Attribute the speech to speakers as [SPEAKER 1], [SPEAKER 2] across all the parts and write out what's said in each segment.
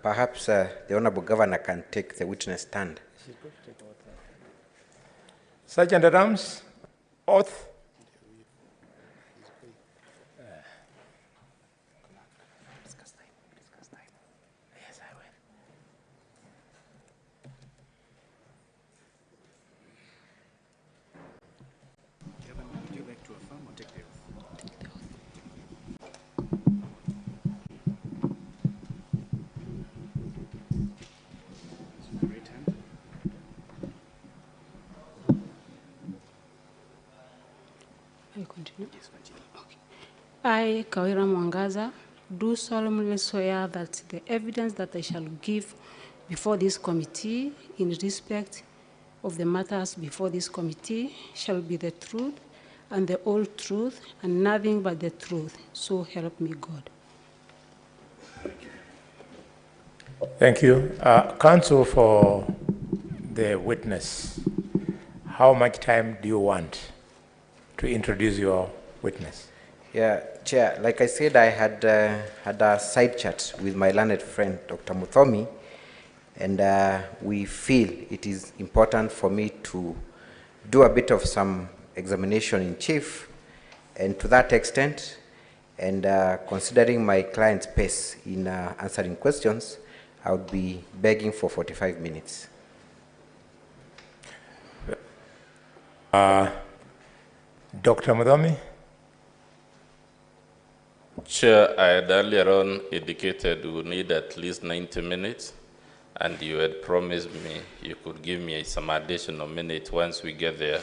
[SPEAKER 1] Perhaps the Honorable Governor can take the witness stand.
[SPEAKER 2] Sergeant at Arms, oath. Yes, I will.
[SPEAKER 3] Would you like to affirm or take the oath? Take the oath. Right hand.
[SPEAKER 4] I continue.
[SPEAKER 3] Yes, continue.
[SPEAKER 4] Okay. I, Kawera Mwangaza, do solemnly swear that the evidence that I shall give before this committee in respect of the matters before this committee shall be the truth and the whole truth and nothing but the truth. So help me God.
[SPEAKER 2] Thank you. Counsel for the witness, how much time do you want to introduce your witness?
[SPEAKER 1] Yeah, Chair, like I said, I had a side chat with my learned friend, Dr. Muthomi, and we feel it is important for me to do a bit of some examination in chief, and to that extent, and considering my client's pace in answering questions, I would be begging for 45 minutes.
[SPEAKER 2] Dr. Muthomi?
[SPEAKER 5] Chair, I had earlier on indicated we would need at least 90 minutes, and you had promised me you could give me some additional minutes once we get there.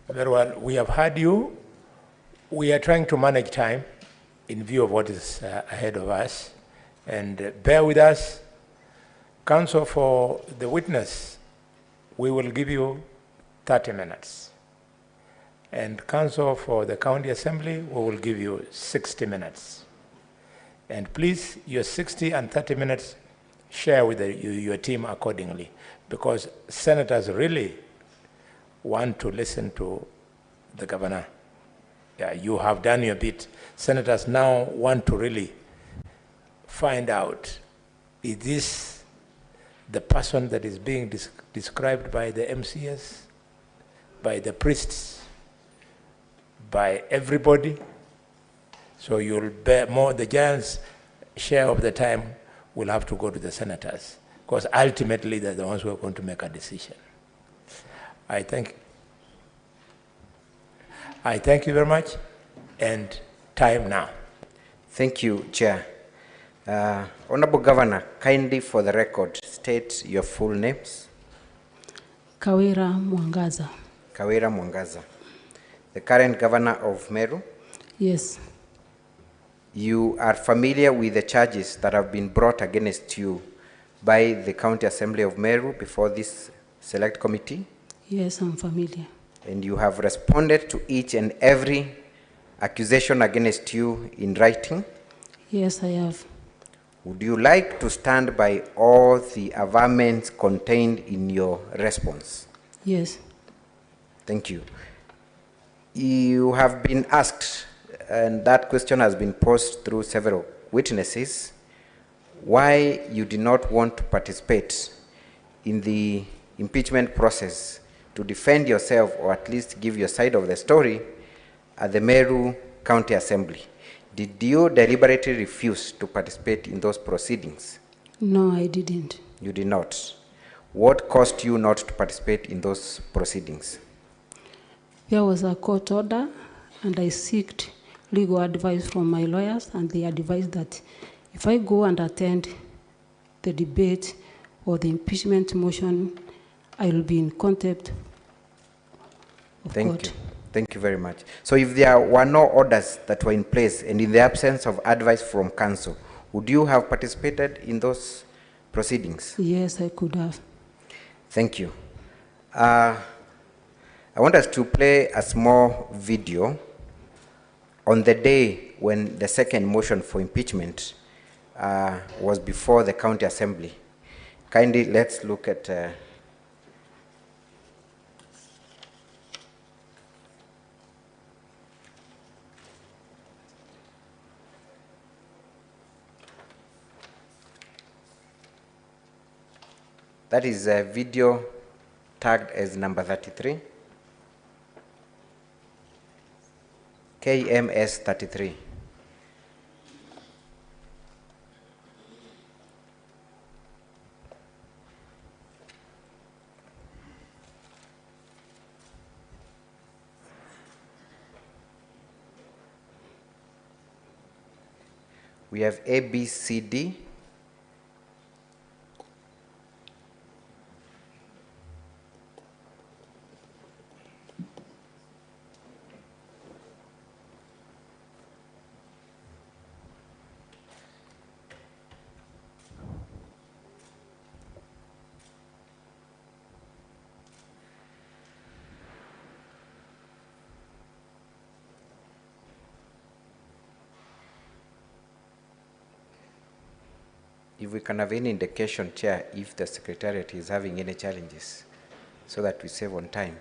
[SPEAKER 2] Very well. We have heard you. We are trying to manage time in view of what is ahead of us. And bear with us. Counsel for the witness, we will give you 30 minutes. And counsel for the county assembly, we will give you 60 minutes. And please, your 60 and 30 minutes, share with your team accordingly, because senators really want to listen to the governor. Yeah, you have done your bit. Senators now want to really find out, is this the person that is being described by the MCS, by the priests, by everybody? So you'll bear more, the giant's share of the time will have to go to the senators, because ultimately they're the ones who are going to make a decision. I thank you very much, and time now.
[SPEAKER 1] Thank you, Chair. Honorable Governor, kindly for the record, state your full names.
[SPEAKER 4] Kawera Mwangaza.
[SPEAKER 1] Kawera Mwangaza, the current governor of Meru.
[SPEAKER 4] Yes.
[SPEAKER 1] You are familiar with the charges that have been brought against you by the County Assembly of Meru before this select committee?
[SPEAKER 4] Yes, I'm familiar.
[SPEAKER 1] And you have responded to each and every accusation against you in writing?
[SPEAKER 4] Yes, I have.
[SPEAKER 1] Would you like to stand by all the averments contained in your response?
[SPEAKER 4] Yes.
[SPEAKER 1] Thank you. You have been asked, and that question has been posed through several witnesses, why you did not want to participate in the impeachment process to defend yourself, or at least give your side of the story, at the Meru County Assembly. Did you deliberately refuse to participate in those proceedings?
[SPEAKER 4] No, I didn't.
[SPEAKER 1] You did not. What caused you not to participate in those proceedings?
[SPEAKER 4] There was a court order, and I sought legal advice from my lawyers, and they advised that if I go and attend the debate or the impeachment motion, I will be in contempt of court.
[SPEAKER 1] You. Thank you very much. So if there were no orders that were in place, and in the absence of advice from counsel, would you have participated in those proceedings?
[SPEAKER 4] Yes, I could have.
[SPEAKER 1] Thank you. I want us to play a small video on the day when the second motion for impeachment was before the county assembly. Kindly, let's look at that is a video tagged as number 33, KMS 33. We have A, B, C, D. If we can have any indication, Chair, if the Secretariat is having any challenges, so that we save on time.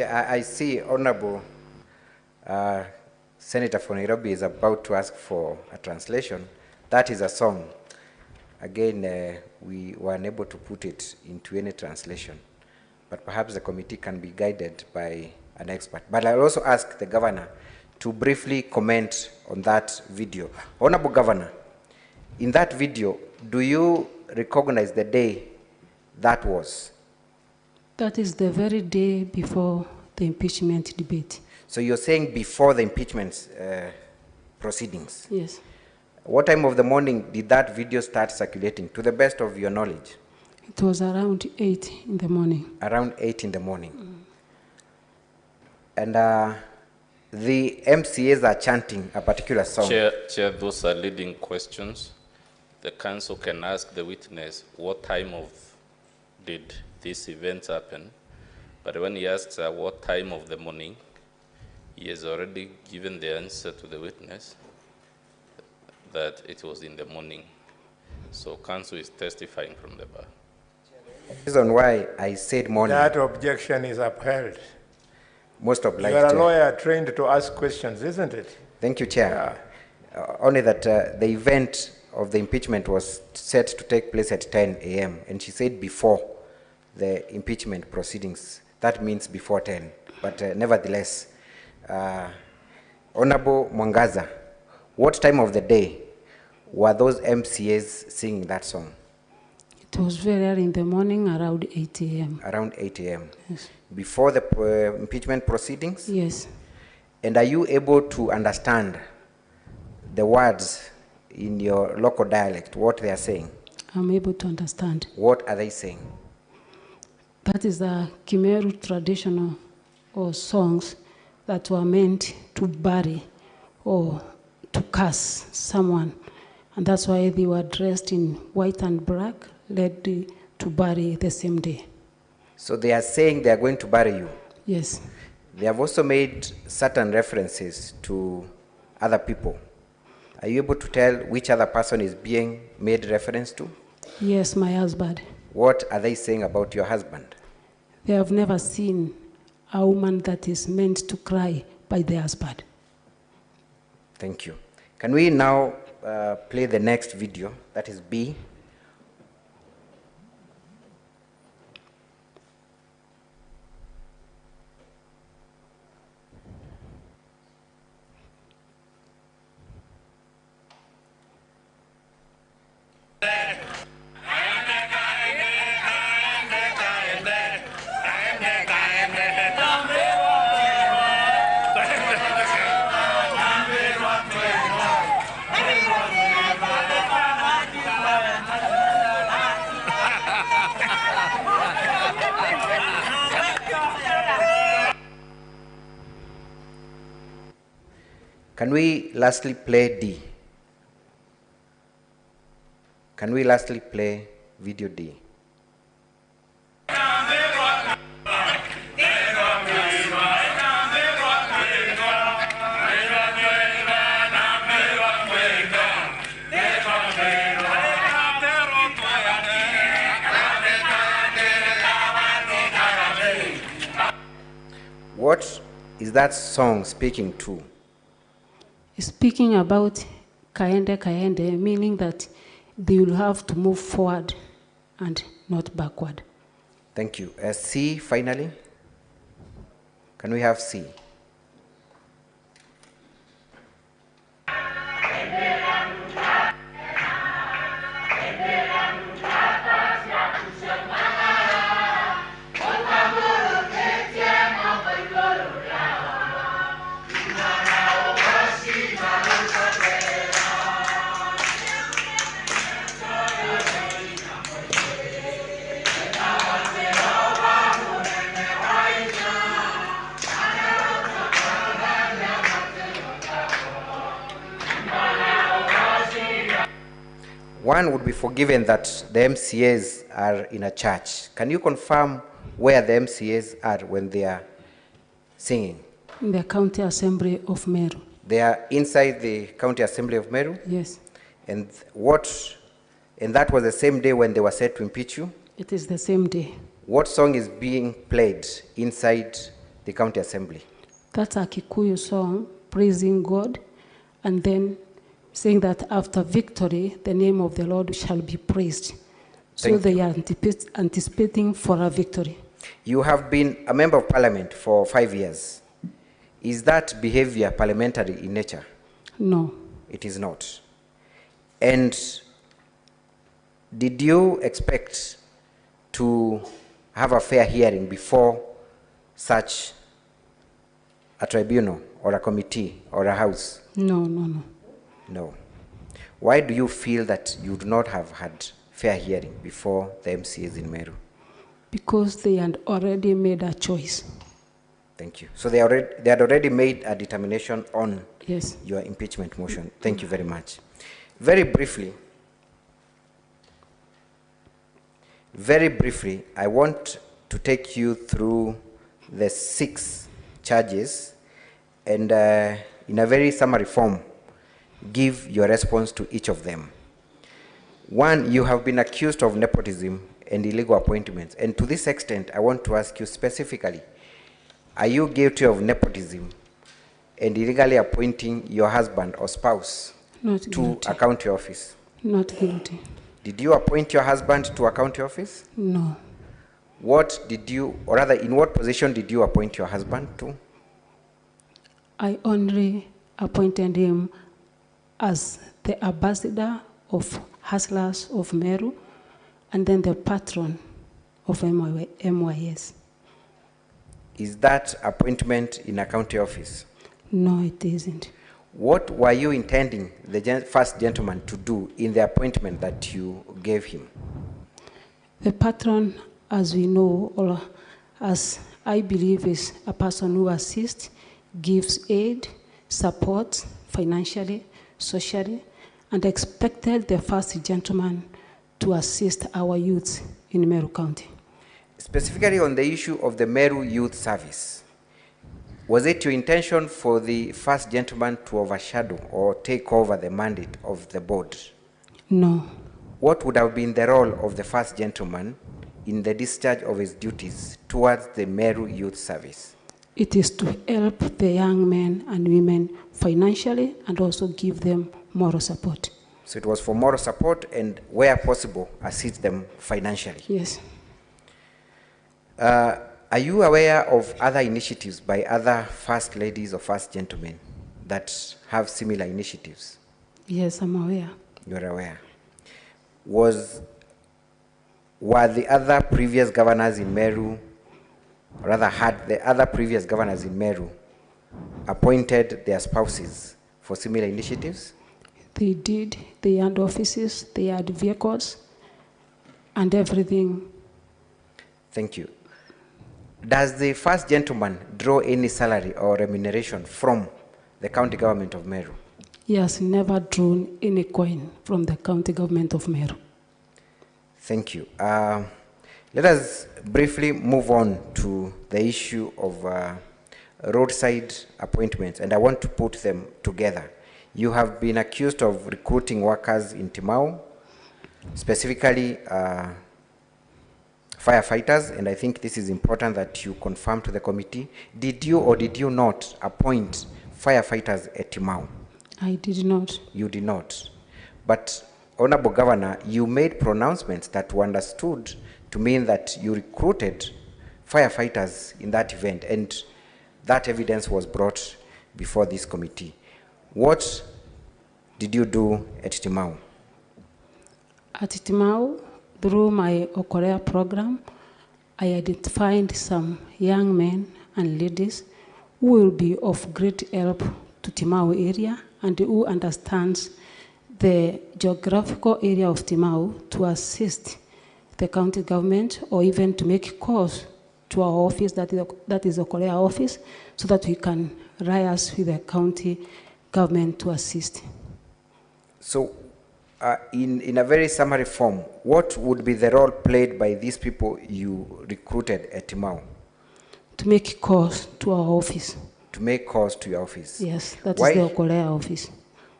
[SPEAKER 1] I see Honorable Senator for Nairobi is about to ask for a translation. That is a song. Again, we were unable to put it into any translation, but perhaps the committee can be guided by an expert. But I'll also ask the governor to briefly comment on that video. Honorable Governor, in that video, do you recognize the day that was?
[SPEAKER 4] That is the very day before the impeachment debate.
[SPEAKER 1] So you're saying before the impeachment proceedings?
[SPEAKER 4] Yes.
[SPEAKER 1] What time of the morning did that video start circulating, to the best of your knowledge?
[SPEAKER 4] It was around 8 in the morning.
[SPEAKER 1] Around 8 in the morning. And the MCAs are chanting a particular song.
[SPEAKER 5] Chair, those are leading questions. The council can ask the witness what time of did this event happen, but when he asks what time of the morning, he has already given the answer to the witness that it was in the morning. So council is testifying from the bar.
[SPEAKER 1] The reason why I said morning.
[SPEAKER 2] That objection is upheld.
[SPEAKER 1] Most obliged.
[SPEAKER 2] You are a lawyer trained to ask questions, isn't it?
[SPEAKER 1] Thank you, Chair. Only that the event of the impeachment was set to take place at 10 a.m. and she said before the impeachment proceedings. That means before 10. But nevertheless, Honorable Mwangaza, what time of the day were those MCAs singing that song?
[SPEAKER 4] It was very early in the morning, around 8 a.m.
[SPEAKER 1] Around 8 a.m.
[SPEAKER 4] Yes.
[SPEAKER 1] Before the impeachment proceedings?
[SPEAKER 4] Yes.
[SPEAKER 1] And are you able to understand the words in your local dialect, what they are saying?
[SPEAKER 4] I'm able to understand.
[SPEAKER 1] What are they saying?
[SPEAKER 4] That is the Kimeru traditional or songs that were meant to bury or to curse someone. And that's why they were dressed in white and black, ready to bury the same day.
[SPEAKER 1] So they are saying they are going to bury you.
[SPEAKER 4] Yes.
[SPEAKER 1] They have also made certain references to other people. Are you able to tell which other person is being made reference to?
[SPEAKER 4] Yes, my husband.
[SPEAKER 1] What are they saying about your husband?
[SPEAKER 4] They have never seen a woman that is meant to cry by the husband.
[SPEAKER 1] Thank you. Can we now play the next video? That is B. Can we lastly play D? Can we lastly play video D? What is that song speaking to?
[SPEAKER 4] Speaking about kaende kaende, meaning that they will have to move forward and not backward.
[SPEAKER 1] Thank you. C, finally. Can we have C? One would be forgiven that the MCAs are in a church. Can you confirm where the MCAs are when they are singing?
[SPEAKER 4] In the County Assembly of Meru.
[SPEAKER 1] They are inside the County Assembly of Meru?
[SPEAKER 4] Yes.
[SPEAKER 1] And that was the same day when they were set to impeach you?
[SPEAKER 4] It is the same day.
[SPEAKER 1] What song is being played inside the County Assembly?
[SPEAKER 4] That's a Kikuyu song, praising God, and then saying that after victory, the name of the Lord shall be praised. So they are anticipating for a victory.
[SPEAKER 1] You have been a member of parliament for 5 years. Is that behavior parliamentary in nature?
[SPEAKER 4] No.
[SPEAKER 1] It is not. And did you expect to have a fair hearing before such a tribunal or a committee or a house?
[SPEAKER 4] No, no, no.
[SPEAKER 1] No. Why do you feel that you do not have had fair hearing before the MCAs in Meru?
[SPEAKER 4] Because they had already made a choice.
[SPEAKER 1] Thank you. So they had already made a determination on
[SPEAKER 4] Yes.
[SPEAKER 1] your impeachment motion. Thank you very much. Very briefly, I want to take you through the 6 charges and in a very summary form, give your response to each of them. 1, you have been accused of nepotism and illegal appointments. And to this extent, I want to ask you specifically, are you guilty of nepotism and illegally appointing your husband or spouse to a county office?
[SPEAKER 4] Not guilty.
[SPEAKER 1] Did you appoint your husband to a county office?
[SPEAKER 4] No.
[SPEAKER 1] What did you, or rather, in what position did you appoint your husband to?
[SPEAKER 4] I only appointed him as the ambassador of Hustlers of Meru and then the patron of MYS.
[SPEAKER 1] Is that appointment in a county office?
[SPEAKER 4] No, it isn't.
[SPEAKER 1] What were you intending the first gentleman to do in the appointment that you gave him?
[SPEAKER 4] The patron, as we know, or as I believe, is a person who assists, gives aid, support financially, socially, and expected the first gentleman to assist our youth in Meru County.
[SPEAKER 1] Specifically on the issue of the Meru Youth Service, was it your intention for the first gentleman to overshadow or take over the mandate of the board?
[SPEAKER 4] No.
[SPEAKER 1] What would have been the role of the first gentleman in the discharge of his duties towards the Meru Youth Service?
[SPEAKER 4] It is to help the young men and women financially and also give them moral support.
[SPEAKER 1] So it was for moral support and, where possible, assist them financially.
[SPEAKER 4] Yes.
[SPEAKER 1] Are you aware of other initiatives by other first ladies or first gentlemen that have similar initiatives?
[SPEAKER 4] Yes, I'm aware.
[SPEAKER 1] You're aware. Were the other previous governors in Meru, or rather had the other previous governors in Meru appointed their spouses for similar initiatives?
[SPEAKER 4] They did. They had offices, they had vehicles, and everything.
[SPEAKER 1] Thank you. Does the first gentleman draw any salary or remuneration from the county government of Meru?
[SPEAKER 4] He has never drawn any coin from the county government of Meru.
[SPEAKER 1] Thank you. Let us briefly move on to the issue of roadside appointments, and I want to put them together. You have been accused of recruiting workers in Timau, specifically firefighters, and I think this is important that you confirm to the committee. Did you or did you not appoint firefighters at Timau?
[SPEAKER 4] I did not.
[SPEAKER 1] You did not. But, Honorable Governor, you made pronouncements that were understood to mean that you recruited firefighters in that event, and that evidence was brought before this committee. What did you do at Timau?
[SPEAKER 4] At Timau, through my Okorea program, I identified some young men and ladies who will be of great help to Timau area and who understands the geographical area of Timau to assist the county government or even to make calls to our office, that is Okorea office, so that we can liaise with the county government to assist.
[SPEAKER 1] So, in a very summary form, what would be the role played by these people you recruited at Timau?
[SPEAKER 4] To make calls to our office.
[SPEAKER 1] To make calls to your office?
[SPEAKER 4] Yes, that is the Okorea office.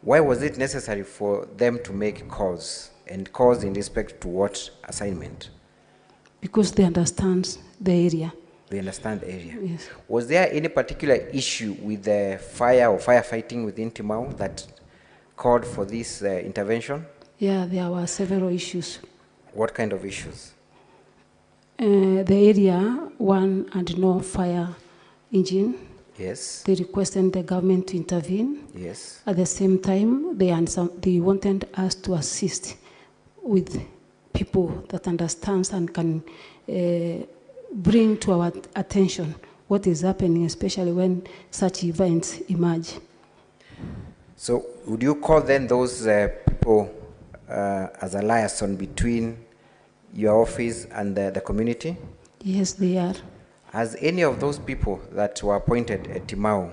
[SPEAKER 1] Why was it necessary for them to make calls, and calls in respect to what assignment?
[SPEAKER 4] Because they understand the area.
[SPEAKER 1] They understand the area.
[SPEAKER 4] Yes.
[SPEAKER 1] Was there any particular issue with the fire or firefighting within Timau that called for this intervention?
[SPEAKER 4] Yeah, there were several issues.
[SPEAKER 1] What kind of issues?
[SPEAKER 4] The area, one had no fire engine.
[SPEAKER 1] Yes.
[SPEAKER 4] They requested the government to intervene.
[SPEAKER 1] Yes.
[SPEAKER 4] At the same time, they wanted us to assist with people that understands and can bring to our attention what is happening, especially when such events emerge.
[SPEAKER 1] So would you call then those people as a liaison between your office and the community?
[SPEAKER 4] Yes, they are.
[SPEAKER 1] Has any of those people that were appointed at Timau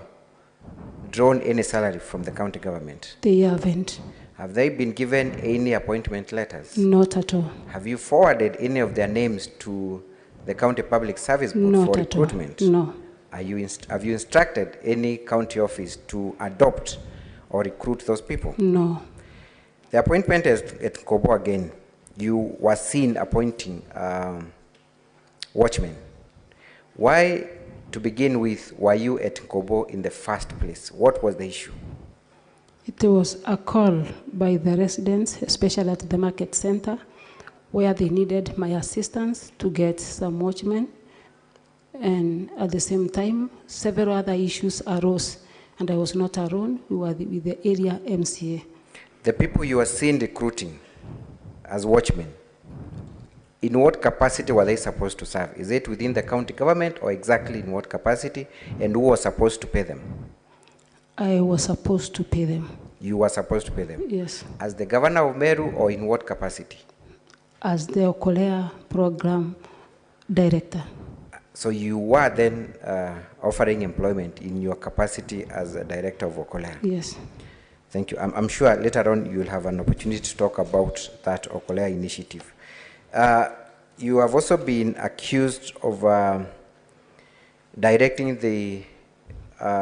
[SPEAKER 1] drawn any salary from the county government?
[SPEAKER 4] They haven't.
[SPEAKER 1] Have they been given any appointment letters?
[SPEAKER 4] Not at all.
[SPEAKER 1] Have you forwarded any of their names to the County Public Service Board
[SPEAKER 4] Not
[SPEAKER 1] for
[SPEAKER 4] at
[SPEAKER 1] recruitment?
[SPEAKER 4] all. No.
[SPEAKER 1] Have you instructed any county office to adopt or recruit those people?
[SPEAKER 4] No.
[SPEAKER 1] The appointment at Kobo again, you were seen appointing watchmen. Why, to begin with, were you at Kobo in the first place? What was the issue?
[SPEAKER 4] It was a call by the residents, especially at the market center, where they needed my assistance to get some watchmen. And at the same time, several other issues arose, and I was not alone. We were with the area MCA.
[SPEAKER 1] The people you were seen recruiting as watchmen, in what capacity were they supposed to serve? Is it within the county government, or exactly in what capacity, and who was supposed to pay them?
[SPEAKER 4] I was supposed to pay them.
[SPEAKER 1] You were supposed to pay them?
[SPEAKER 4] Yes.
[SPEAKER 1] As the governor of Meru, or in what capacity?
[SPEAKER 4] As the Okolea program director.
[SPEAKER 1] So you were then offering employment in your capacity as a director of Okolea?
[SPEAKER 4] Yes.
[SPEAKER 1] Thank you. I'm sure later on you will have an opportunity to talk about that Okolea initiative. You have also been accused of directing the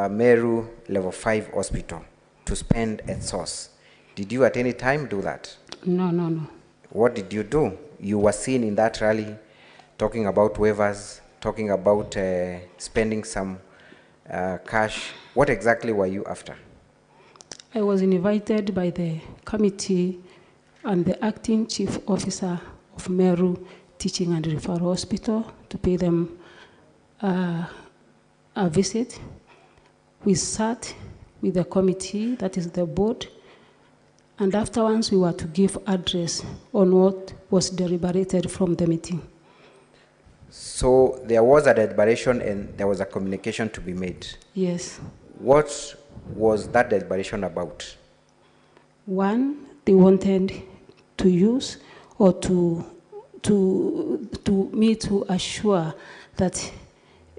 [SPEAKER 1] Meru Level 5 Hospital to spend at source. Did you at any time do that?
[SPEAKER 4] No, no, no.
[SPEAKER 1] What did you do? You were seen in that rally talking about waivers, talking about spending some cash. What exactly were you after?
[SPEAKER 4] I was invited by the committee and the acting chief officer of Meru Teaching and Referral Hospital to pay them a visit. We sat with the committee, that is the board, and afterwards we were to give address on what was deliberated from the meeting.
[SPEAKER 1] So there was a deliberation and there was a communication to be made.
[SPEAKER 4] Yes.
[SPEAKER 1] What was that deliberation about?
[SPEAKER 4] One, they wanted to use or to assure that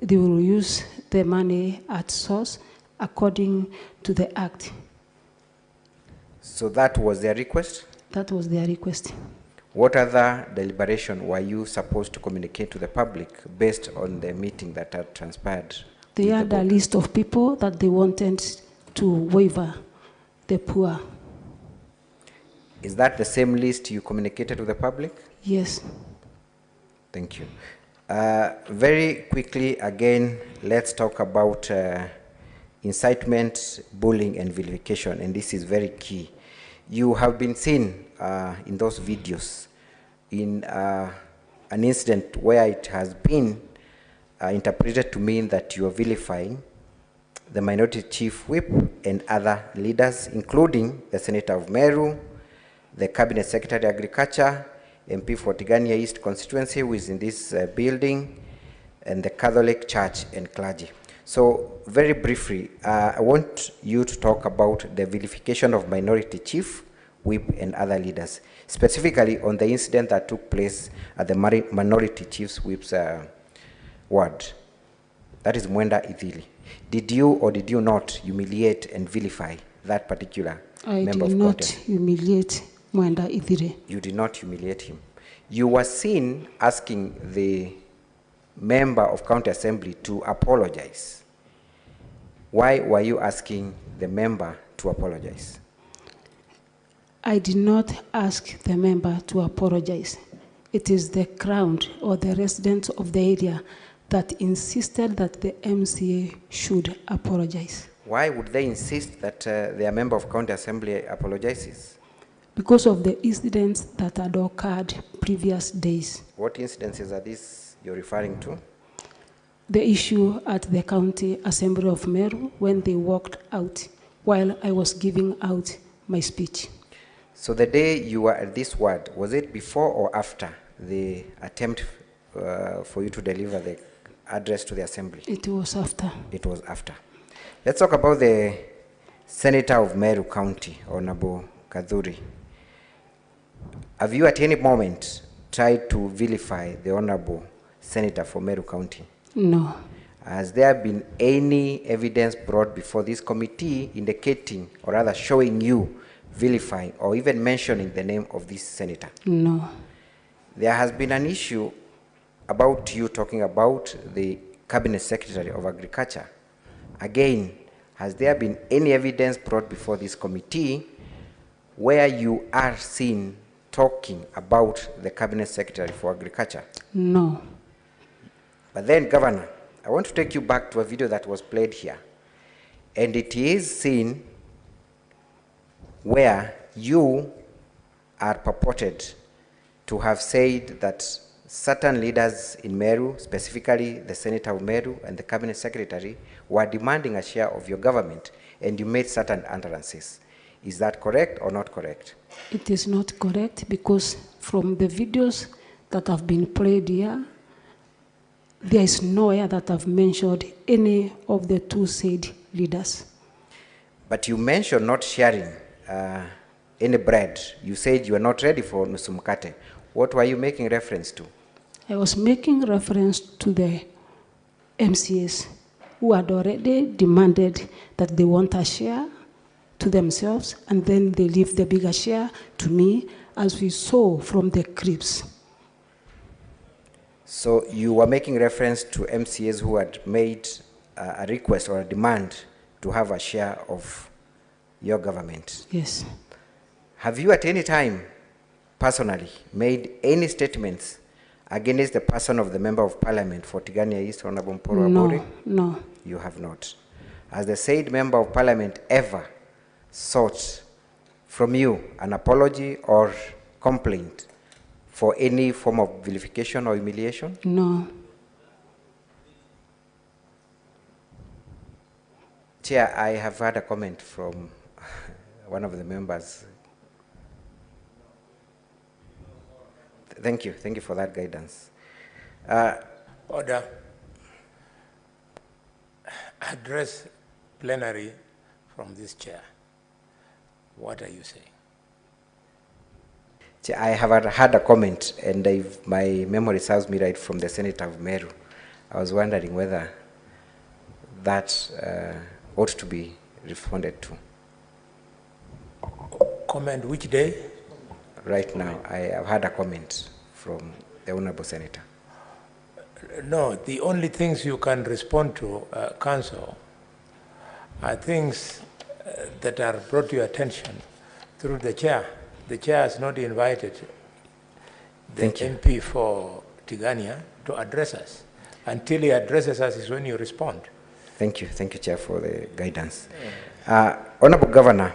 [SPEAKER 4] they will use the money at source according to the act.
[SPEAKER 1] So that was their request?
[SPEAKER 4] That was their request.
[SPEAKER 1] What other deliberation were you supposed to communicate to the public based on the meeting that had transpired?
[SPEAKER 4] They had a list of people that they wanted to waiver the poor.
[SPEAKER 1] Is that the same list you communicated to the public?
[SPEAKER 4] Yes.
[SPEAKER 1] Thank you. Very quickly, again, let's talk about incitement, bullying, and vilification, and this is very key. You have been seen in those videos in an incident where it has been interpreted to mean that you are vilifying the minority chief whip and other leaders, including the Senator of Meru, the Cabinet Secretary Agriculture, MP for Tigania East constituency, who is in this building, and the Catholic Church and clergy. So very briefly, I want you to talk about the vilification of minority chief, whip, and other leaders, specifically on the incident that took place at the minority chief's whip's ward. That is Mwenda Ithili. Did you or did you not humiliate and vilify that particular member of
[SPEAKER 4] I did not
[SPEAKER 1] Congress?
[SPEAKER 4] humiliate Mwenda Ithili.
[SPEAKER 1] You did not humiliate him. You were seen asking the member of County Assembly to apologize. Why were you asking the member to apologize?
[SPEAKER 4] I did not ask the member to apologize. It is the crowd or the residents of the area that insisted that the MCA should apologize.
[SPEAKER 1] Why would they insist that their member of County Assembly apologizes?
[SPEAKER 4] Because of the incidents that had occurred previous days.
[SPEAKER 1] What incidences are these you're referring to?
[SPEAKER 4] The issue at the County Assembly of Meru when they walked out while I was giving out my speech.
[SPEAKER 1] So the day you were at this word, was it before or after the attempt for you to deliver the address to the assembly?
[SPEAKER 4] It was after.
[SPEAKER 1] It was after. Let's talk about the Senator of Meru County, Honorable Kadhuri. Have you at any moment tried to vilify the Honorable Senator for Meru County?
[SPEAKER 4] No.
[SPEAKER 1] Has there been any evidence brought before this committee indicating, or rather showing you vilifying or even mentioning the name of this senator?
[SPEAKER 4] No.
[SPEAKER 1] There has been an issue about you talking about the Cabinet Secretary of Agriculture. Again, has there been any evidence brought before this committee where you are seen talking about the Cabinet Secretary for Agriculture?
[SPEAKER 4] No.
[SPEAKER 1] But then, Governor, I want to take you back to a video that was played here. And it is seen where you are purported to have said that certain leaders in Meru, specifically the Senator of Meru and the Cabinet Secretary, were demanding a share of your government, and you made certain utterances. Is that correct or not correct?
[SPEAKER 4] It is not correct because from the videos that have been played here, there is nowhere that I've mentioned any of the two said leaders.
[SPEAKER 1] But you mentioned not sharing any bread. You said you are not ready for nusumkate. What were you making reference to?
[SPEAKER 4] I was making reference to the MCAs who had already demanded that they want a share to themselves, and then they leave the bigger share to me, as we saw from the clips.
[SPEAKER 1] So you were making reference to MCAs who had made a request or a demand to have a share of your government.
[SPEAKER 4] Yes.
[SPEAKER 1] Have you at any time personally made any statements against the person of the Member of Parliament for Tigania East, Honorable Mporo Abori?
[SPEAKER 4] No.
[SPEAKER 1] You have not. Has the said Member of Parliament ever sought from you an apology or complaint for any form of vilification or humiliation?
[SPEAKER 4] No.
[SPEAKER 1] Chair, I have had a comment from one of the members. Thank you for that guidance.
[SPEAKER 2] Order. Address plenary from this chair. What are you saying?
[SPEAKER 1] Chair, I have had a comment, and if my memory serves me right, from the Senator of Meru. I was wondering whether that ought to be responded to.
[SPEAKER 2] Comment which day?
[SPEAKER 1] Right now, I have had a comment from the Honorable Senator.
[SPEAKER 2] No, the only things you can respond to, Council, are things that are brought to your attention through the chair. The chair has not invited the MP for Tigania to address us. Until he addresses us is when you respond.
[SPEAKER 1] Thank you, Chair, for the guidance. Honorable Governor,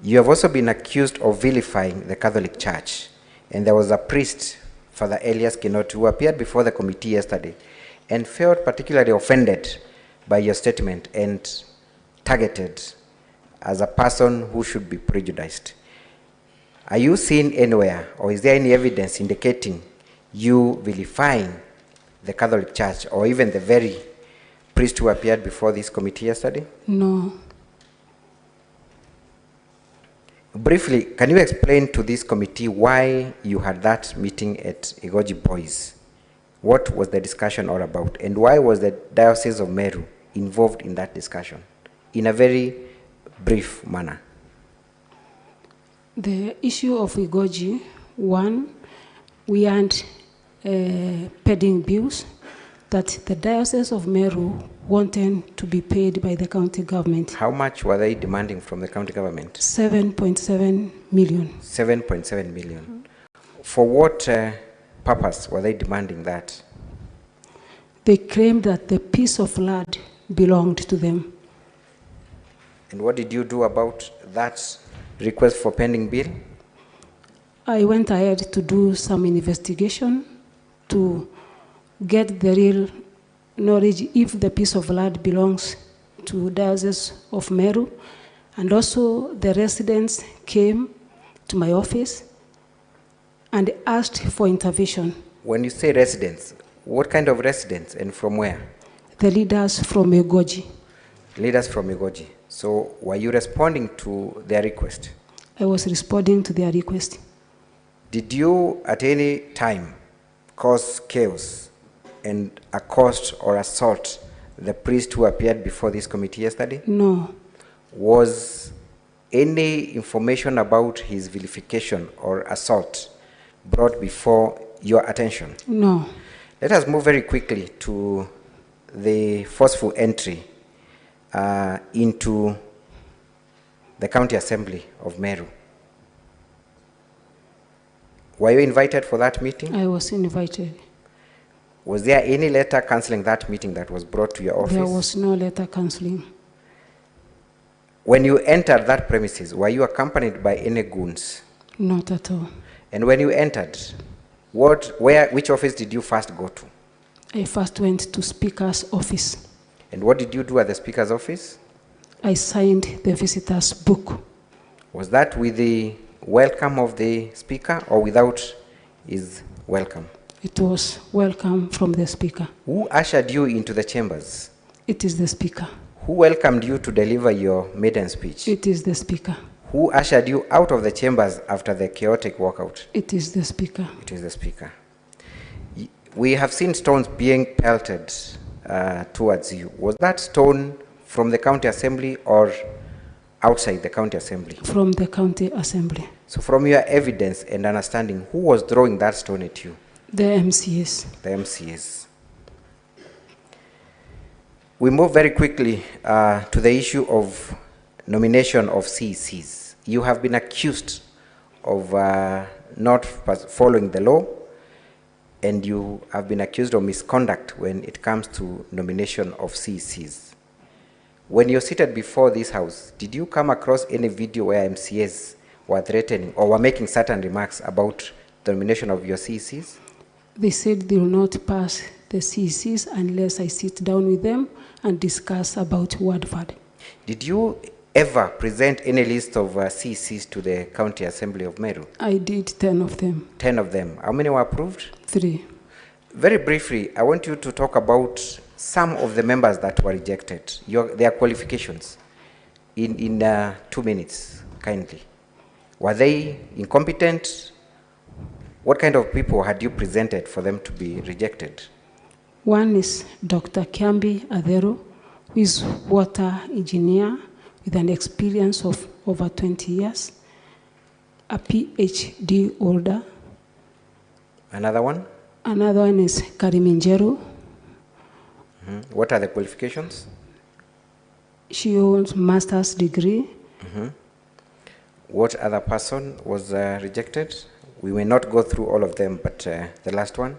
[SPEAKER 1] you have also been accused of vilifying the Catholic Church, and there was a priest, Father Elias Kinoti, who appeared before the committee yesterday and felt particularly offended by your statement and targeted as a person who should be prejudiced. Are you seen anywhere, or is there any evidence indicating you vilifying the Catholic Church, or even the very priest who appeared before this committee yesterday?
[SPEAKER 4] No.
[SPEAKER 1] Briefly, can you explain to this committee why you had that meeting at Igoji Boys? What was the discussion all about, and why was the Diocese of Meru involved in that discussion, in a very brief manner?
[SPEAKER 4] The issue of Igoji, one, we aren't paying bills that the Diocese of Meru wanted to be paid by the county government.
[SPEAKER 1] How much were they demanding from the county government?
[SPEAKER 4] 7.7 million.
[SPEAKER 1] 7.7 million. For what purpose were they demanding that?
[SPEAKER 4] They claimed that the piece of land belonged to them.
[SPEAKER 1] And what did you do about that request for pending bill?
[SPEAKER 4] I went ahead to do some investigation to get the real knowledge if the piece of land belongs to Diocese of Meru. And also the residents came to my office and asked for intervention.
[SPEAKER 1] When you say residents, what kind of residents and from where?
[SPEAKER 4] The leaders from Igoji.
[SPEAKER 1] Leaders from Igoji. So were you responding to their request?
[SPEAKER 4] I was responding to their request.
[SPEAKER 1] Did you at any time cause chaos and accost or assault the priest who appeared before this committee yesterday?
[SPEAKER 4] No.
[SPEAKER 1] Was any information about his vilification or assault brought before your attention?
[SPEAKER 4] No.
[SPEAKER 1] Let us move very quickly to the forceful entry into the County Assembly of Meru. Were you invited for that meeting?
[SPEAKER 4] I was invited.
[SPEAKER 1] Was there any letter cancelling that meeting that was brought to your office?
[SPEAKER 4] There was no letter cancelling.
[SPEAKER 1] When you entered that premises, were you accompanied by any goons?
[SPEAKER 4] Not at all.
[SPEAKER 1] And when you entered, which office did you first go to?
[SPEAKER 4] I first went to Speaker's office.
[SPEAKER 1] And what did you do at the Speaker's office?
[SPEAKER 4] I signed the visitor's book.
[SPEAKER 1] Was that with the welcome of the Speaker or without his welcome?
[SPEAKER 4] It was welcome from the Speaker.
[SPEAKER 1] Who ushered you into the chambers?
[SPEAKER 4] It is the Speaker.
[SPEAKER 1] Who welcomed you to deliver your maiden speech?
[SPEAKER 4] It is the Speaker.
[SPEAKER 1] Who ushered you out of the chambers after the chaotic walkout?
[SPEAKER 4] It is the Speaker.
[SPEAKER 1] It is the Speaker. We have seen stones being pelted towards you. Was that stone from the County Assembly or outside the county assembly.
[SPEAKER 4] from the county assembly.
[SPEAKER 1] So from your evidence and understanding, who was throwing that stone at you?
[SPEAKER 4] The MCS.
[SPEAKER 1] The MCS. We move very quickly to the issue of nomination of CECs. You have been accused of not following the law, and you have been accused of misconduct when it comes to nomination of CECs. When you're seated before this house, did you come across any video where MCAs were threatening or were making certain remarks about the nomination of your CECs?
[SPEAKER 4] They said they will not pass the CECs unless I sit down with them and discuss about word for word.
[SPEAKER 1] Did you ever present any list of CECs to the County Assembly of Meru?
[SPEAKER 4] I did 10 of them.
[SPEAKER 1] 10 of them. How many were approved?
[SPEAKER 4] 3.
[SPEAKER 1] Very briefly, I want you to talk about some of the members that were rejected, their qualifications, in 2 minutes, kindly. Were they incompetent? What kind of people had you presented for them to be rejected?
[SPEAKER 4] One is Dr. Kiambi Adero, who is water engineer with an experience of over 20 years, a PhD holder.
[SPEAKER 1] Another one?
[SPEAKER 4] Another one is Kariminjeru.
[SPEAKER 1] What are the qualifications?
[SPEAKER 4] She owns master's degree.
[SPEAKER 1] What other person was rejected? We may not go through all of them, but the last one?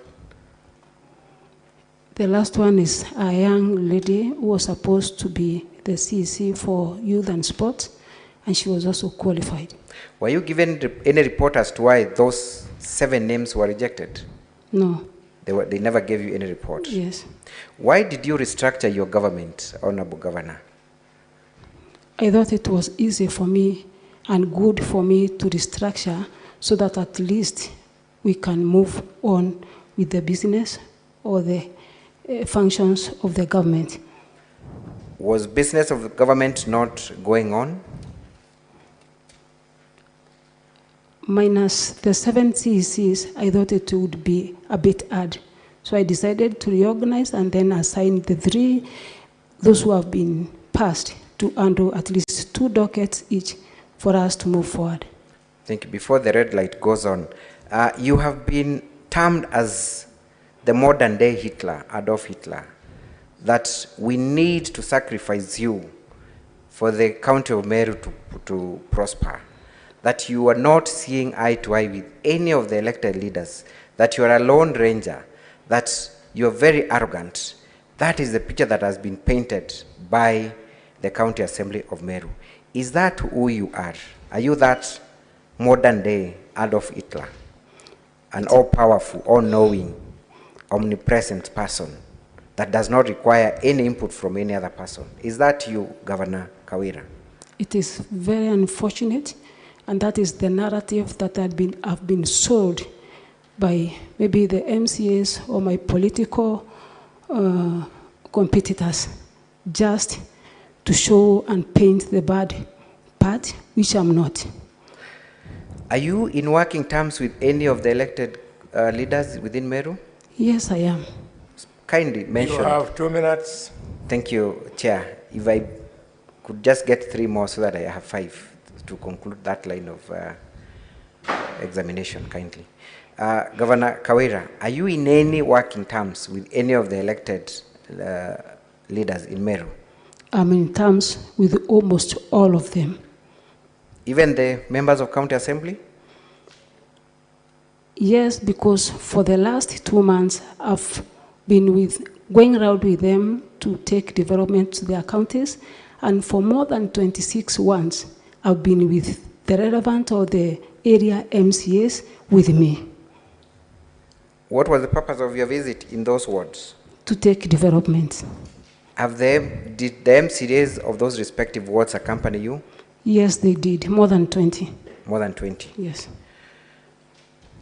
[SPEAKER 4] The last one is a young lady who was supposed to be the CEC for youth and sports, and she was also qualified.
[SPEAKER 1] Were you given any report as to why those 7 names were rejected?
[SPEAKER 4] No.
[SPEAKER 1] They never gave you any report?
[SPEAKER 4] Yes.
[SPEAKER 1] Why did you restructure your government, Honorable Governor?
[SPEAKER 4] I thought it was easy for me and good for me to restructure so that at least we can move on with the business or the functions of the government.
[SPEAKER 1] Was business of the government not going on?
[SPEAKER 4] Minus the 7 CECs, I thought it would be a bit hard. So I decided to reorganize and then assign the 3, those who have been passed, to handle at least 2 dockets each for us to move forward.
[SPEAKER 1] Thank you. Before the red light goes on, you have been termed as the modern day Hitler, Adolf Hitler, that we need to sacrifice you for the county of Meru to prosper, that you are not seeing eye to eye with any of the elected leaders, that you are a lone ranger, that you are very arrogant. That is the picture that has been painted by the County Assembly of Meru. Is that who you are? Are you that modern day Adolf Hitler? An all-powerful, all-knowing, omnipresent person that does not require any input from any other person. Is that you, Governor Kawera?
[SPEAKER 4] It is very unfortunate, and that is the narrative that have been sold by maybe the MCAs or my political competitors, just to show and paint the bad part, which I'm not.
[SPEAKER 1] Are you in working terms with any of the elected leaders within Meru?
[SPEAKER 4] Yes, I am.
[SPEAKER 1] Kindly mention.
[SPEAKER 2] You have 2 minutes.
[SPEAKER 1] Thank you, Chair. If I could just get 3 more so that I have 5 to conclude that line of examination, kindly. Governor Kawera, are you in any working terms with any of the elected leaders in Meru?
[SPEAKER 4] I'm in terms with almost all of them.
[SPEAKER 1] Even the members of County Assembly?
[SPEAKER 4] Yes, because for the last 2 months, I've been going around with them to take development to their counties, and for more than 26 ones, I've been with the relevant or the area MCAs with me.
[SPEAKER 1] What was the purpose of your visit in those wards?
[SPEAKER 4] To take development.
[SPEAKER 1] Did the MCAs of those respective wards accompany you?
[SPEAKER 4] Yes, they did. More than 20.
[SPEAKER 1] More than 20.
[SPEAKER 4] Yes.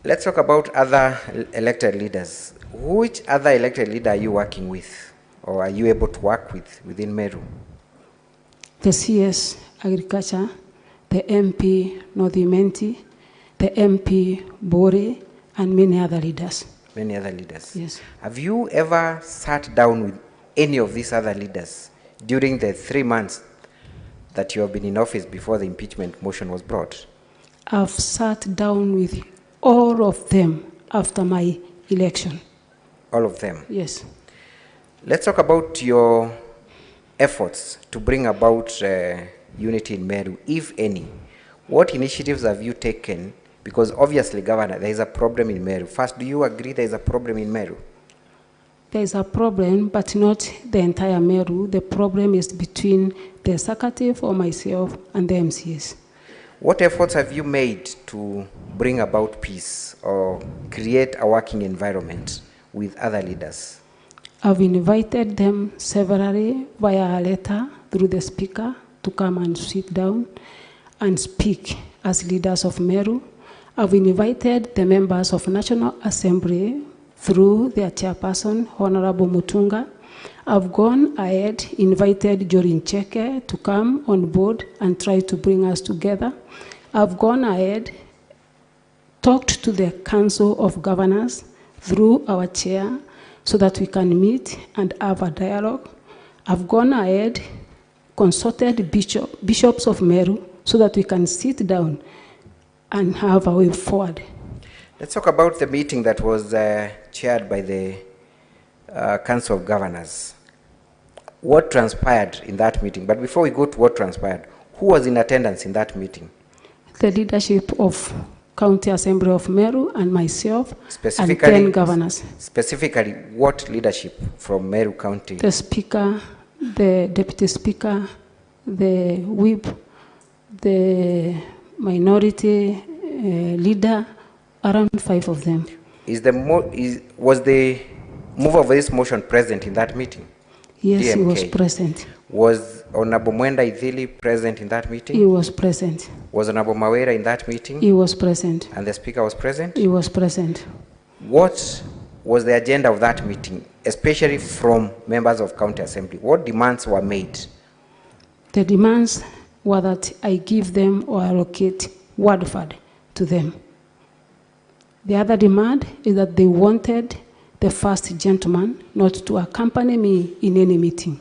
[SPEAKER 1] Let's talk about other elected leaders. Which other elected leader are you working with, or are you able to work with within Meru?
[SPEAKER 4] The CS Agriculture, the MP Northimenti, the MP Bore, and many other leaders.
[SPEAKER 1] Many other leaders.
[SPEAKER 4] Yes.
[SPEAKER 1] Have you ever sat down with any of these other leaders during the 3 months that you have been in office before the impeachment motion was brought?
[SPEAKER 4] I've sat down with all of them after my election.
[SPEAKER 1] All of them?
[SPEAKER 4] Yes.
[SPEAKER 1] Let's talk about your efforts to bring about unity in Meru, if any. What initiatives have you taken? Because obviously, Governor, there is a problem in Meru. First, do you agree there is a problem in Meru?
[SPEAKER 4] There is a problem, but not the entire Meru. The problem is between the executive or myself and the MCAs.
[SPEAKER 1] What efforts have you made to bring about peace or create a working environment with other leaders?
[SPEAKER 4] I've invited them severally via a letter through the speaker to come and sit down and speak as leaders of Meru. I've invited the members of National Assembly through their chairperson, Honorable Mutunga. I've gone ahead, invited Jorin Cheke to come on board and try to bring us together. I've gone ahead, talked to the Council of Governors through our chair so that we can meet and have a dialogue. I've gone ahead, consulted bishops of Meru so that we can sit down and have a way forward.
[SPEAKER 1] Let's talk about the meeting that was chaired by the Council of Governors. What transpired in that meeting? But before we go to what transpired, who was in attendance in that meeting?
[SPEAKER 4] The leadership of County Assembly of Meru and myself and 10 governors.
[SPEAKER 1] Specifically, what leadership from Meru County?
[SPEAKER 4] The Speaker, the Deputy Speaker, the Whip, the Minority Leader, around 5 of them.
[SPEAKER 1] Was the mover of this motion present in that meeting?
[SPEAKER 4] Yes,
[SPEAKER 1] DMK.
[SPEAKER 4] He was present.
[SPEAKER 1] Was Honorable Mwenda Idhili present in that meeting?
[SPEAKER 4] He was present.
[SPEAKER 1] Was Honorable Kawera in that meeting?
[SPEAKER 4] He was present.
[SPEAKER 1] And the Speaker was present?
[SPEAKER 4] He was present.
[SPEAKER 1] What was the agenda of that meeting, especially from members of County Assembly? What demands were made?
[SPEAKER 4] The demands were that I give them or allocate word fund to them. The other demand is that they wanted the first gentleman not to accompany me in any meeting.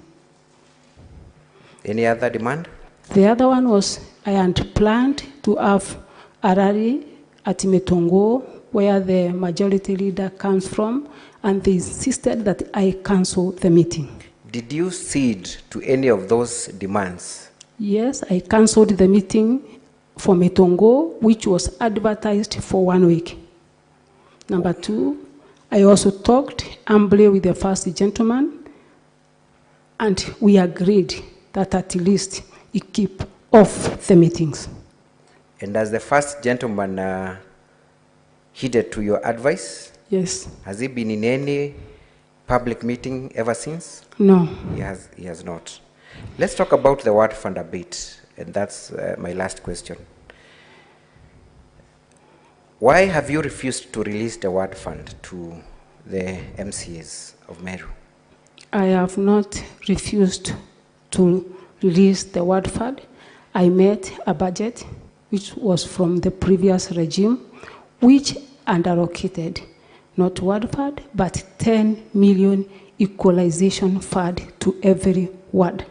[SPEAKER 1] Any other demand?
[SPEAKER 4] The other one was I had planned to have a rally at Metongo, where the majority leader comes from, and they insisted that I cancel the meeting.
[SPEAKER 1] Did you cede to any of those demands?
[SPEAKER 4] Yes, I cancelled the meeting for Metongo, which was advertised for 1 week. Number 2, I also talked humbly with the first gentleman, and we agreed that at least he keep off the meetings.
[SPEAKER 1] And has the first gentleman heeded to your advice?
[SPEAKER 4] Yes.
[SPEAKER 1] Has he been in any public meeting ever since?
[SPEAKER 4] No.
[SPEAKER 1] He has not. Let's talk about the word fund a bit, and that's my last question. Why have you refused to release the word fund to the MCAs of Meru?
[SPEAKER 4] I have not refused to release the word fund. I met a budget which was from the previous regime, which allocated not word fund, but 10 million equalization fund to every ward.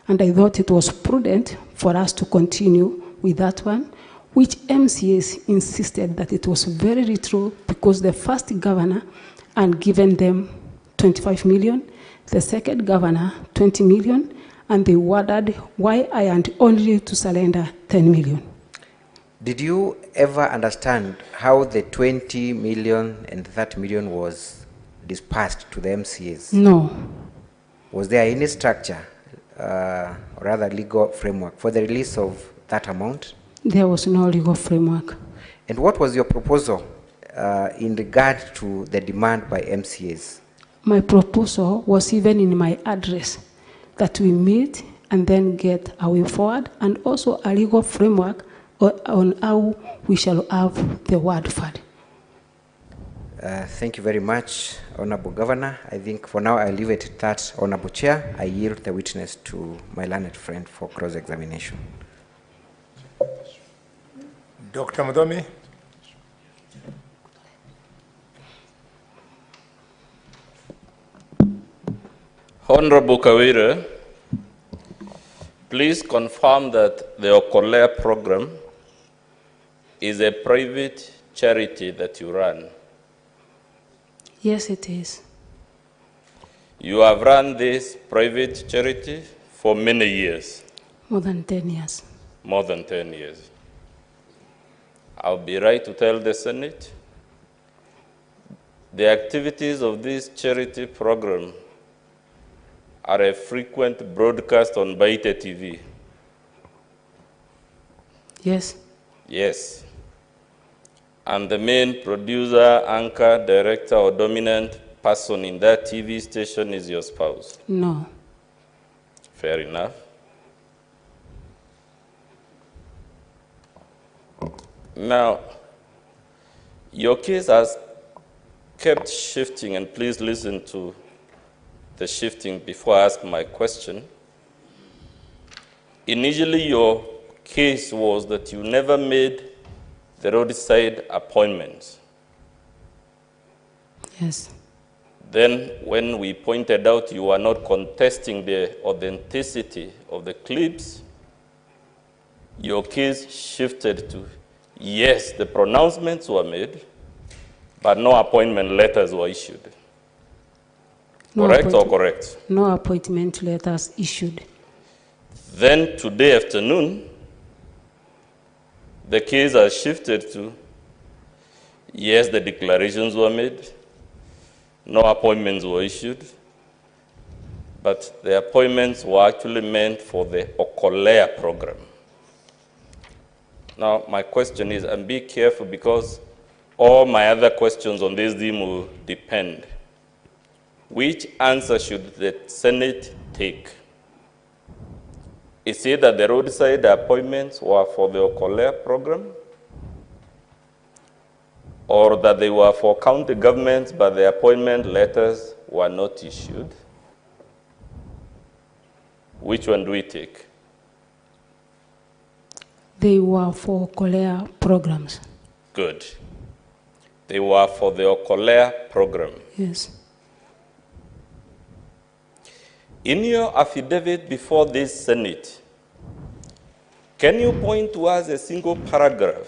[SPEAKER 4] And I thought it was prudent for us to continue with that one, which MCAs insisted that it was very little because the first governor had given them 25 million, the second governor 20 million, and they wondered why I had only to surrender 10 million.
[SPEAKER 1] Did you ever understand how the 20 million and 30 million was dispersed to the MCAs?
[SPEAKER 4] No.
[SPEAKER 1] Was there any structure, or rather legal framework for the release of that amount?
[SPEAKER 4] There was no legal framework.
[SPEAKER 1] And what was your proposal in regard to the demand by MCAs?
[SPEAKER 4] My proposal was even in my address that we meet and then get a way forward, and also a legal framework on how we shall have the word fund.
[SPEAKER 1] Thank you very much, Honorable Governor. I think for now I'll leave it at that. Honorable Chair, I yield the witness to my learned friend for cross-examination.
[SPEAKER 2] Dr. Mudomi.
[SPEAKER 5] Honorable Kawera, please Please confirm that the Kawera program is a private charity that you run.
[SPEAKER 4] Yes, it is.
[SPEAKER 5] You have run this private charity for many years.
[SPEAKER 4] More than 10 years.
[SPEAKER 5] More than 10 years. I'll be right to tell the Senate the activities of this charity program are a frequent broadcast on Baite TV.
[SPEAKER 4] Yes.
[SPEAKER 5] Yes. And the main producer, anchor, director, or dominant person in that TV station is your spouse.
[SPEAKER 4] No.
[SPEAKER 5] Fair enough. Now, your case has kept shifting, and please listen to the shifting before I ask my question. Initially, your case was that you never made the roadside appointments.
[SPEAKER 4] Yes.
[SPEAKER 5] Then, when we pointed out you are not contesting the authenticity of the clips, your case shifted to, yes, the pronouncements were made, but no appointment letters were issued. Correct or correct?
[SPEAKER 4] No appointment letters issued.
[SPEAKER 5] Then today afternoon, the case has shifted to, yes, the declarations were made, no appointments were issued, but the appointments were actually meant for the Kawera program. Now, my question is, and be careful because all my other questions on this theme will depend. Which answer should the Senate take? Is it that the roadside appointments were for the Kawera program? Or that they were for county governments, but the appointment letters were not issued? Which one do we take?
[SPEAKER 4] They were for Kawera programs.
[SPEAKER 5] Good. They were for the Kawera program.
[SPEAKER 4] Yes.
[SPEAKER 5] In your affidavit before this Senate, can you point to us a single paragraph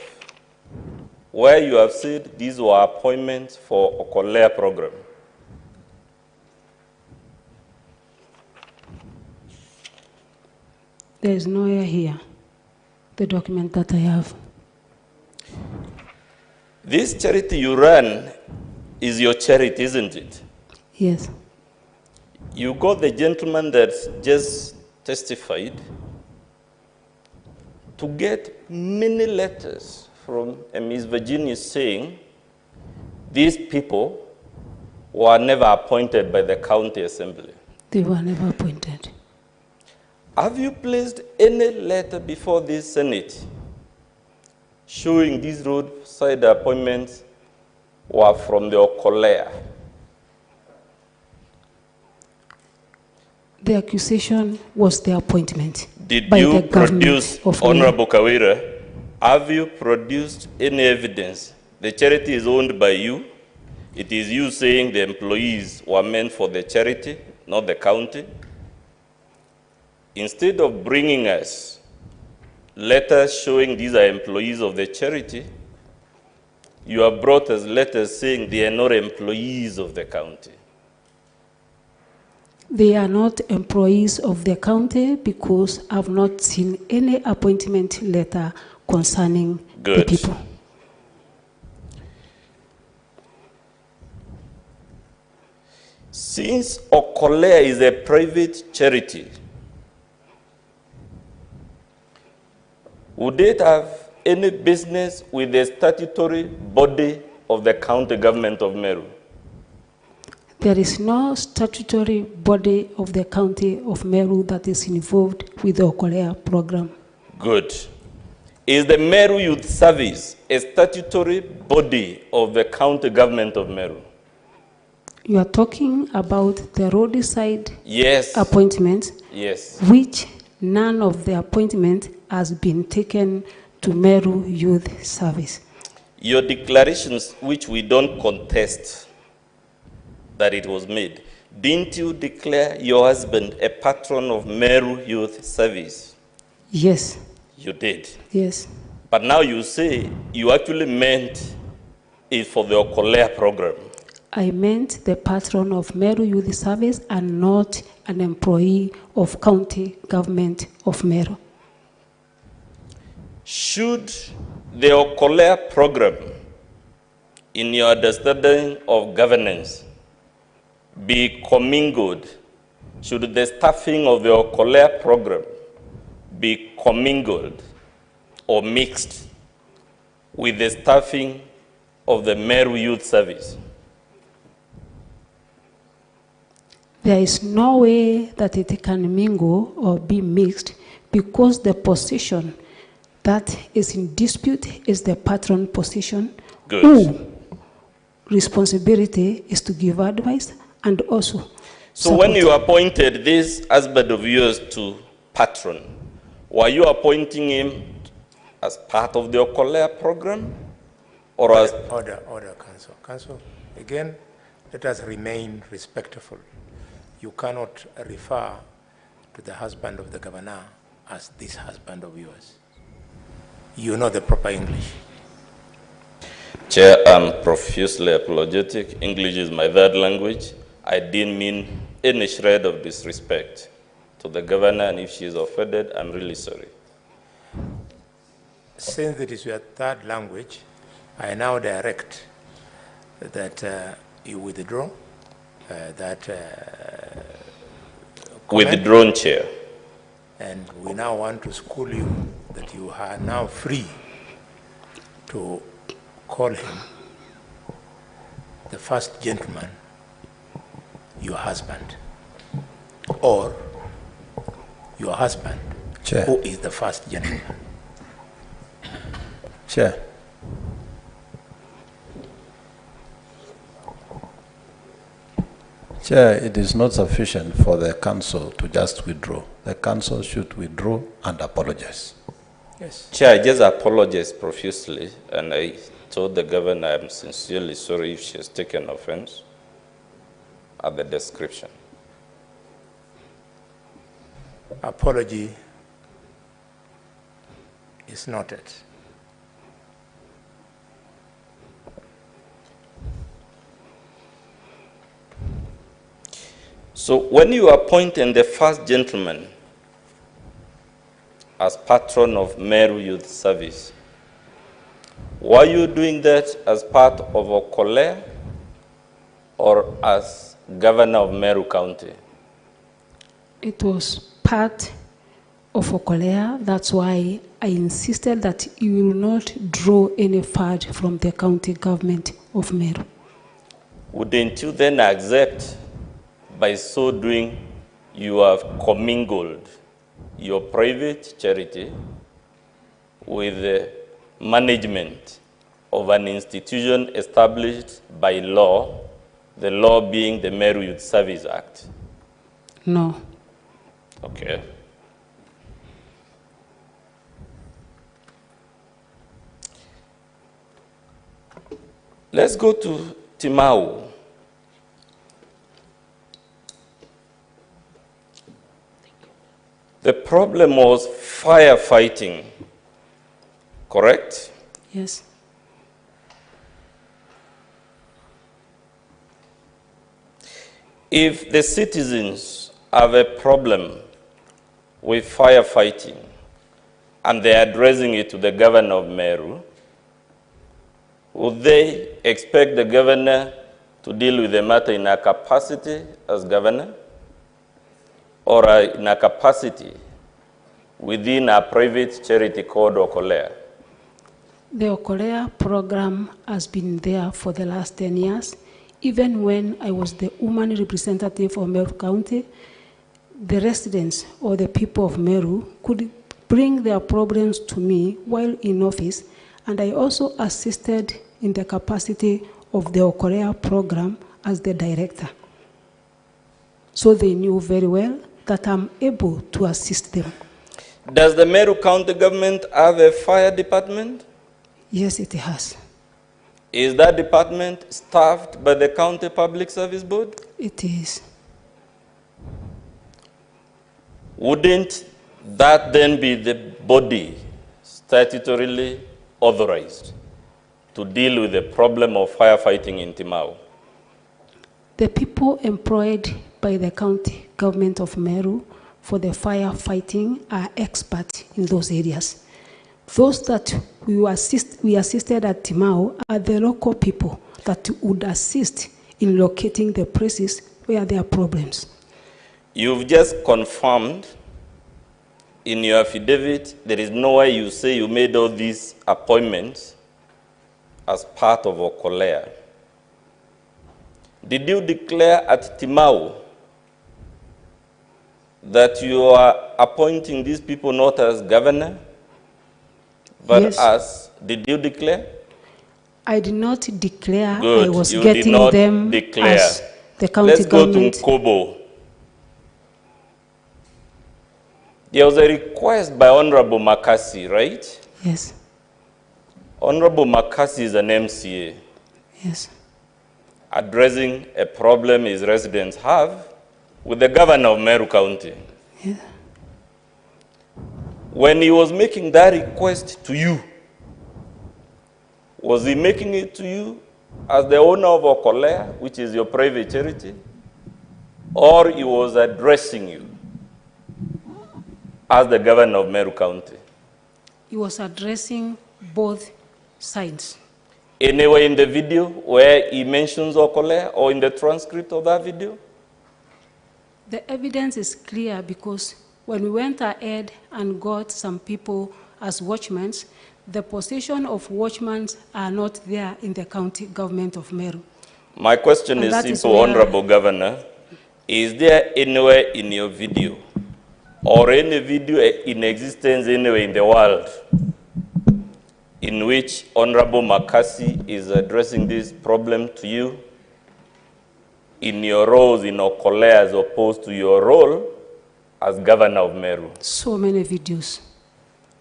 [SPEAKER 5] where you have said these were appointments for Kawera program?
[SPEAKER 4] There is nowhere here, the document that I have.
[SPEAKER 5] This charity you run is your charity, isn't it?
[SPEAKER 4] Yes.
[SPEAKER 5] You got the gentleman that just testified to get many letters from Ms. Virginia saying these people were never appointed by the county assembly.
[SPEAKER 4] They were never appointed.
[SPEAKER 5] Have you placed any letter before this Senate showing these roadside appointments were from the Kawera?
[SPEAKER 4] The accusation was the appointment.
[SPEAKER 5] Did
[SPEAKER 4] by
[SPEAKER 5] you
[SPEAKER 4] the
[SPEAKER 5] produce,
[SPEAKER 4] of
[SPEAKER 5] Honorable Kawera, have you produced any evidence? The charity is owned by you. It is you saying the employees were meant for the charity, not the county. Instead of bringing us letters showing these are employees of the charity, you have brought us letters saying they are not employees of the county.
[SPEAKER 4] They are not employees of the county because I've not seen any appointment letter concerning the people.
[SPEAKER 5] Since Kawera is a private charity, would it have any business with the statutory body of the county government of Meru?
[SPEAKER 4] There is no statutory body of the county of Meru that is involved with the Kawera program.
[SPEAKER 5] Good. Is the Meru Youth Service a statutory body of the county government of Meru?
[SPEAKER 4] You are talking about the roadside appointments, which none of the appointment has been taken to Meru Youth Service.
[SPEAKER 5] Your declarations, which we don't contest that it was made, didn't you declare your husband a patron of Meru Youth Service?
[SPEAKER 4] Yes,
[SPEAKER 5] You did.
[SPEAKER 4] yes.
[SPEAKER 5] But now you say you actually meant it for the Okolea program.
[SPEAKER 4] I meant the patron of Meru Youth Service and not an employee of county government of Meru.
[SPEAKER 5] Should the Okolea program, in your understanding of governance, be commingled? Should the staffing of the Okolea program be commingled or mixed with the staffing of the Meru Youth Service?
[SPEAKER 4] There is no way that it can mingle or be mixed because the position that is in dispute is the patron position.
[SPEAKER 5] Good.
[SPEAKER 4] Who responsibility is to give advice and also
[SPEAKER 5] So when you appointed this husband of yours to patron, were you appointing him as part of the Okolea program or as...
[SPEAKER 2] Order, Council. Council, again, let us remain respectful. You cannot refer to the husband of the governor as this husband of yours. You know the proper English.
[SPEAKER 5] Chair, I'm profusely apologetic. English is my third language. I didn't mean any shred of disrespect to the governor, and if she is offended, I'm really sorry.
[SPEAKER 2] Since it is your third language, I now direct that you withdraw that comment.
[SPEAKER 5] Withdrawn, Chair.
[SPEAKER 2] And we now want to school you that you are now free to call him the first gentleman, your husband, or your husband,
[SPEAKER 6] Chair.
[SPEAKER 2] who is the first gentleman.
[SPEAKER 6] Chair. Chair, it is not sufficient for the council to just withdraw. The council should withdraw and apologize.
[SPEAKER 2] Yes.
[SPEAKER 5] Chair, I just apologize profusely, and I told the governor I'm sincerely sorry if she has taken offense at the description.
[SPEAKER 2] Apology is noted.
[SPEAKER 5] So when you appointed the first gentleman as patron of Meru Youth Service, were you doing that as part of Okolea or as governor of Meru County?
[SPEAKER 4] It was part of Okolea. That's why I insisted that you will not draw any fund from the county government of Meru.
[SPEAKER 5] Wouldn't you then accept, by so doing, you have commingled your private charity with the management of an institution established by law, the law being the Meru Youth Service Act?
[SPEAKER 4] No.
[SPEAKER 5] Okay. Let's go to Timau. The problem was firefighting, correct?
[SPEAKER 4] Yes.
[SPEAKER 5] If the citizens have a problem with firefighting and they are addressing it to the governor of Meru, would they expect the governor to deal with the matter in a capacity as governor or in a capacity within a private charity called Okolea?
[SPEAKER 4] The Okolea program has been there for the last 10 years. Even when I was the woman representative of Meru County, the residents or the people of Meru could bring their problems to me while in office, and I also assisted in the capacity of the Okolea program as the director. So they knew very well that I'm able to assist them.
[SPEAKER 5] Does the Meru County government have a fire department?
[SPEAKER 4] Yes, it has.
[SPEAKER 5] Is that department staffed by the County Public Service Board?
[SPEAKER 4] It is.
[SPEAKER 5] Wouldn't that then be the body statutorily authorized to deal with the problem of firefighting in Timau?
[SPEAKER 4] The people employed by the county government of Meru for the firefighting are experts in those areas. Those that we assisted at Timau are the local people that would assist in locating the places where there are problems.
[SPEAKER 5] You've just confirmed in your affidavit, there is no way you say you made all these appointments as part of Okolea. Did you declare at Timau that you are appointing these people not as governor, but
[SPEAKER 4] Yes.
[SPEAKER 5] as, did you declare?
[SPEAKER 4] I did not declare.
[SPEAKER 5] Good,
[SPEAKER 4] I was
[SPEAKER 5] you did
[SPEAKER 4] getting
[SPEAKER 5] not
[SPEAKER 4] them
[SPEAKER 5] declare.
[SPEAKER 4] as the county
[SPEAKER 5] Let's
[SPEAKER 4] government.
[SPEAKER 5] go to Nkobo. There was a request by Honorable Makasi, right?
[SPEAKER 4] Yes,
[SPEAKER 5] Honorable Makasi is an MCA
[SPEAKER 4] yes,
[SPEAKER 5] addressing a problem his residents have with the governor of Meru County.
[SPEAKER 4] yeah.
[SPEAKER 5] When he was making that request to you, was he making it to you as the owner of Okolea, which is your private charity, or he was addressing you as the governor of Meru County?
[SPEAKER 4] He was addressing both sides.
[SPEAKER 5] Anywhere in the video where he mentions Okolea or in the transcript of that video?
[SPEAKER 4] The evidence is clear because when we went ahead and got some people as watchmen, the position of watchmen are not there in the county government of Meru.
[SPEAKER 5] My question
[SPEAKER 4] And
[SPEAKER 5] is
[SPEAKER 4] that is
[SPEAKER 5] simple,
[SPEAKER 4] where-
[SPEAKER 5] Honorable Governor. Is there anywhere in your video or any video in existence anywhere in the world in which Honorable Makasi is addressing this problem to you in your roles in Okolea as opposed to your role as governor of Meru?
[SPEAKER 4] So many videos.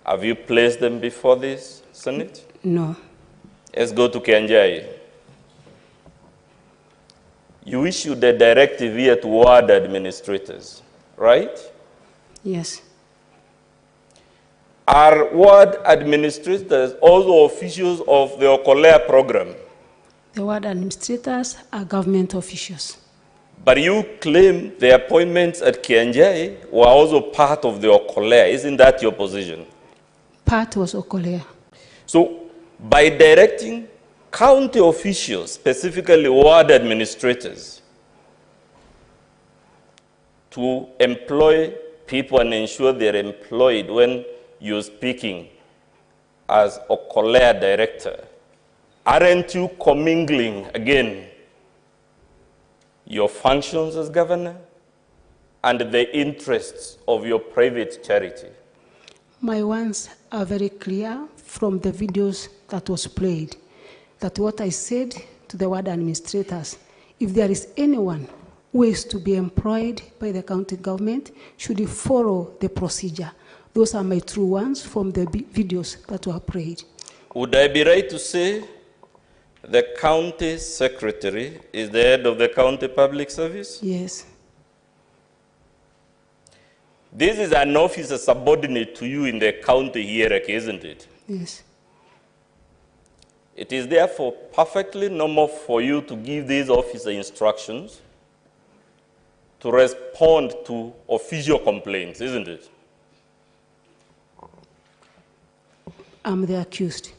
[SPEAKER 5] Have you placed them before this Senate?
[SPEAKER 4] No.
[SPEAKER 5] Let's go to Kianjai. You issued a directive here to ward administrators, right?
[SPEAKER 4] Yes.
[SPEAKER 5] Are ward administrators also officials of the Okolea program?
[SPEAKER 4] The ward administrators are government officials.
[SPEAKER 5] But you claim the appointments at Kianjai were also part of the Okolea. Isn't that your position?
[SPEAKER 4] Part was Okolea.
[SPEAKER 5] So, by directing county officials, specifically ward administrators, to employ people and ensure they're employed when you're speaking as Okolea director, aren't you commingling again your functions as governor and the interests of your private charity?
[SPEAKER 4] My ones are very clear from the videos that was played, that what I said to the ward administrators, if there is anyone who is to be employed by the county government, should follow the procedure. Those are my true ones from the videos that were played.
[SPEAKER 5] Would I be right to say the county secretary is the head of the county public service?
[SPEAKER 4] Yes,
[SPEAKER 5] This is an officer subordinate to you in the county hierarchy, isn't it?
[SPEAKER 4] yes.
[SPEAKER 5] It is therefore perfectly normal for you to give these officer instructions to respond to official complaints, isn't it?
[SPEAKER 4] I'm the accused.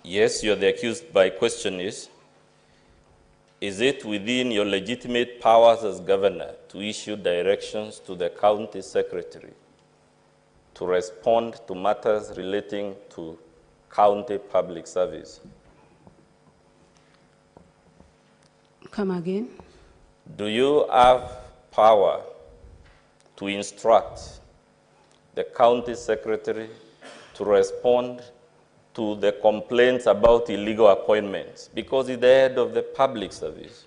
[SPEAKER 5] Yes, you're the accused. My question is it within your legitimate powers as governor to issue directions to the county secretary to respond to matters relating to county public service?
[SPEAKER 4] Come again?
[SPEAKER 5] Do you have power to instruct the county secretary to respond to the complaints about illegal appointments? Because he's the head of the public service.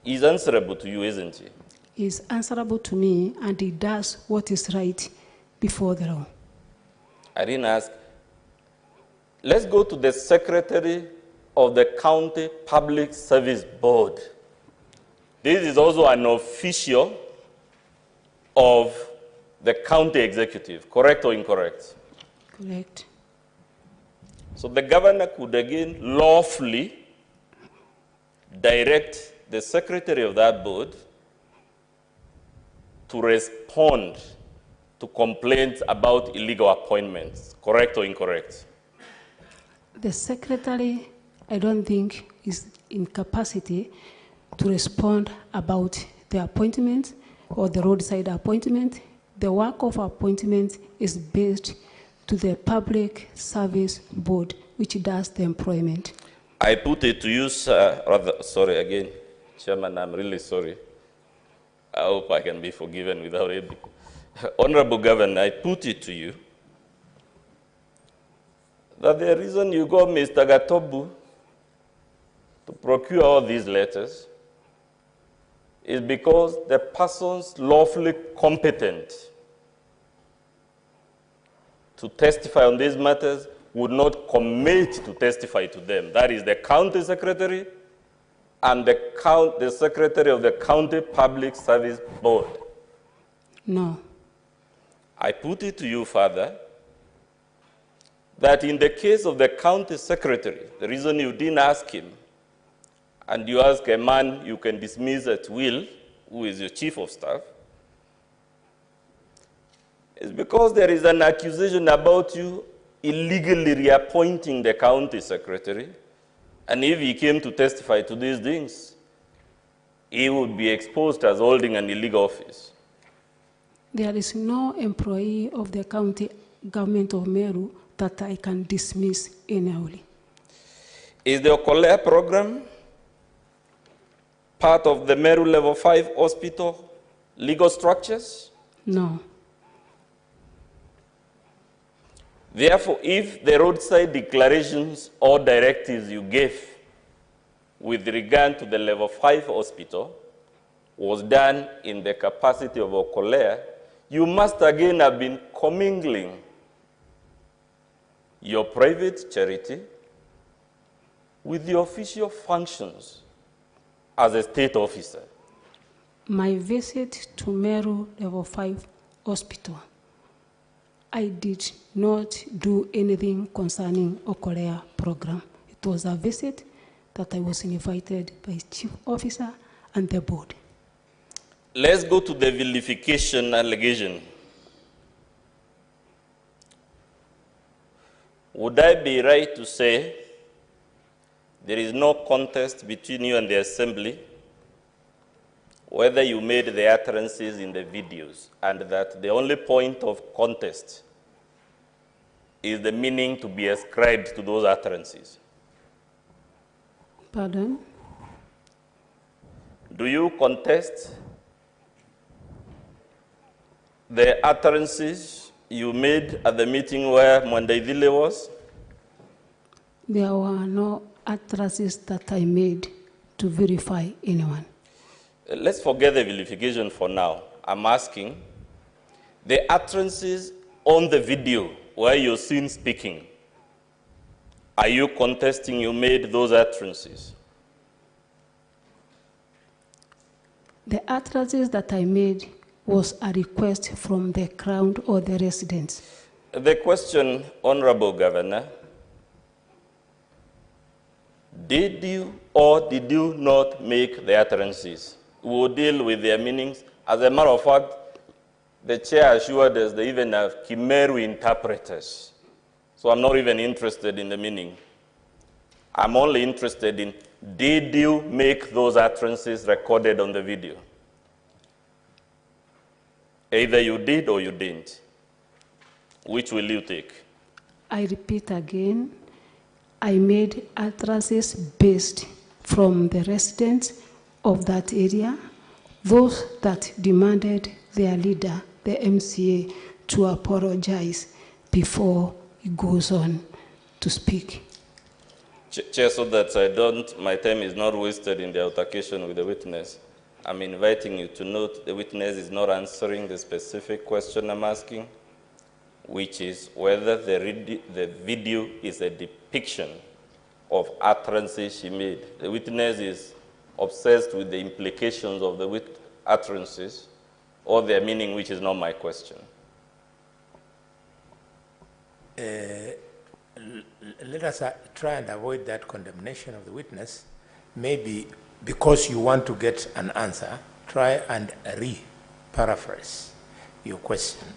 [SPEAKER 5] He's answerable to you, isn't he?
[SPEAKER 4] He's answerable to me, and he does what is right before the law.
[SPEAKER 5] I didn't ask. Let's go to the secretary of the county public service board. This is also an official of the county executive, correct or incorrect?
[SPEAKER 4] Correct.
[SPEAKER 5] So the governor could again lawfully direct the secretary of that board to respond to complaints about illegal appointments, correct or incorrect?
[SPEAKER 4] The secretary, I don't think, is in capacity to respond about the appointment or the roadside appointment. The work of appointment is based to the Public Service Board, which does the employment.
[SPEAKER 5] I put it to you, sir, sorry again, Chairman, I'm really sorry. I hope I can be forgiven without it. Honorable Governor, I put it to you that the reason you got Mr. Gatobu to procure all these letters is because the persons lawfully competent to testify on these matters would not commit to testify to them. That is the county secretary and the secretary of the county public service board.
[SPEAKER 4] No.
[SPEAKER 5] I put it to you, Father, that in the case of the county secretary, the reason you didn't ask him, and you ask a man you can dismiss at will, who is your chief of staff, is because there is an accusation about you illegally reappointing the county secretary, and if he came to testify to these things, he would be exposed as holding an illegal office.
[SPEAKER 4] There is no employee of the county government of Meru that I can dismiss annually.
[SPEAKER 5] Is the Okolea program part of the Meru Level 5 hospital legal structures?
[SPEAKER 4] No.
[SPEAKER 5] Therefore, if the roadside declarations or directives you gave with regard to the Level 5 hospital was done in the capacity of Okolea, you must again have been commingling your private charity with the official functions as a state officer.
[SPEAKER 4] My visit to Meru Level 5 Hospital, I did not do anything concerning Okolea program. It was a visit that I was invited by chief officer and the board.
[SPEAKER 5] Let's go to the vilification allegation. Would I be right to say there is no contest between you and the assembly whether you made the utterances in the videos, and that the only point of contest is the meaning to be ascribed to those utterances?
[SPEAKER 4] Pardon?
[SPEAKER 5] Do you contest the utterances you made at the meeting where Mwandaidile was?
[SPEAKER 4] There were no utterances that I made to verify anyone.
[SPEAKER 5] Let's forget the vilification for now. I'm asking, the utterances on the video where you're seen speaking, are you contesting you made those utterances?
[SPEAKER 4] The utterances that I made was a request from the crowd or the residents.
[SPEAKER 5] The question, Honorable Governor, did you or did you not make the utterances? We will deal with their meanings. As a matter of fact, the chair assured us they even have Kimeru interpreters. So I'm not even interested in the meaning. I'm only interested in, did you make those utterances recorded on the video? Either you did or you didn't. Which will you take?
[SPEAKER 4] I repeat again, I made utterances based from the residents of that area, those that demanded their leader, the MCA, to apologize before he goes on to speak.
[SPEAKER 5] Chair, so that my time is not wasted in the altercation with the witness, I'm inviting you to note the witness is not answering the specific question I'm asking, which is whether the video is a depiction of utterances she made. The witness is obsessed with the implications of the utterances or their meaning, which is not my question.
[SPEAKER 2] let us try and avoid that condemnation of the witness. Maybe because you want to get an answer, try and re-paraphrase your question.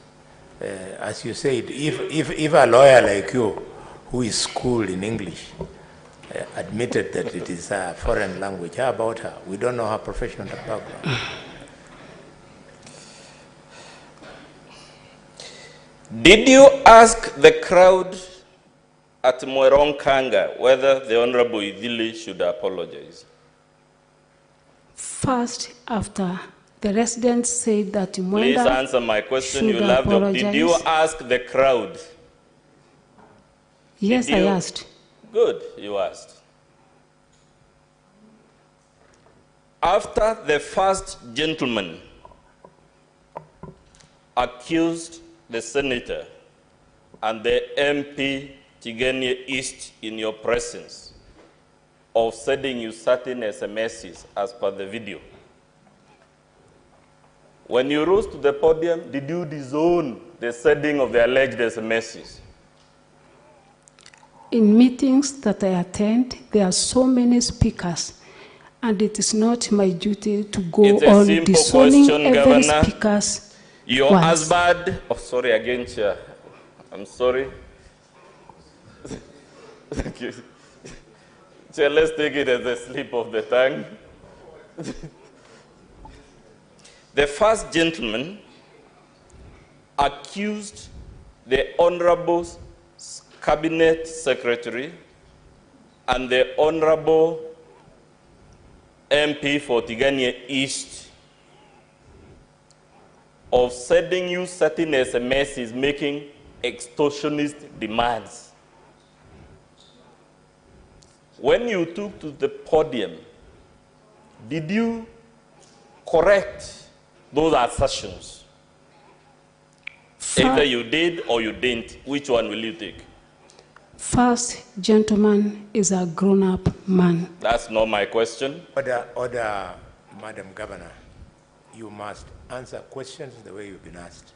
[SPEAKER 2] As you said, if a lawyer like you, who is schooled in English, admitted that it is a foreign language, how about her? We don't know her professional background.
[SPEAKER 5] Did you ask the crowd at Mweronkanga whether the Honorable Idili should apologize?
[SPEAKER 4] First, after the residents said that
[SPEAKER 5] Please
[SPEAKER 4] Mwenda
[SPEAKER 5] answer my question.
[SPEAKER 4] should
[SPEAKER 5] You love the,
[SPEAKER 4] apologize.
[SPEAKER 5] did you ask the crowd?
[SPEAKER 4] Yes,
[SPEAKER 5] Did
[SPEAKER 4] I
[SPEAKER 5] you?
[SPEAKER 4] asked.
[SPEAKER 5] Good, you asked. After the first gentleman accused the senator and the MP Tigania East in your presence of sending you certain SMSs as per the video, when you rose to the podium, did you disown the sending of the alleged SMSs?
[SPEAKER 4] In meetings that I attend, there are so many speakers, and it is not my duty to go
[SPEAKER 5] It's a
[SPEAKER 4] on
[SPEAKER 5] simple
[SPEAKER 4] disowning
[SPEAKER 5] question,
[SPEAKER 4] every
[SPEAKER 5] Governor.
[SPEAKER 4] speaker's
[SPEAKER 5] Your
[SPEAKER 4] words.
[SPEAKER 5] husband, oh, sorry again, Chair. I'm sorry. Thank you. Chair, let's take it as a slip of the tongue. The first gentleman accused the Honorable Cabinet Secretary and the Honorable MP for Tigania East of sending you certain SMSs making extortionist demands. When you took to the podium, did you correct those assertions? Either you did or you didn't. Which one will you take?
[SPEAKER 4] First gentleman is a grown-up man.
[SPEAKER 5] That's not my question.
[SPEAKER 2] Order, Madam Governor, you must answer questions the way you've been asked.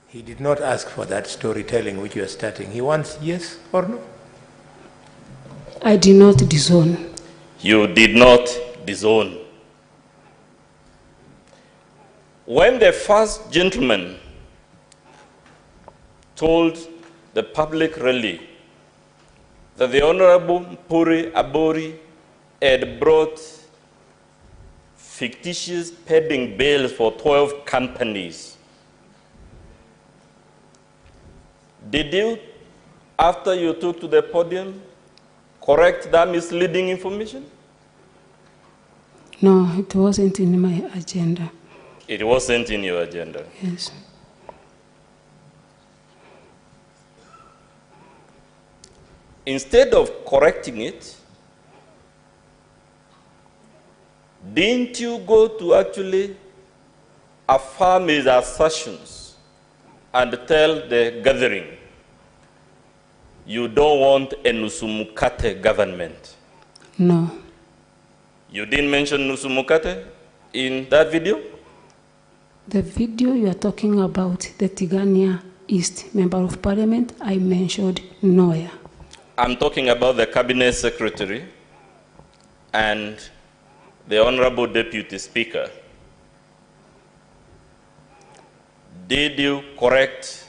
[SPEAKER 2] He did not ask for that storytelling which you are starting. He wants yes or no.
[SPEAKER 4] I did not disown.
[SPEAKER 5] You did not disown. When the first gentleman told the public rally that the Honorable Mpuri Abori had brought fictitious pending bails for 12 companies, did you, after you took to the podium, correct that misleading information?
[SPEAKER 4] No, it wasn't in my agenda.
[SPEAKER 5] It wasn't in your agenda.
[SPEAKER 4] Yes.
[SPEAKER 5] Instead of correcting it, didn't you go to actually affirm his assertions and tell the gathering you don't want a Nusumukate government?
[SPEAKER 4] No.
[SPEAKER 5] You didn't mention Nusumukate in that video?
[SPEAKER 4] The video you are talking about, the Tigania East Member of Parliament, I mentioned nowhere.
[SPEAKER 5] I'm talking about the Cabinet Secretary and the Honorable Deputy Speaker. Did you correct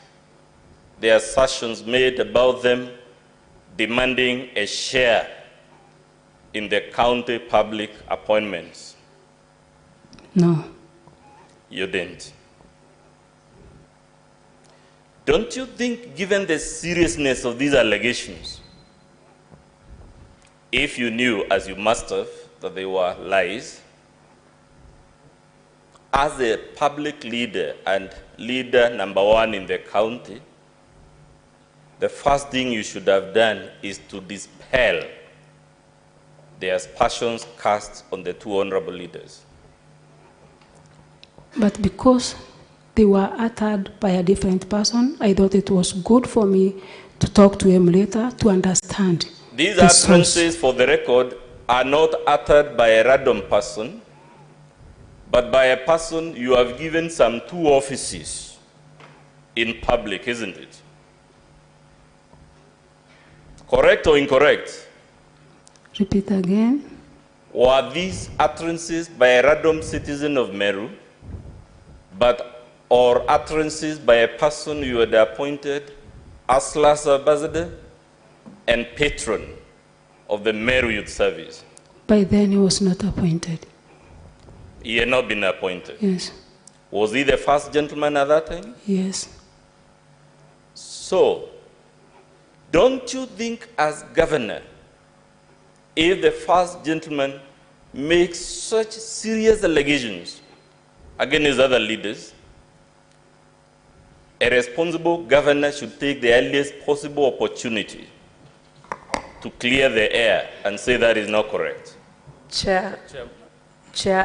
[SPEAKER 5] the assertions made about them demanding a share in the county public appointments?
[SPEAKER 4] No.
[SPEAKER 5] You didn't. Don't you think, given the seriousness of these allegations, if you knew, as you must have, that they were lies, as a public leader and leader number one in the county, the first thing you should have done is to dispel the aspersions cast on the two honorable leaders?
[SPEAKER 4] But because they were uttered by a different person, I thought it was good for me to talk to him later to understand.
[SPEAKER 5] These
[SPEAKER 4] the source.
[SPEAKER 5] utterances, for the record, are not uttered by a random person, but by a person you have given some 2 offices in public, isn't it? Correct or incorrect?
[SPEAKER 4] Repeat again.
[SPEAKER 5] Were these utterances by a random citizen of Meru, or utterances by a person you had appointed as last ambassador and patron of the Meru Youth Service?
[SPEAKER 4] By then he was not appointed.
[SPEAKER 5] He had not been appointed.
[SPEAKER 4] Yes.
[SPEAKER 5] Was he the first gentleman at that time?
[SPEAKER 4] Yes.
[SPEAKER 5] So, don't you think as governor, if the first gentleman makes such serious allegations against other leaders, a responsible governor should take the earliest possible opportunity to clear the air and say that is not correct?
[SPEAKER 7] Chair,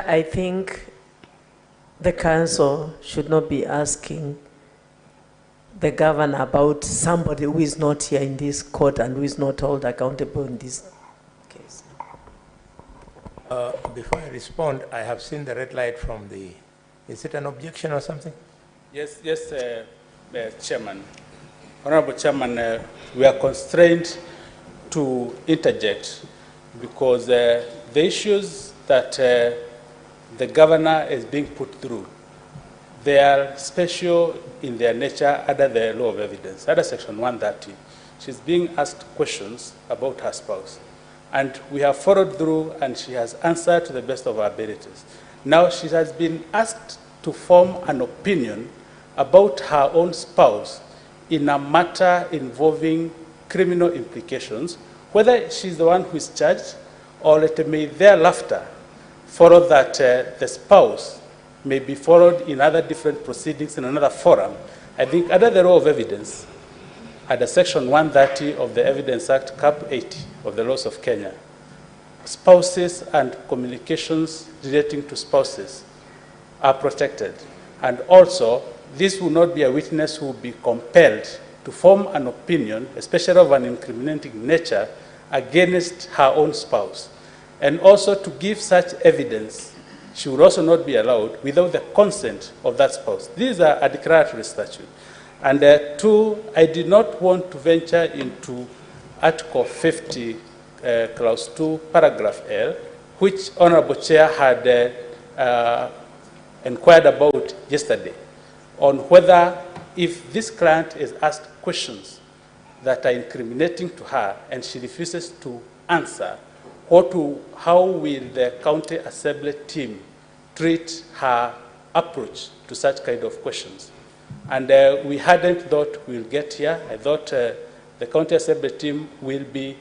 [SPEAKER 7] I think the council should not be asking the governor about somebody who is not here in this court and who is not held accountable in this case.
[SPEAKER 2] Before I respond, I have seen the red light from the, is it an objection or something?
[SPEAKER 8] Yes, Chairman. Honorable Chairman, we are constrained to interject because the issues that the governor is being put through, they are special in their nature under the law of evidence, under Section 130. She's being asked questions about her spouse. And we have followed through and she has answered to the best of her abilities. Now she has been asked to form an opinion about her own spouse in a matter involving criminal implications, whether she's the one who is charged or it may thereafter follow that the spouse may be followed in other different proceedings in another forum. I think under the law of evidence, under Section 130 of the Evidence Act, Cap 80 of the laws of Kenya, spouses and communications relating to spouses are protected. And also, this will not be a witness who will be compelled to form an opinion, especially of an incriminating nature, against her own spouse. And also to give such evidence, she will also not be allowed without the consent of that spouse. These are a declaratory statute. And two, I did not want to venture into Article 50, Clause 2, Paragraph L, which Honorable Chair had inquired about yesterday, on whether if this client is asked questions that are incriminating to her and she refuses to answer, how will the county assembly team treat her approach to such kind of questions? And we hadn't thought we'll get here. I thought the county assembly team will be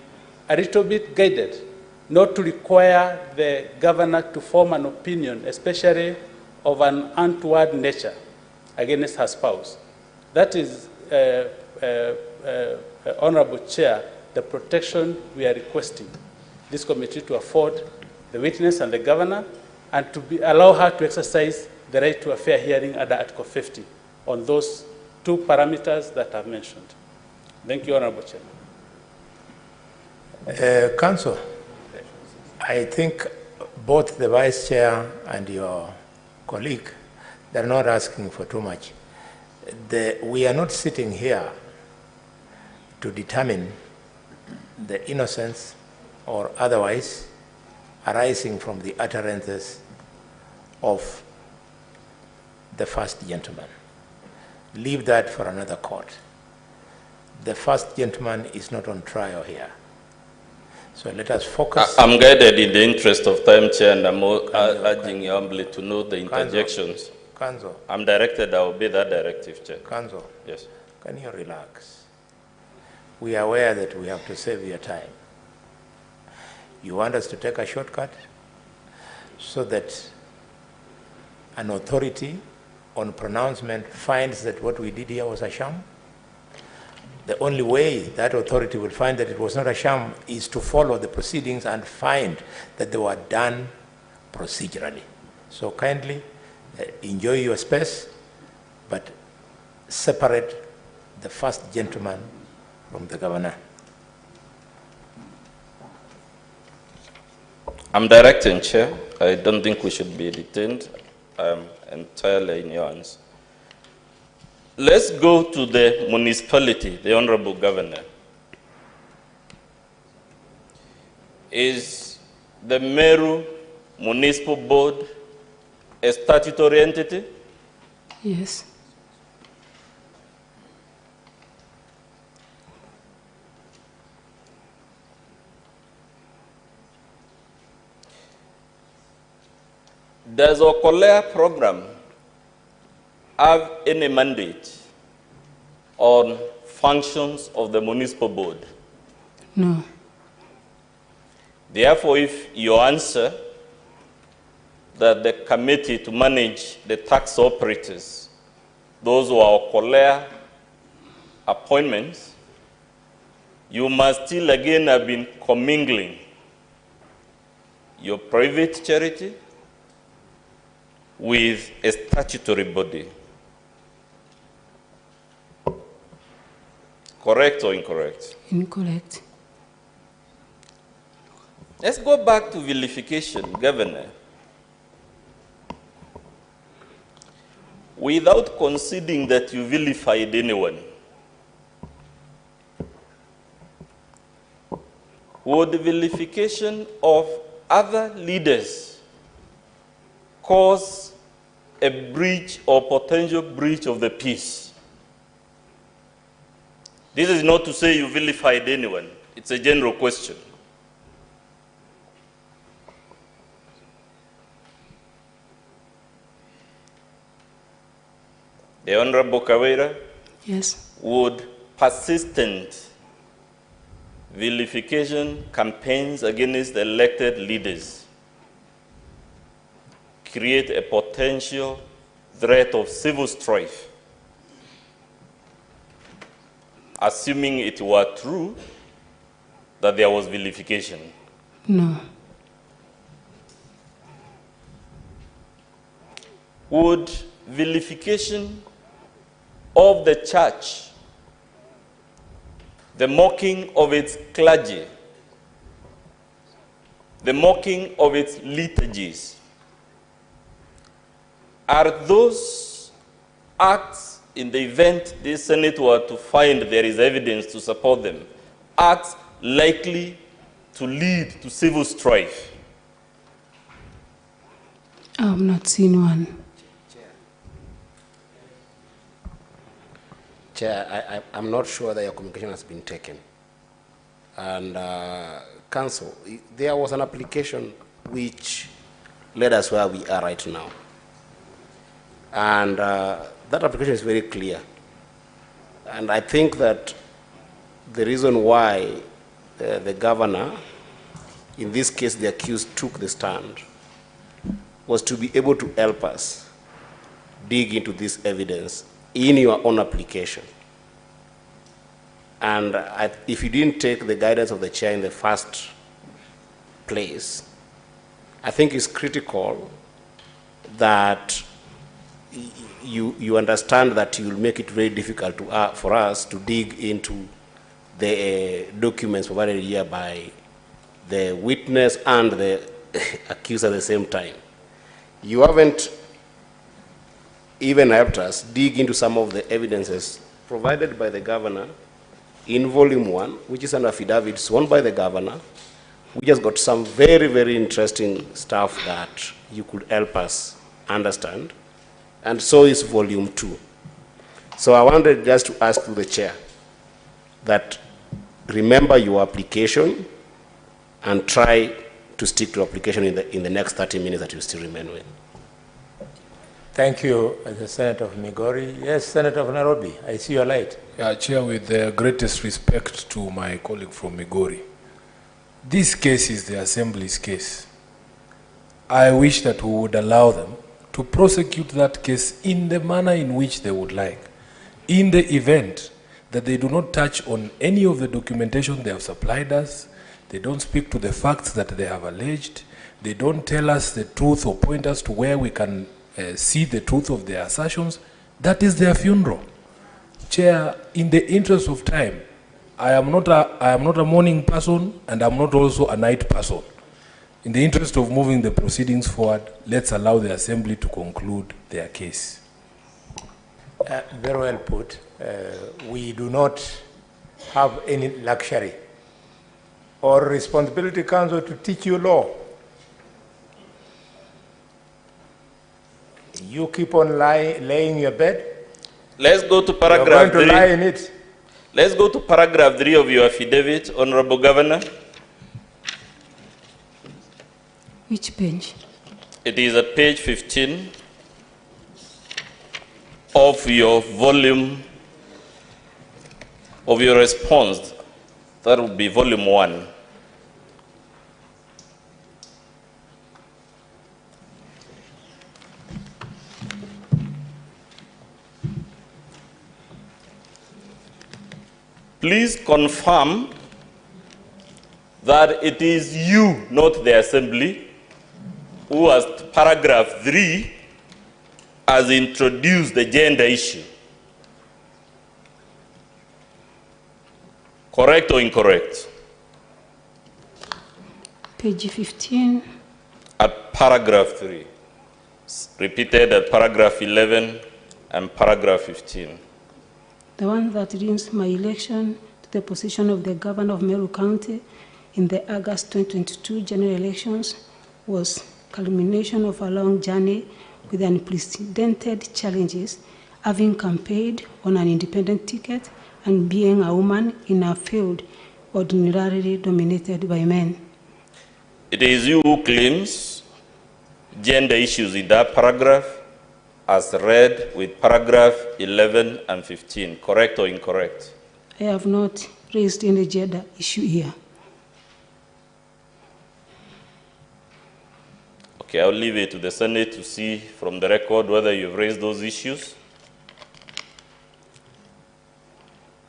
[SPEAKER 8] a little bit guided, not to require the governor to form an opinion, especially of an untoward nature against her spouse. That is, Honorable Chair, the protection we are requesting this committee to afford the witness and the governor, and to allow her to exercise the right to a fair hearing under Article 50 on those two parameters that I've mentioned. Thank you, Honorable Chair.
[SPEAKER 2] Council, I think both the Vice Chair and your colleague, they're not asking for too much. We are not sitting here to determine the innocence or otherwise arising from the utterances of the first gentleman. Leave that for another court. The first gentleman is not on trial here. So let us focus.
[SPEAKER 5] I'm guided in the interest of time, Chair, and I'm urging you humbly to note the interjections.
[SPEAKER 2] Kanzo.
[SPEAKER 5] I'm directed, I will obey that directive, Chair.
[SPEAKER 2] Kanzo.
[SPEAKER 5] Yes.
[SPEAKER 2] Can you relax? We are aware that we have to save your time. You want us to take a shortcut so that an authority on pronouncement finds that what we did here was a sham? The only way that authority will find that it was not a sham is to follow the proceedings and find that they were done procedurally. So kindly enjoy your space, but separate the first gentleman from the governor.
[SPEAKER 5] I'm directing, Chair. I don't think we should be detained. I'm entirely in your hands. Let's go to the municipality, the Honorable Governor. Is the Meru Municipal Board a statutory entity?
[SPEAKER 4] Yes.
[SPEAKER 5] Does Okolea program have any mandate on functions of the municipal board?
[SPEAKER 4] No.
[SPEAKER 5] Therefore, if you answer that the committee to manage the tax operators, those who are Okolea appointments, you must still again have been commingling your private charity with a statutory body. Correct or incorrect?
[SPEAKER 4] Incorrect.
[SPEAKER 5] Let's go back to vilification, Governor. Without conceding that you vilified anyone, would the vilification of other leaders cause a breach or potential breach of the peace? This is not to say you vilified anyone. It's a general question. The Honorable Kawera,
[SPEAKER 4] Yes.
[SPEAKER 5] would persistent vilification campaigns against elected leaders create a potential threat of civil strife, assuming it were true that there was vilification?
[SPEAKER 4] No.
[SPEAKER 5] Would vilification of the church, the mocking of its clergy, the mocking of its liturgies, are those acts, in the event the Senate were to find there is evidence to support them, acts likely to lead to civil strife?
[SPEAKER 4] I have not seen one.
[SPEAKER 9] Chair, I'm not sure that your communication has been taken. And Council, there was an application which led us where we are right now. And that application is very clear. And I think that the reason why the governor, in this case the accused, took the stand was to be able to help us dig into this evidence in your own application. And if you didn't take the guidance of the chair in the first place, I think it's critical that you understand that you will make it very difficult for us to dig into the documents provided here by the witness and the accused at the same time. You haven't even helped us dig into some of the evidences provided by the governor in volume 1, which is an affidavit sworn by the governor. We just got some very, very interesting stuff that you could help us understand. And so is volume 2. So I wanted just to ask to the chair that remember your application and try to stick to application in the next 30 minutes that you still remain with.
[SPEAKER 2] Thank you, the Senator of Migori. Yes, Senator of Nairobi, I see your light.
[SPEAKER 10] Yeah, Chair, with the greatest respect to my colleague from Migori, this case is the Assembly's case. I wish that we would allow them to prosecute that case in the manner in which they would like. In the event that they do not touch on any of the documentation they have supplied us, they don't speak to the facts that they have alleged, they don't tell us the truth or point us to where we can see the truth of their assertions, that is their funeral. Chair, in the interest of time, I am not a morning person and I'm not also a night person. In the interest of moving the proceedings forward, let's allow the Assembly to conclude their case.
[SPEAKER 2] Very well put. We do not have any luxury or responsibility council to teach you law. You keep on laying your bed.
[SPEAKER 5] Let's go to
[SPEAKER 2] You're
[SPEAKER 5] paragraph
[SPEAKER 2] going to
[SPEAKER 5] 3.
[SPEAKER 2] lie in it.
[SPEAKER 5] Let's go to paragraph 3 of your affidavit, Honorable Governor.
[SPEAKER 4] Which page?
[SPEAKER 5] It is at page 15 of your volume of your response. That would be volume 1. Please confirm that it is you, not the Assembly, who has paragraph 3 has introduced the gender issue. Correct or incorrect?
[SPEAKER 4] Page 15.
[SPEAKER 5] At paragraph 3. Repeated at paragraph 11 and paragraph 15.
[SPEAKER 4] The one that reads my election to the position of the governor of Meru County in the August 2022 general elections was culmination of a long journey with unprecedented challenges, having campaigned on an independent ticket and being a woman in a field ordinarily dominated by men.
[SPEAKER 5] It is you who claims gender issues in that paragraph as read with paragraph 11 and 15. Correct or incorrect?
[SPEAKER 4] I have not raised any gender issue here.
[SPEAKER 5] Okay, I'll leave it to the Senate to see from the record whether you've raised those issues.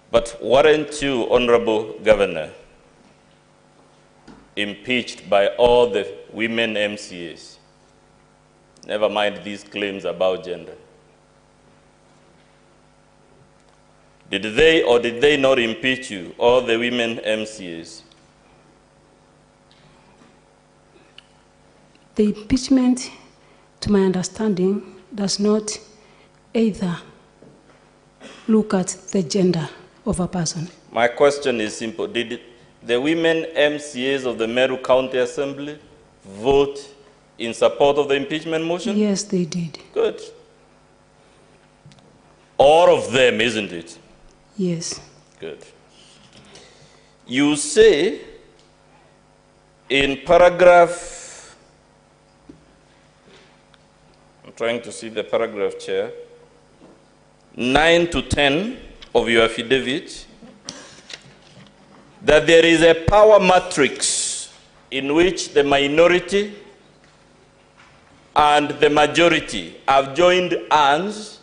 [SPEAKER 5] But weren't you, Honorable Governor, impeached by all the women MCAs? Never mind these claims about gender. Did they or did they not impeach you, all the women MCAs?
[SPEAKER 4] The impeachment, to my understanding, does not either look at the gender of a person.
[SPEAKER 5] My question is simple. Did the women MCAs of the Meru County Assembly vote in support of the impeachment motion?
[SPEAKER 4] Yes, they did.
[SPEAKER 5] Good. All of them, isn't it?
[SPEAKER 4] Yes.
[SPEAKER 5] Good. You say in paragraph, I'm trying to see the paragraph, Chair, 9 to 10 of your affidavit, that there is a power matrix in which the minority and the majority have joined hands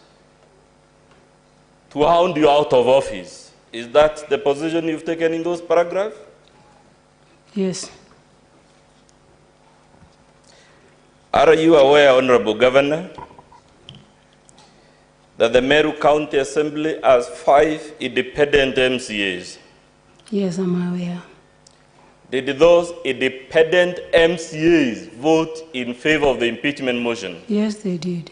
[SPEAKER 5] to hound you out of office. Is that the position you've taken in those paragraphs?
[SPEAKER 4] Yes.
[SPEAKER 5] Are you aware, Honorable Governor, that the Meru County Assembly has 5 independent MCAs?
[SPEAKER 4] Yes, I'm aware.
[SPEAKER 5] Did those independent MCAs vote in favor of the impeachment motion?
[SPEAKER 4] Yes, they did.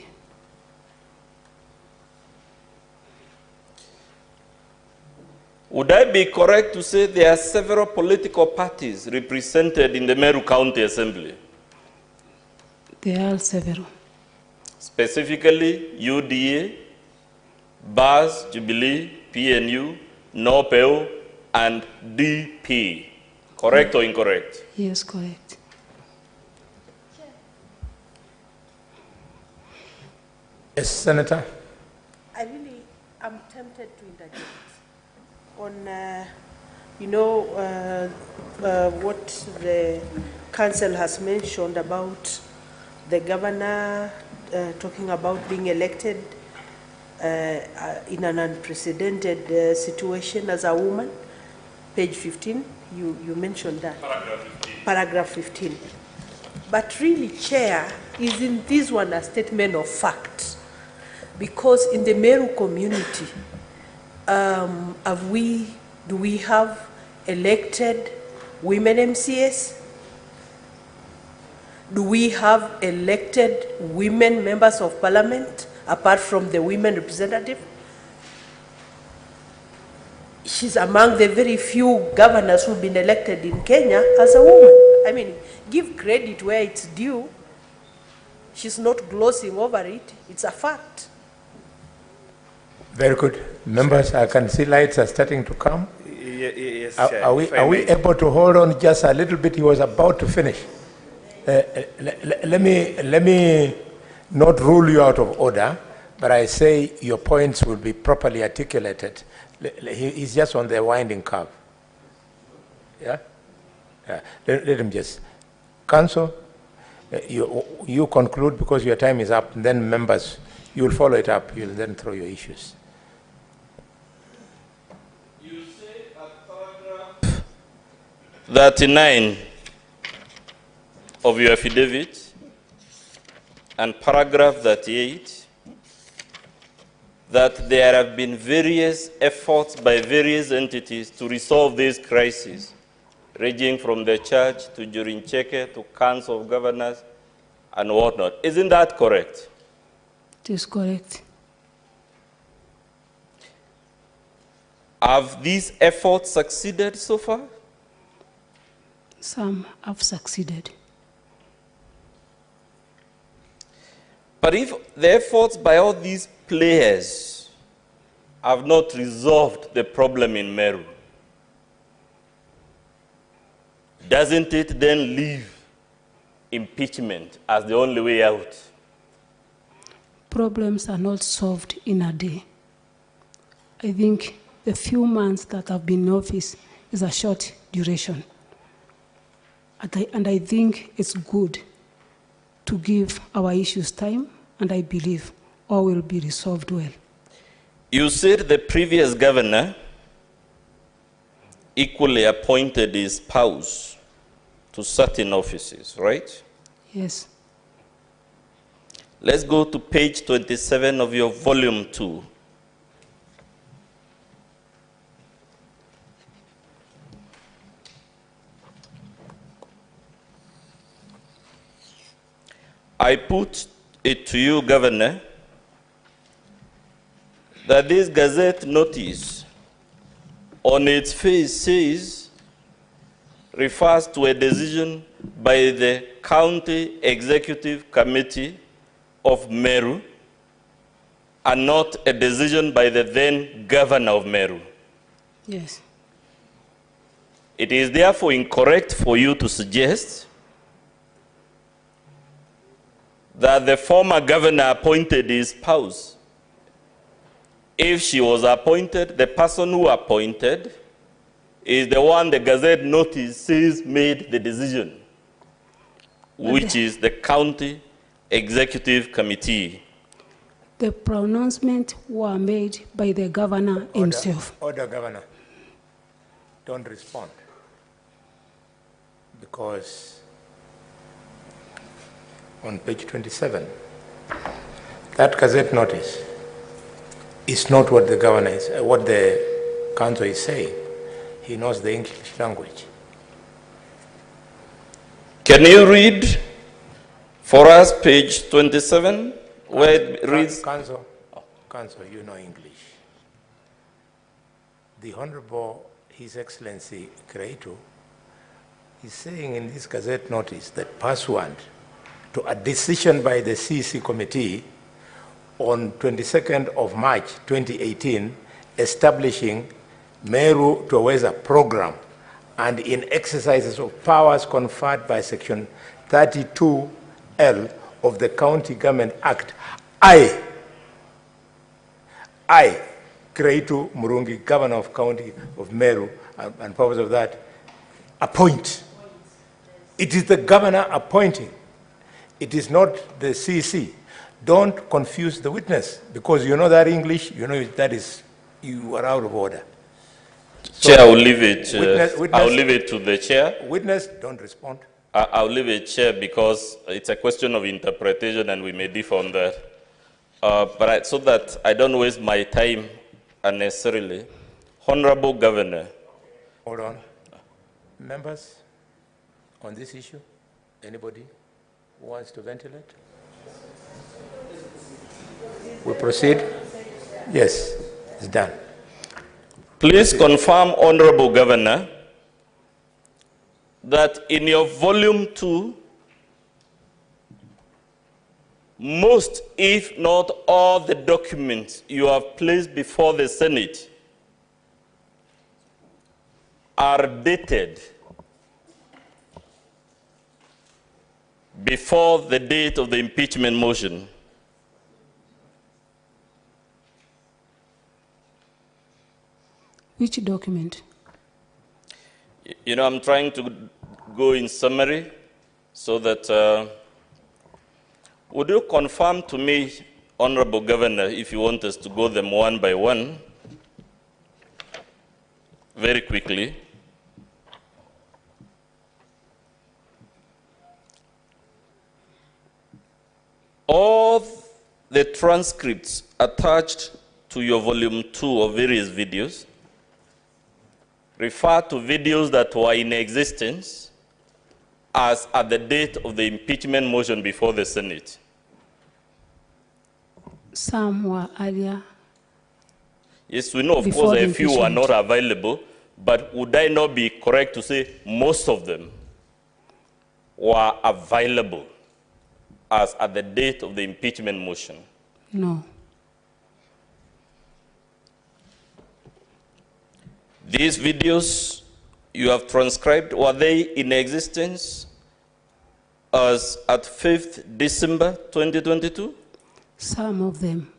[SPEAKER 5] Would I be correct to say there are several political parties represented in the Meru County Assembly?
[SPEAKER 4] There are several.
[SPEAKER 5] Specifically, UDA, BAS, Jubilee, PNU, NOPEO, and DP. Correct or incorrect?
[SPEAKER 4] Yes, correct.
[SPEAKER 2] Yes, Senator.
[SPEAKER 7] I'm tempted to interject on, what the council has mentioned about the governor talking about being elected in an unprecedented situation as a woman. Page 15, you mentioned that. Paragraph 15. But really, Chair, isn't this one a statement of fact? Because in the Meru community, do we have elected women MCAs? Do we have elected women members of parliament, apart from the women representative? she's among the very few governors who've been elected in Kenya as a woman. I mean, give credit where it's due. She's not glossing over it. It's a fact.
[SPEAKER 2] Very good. Members, I can see lights are starting to come.
[SPEAKER 3] Yes,
[SPEAKER 2] Are we able to hold on just a little bit? He was about to finish. Let me not rule you out of order, but I say your points will be properly articulated. He's just on the winding curve. Yeah? Let him just. Council, you conclude because your time is up, and then members, you will follow it up. You will then throw your issues.
[SPEAKER 5] You say at paragraph 39 of your affidavit and paragraph 38 that there have been various efforts by various entities to resolve this crisis, ranging from the church to Jurincheke to Council of Governors and whatnot. Isn't that correct?
[SPEAKER 4] It is correct.
[SPEAKER 5] Have these efforts succeeded so far?
[SPEAKER 4] Some have succeeded.
[SPEAKER 5] But if the efforts by all these players have not resolved the problem in Meru, doesn't it then leave impeachment as the only way out?
[SPEAKER 4] Problems are not solved in a day. I think the few months that I've been in office is a short duration. And I think it's good to give our issues time, and I believe all will be resolved well.
[SPEAKER 5] You said the previous governor equally appointed his spouse to certain offices, right?
[SPEAKER 4] Yes.
[SPEAKER 5] Let's go to page 27 of your volume 2. I put it to you, Governor, that this Gazette notice on its face refers to a decision by the County Executive Committee of Meru and not a decision by the then Governor of Meru.
[SPEAKER 4] Yes.
[SPEAKER 5] It is therefore incorrect for you to suggest that the former governor appointed his spouse. If she was appointed, the person who appointed is the one the Gazette notice says made the decision, which is the County Executive Committee.
[SPEAKER 4] The pronouncements were made by the governor himself.
[SPEAKER 2] Order, Governor. Don't respond. Because on page 27, that Gazette notice is not what the governor is, what the council is saying. He knows the English language.
[SPEAKER 5] Can you read for us page 27, where it reads?
[SPEAKER 2] Council, you know English. The Honorable His Excellency Kreitu is saying in this Gazette notice that pursuant to a decision by the CEC committee on 22nd of March 2018 establishing Meru Toweza program and in exercises of powers conferred by section 32L of the County Government Act, I, Kreitu Murungi, Governor of County of Meru, and purpose of that, appoint. It is the governor appointing. It is not the CC. Don't confuse the witness, because you know that English, you know that is, you are out of order. So
[SPEAKER 5] Chair, I'll leave it.
[SPEAKER 2] Witness,
[SPEAKER 5] I'll leave it to the chair.
[SPEAKER 2] Witness, don't respond.
[SPEAKER 5] I'll leave it, Chair, because it's a question of interpretation and we may differ on that. So that I don't waste my time unnecessarily. Honorable Governor.
[SPEAKER 2] Hold on. Members, on this issue, anybody who wants to ventilate? We proceed? Yes, it's done.
[SPEAKER 5] Please confirm, Honorable Governor, that in your volume 2, most, if not all, the documents you have placed before the Senate are dated before the date of the impeachment motion.
[SPEAKER 4] Which document?
[SPEAKER 5] You know, I'm trying to go in summary so that, would you confirm to me, Honorable Governor, if you want us to go them one by one, very quickly. All the transcripts attached to your volume 2 of various videos refer to videos that were in existence as at the date of the impeachment motion before the Senate.
[SPEAKER 4] Some were earlier.
[SPEAKER 5] Yes, we know, of course, a few were not available, but would I not be correct to say most of them were available as at the date of the impeachment motion?
[SPEAKER 4] No.
[SPEAKER 5] These videos you have transcribed, were they in existence as at 5th December 2022?
[SPEAKER 4] Some of them.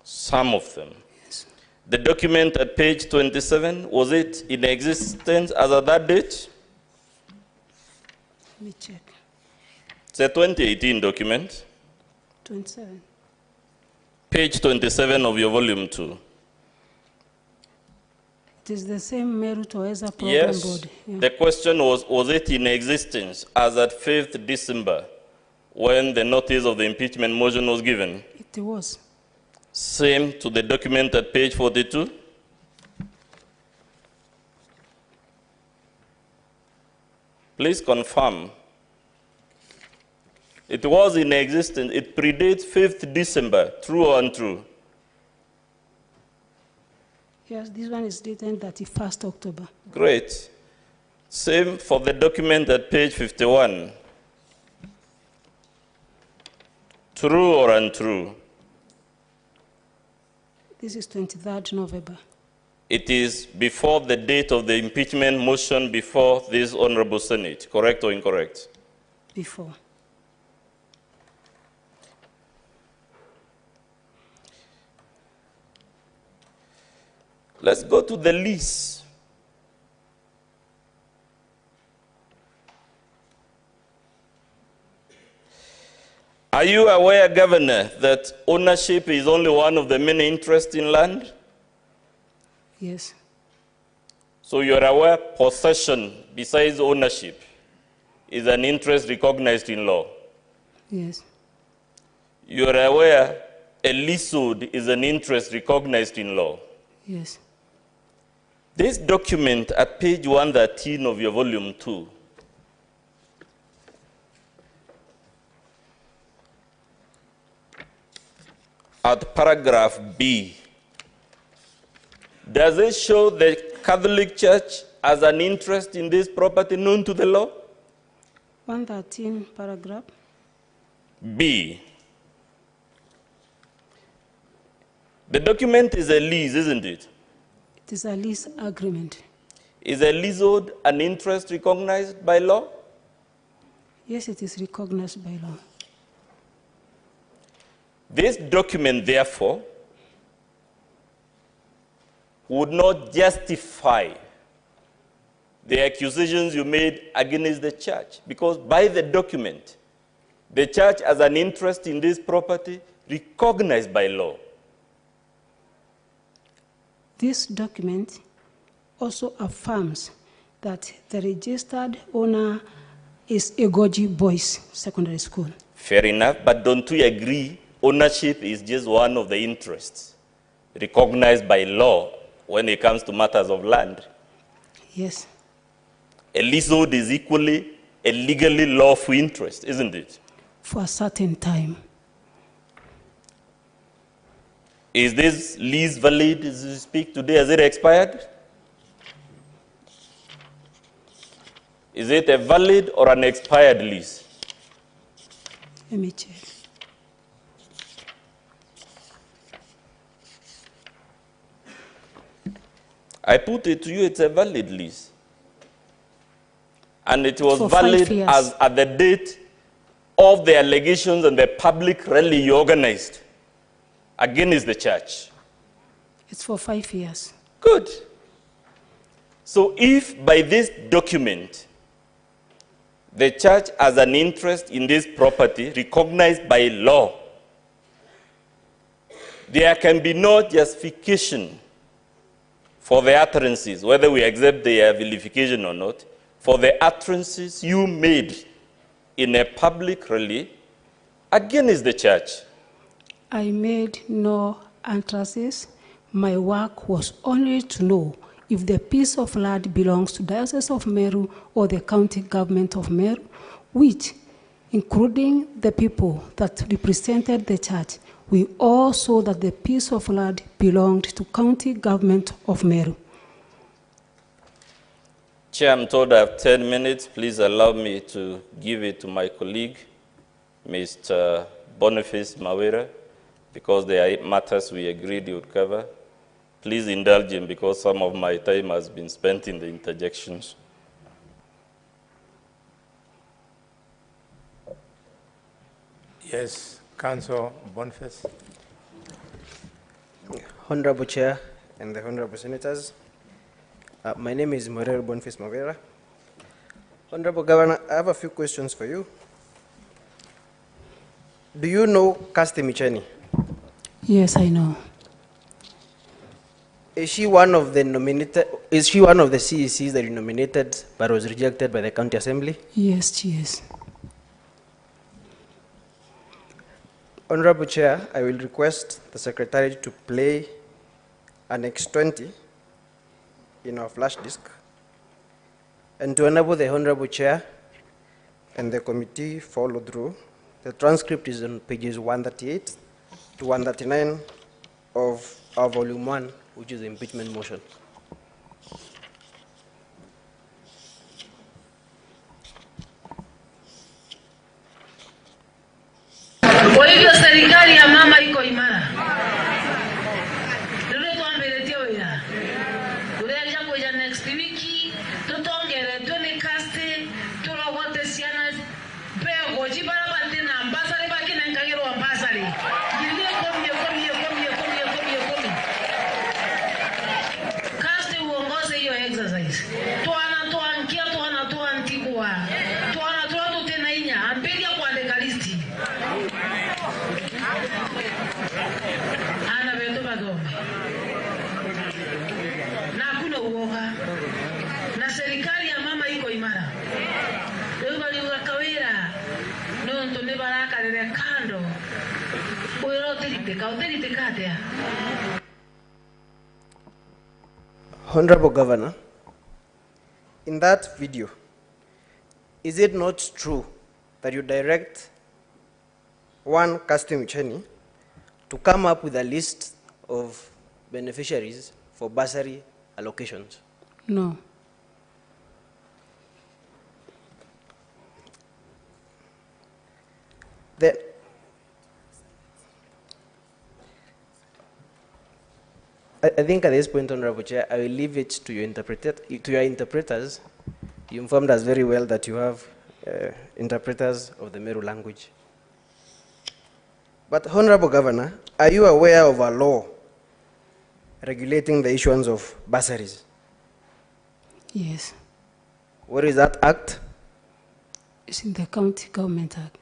[SPEAKER 5] Some of them.
[SPEAKER 4] Yes.
[SPEAKER 5] The document at page 27, was it in existence as at that date?
[SPEAKER 4] Let me check.
[SPEAKER 5] It's a 2018 document.
[SPEAKER 4] 27.
[SPEAKER 5] Page 27 of your volume 2.
[SPEAKER 4] It is the same Meru Toeza program
[SPEAKER 5] Yes.
[SPEAKER 4] board. Yeah.
[SPEAKER 5] The question was it in existence as at 5th December when the notice of the impeachment motion was given?
[SPEAKER 4] It was.
[SPEAKER 5] Same to the document at page 42? Please confirm. It was in existence. It predates 5th December, true or untrue?
[SPEAKER 4] Yes, this one is dated 31st October.
[SPEAKER 5] Great. Same for the document at page 51. True or untrue?
[SPEAKER 4] This is 23rd November.
[SPEAKER 5] It is before the date of the impeachment motion before this Honorable Senate, correct or incorrect?
[SPEAKER 4] Before.
[SPEAKER 5] Let's go to the lease. Are you aware, Governor, that ownership is only one of the many interests in land?
[SPEAKER 4] Yes.
[SPEAKER 5] So you're aware possession, besides ownership, is an interest recognized in law?
[SPEAKER 4] Yes.
[SPEAKER 5] You're aware a leasehold is an interest recognized in law?
[SPEAKER 4] Yes.
[SPEAKER 5] This document at page 113 of your volume 2 at paragraph B, does it show the Catholic Church as an interest in this property known to the law?
[SPEAKER 4] 113 paragraph.
[SPEAKER 5] B. The document is a lease, isn't it?
[SPEAKER 4] It is a lease agreement.
[SPEAKER 5] Is a leasehold an interest recognized by law?
[SPEAKER 4] Yes, it is recognized by law.
[SPEAKER 5] This document, therefore, would not justify the accusations you made against the church, because by the document, the church has an interest in this property recognized by law.
[SPEAKER 4] This document also affirms that the registered owner is Egoji Boys Secondary School.
[SPEAKER 5] Fair enough, but don't we agree ownership is just one of the interests recognized by law when it comes to matters of land?
[SPEAKER 4] Yes.
[SPEAKER 5] A leasehold is equally a legally lawful interest, isn't it?
[SPEAKER 4] For a certain time.
[SPEAKER 5] Is this lease valid as you speak today? Has it expired? Is it a valid or an expired lease?
[SPEAKER 4] Let me check.
[SPEAKER 5] I put it to you, it's a valid lease. And it was
[SPEAKER 4] For 5
[SPEAKER 5] valid
[SPEAKER 4] years.
[SPEAKER 5] as at the date of the allegations and the public rally you organized against the church.
[SPEAKER 4] It's for 5 years.
[SPEAKER 5] Good. So if by this document, the church has an interest in this property recognized by law, there can be no justification for the utterances, whether we accept their vilification or not, for the utterances you made in a public rally against the church.
[SPEAKER 4] I made no utterances. My work was only to know if the piece of land belongs to Diocese of Meru or the county government of Meru, which, including the people that represented the church, we all saw that the piece of land belonged to county government of Meru.
[SPEAKER 5] Chair, I'm told I have 10 minutes. Please allow me to give it to my colleague, Mr. Boniface Mawera, because there are matters we agreed he would cover. Please indulge him because some of my time has been spent in the interjections.
[SPEAKER 2] Yes, Council Boniface.
[SPEAKER 11] Honorable Chair and the Honorable Senators, my name is Morel Boniface Mavera. Honorable Governor, I have a few questions for you. Do you know Kasti Micheni?
[SPEAKER 4] Yes, I know.
[SPEAKER 11] Is she one of the nominated? Is she one of the CECs that you nominated but was rejected by the County Assembly?
[SPEAKER 4] Yes, she is.
[SPEAKER 11] Honorable Chair, I will request the Secretary to play Annex 20 in our flash disk, and to enable the Honorable Chair and the committee follow through. The transcript is on pages 138 to 139 of our volume 1, which is the impeachment motion.
[SPEAKER 12] Kwa hivyo serikali ya mama iko imara. Ndio tuambeletie wira. Tureja kuja next week tutongere tuni kaste turogote siana bego jibara batina ambasari bakina nkagiro ambasari. Yile komi. Kaste uongoze hiyo exercise. Tuankia tuantikua. Tuana tena inya ampiga kuandika listi. Ana vetu bagome. Na hakuna uoga. Na serikali ya mama iko imara. Leo bali Kawera no ntone baraka lele kando. Uyo utilite katea.
[SPEAKER 11] Honorable Governor, in that video, is it not true that you direct one Kasti Micheni to come up with a list of beneficiaries for bursary allocations?
[SPEAKER 4] No.
[SPEAKER 11] Then, I think at this point, Honorable Chair, I will leave it to your interpreters. You informed us very well that you have interpreters of the Meru language. But Honorable Governor, are you aware of a law regulating the issuance of bursaries?
[SPEAKER 4] Yes.
[SPEAKER 11] What is that act?
[SPEAKER 4] It's in the County Government Act.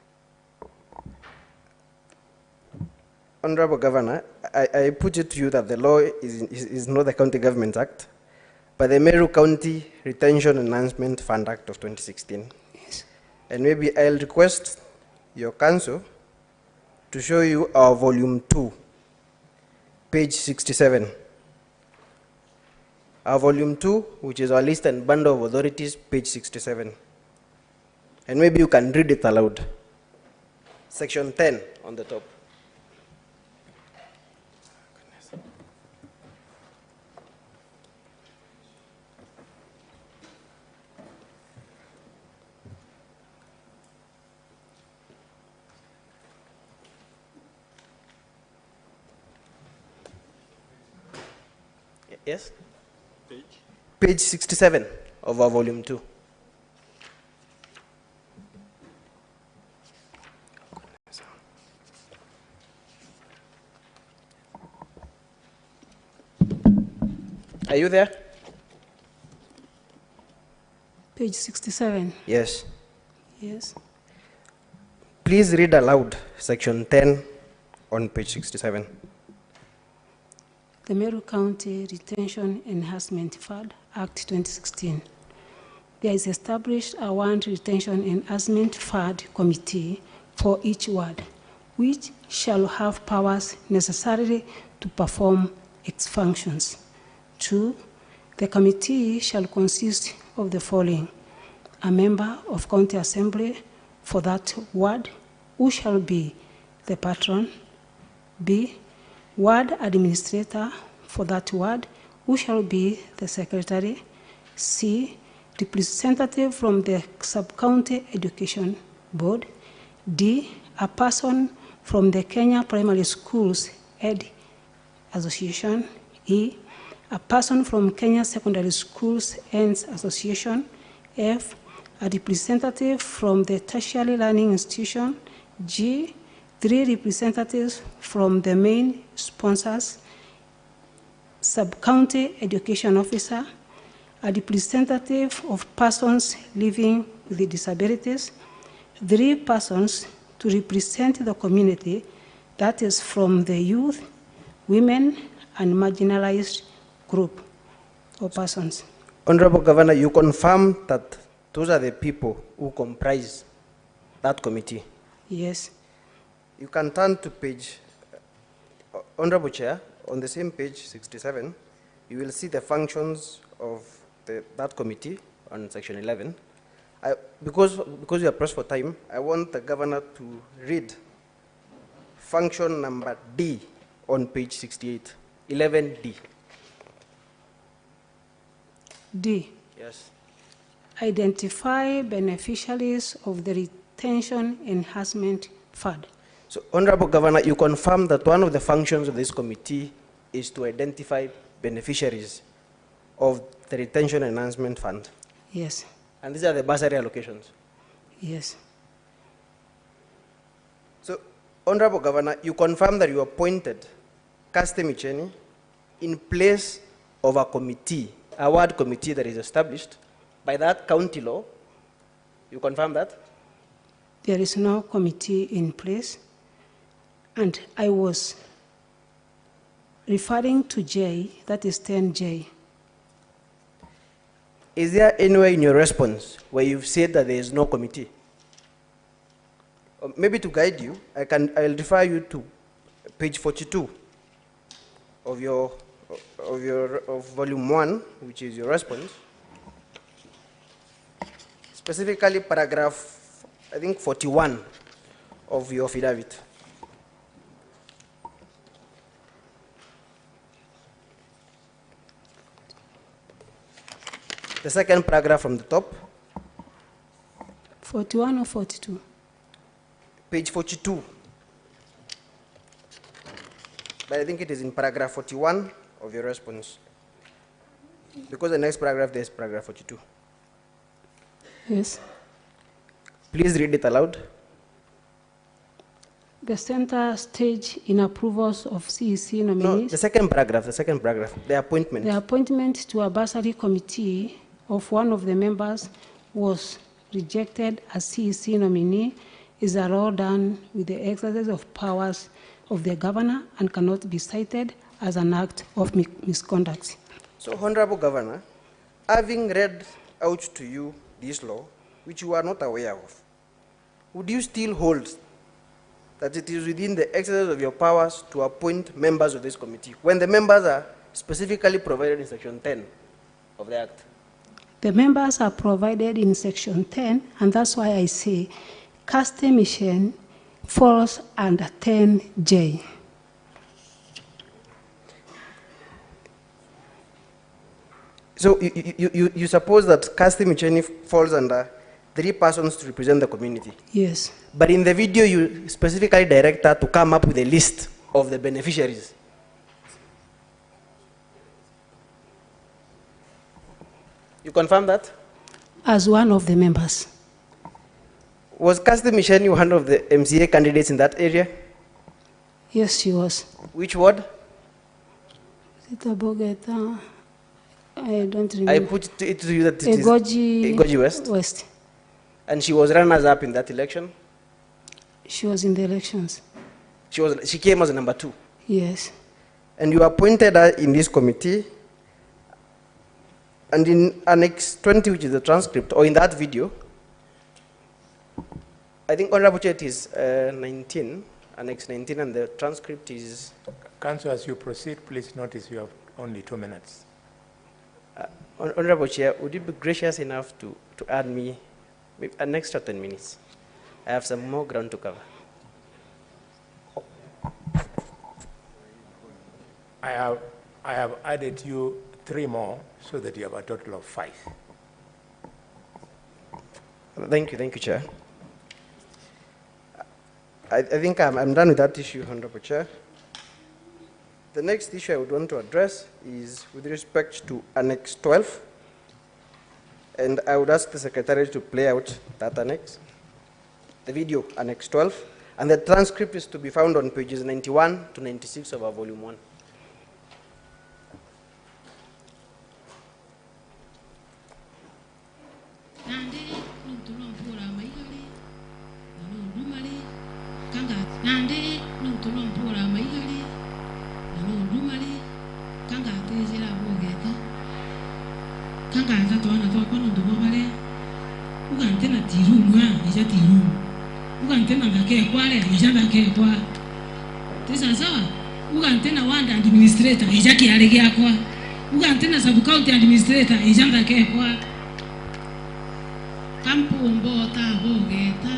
[SPEAKER 11] Honorable Governor, I put it to you that the law is not the County Government Act, but the Meru County Retention Enhancement Fund Act of 2016.
[SPEAKER 4] Yes.
[SPEAKER 11] And maybe I'll request your council to show you our volume 2, page 67. Our volume 2, which is our list and bundle of authorities, page 67. And maybe you can read it aloud. Section 10 on the top. Yes?
[SPEAKER 3] Page?
[SPEAKER 11] Page 67 of our volume 2. Are you there?
[SPEAKER 4] Page 67.
[SPEAKER 11] Yes.
[SPEAKER 4] Yes.
[SPEAKER 11] Please read aloud section 10 on page 67.
[SPEAKER 4] The Meru County Retention Enhancement Fund Act 2016. There is established a ward retention enhancement fund committee for each ward, which shall have powers necessary to perform its functions. 2, the committee shall consist of the following: a member of county assembly for that ward, who shall be the patron. B, ward administrator for that ward, who shall be the secretary. C, representative from the sub-county education board. D, a person from the Kenya Primary Schools Ed Association. E, a person from Kenya Secondary Schools Ends Association. F, a representative from the tertiary learning institution. G, 3 representatives from the main sponsors, sub-county education officer, a representative of persons living with disabilities, 3 persons to represent the community, that is from the youth, women, and marginalized group or persons.
[SPEAKER 11] Honorable Governor, you confirm that those are the people who comprise that committee?
[SPEAKER 4] Yes.
[SPEAKER 11] You can turn to page, Honorable Chair, on the same page 67, you will see the functions of that committee on section 11. Because you are pressed for time, I want the Governor to read function number D on page 68, 11D.
[SPEAKER 4] D.
[SPEAKER 11] Yes.
[SPEAKER 4] Identify beneficiaries of the Retention Enhancement Fund.
[SPEAKER 11] So, Honorable Governor, you confirm that one of the functions of this committee is to identify beneficiaries of the Retention Enhancement Fund?
[SPEAKER 4] Yes.
[SPEAKER 11] And these are the bursary allocations?
[SPEAKER 4] Yes.
[SPEAKER 11] So, Honorable Governor, you confirm that you appointed Kaste Micheni in place of a committee, a ward committee that is established by that county law. You confirm that?
[SPEAKER 4] There is no committee in place, and I was referring to J, that is 10J.
[SPEAKER 11] Is there anywhere in your response where you've said that there is no committee? Or maybe to guide you, I'll refer you to page 42 of volume 1, which is your response. Specifically paragraph, I think 41 of your affidavit. The second paragraph from the top.
[SPEAKER 4] 41 or 42?
[SPEAKER 11] Page 42. But I think it is in paragraph 41 of your response. Because the next paragraph, there is paragraph 42.
[SPEAKER 4] Yes.
[SPEAKER 11] Please read it aloud.
[SPEAKER 4] The center stage in approvals of CEC nominees.
[SPEAKER 11] No, the second paragraph, the appointment.
[SPEAKER 4] The appointment to a bursary committee of one of the members was rejected as CEC nominee is a law done with the exercise of powers of the governor and cannot be cited as an act of misconduct.
[SPEAKER 11] So, Honorable Governor, having read out to you this law, which you are not aware of, would you still hold that it is within the exercise of your powers to appoint members of this committee, when the members are specifically provided in section 10 of the Act?
[SPEAKER 4] The members are provided in section 10, and that's why I say Kaste Mission falls under 10J.
[SPEAKER 11] So you suppose that Kaste Micheni falls under 3 persons to represent the community?
[SPEAKER 4] Yes.
[SPEAKER 11] But in the video, you specifically direct her to come up with a list of the beneficiaries. You confirm that?
[SPEAKER 4] As one of the members.
[SPEAKER 11] Was Kasti Misheni one of the MCA candidates in that area?
[SPEAKER 4] Yes, she was.
[SPEAKER 11] Which ward?
[SPEAKER 4] Bogeta. I don't remember.
[SPEAKER 11] I put it to you that it is
[SPEAKER 4] Egoji
[SPEAKER 11] West.
[SPEAKER 4] West.
[SPEAKER 11] And she was runners up in that election?
[SPEAKER 4] She was in the elections.
[SPEAKER 11] She came as number 2?
[SPEAKER 4] Yes.
[SPEAKER 11] And you appointed her in this committee, and in Annex 20, which is the transcript, or in that video, I think Honorable Chair, it is 19, Annex 19, and the transcript is...
[SPEAKER 2] Council, as you proceed, please notice you have only 2 minutes.
[SPEAKER 11] Honorable Chair, would you be gracious enough to add me maybe an extra 10 minutes? I have some more ground to cover.
[SPEAKER 2] I have added you 3 more so that you have a total of 5.
[SPEAKER 11] Thank you, Chair. I think I'm done with that issue, Honorable Chair. The next issue I would want to address is with respect to Annex 12. And I would ask the Secretary to play out that annex, the video, Annex 12. And the transcript is to be found on pages 91 to 96 of our Volume 1.
[SPEAKER 12] Administrator, ijaki alegea kwa. Uga tena sub county administrator, ijanda ke kwa. Kampu mbota bogeta.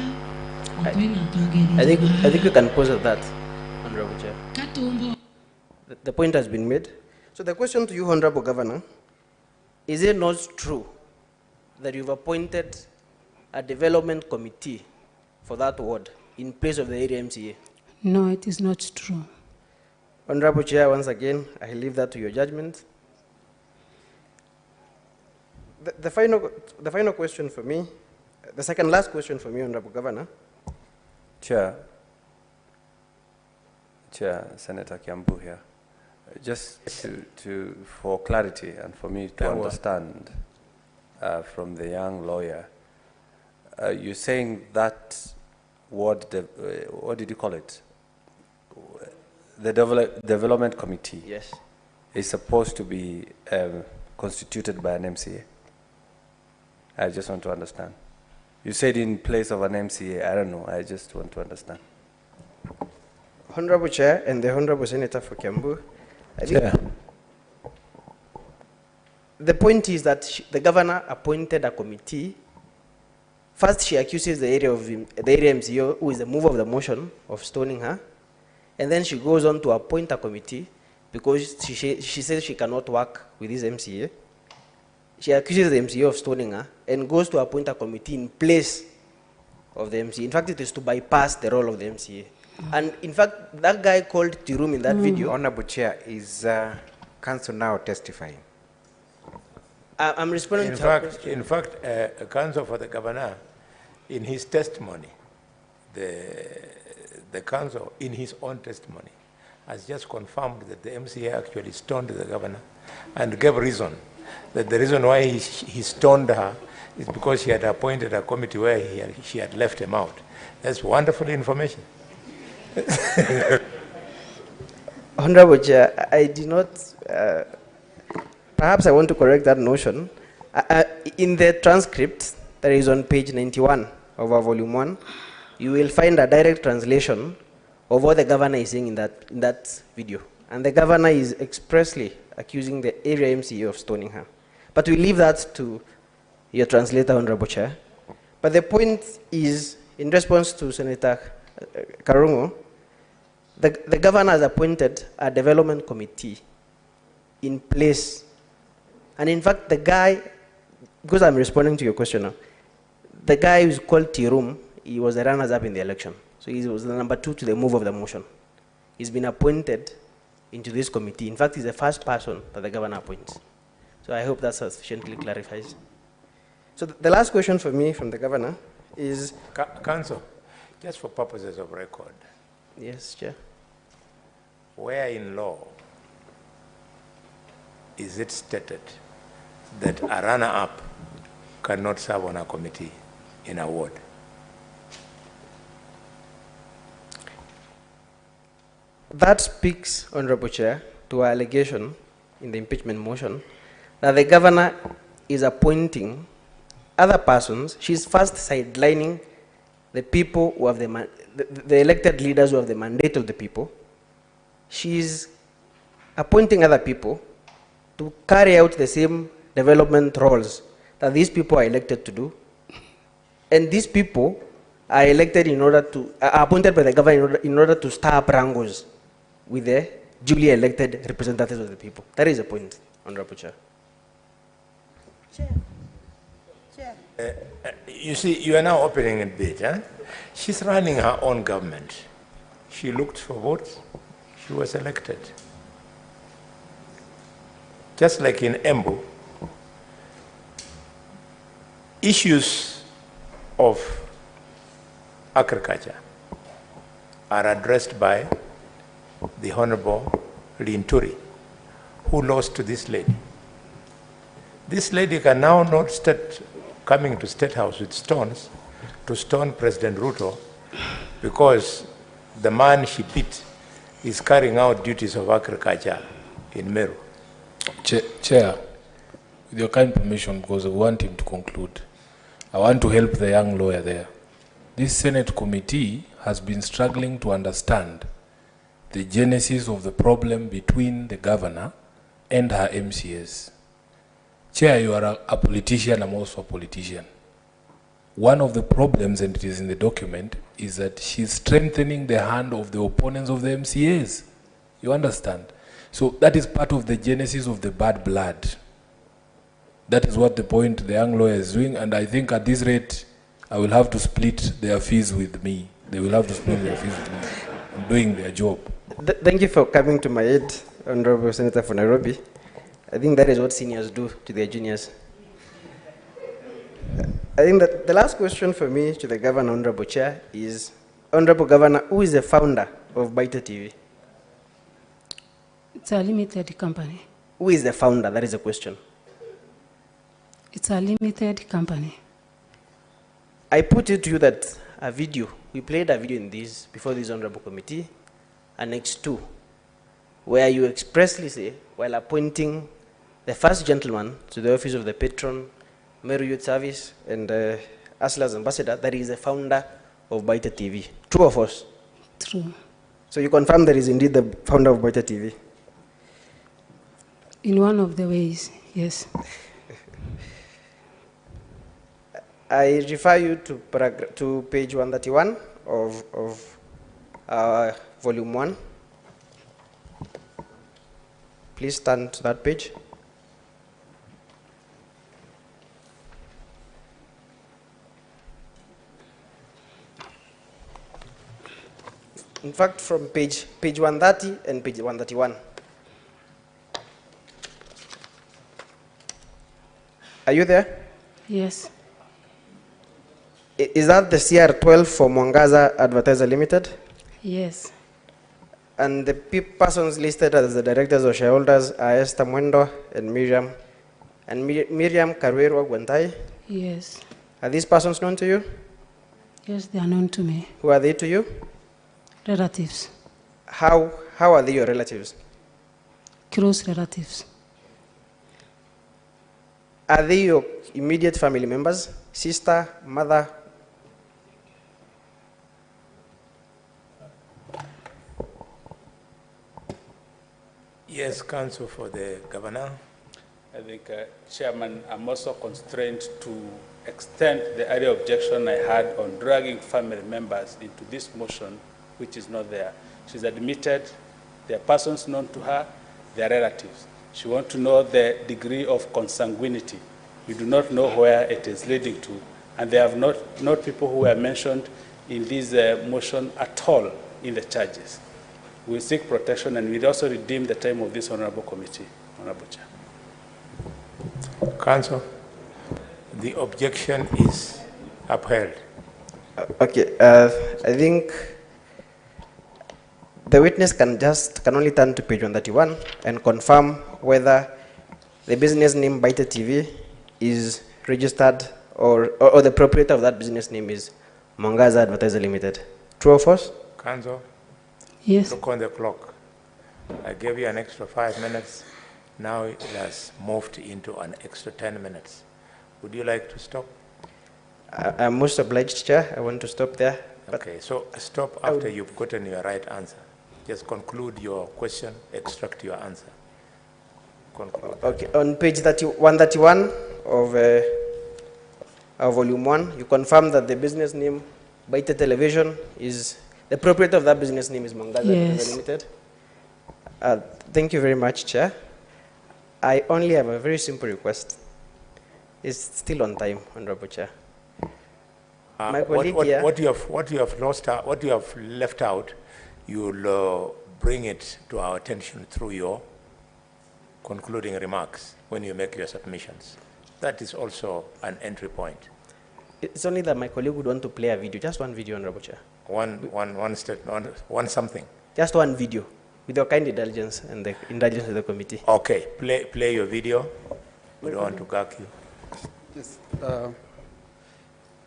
[SPEAKER 11] I think we can pause at that, Honorable Chair. The point has been made. So the question to you, Honorable Governor, is it not true that you've appointed a development committee for that ward in place of the area MCA?
[SPEAKER 4] No, it is not true.
[SPEAKER 11] Honorable Chair, once again, I leave that to your judgment. The final question for me, the second last question for me, Honorable Governor.
[SPEAKER 13] Chair, Senator Kiambu here. Just for clarity and for me to understand from the young lawyer, you're saying that what did you call it? The development committee,
[SPEAKER 11] yes,
[SPEAKER 13] is supposed to be constituted by an MCA. I just want to understand. You said in place of an MCA. I don't know. I just want to understand.
[SPEAKER 11] Honorable Chair and the Honorable Senator for Kiambu, I think the point is that the governor appointed a committee. First, she accuses the area MCO, who is the mover of the motion, of stoning her. And then she goes on to appoint a committee because she says she cannot work with this MCA. She accuses the MCA of stoning her and goes to appoint a committee in place of the MCA. In fact, it is to bypass the role of the MCA. And in fact, that guy called Tirum in that video.
[SPEAKER 1] Honorable Chair, is Council now testifying?
[SPEAKER 11] I'm responding to her question.
[SPEAKER 2] In fact, Counsel for the Governor, in his testimony, the Counsel, in his own testimony, has just confirmed that the MCA actually stoned the Governor and gave reason. That the reason why he stoned her is because she had appointed a committee where she had left him out. That's wonderful information.
[SPEAKER 11] Honorable Chair, I did not, perhaps I want to correct that notion. In the transcript that is on page 91 of our Volume 1, you will find a direct translation of what the governor is saying in that video. And the governor is expressly accusing the area MCA of stoning her. But we leave that to your translator, Honorable Chair. But the point is, in response to Senator Karungo, the governor has appointed a development committee in place. And in fact, the guy, because I'm responding to your question now, the guy who's called Tirum, he was the runners-up in the election. So he was the number 2 to the move of the motion. He's been appointed into this committee. In fact, he's the first person that the governor appoints. So I hope that sufficiently clarifies. So the last question for me from the governor is...
[SPEAKER 2] Council, just for purposes of record.
[SPEAKER 11] Yes, Chair.
[SPEAKER 2] Where in law is it stated that a runner-up cannot serve on a committee in a ward?
[SPEAKER 11] That speaks, Honorable Chair, to our allegation in the impeachment motion that the governor is appointing other persons. She's first sidelining the people who have the elected leaders who have the mandate of the people. She's appointing other people to carry out the same development roles that these people are elected to do. And these people are elected in order to, are appointed by the governor in order to stir up wrangles with the duly elected representatives of the people. That is the point, Honorable Chair.
[SPEAKER 2] You see, you are now opening a bit. Huh? She's running her own government. She looked for votes. She was elected. Just like in Embu, issues of agriculture are addressed by the Honorable Linturi, who lost to this lady. This lady can now not start coming to State House with stones to stone President Ruto because the man she beat is carrying out duties of agriculture in Meru.
[SPEAKER 10] Chair, with your kind permission, because I want him to conclude, I want to help the young lawyer there. This Senate committee has been struggling to understand the genesis of the problem between the governor and her MCAs. Chair, you are a politician, I'm also a politician. One of the problems, and it is in the document, is that she's strengthening the hand of the opponents of the MCAs. You understand? So that is part of the genesis of the bad blood. That is what the point the young lawyer is doing, and I think at this rate, I will have to split their fees with me. They will have to split their fees with me. I'm doing their job.
[SPEAKER 11] Thank you for coming to my aid, Honorable Senator for Nairobi. I think that is what seniors do to their juniors. I think that the last question for me to the Governor, Honorable Chair, is, Honorable Governor, who is the founder of Baita TV?
[SPEAKER 4] It's a limited company.
[SPEAKER 11] Who is the founder? That is the question.
[SPEAKER 4] It's a limited company.
[SPEAKER 11] I put it to you that a video, we played a video in this, before this Honorable Committee, Annex 2, where you expressly say, while appointing the first gentleman to the office of the patron, Meru Youth Service, and Asla's ambassador, that he is the founder of Baita TV. True or false?
[SPEAKER 4] True.
[SPEAKER 11] So you confirm that he is indeed the founder of Baita TV?
[SPEAKER 4] In one of the ways, yes.
[SPEAKER 11] I refer you to page 131 of volume 1. Please turn to that page. In fact, from page 130 and page 131. Are you there?
[SPEAKER 4] Yes.
[SPEAKER 11] Is that the CR12 for Mwangaza Advertiser Limited?
[SPEAKER 4] Yes.
[SPEAKER 11] And the persons listed as the directors or shareholders are Esther Mwendo and Miriam. And Miriam Kawera Gwantai?
[SPEAKER 4] Yes.
[SPEAKER 11] Are these persons known to you?
[SPEAKER 4] Yes, they are known to me.
[SPEAKER 11] Who are they to you?
[SPEAKER 4] Relatives.
[SPEAKER 11] How are they your relatives?
[SPEAKER 4] Close relatives.
[SPEAKER 11] Are they your immediate family members? Sister, mother?
[SPEAKER 2] Yes, counsel for the governor.
[SPEAKER 8] I think, Chairman, I'm also constrained to extend the earlier objection I had on dragging family members into this motion, which is not there. She's admitted there are persons known to her, they are relatives. She wants to know the degree of consanguinity. We do not know where it is leading to, and they have not people who were mentioned in this motion at all in the charges. We seek protection, and we also redeem the time of this honorable committee, Honorable Chair.
[SPEAKER 2] Counsel, the objection is upheld.
[SPEAKER 11] Okay, I think the witness can only turn to page 131 and confirm whether the business name Baita TV is registered or the proprietor of that business name is Mwangaza Advertiser Limited. True or false?
[SPEAKER 2] Counsel?
[SPEAKER 4] Yes.
[SPEAKER 2] Look on the clock. I gave you an extra 5 minutes. Now it has moved into an extra 10 minutes. Would you like to stop?
[SPEAKER 11] I'm most obliged, Chair. I want to stop there.
[SPEAKER 2] Okay, so stop after you've gotten your right answer. Just conclude your question, extract your answer. Conclude.
[SPEAKER 11] Okay, on page 131 of volume 1, you confirm that the business name Baita Television is, the proprietor of that business name is Mwangaza
[SPEAKER 4] Yes.
[SPEAKER 11] Limited. Thank you very much, Chair. I only have a very simple request. It's still on time, Honorable Chair. My colleague here,
[SPEAKER 2] what you have left out, you'll bring it to our attention through your concluding remarks when you make your submissions. That is also an entry point.
[SPEAKER 11] it's only that my colleague would want to play a video, just one video, Honorable Chair.
[SPEAKER 2] One something.
[SPEAKER 11] Just one video, with your kind indulgence and the indulgence of the committee.
[SPEAKER 2] Okay, play your video. We don't want to gag you.
[SPEAKER 3] Yes.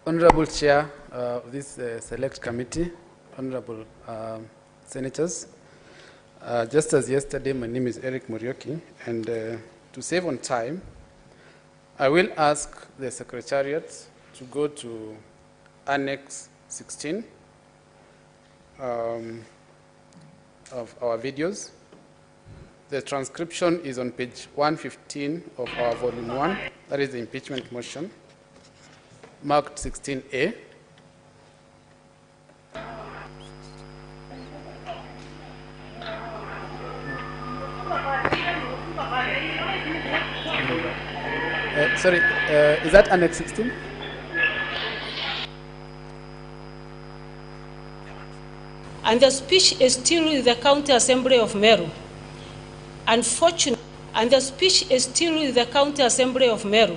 [SPEAKER 3] Honorable Chair of this select committee, Honorable Senators, just as yesterday, my name is Eric Murioki, and to save on time, I will ask the Secretariat to go to Annex 16 of our videos. The transcription is on page 115 of our volume 1, that is the impeachment motion, marked 16A. Sorry, is that Annex 16?
[SPEAKER 4] And the speech is still with the County Assembly of Meru. Unfortunately, and the speech is still with the County Assembly of Meru.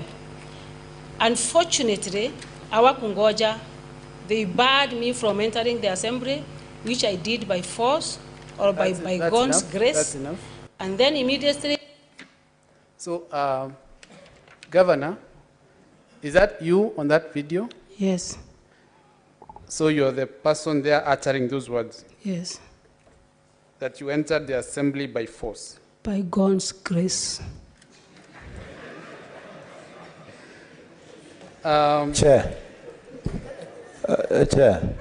[SPEAKER 4] Unfortunately, our Kungoja, they barred me from entering the assembly, which I did by force or by God's grace.
[SPEAKER 3] That's enough.
[SPEAKER 4] And then immediately.
[SPEAKER 3] So, Governor, is that you on that video?
[SPEAKER 4] Yes.
[SPEAKER 3] So you're the person there uttering those words?
[SPEAKER 4] Yes.
[SPEAKER 3] That you entered the assembly by force?
[SPEAKER 4] By God's grace.
[SPEAKER 6] Chair. Chair.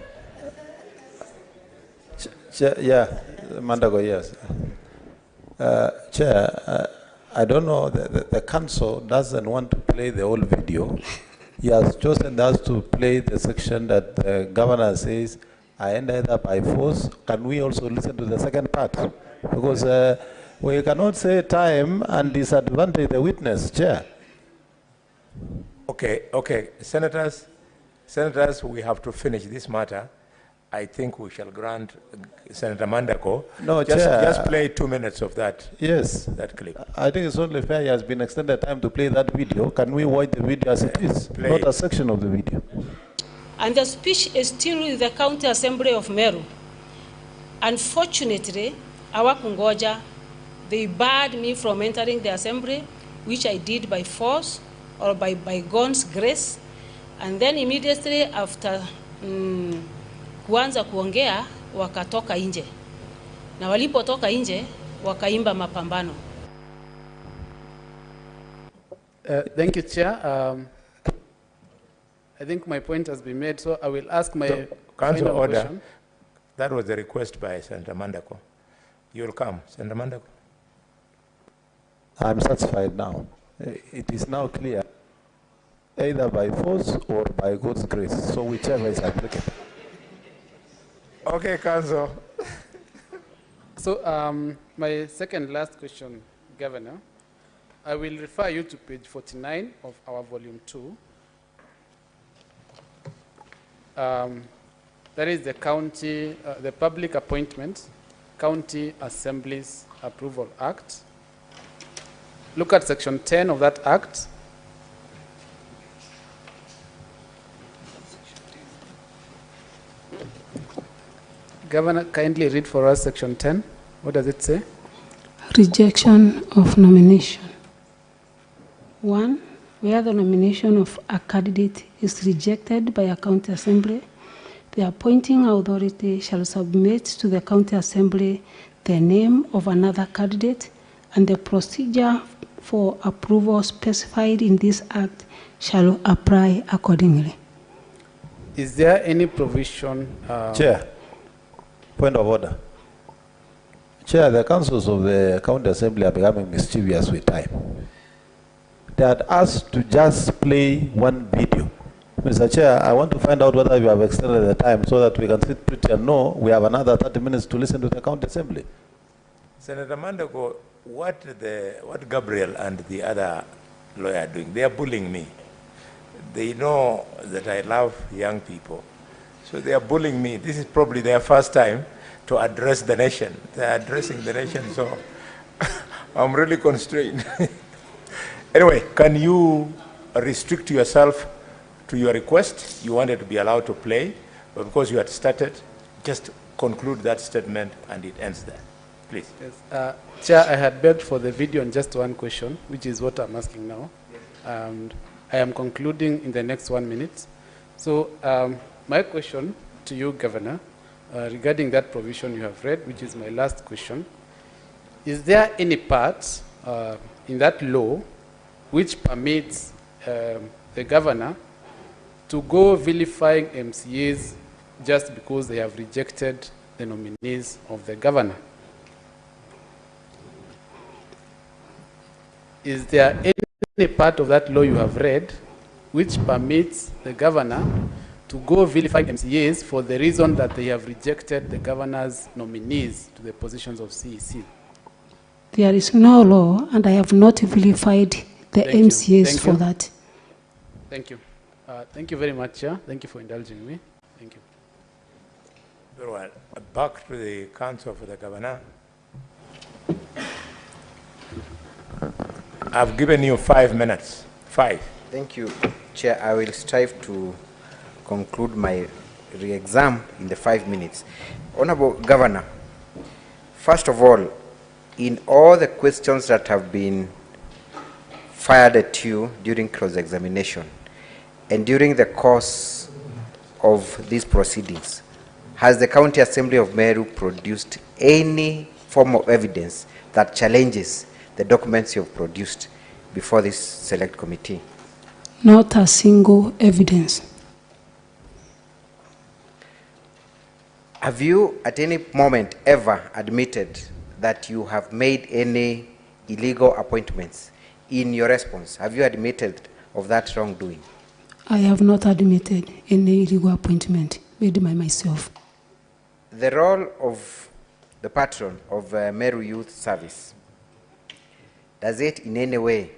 [SPEAKER 6] Yeah, Mandago, yes. Chair, I don't know, the council doesn't want to play the whole video. He has chosen us to play the section that the governor says, I end either by force. Can we also listen to the second part? Because we cannot say time and disadvantage the witness, Chair.
[SPEAKER 2] Okay, senators, we have to finish this matter. I think we shall grant Senator Mandako.
[SPEAKER 6] No, Chair.
[SPEAKER 2] Just play 2 minutes of that.
[SPEAKER 6] Yes.
[SPEAKER 2] That clip.
[SPEAKER 6] I think it's only fair he has been extended time to play that video. Can we watch the video as it is? Not a section of the video.
[SPEAKER 4] And the speech is still with the County Assembly of Meru. Unfortunately, our Kungoja, they barred me from entering the assembly, which I did by force or by God's grace. And then immediately after kuanza kuongea, wakatoka nje. Na walipotoka nje, wakaimba mapambano.
[SPEAKER 3] Thank you, Chair. I think my point has been made, so I will ask my
[SPEAKER 2] Council order.
[SPEAKER 3] question.
[SPEAKER 2] That was a request by Senator Mandako. You will come, Senator Mandako.
[SPEAKER 6] I'm satisfied now. It is now clear, either by force or by God's grace. So whichever is applicable.
[SPEAKER 2] Okay, Council.
[SPEAKER 3] So my second last question, Governor, I will refer you to page 49 of our volume 2. That is the county, the Public Appointments, County Assemblies Approval Act. look at section 10 of that act. Governor, kindly read for us section 10. What does it say?
[SPEAKER 4] Rejection of nomination. 1. Where the nomination of a candidate is rejected by a county assembly, the appointing authority shall submit to the county assembly the name of another candidate, and the procedure for approval specified in this act shall apply accordingly.
[SPEAKER 3] Is there any provision?
[SPEAKER 6] Chair, point of order. Chair, the councils of the county assembly are becoming mischievous with time. They had asked to just play one video. Mr. Chair, I want to find out whether you have extended the time so that we can sit pretty and know we have another 30 minutes to listen to the county assembly.
[SPEAKER 2] Senator Mandako, what Gabriel and the other lawyer are doing, they are bullying me. They know that I love young people, so they are bullying me. This is probably their first time to address the nation. They are addressing the nation, so I'm really constrained. Anyway, can you restrict yourself to your request? You wanted to be allowed to play, but because you had started, just conclude that statement and it ends there. Please.
[SPEAKER 3] Yes. Chair, I had begged for the video on just one question, which is what I'm asking now. And I am concluding in the next 1 minute. So my question to you, Governor, regarding that provision you have read, which is my last question, is there any part in that law which permits the governor to go vilifying MCAs just because they have rejected the nominees of the governor? Is there any part of that law you have read which permits the governor to go vilifying MCAs for the reason that they have rejected the governor's nominees to the positions of CEC?
[SPEAKER 4] There is no law, and I have not vilified the MCAs for that.
[SPEAKER 3] Thank you. Thank you very much, Chair. Thank you for indulging me. Thank you.
[SPEAKER 2] Very well. Back to the council for the governor. I've given you 5 minutes. 5.
[SPEAKER 1] Thank you, Chair. I will strive to conclude my re-exam in the 5 minutes. Honorable Governor, first of all, in all the questions that have been fired at you during cross-examination and during the course of these proceedings, has the County Assembly of Meru produced any form of evidence that challenges the documents you have produced before this select committee?
[SPEAKER 4] Not a single evidence.
[SPEAKER 1] Have you at any moment ever admitted that you have made any illegal appointments? In your response, have you admitted of that wrongdoing?
[SPEAKER 4] I have not admitted any illegal appointment made by myself.
[SPEAKER 1] The role of the patron of Meru Youth Service, does it in any way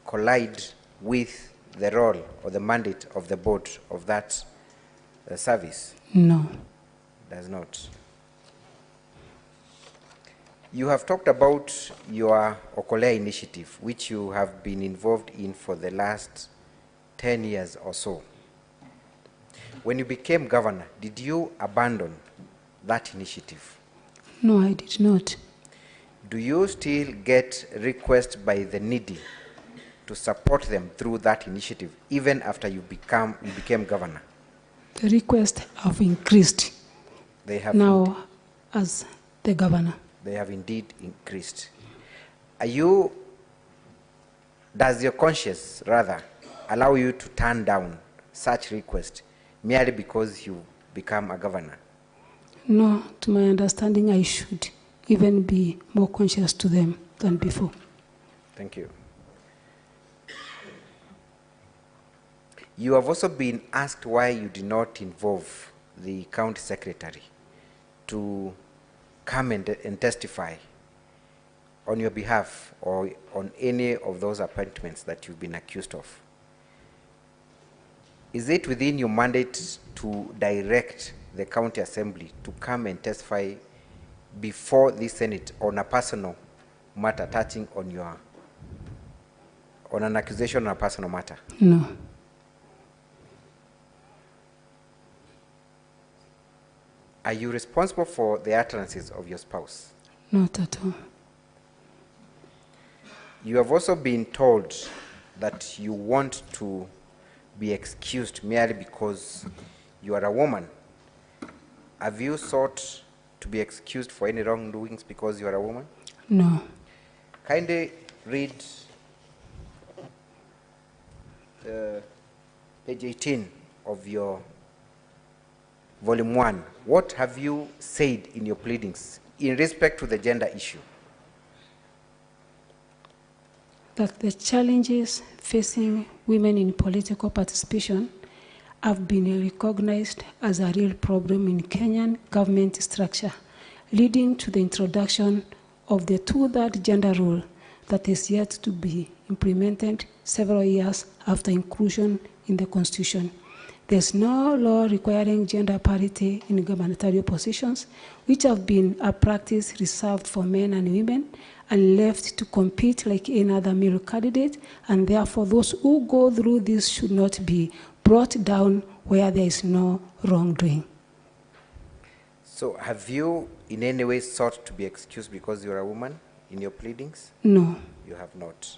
[SPEAKER 1] collide with the role or the mandate of the board of that service?
[SPEAKER 4] No.
[SPEAKER 1] Does not. You have talked about your Okolea initiative, which you have been involved in for the last 10 years or so. When you became governor, did you abandon that initiative?
[SPEAKER 4] No, I did not.
[SPEAKER 1] Do you still get requests by the needy to support them through that initiative, even after you became governor?
[SPEAKER 4] The requests have increased.
[SPEAKER 1] They have
[SPEAKER 4] now as the governor.
[SPEAKER 1] They have indeed increased. Does your conscience rather allow you to turn down such requests merely because you become a governor?
[SPEAKER 4] No, to my understanding, I should even be more conscious to them than before.
[SPEAKER 1] Thank you. You have also been asked why you did not involve the county secretary to come and testify on your behalf or on any of those appointments that you've been accused of. Is it within your mandate to direct the county assembly to come and testify before the Senate on a personal matter touching on your on an accusation on a personal matter?
[SPEAKER 4] No.
[SPEAKER 1] Are you responsible for the utterances of your spouse?
[SPEAKER 4] Not at all.
[SPEAKER 1] You have also been told that you want to be excused merely because you are a woman. Have you sought to be excused for any wrongdoings because you are a woman?
[SPEAKER 4] No.
[SPEAKER 1] Kindly read page 18 of your volume 1. What have you said in your pleadings in respect to the gender issue?
[SPEAKER 4] That the challenges facing women in political participation have been recognized as a real problem in Kenyan government structure, leading to the introduction of the 2/3 gender rule that is yet to be implemented several years after inclusion in the Constitution. There's no law requiring gender parity in gubernatorial positions, which have been a practice reserved for men and women and left to compete like any other male candidate, and therefore those who go through this should not be brought down where there is no wrongdoing.
[SPEAKER 1] So have you in any way sought to be excused because you're a woman in your pleadings?
[SPEAKER 4] No.
[SPEAKER 1] You have not.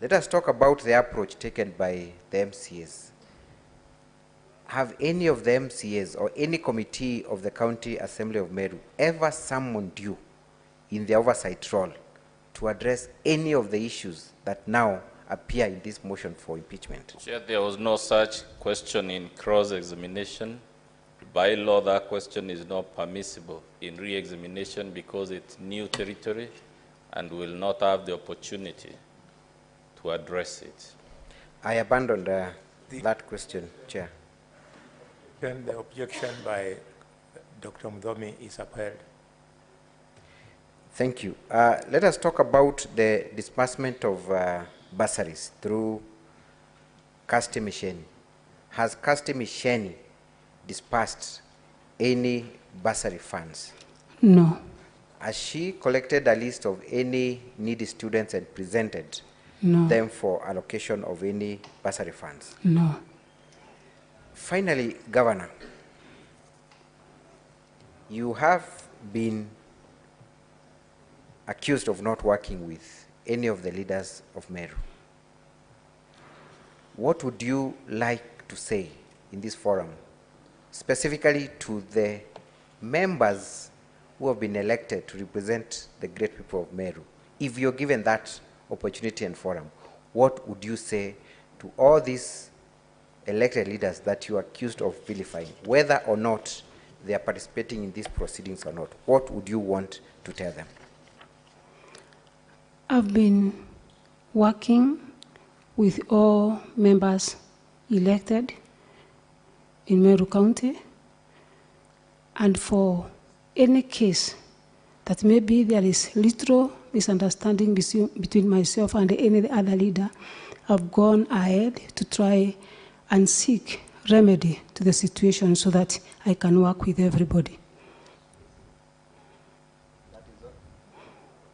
[SPEAKER 1] Let us talk about the approach taken by the MCAs. Have any of the MCAs or any committee of the County Assembly of Meru ever summoned you in the oversight role to address any of the issues that now appear in this motion for impeachment?
[SPEAKER 5] Chair, there was no such question in cross-examination. By law, that question is not permissible in re-examination because it's new territory and will not have the opportunity to address it.
[SPEAKER 1] I abandoned that question, Chair.
[SPEAKER 2] Then the objection by Dr. Mudhomi is upheld.
[SPEAKER 1] Thank you. Let us talk about the disbursement of bursaries through Kasti Misheni. Has Kasti Misheni dispersed any bursary funds?
[SPEAKER 4] No.
[SPEAKER 1] Has she collected a list of any needy students and presented them for allocation of any bursary funds?
[SPEAKER 4] No.
[SPEAKER 1] Finally, Governor, you have been accused of not working with any of the leaders of Meru. What would you like to say in this forum, specifically to the members who have been elected to represent the great people of Meru? If you're given that opportunity and forum, what would you say to all these elected leaders that you are accused of vilifying, whether or not they are participating in these proceedings or not? What would you want to tell them?
[SPEAKER 4] I've been working with all members elected in Meru County, and for any case that maybe there is little misunderstanding between myself and any other leader, I've gone ahead to try and seek remedy to the situation so that I can work with everybody.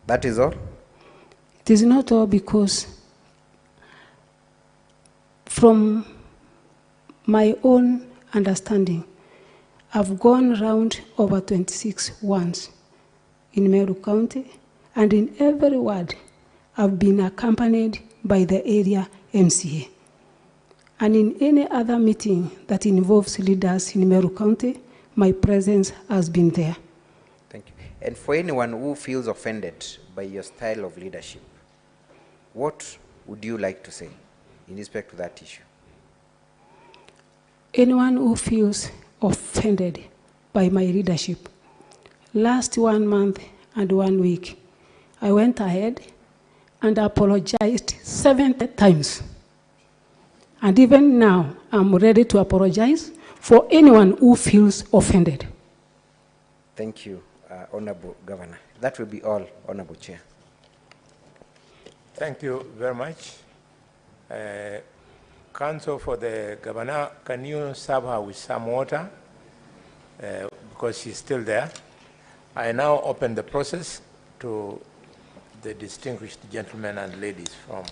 [SPEAKER 1] That is all?
[SPEAKER 4] It is not all, because from my own understanding, I've gone around over 26 once in Meru County, and in every ward, I've been accompanied by the area MCA. And in any other meeting that involves leaders in Meru County, my presence has been there.
[SPEAKER 1] Thank you. And for anyone who feels offended by your style of leadership, what would you like to say in respect to that issue?
[SPEAKER 4] Anyone who feels offended by my leadership, last 1 month and 1 week, I went ahead and apologized 70 times. And even now, I'm ready to apologize for anyone who feels offended.
[SPEAKER 1] Thank you, Honorable Governor. That will be all, Honorable Chair.
[SPEAKER 2] Thank you very much. Counsel for the Governor, can you serve her with some water? Because she's still there. I now open the process to the distinguished gentlemen and ladies from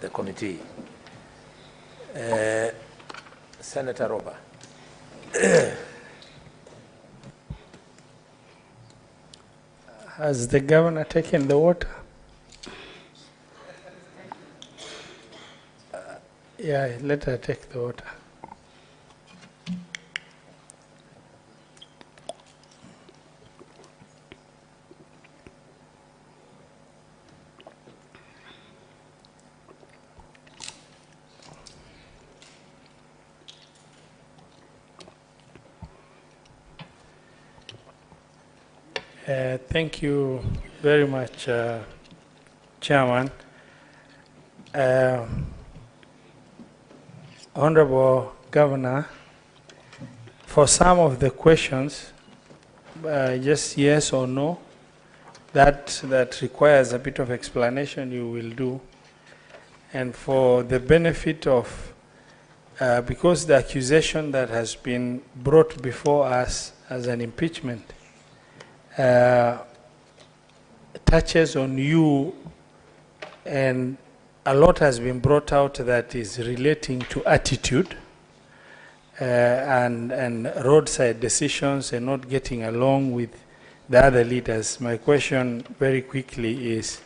[SPEAKER 2] the committee. Senator Roba.
[SPEAKER 14] Has the governor taken the water? Yeah, let her take the water. Thank you very much, Chairman. Honorable Governor, for some of the questions, just yes or no, that requires a bit of explanation, you will do. And for the benefit of, because the accusation that has been brought before us as an impeachment touches on you, and a lot has been brought out that is relating to attitude and roadside decisions and not getting along with the other leaders. My question very quickly is,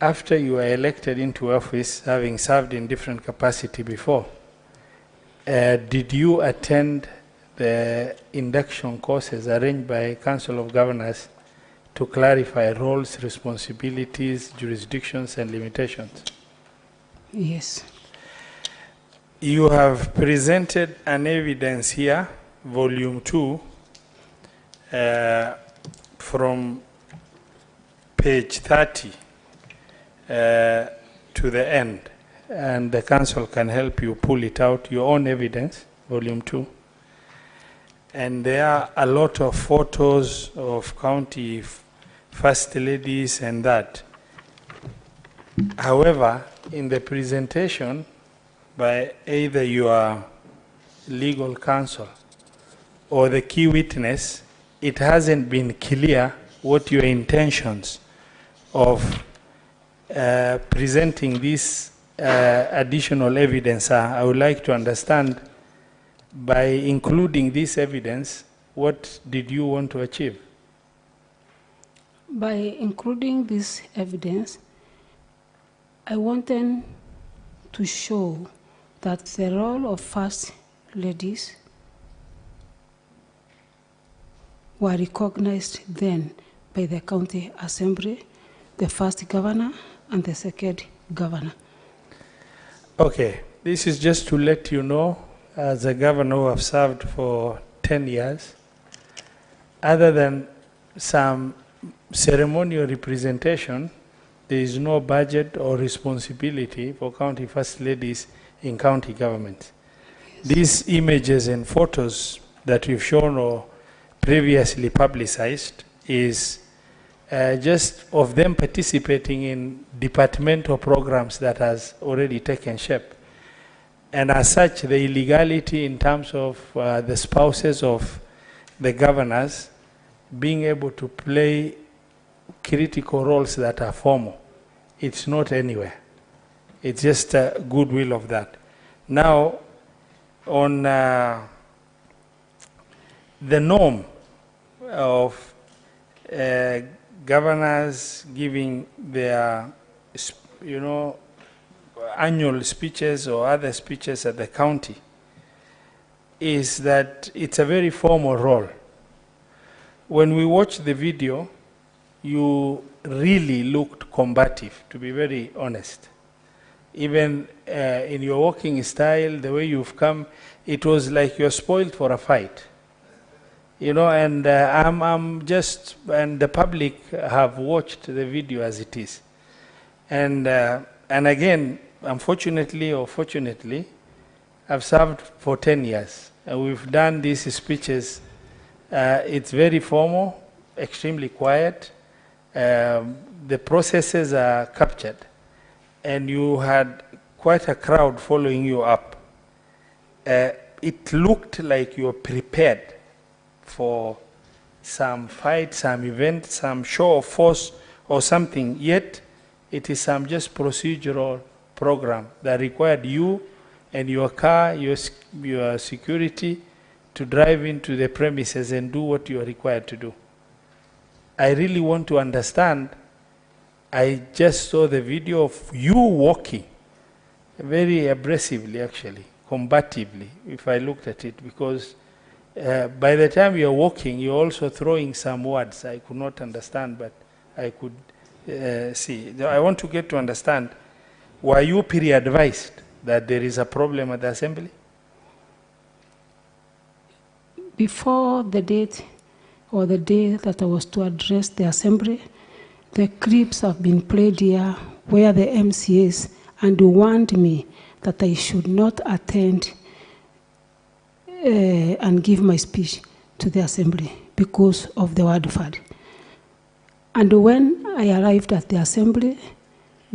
[SPEAKER 14] after you were elected into office, having served in different capacity before, did you attend the induction courses arranged by Council of Governors to clarify roles, responsibilities, jurisdictions, and limitations?
[SPEAKER 4] Yes.
[SPEAKER 14] You have presented an evidence here, volume 2, from page 30 to the end, and the council can help you pull it out, your own evidence, volume 2. And there are a lot of photos of county first ladies and that. However, in the presentation by either your legal counsel or the key witness, it hasn't been clear what your intentions of presenting this additional evidence are. I would like to understand, by including this evidence, what did you want to achieve?
[SPEAKER 4] By including this evidence, I wanted to show that the role of first ladies were recognized then by the county assembly, the first governor and the second governor.
[SPEAKER 14] Okay, this is just to let you know, as a governor who have served for 10 years, other than some ceremonial representation, there is no budget or responsibility for county first ladies in county government. Yes. These images and photos that we've shown or previously publicized is just of them participating in departmental programs that has already taken shape. And as such, the illegality in terms of the spouses of the governors being able to play critical roles that are formal, it's not anywhere. It's just a goodwill of that. Now, on the norm of governors giving their, annual speeches or other speeches at the county, is that it's a very formal role. When we watched the video, you really looked combative, to be very honest. Even in your walking style, the way you've come, it was like you're spoiled for a fight. And I'm just, and the public have watched the video as it is. And again, unfortunately or fortunately, I've served for 10 years. And we've done these speeches. It's very formal, extremely quiet. The processes are captured. And you had quite a crowd following you up. It looked like you were prepared for some fight, some event, some show of force or something, yet It is some just procedural program that required you and your car, your security, to drive into the premises and do what you are required to do. I really want to understand. I just saw the video of you walking very abrasively, actually, combatively, if I looked at it, because by the time you're walking, you're also throwing some words I could not understand, but I could see. I want to get to understand, were you pre-advised that there is a problem at the assembly?
[SPEAKER 4] Before the date or the day that I was to address the assembly, the clips have been played here where the MCAs and warned me that I should not attend and give my speech to the assembly because of the word fad. And when I arrived at the assembly,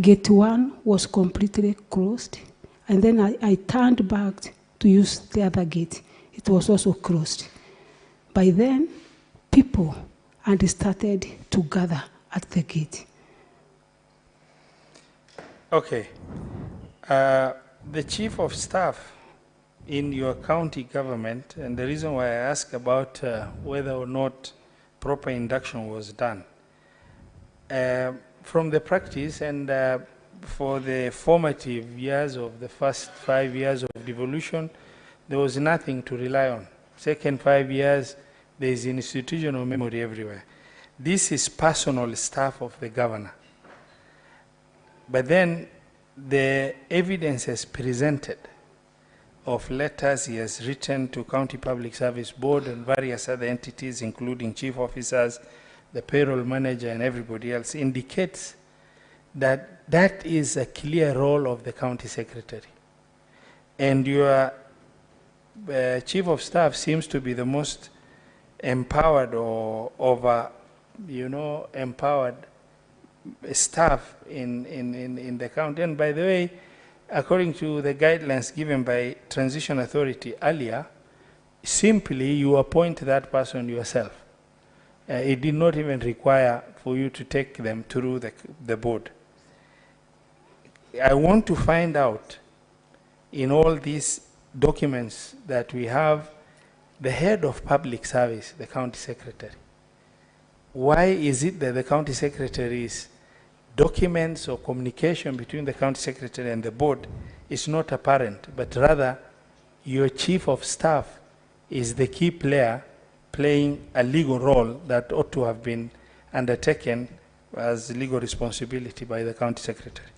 [SPEAKER 4] gate 1 was completely closed, and then I turned back to use the other gate. It was also closed. By then, people had started to gather at the gate.
[SPEAKER 14] Okay. The chief of staff in your county government, and the reason why I ask about whether or not proper induction was done, from the practice and for the formative years of the first 5 years of devolution, there was nothing to rely on. Second 5 years, there is institutional memory everywhere. This is personal staff of the governor. But then the evidence is presented of letters he has written to County Public Service Board and various other entities, including chief officers, the payroll manager, and everybody else, indicates that that is a clear role of the county secretary. And your chief of staff seems to be the most empowered or empowered staff in the county. And by the way, according to the guidelines given by Transition Authority earlier, simply you appoint that person yourself. It did not even require for you to take them through the board. I want to find out in all these documents that we have the head of public service, the county secretary. Why is it that the county secretary's documents or communication between the county secretary and the board is not apparent, but rather your chief of staff is the key player playing a legal role that ought to have been undertaken as legal responsibility by the county secretary?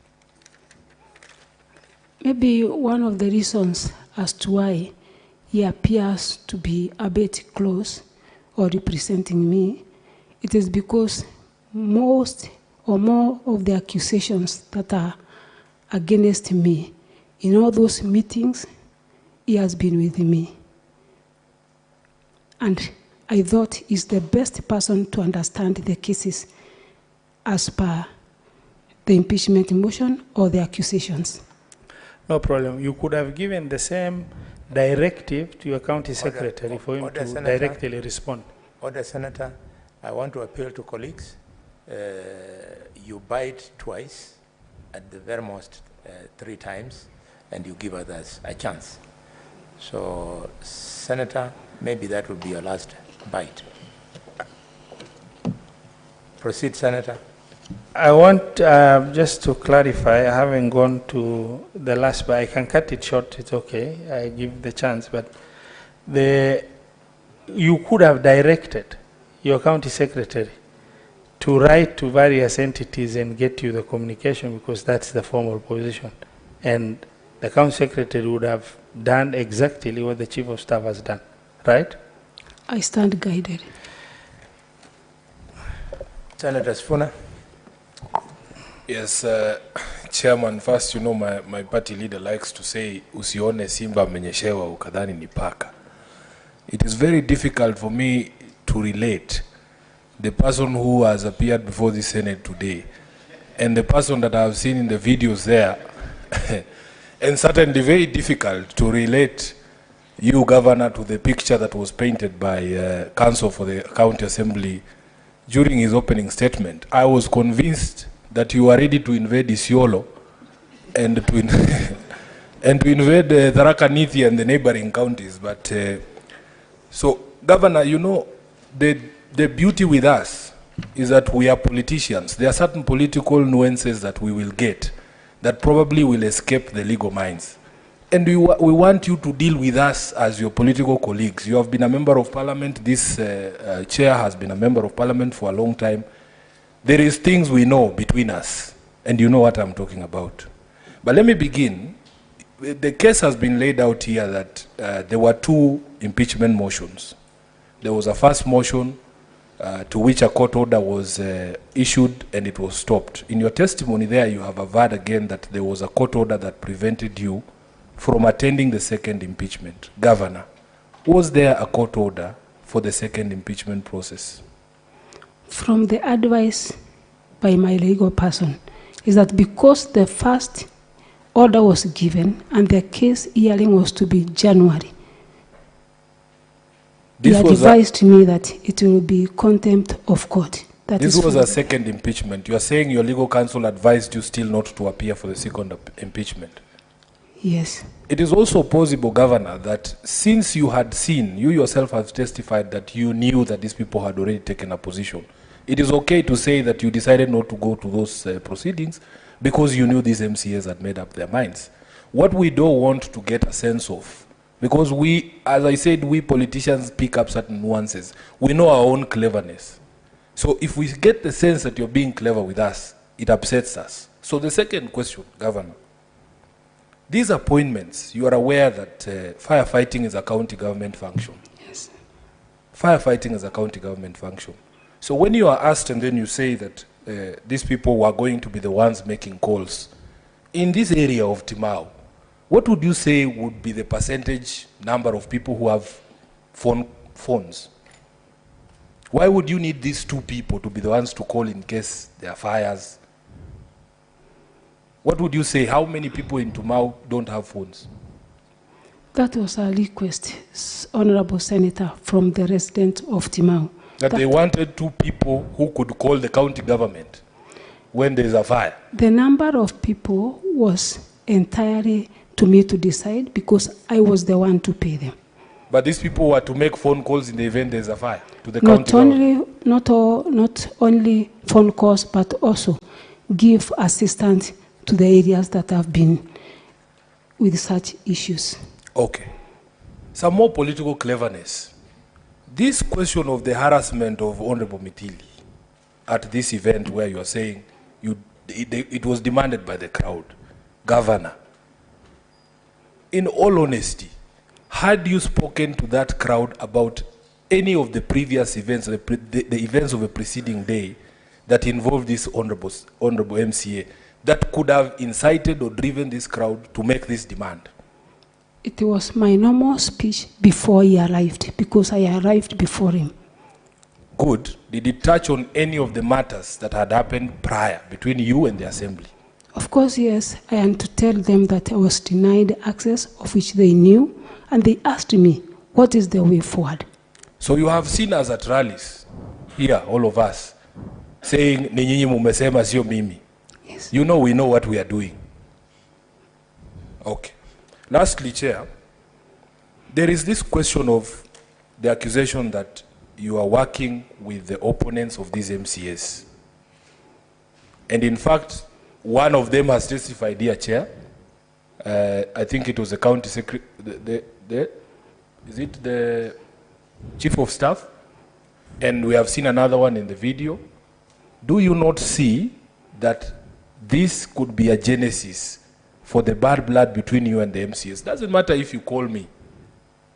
[SPEAKER 4] Maybe one of the reasons as to why he appears to be a bit close or representing me, it is because most or more of the accusations that are against me, in all those meetings, he has been with me. And I thought he's the best person to understand the cases as per the impeachment motion or the accusations.
[SPEAKER 14] No problem. You could have given the same directive to your county secretary for him to
[SPEAKER 2] Senator,
[SPEAKER 14] directly respond.
[SPEAKER 2] Order, Senator. I want to appeal to colleagues. You bite twice, at the very most 3 times, and you give others a chance. So, Senator, maybe that will be your last bite. Proceed, Senator.
[SPEAKER 14] I want just to clarify, I haven't gone to the last, but I can cut it short, it's okay, I give the chance, but you could have directed your county secretary to write to various entities and get you the communication, because that's the formal position. And the county secretary would have done exactly what the chief of staff has done, right?
[SPEAKER 4] I stand guided.
[SPEAKER 2] Senator Sifuna.
[SPEAKER 10] Yes, Chairman, first, my party leader likes to say, usione simba amenyeshewa ukadhani ni paka. It is very difficult for me to relate the person who has appeared before the Senate today and the person that I have seen in the videos there. And certainly very difficult to relate you, Governor, to the picture that was painted by Counsel for the County Assembly during his opening statement. I was convinced that you are ready to invade Isiolo and to, and to invade Tharaka Nithi and the neighboring counties. But so, Governor, you know, the beauty with us is that we are politicians. There are certain political nuances that we will get that probably will escape the legal minds. And we want you to deal with us as your political colleagues. You have been a member of parliament. This chair has been a member of parliament for a long time. There is things we know between us, and you know what I'm talking about. But let me begin. The case has been laid out here that there were 2 impeachment motions. There was a first motion to which a court order was issued and it was stopped. In your testimony there, you have averred again that there was a court order that prevented you from attending the second impeachment. Governor, was there a court order for the second impeachment process?
[SPEAKER 4] From the advice by my legal person, is that because the first order was given and the case hearing was to be January, he advised me that it will be contempt of court.
[SPEAKER 10] This was a second impeachment. You are saying your legal counsel advised you still not to appear for the second impeachment?
[SPEAKER 4] Yes.
[SPEAKER 10] It is also possible, Governor, that since you had seen, you yourself have testified that you knew that these people had already taken a position. It is okay to say that you decided not to go to those proceedings because you knew these MCAs had made up their minds. What we don't want to get a sense of, because we, as I said, we politicians pick up certain nuances. We know our own cleverness. So if we get the sense that you're being clever with us, it upsets us. So the second question, Governor, these appointments, you are aware that firefighting is a county government function.
[SPEAKER 4] Yes.
[SPEAKER 10] Firefighting is a county government function. So when you are asked and then you say that these people were going to be the ones making calls, in this area of Timau, what would you say would be the percentage number of people who have phones? Why would you need these 2 people to be the ones to call in case there are fires? What would you say? How many people in Timau don't have phones?
[SPEAKER 4] That was a request, Honorable Senator, from the residents of Timau.
[SPEAKER 10] That they wanted 2 people who could call the county government when there is a fire.
[SPEAKER 4] The number of people was entirely to me to decide because I was the one to pay them.
[SPEAKER 10] But these people were to make phone calls in the event there's a fire to the county government.
[SPEAKER 4] Not only phone calls, but also give assistance to the areas that have been with such issues.
[SPEAKER 10] Okay. Some more political cleverness. This question of the harassment of Honorable Mitili at this event where you are saying it was demanded by the crowd. Governor, in all honesty, had you spoken to that crowd about any of the previous events, the events of a preceding day that involved this honorable MCA, that could have incited or driven this crowd to make this demand?
[SPEAKER 4] It was my normal speech before he arrived, because I arrived before him.
[SPEAKER 10] Good. Did it touch on any of the matters that had happened prior between you and the assembly?
[SPEAKER 4] Of course, yes. I had to tell them that I was denied access, of which they knew, and they asked me, what is the way forward?
[SPEAKER 10] So you have seen us at rallies, here, all of us, saying, "Ni nyinyi mumesema sio mimi."
[SPEAKER 4] Yes.
[SPEAKER 10] You know we know what we are doing. Okay. Lastly, Chair, there is this question of the accusation that you are working with the opponents of these MCAs. And in fact, one of them has testified here, Chair. I think it was the county secretary, is it the chief of staff? And we have seen another one in the video. Do you not see that this could be a genesis for the bad blood between you and the MCAs? Doesn't matter if you call me.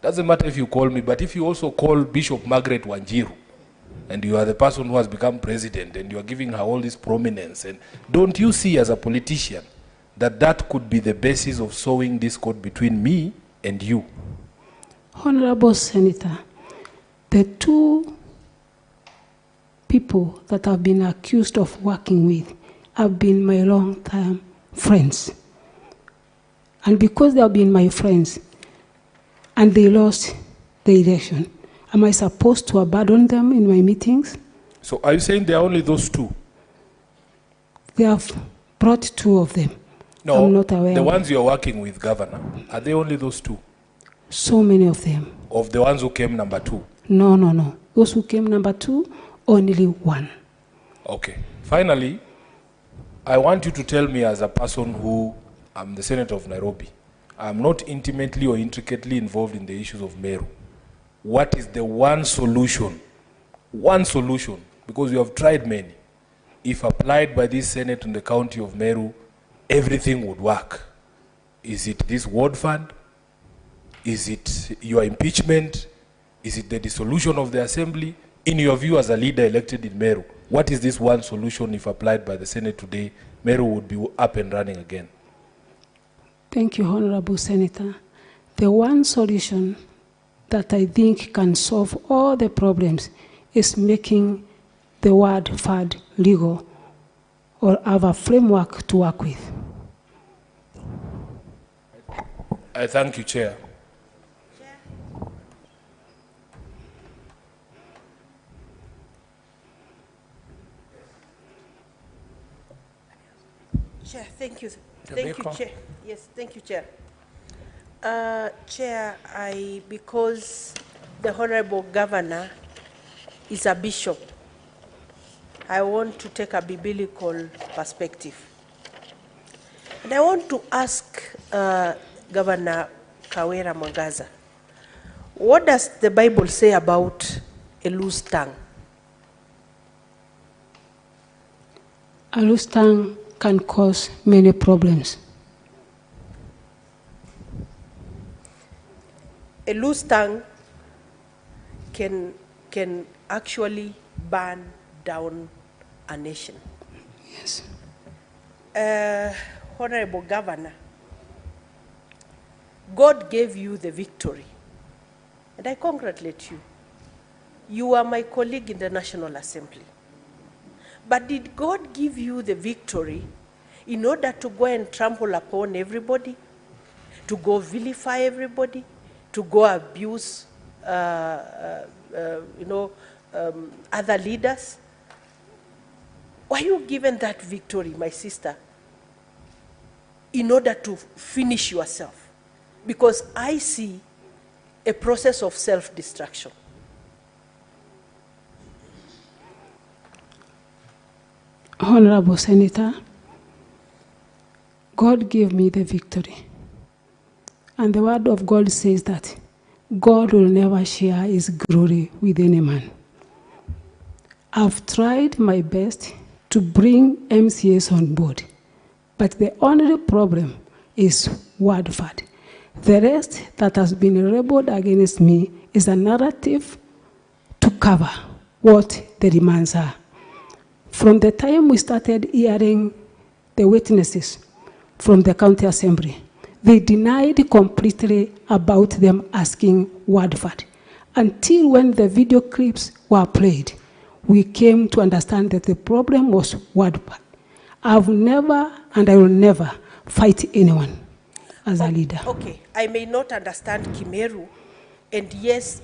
[SPEAKER 10] Doesn't matter if you call me, but if you also call Bishop Margaret Wanjiru, and you are the person who has become president, and you are giving her all this prominence, and don't you see as a politician that that could be the basis of sowing discord between me and you?
[SPEAKER 4] Honorable Senator, the 2 people that I've been accused of working with have been my long-time friends. And because they have been my friends and they lost the election, am I supposed to abandon them in my meetings?
[SPEAKER 10] So are you saying there are only those 2?
[SPEAKER 4] They have brought 2 of them.
[SPEAKER 10] No,
[SPEAKER 4] I'm not aware.
[SPEAKER 10] the
[SPEAKER 4] of
[SPEAKER 10] ones you're working with, Governor, are they only those 2?
[SPEAKER 4] so many of them.
[SPEAKER 10] Of the ones who came number 2?
[SPEAKER 4] No, no, no. Those who came number 2, only 1.
[SPEAKER 10] Okay. Finally, I want you to tell me, as a person who, I'm the Senator of Nairobi, I'm not intimately or intricately involved in the issues of Meru. What is the one solution, because you have tried many, if applied by this Senate in the county of Meru, everything would work? Is it this ward fund? Is it your impeachment? Is it the dissolution of the assembly? In your view, as a leader elected in Meru, what is this one solution if applied by the Senate today? Meru would be up and running again.
[SPEAKER 4] Thank you, Honorable Senator. The one solution that I think can solve all the problems is making the word FAD legal or have a framework to work with.
[SPEAKER 10] I thank you, Chair.
[SPEAKER 15] Chair, thank you.
[SPEAKER 2] The
[SPEAKER 15] Thank you,
[SPEAKER 2] Bacon.
[SPEAKER 15] Chair. Yes, thank you, Chair. Chair, because the Honorable Governor is a bishop, I want to take a biblical perspective. And I want to ask Governor Kawera Mwangaza, what does the Bible say about a loose tongue?
[SPEAKER 4] A loose tongue can cause many problems.
[SPEAKER 15] A loose tongue can actually burn down a nation.
[SPEAKER 4] Yes.
[SPEAKER 15] Honorable Governor, God gave you the victory, and I congratulate you. You are my colleague in the National Assembly. But did God give you the victory in order to go and trample upon everybody, to go vilify everybody, to go abuse other leaders? Were you given that victory, my sister, in order to finish yourself? Because I see a process of self-destruction.
[SPEAKER 4] Honorable Senator, God gave me the victory. And the word of God says that God will never share his glory with any man. I've tried my best to bring MCAs on board, but the only problem is word fad. The rest that has been rebelled against me is a narrative to cover what the demands are. From the time we started hearing the witnesses from the county assembly, they denied completely about them asking word fad. Until when the video clips were played, we came to understand that the problem was word fad. I've never and I will never fight anyone as a leader.
[SPEAKER 15] Okay, I may not understand Kimeru, and yes,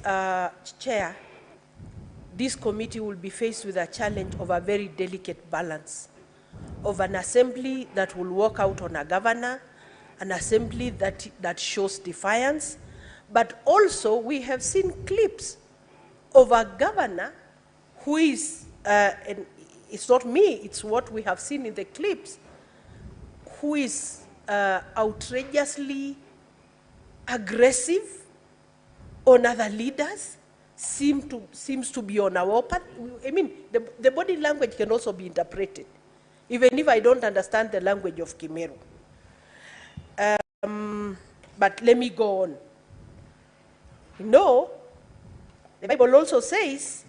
[SPEAKER 15] Chair, this committee will be faced with a challenge of a very delicate balance of an assembly that will walk out on a governor, an assembly that shows defiance, but also we have seen clips of a governor who is, and it's not me, it's what we have seen in the clips, who is outrageously aggressive on other leaders, seems to be on our path. I mean, the body language can also be interpreted, even if I don't understand the language of Kimeru. But let me go on. No, the Bible also says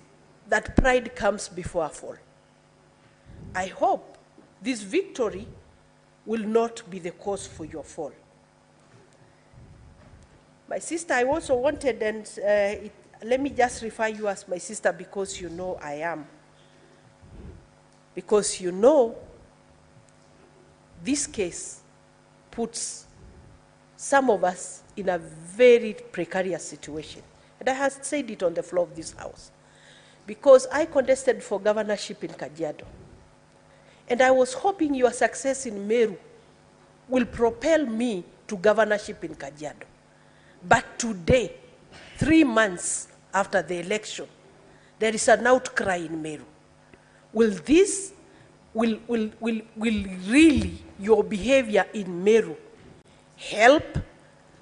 [SPEAKER 15] that pride comes before a fall. I hope this victory will not be the cause for your fall. My sister, I also wanted, and let me just refer you as my sister because you know I am. Because you know this case puts some of us in a very precarious situation. And I have said it on the floor of this house. Because I contested for governorship in Kajiado. And I was hoping your success in Meru will propel me to governorship in Kajiado. But today, 3 months after the election, there is an outcry in Meru. Will really your behavior in Meru help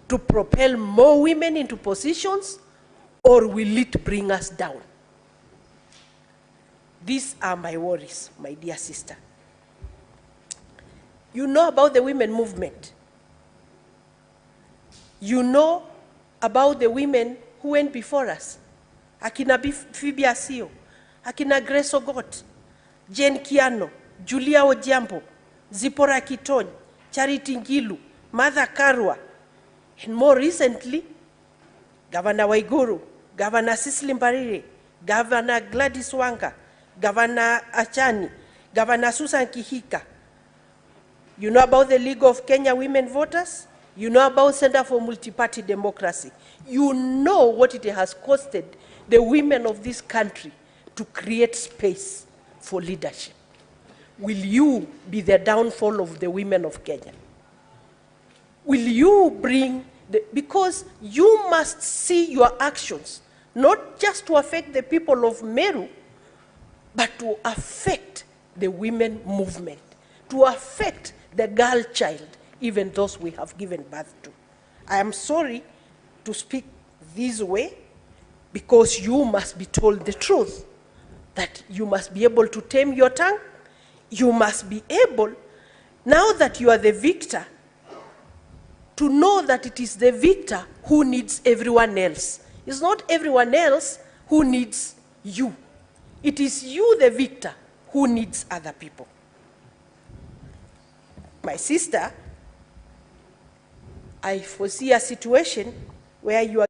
[SPEAKER 15] to propel more women into positions, or will it bring us down? These are my worries, my dear sister. You know about the women movement. You know about the women who went before us. Akina Phoebe Asio, Akina Grace Ogot, Jane Kiano, Julia Ojambo, Zipporah Kitony, Charity Ngilu, Martha Karua, and more recently, Governor Waiguru, Governor Cecily Mbarire, Governor Gladys Wanga, Governor Achani, Governor Susan Kihika. You know about the League of Kenya Women Voters? You know about Center for Multi-Party Democracy. You know what it has costed the women of this country to create space for leadership. Will you be the downfall of the women of Kenya? Will you bring because you must see your actions, not just to affect the people of Meru, but to affect the women movement, to affect the girl child, even those we have given birth to. I am sorry to speak this way, because you must be told the truth, that you must be able to tame your tongue. You must be able, now that you are the victor, to know that it is the victor who needs everyone else. It's not everyone else who needs you. It is you, the victor, who needs other people. My sister, I foresee a situation where you are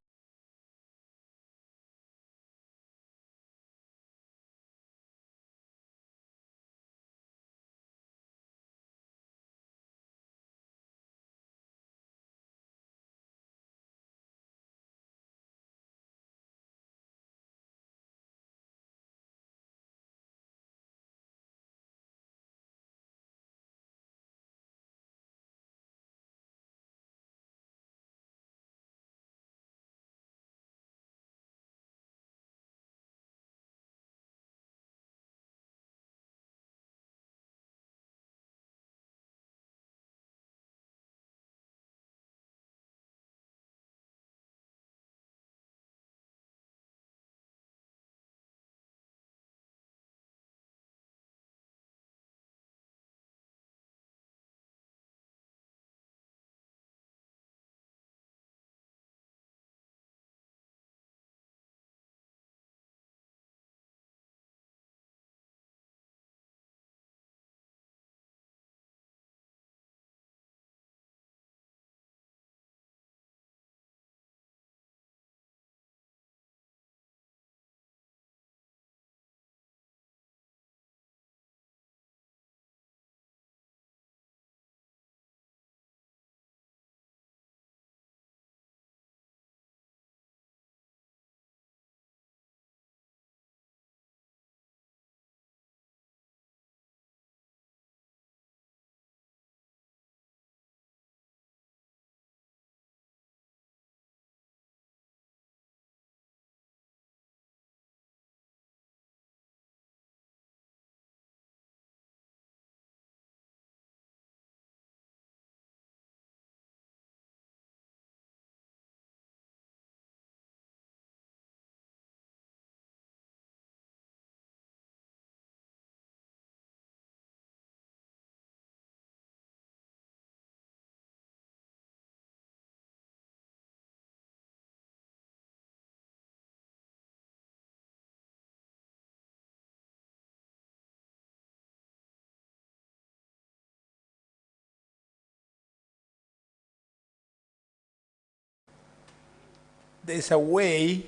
[SPEAKER 2] There's a way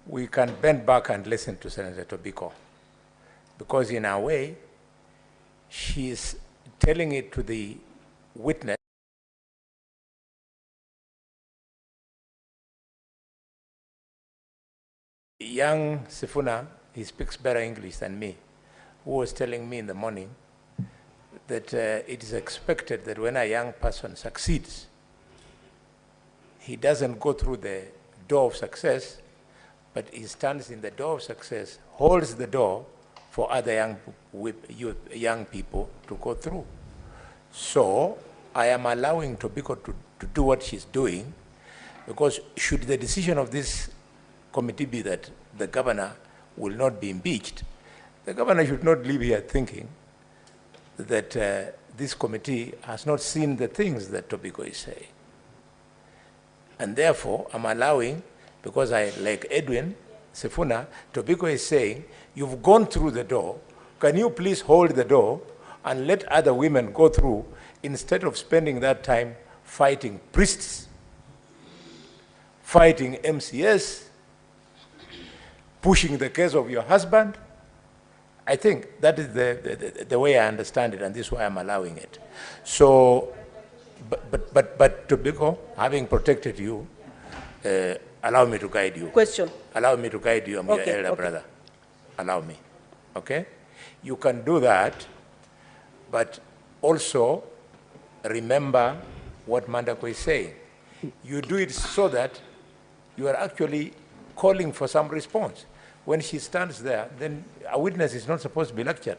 [SPEAKER 2] we can bend back and listen to Senator Tobiko, because in a way, she's telling it to the witness. Young Sifuna, he speaks better English than me, who was telling me in the morning that it is expected that when a young person succeeds, he doesn't go through the door of success, but he stands in the door of success, holds the door for other young people to go through. So I am allowing Tobiko to do what she's doing, because should the decision of this committee be that the governor will not be impeached, the governor should not leave here thinking that this committee has not seen the things that Tobiko is saying. And therefore, I'm allowing, because I, like Edwin Sifuna, Tobiko is saying, you've gone through the door, can you please hold the door and let other women go through, instead of spending that time fighting priests, fighting MCS, pushing the case of your husband. I think that is the way I understand it, and this is why I'm allowing it. So, but Tobiko, having protected you, allow me to guide you.
[SPEAKER 15] Question.
[SPEAKER 2] Allow me to guide you. I'm your elder brother. Allow me. Okay? You can do that, but also remember what Mandako is saying. You do it so that you are actually calling for some response. When she stands there, then a witness is not supposed to be lectured.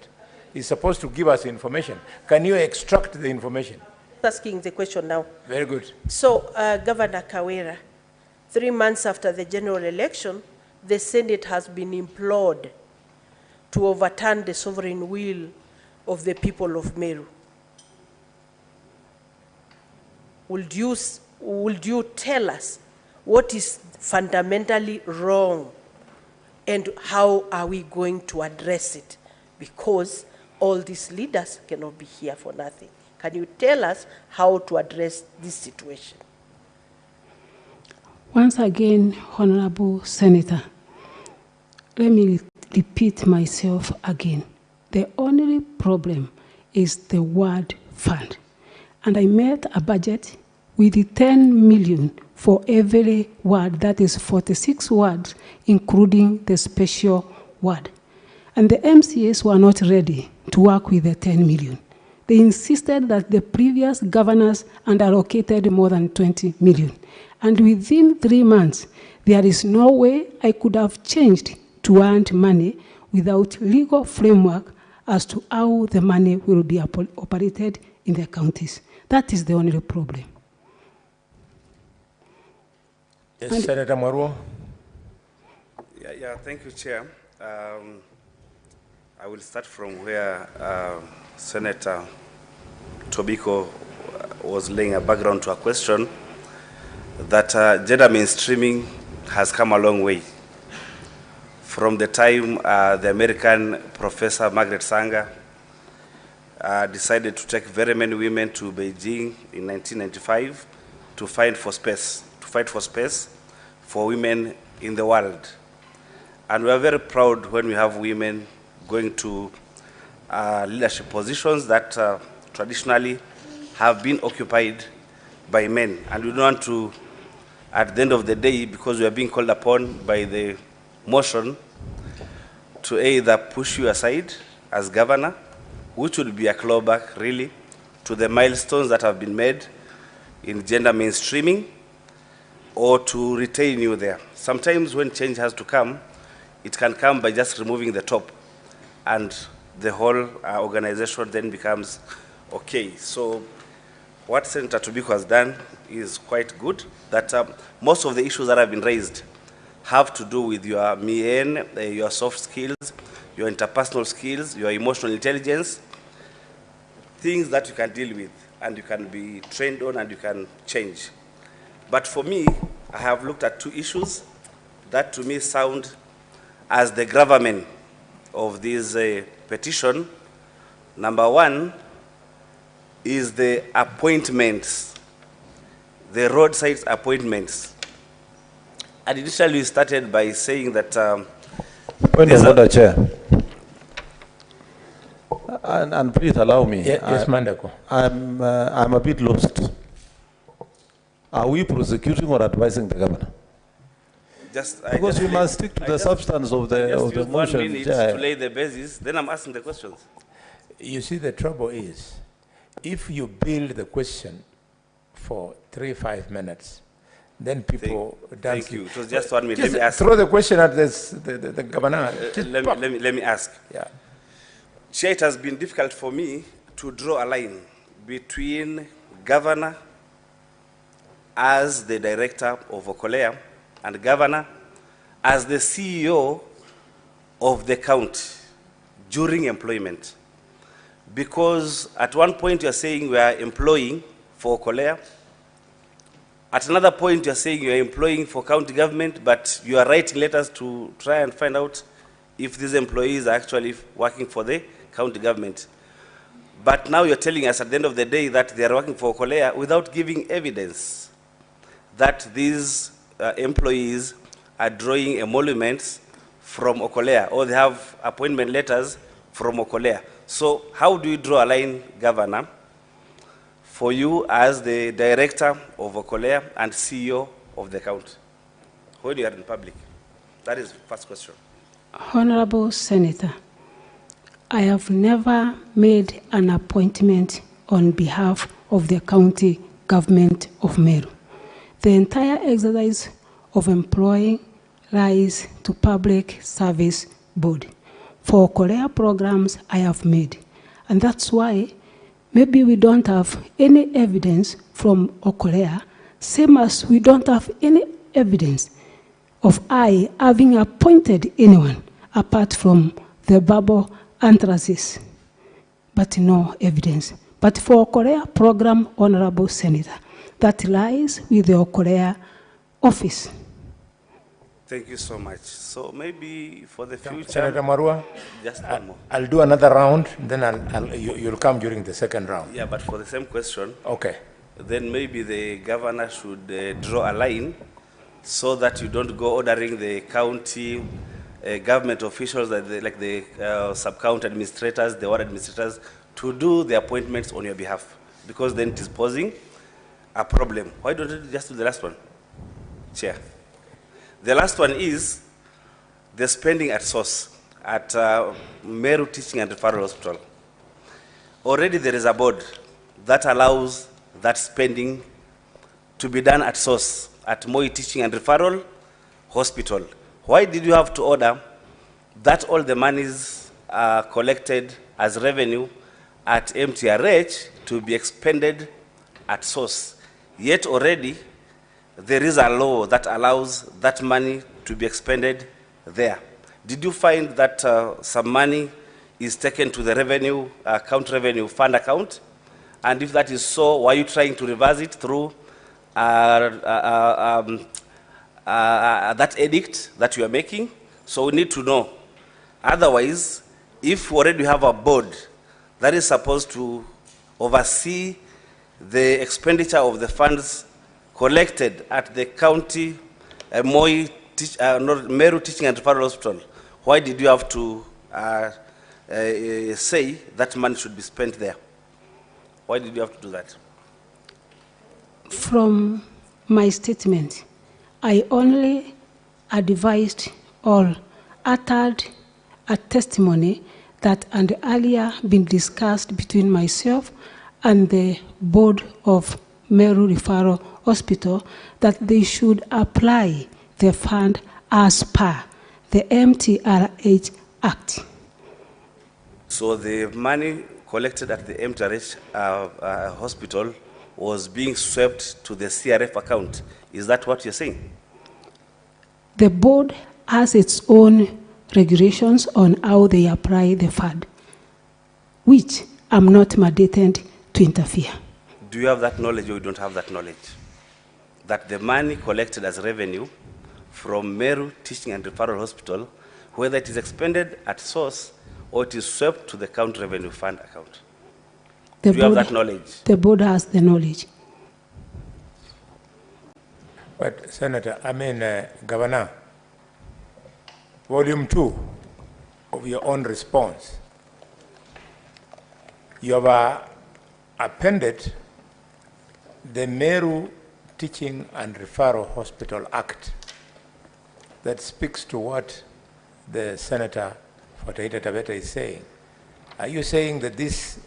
[SPEAKER 2] He's supposed to give us information. Can you extract the information?
[SPEAKER 15] Asking the question now.
[SPEAKER 2] Very good.
[SPEAKER 15] So, Governor Kawera, 3 months after the general election, the Senate has been implored to overturn the sovereign will of the people of Meru. Would you tell us what is fundamentally wrong and how are we going to address it? Because all these leaders cannot be here for nothing. Can you tell us how to address this situation?
[SPEAKER 4] Once again, Honorable Senator, let me repeat myself again. The only problem is the word fund. And I made a budget with 10 million for every word, that is 46 words, including the special word. And the MCAs were not ready to work with the 10 million. They insisted that the previous governors allocated more than 20 million. And within 3 months, there is no way I could have changed to earn money without legal framework as to how the money will be operated in the counties. That is the only problem.
[SPEAKER 2] Yes, Senator Marwo.
[SPEAKER 16] Yeah, thank you, Chair. I will start from where Senator Tobiko was laying a background to a question that gender mainstreaming has come a long way. From the time the American professor Margaret Sanger decided to take very many women to Beijing in 1995 to fight for space for women in the world. And we are very proud when we have women going to leadership positions that traditionally have been occupied by men. And we don't want to, at the end of the day, because we are being called upon by the motion to either push you aside as governor, which would be a clawback, really, to the milestones that have been made in gender mainstreaming, or to retain you there. Sometimes when change has to come, it can come by just removing the top, and the whole organization then becomes okay. So what Senator Tobiko has done is quite good, that most of the issues that have been raised have to do with your MEN, your soft skills, your interpersonal skills, your emotional intelligence, things that you can deal with and you can be trained on and you can change. But for me, I have looked at 2 issues that to me sound as the gravamen of this petition. Number 1 is the appointments, the roadside appointments. And initially we started by saying that...
[SPEAKER 6] Point of order, Chair. And please allow me.
[SPEAKER 2] Yes, Mandako.
[SPEAKER 6] I'm a bit lost. Are we prosecuting or advising the governor? Because we must stick to the substance of the motion.
[SPEAKER 16] 1 minute to lay the basis, then I'm asking the questions.
[SPEAKER 2] You see, the trouble is, if you build the question for 3-5 minutes, then people dance.
[SPEAKER 16] Thank you. It was just 1 minute.
[SPEAKER 2] Just
[SPEAKER 16] let me ask.
[SPEAKER 2] throw the question at the governor.
[SPEAKER 16] Let me ask.
[SPEAKER 2] Yeah.
[SPEAKER 16] Chair, it has been difficult for me to draw a line between governor as the director of Okolea and governor as the CEO of the county during employment. Because at one point you're saying we are employing for Okolea, at another point you're saying you're employing for county government, but you are writing letters to try and find out if these employees are actually working for the county government. But now you're telling us at the end of the day that they are working for Okolea without giving evidence that these employees are drawing emoluments from Okolea, or they have appointment letters from Okolea. So how do you draw a line, Governor, for you as the director of Okolea and CEO of the county when you are in public? That is the first question.
[SPEAKER 4] Honorable Senator, I have never made an appointment on behalf of the county government of Meru. The entire exercise of employing lies to Public Service Board. For Okolea programs I have made. And that's why maybe we don't have any evidence from Okolea, same as we don't have any evidence of I having appointed anyone apart from the Babo Anthracis, but no evidence. But for Okolea program, Honorable Senator, that lies with the Okolea office.
[SPEAKER 16] Thank you so much. So maybe for the future,
[SPEAKER 2] Senator Marua,
[SPEAKER 16] just one more.
[SPEAKER 2] I'll do another round, then you'll come during the second round.
[SPEAKER 16] Yeah, but for the same question,
[SPEAKER 2] okay.
[SPEAKER 16] Then maybe the governor should draw a line so that you don't go ordering the county government officials, like the sub-county administrators, the ward administrators, to do the appointments on your behalf, because then it is posing a problem. Why don't you just do the last one, Chair? The last one is the spending at source at Meru Teaching and Referral Hospital. Already there is a board that allows that spending to be done at source at Moi Teaching and Referral Hospital. Why did you have to order that all the monies collected as revenue at MTRH to be expended at source? Yet already there is a law that allows that money to be expended there. Did you find that some money is taken to the revenue, county revenue fund account? And if that is so, were you trying to reverse it through that edict that you are making? So we need to know. Otherwise, if already you have a board that is supposed to oversee the expenditure of the funds collected at the county Meru Teaching and Referral Hospital, why did you have to say that money should be spent there? Why did you have to do that?
[SPEAKER 4] From my statement, I only advised or uttered a testimony that had earlier been discussed between myself and the board of Meru Referral Hospital, that they should apply the fund as per the MTRH Act.
[SPEAKER 16] So the money collected at the MTRH hospital was being swept to the CRF account. Is that what you're saying?
[SPEAKER 4] The board has its own regulations on how they apply the fund, which I'm not mandated to interfere.
[SPEAKER 16] Do you have that knowledge or you don't have that knowledge? That the money collected as revenue from Meru Teaching and Referral Hospital, whether it is expended at source or it is swept to the county revenue fund account. Do you have that knowledge?
[SPEAKER 4] The board has the knowledge.
[SPEAKER 2] But Senator, Governor, Volume 2 of your own response, you have appended the Meru Teaching and Referral Hospital Act that speaks to what the Senator for Taita Taveta is saying. Are you saying that this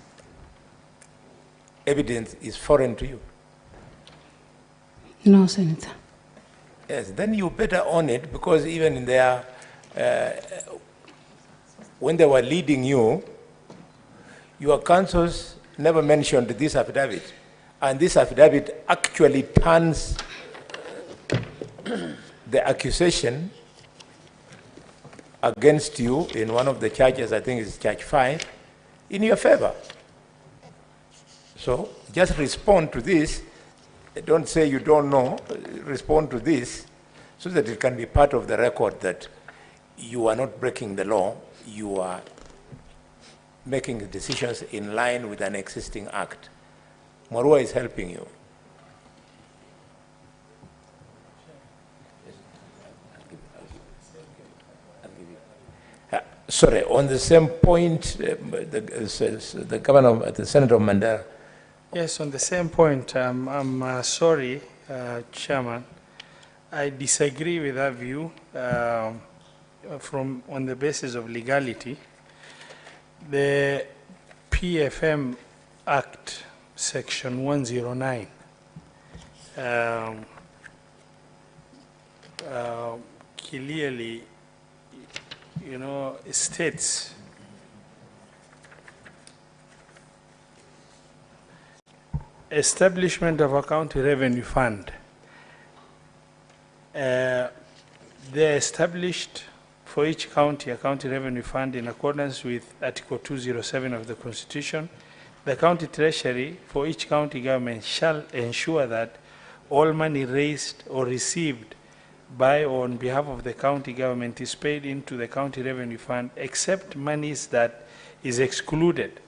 [SPEAKER 2] evidence is foreign to you?
[SPEAKER 4] No, Senator.
[SPEAKER 2] Yes, then you better own it, because even in their, when they were leading you, your counsels never mentioned this affidavit. And this affidavit actually turns the accusation against you in one of the charges, I think it's charge 5, in your favor. So just respond to this. Don't say you don't know. Respond to this so that it can be part of the record that you are not breaking the law. You are making decisions in line with an existing act. Marua is helping you. Sorry, on the same point, the governor, the Senator Mandela.
[SPEAKER 14] Yes, on the same point, I'm sorry, Chairman. I disagree with that view on the basis of legality. The PFM Act, Section 109, clearly, states establishment of a county revenue fund. They're established for each county a county revenue fund in accordance with Article 207 of the Constitution. The county treasury for each county government shall ensure that all money raised or received by or on behalf of the county government is paid into the county revenue fund, except monies that is excluded.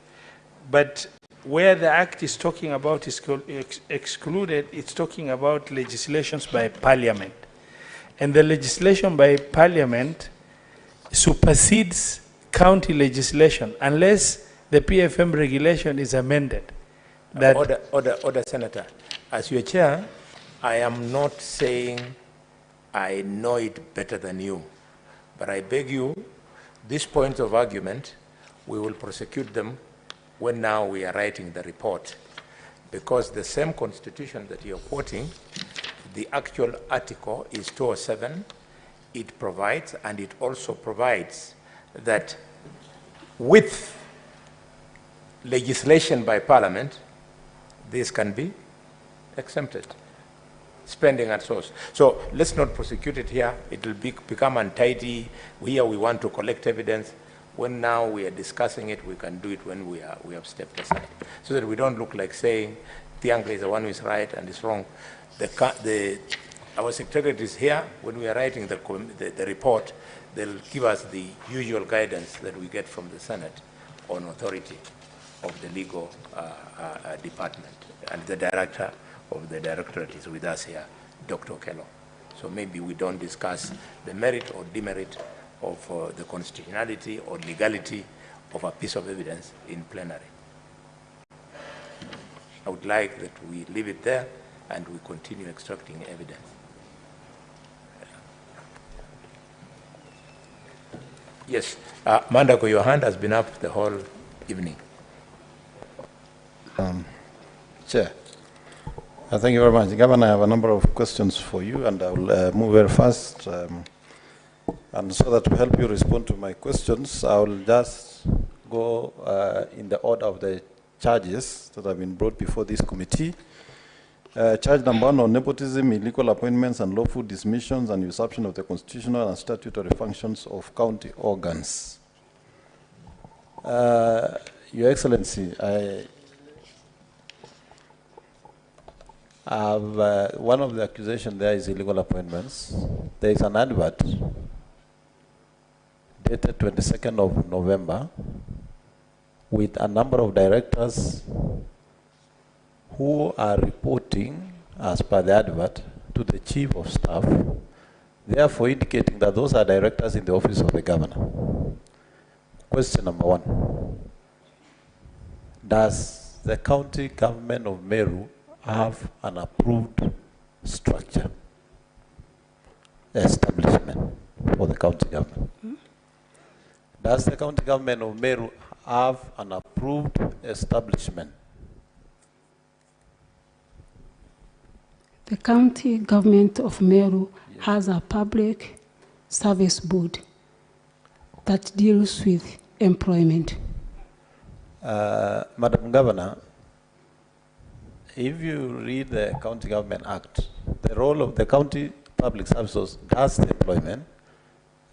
[SPEAKER 14] But where the Act is talking about is excluded, it's talking about legislations by Parliament. And the legislation by Parliament supersedes county legislation unless the PFM regulation is amended.
[SPEAKER 2] Order, Senator. As your chair, I am not saying I know it better than you, but I beg you, these points of argument, we will prosecute them when now we are writing the report, because the same constitution that you're quoting, the actual article is 207. It provides, and it also provides that with legislation by Parliament, this can be exempted. Spending at source. So let's not prosecute it here. It will become untidy. Here we want to collect evidence. When now we are discussing it, we can do it when we have stepped aside, so that we don't look like saying Tianga is the one who is right and is wrong. Our secretariat is here. When we are writing the report, they'll give us the usual guidance that we get from the Senate on authority of the legal department, and the director of the directorate is with us here, Dr. Kello. So maybe we don't discuss the merit or demerit of the constitutionality or legality of a piece of evidence in plenary. I would like that we leave it there and we continue extracting evidence. Yes, Mandako, your hand has been up the whole evening.
[SPEAKER 6] Chair. Thank you very much. Governor, I have a number of questions for you, and I will move very fast. And so that to help you respond to my questions, I will just go in the order of the charges that have been brought before this committee. Charge number 1 on nepotism, illegal appointments, and lawful dismissions and usurpation of the constitutional and statutory functions of county organs. Your Excellency, one of the accusations there is illegal appointments. There is an advert dated 22nd of November with a number of directors who are reporting, as per the advert, to the Chief of Staff, therefore indicating that those are directors in the office of the Governor. Question number 1. Does the county government of Meru have an approved structure? establishment for the county government? Does the county government of Meru have an approved establishment?
[SPEAKER 4] The county government of Meru has a public service board that deals with employment.
[SPEAKER 6] Madam Governor, if you read the County Government Act, the role of the county public services does the employment,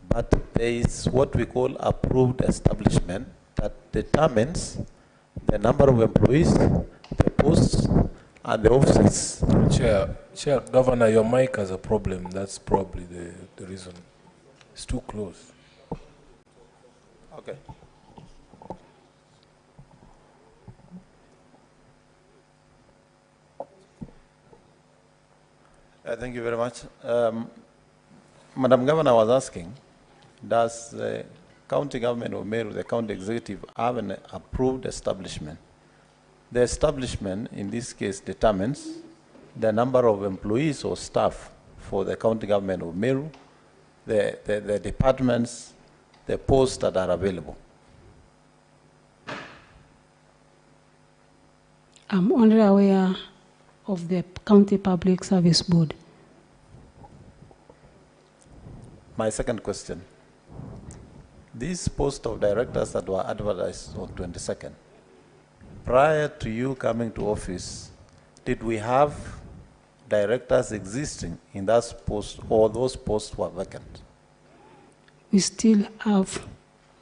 [SPEAKER 6] but there is what we call approved establishment that determines the number of employees, the posts, and the offices.
[SPEAKER 10] Chair, Governor, your mic has a problem. That's probably the reason. It's too close.
[SPEAKER 6] Okay. Thank you very much. Madam Governor was asking, does the county government of Meru, the county executive, have an approved establishment? The establishment, in this case, determines the number of employees or staff for the county government of Meru, the departments, the posts that are available.
[SPEAKER 4] I'm only aware of the County Public Service Board.
[SPEAKER 6] My second question. These posts of directors that were advertised on 22nd, prior to you coming to office, did we have directors existing in that post, or those posts were vacant?
[SPEAKER 4] We still have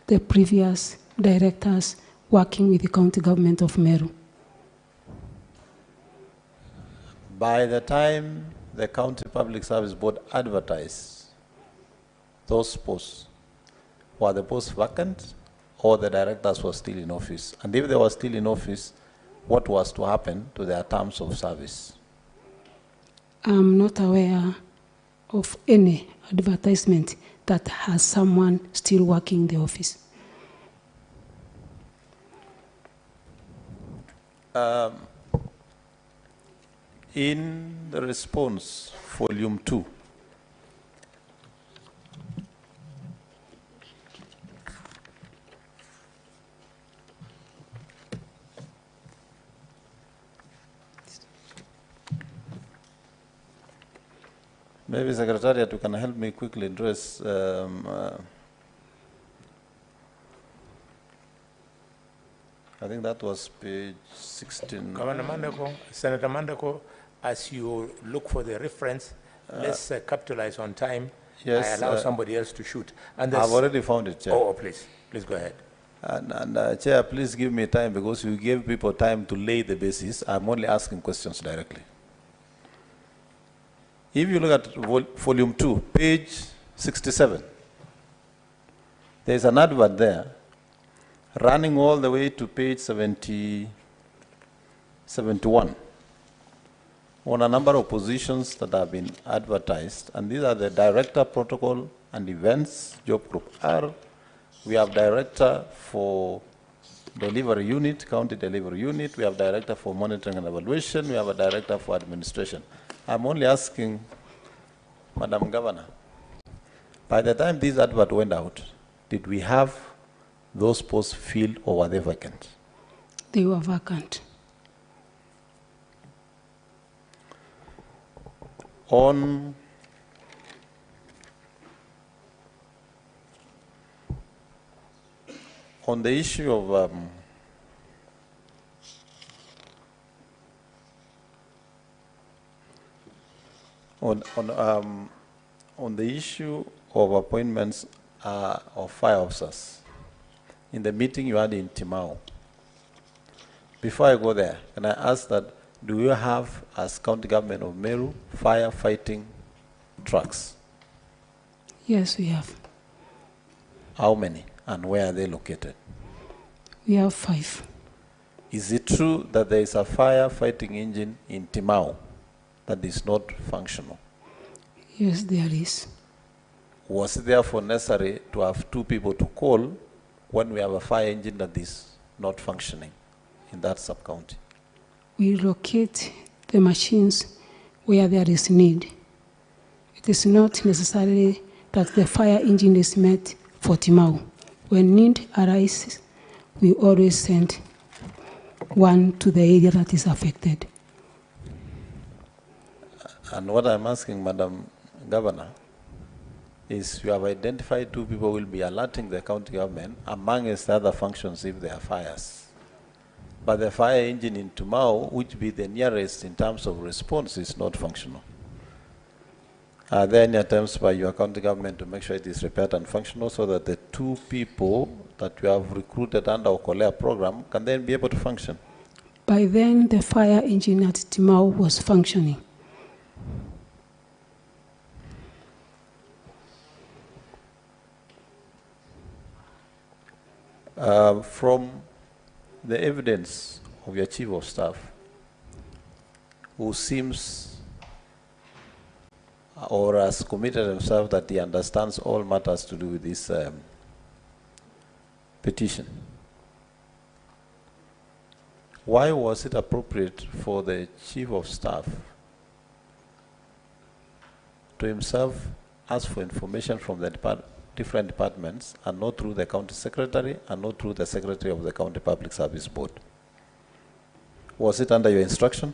[SPEAKER 4] the previous directors working with the county government of Meru.
[SPEAKER 6] By the time the County Public Service Board advertised those posts, were the posts vacant or the directors were still in office? And if they were still in office, what was to happen to their terms of service?
[SPEAKER 4] I'm not aware of any advertisement that has someone still working in the office.
[SPEAKER 6] In the response, volume 2, maybe Secretariat, you can help me quickly address I think that was page 16.
[SPEAKER 2] Governor Mandako, Senator Mandako, as you look for the reference, let's capitalize on time.
[SPEAKER 6] Yes,
[SPEAKER 2] I allow somebody else to shoot. And
[SPEAKER 6] I've already found it, Chair.
[SPEAKER 2] Oh, please go ahead.
[SPEAKER 6] And Chair, please give me time because you gave people time to lay the basis. I'm only asking questions directly. If you look at volume 2, page 67, there's an advert there running all the way to page 71 on a number of positions that have been advertised. And these are the Director Protocol and Events, Job Group R. We have Director for Delivery Unit, County Delivery Unit. We have Director for Monitoring and Evaluation. We have a Director for Administration. I'm only asking, Madam Governor, by the time this advert went out, did we have those posts filled or were they vacant?
[SPEAKER 4] They were vacant.
[SPEAKER 6] On the issue of on the issue of appointments of fire officers, in the meeting you had in Timau, before I go there, can I ask that, do you have, as County Government of Meru, firefighting trucks?
[SPEAKER 4] Yes, we have.
[SPEAKER 6] How many and where are they located?
[SPEAKER 4] We have 5.
[SPEAKER 6] Is it true that there is a firefighting engine in Timau that is not functional?
[SPEAKER 4] Yes, there is.
[SPEAKER 6] Was it therefore necessary to have 2 people to call when we have a fire engine that is not functioning in that sub-county?
[SPEAKER 4] We locate the machines where there is need, it is not necessarily that the fire engine is meant for Timau. When need arises, we always send one to the area that is affected.
[SPEAKER 6] And what I'm asking, Madam Governor, is you have identified 2 people will be alerting the county government amongst other functions if there are fires. But the fire engine in Timau, which be the nearest in terms of response, is not functional. Are there any attempts by your county government to make sure it is repaired and functional so that the 2 people that you have recruited under our Kawera program can then be able to function?
[SPEAKER 4] By then, the fire engine at Timau was functioning.
[SPEAKER 6] From the evidence of your chief of staff, who seems or has committed himself that he understands all matters to do with this petition, why was it appropriate for the chief of staff to himself ask for information from the different departments and not through the county secretary and not through the secretary of the county public service board? Was it under your instruction?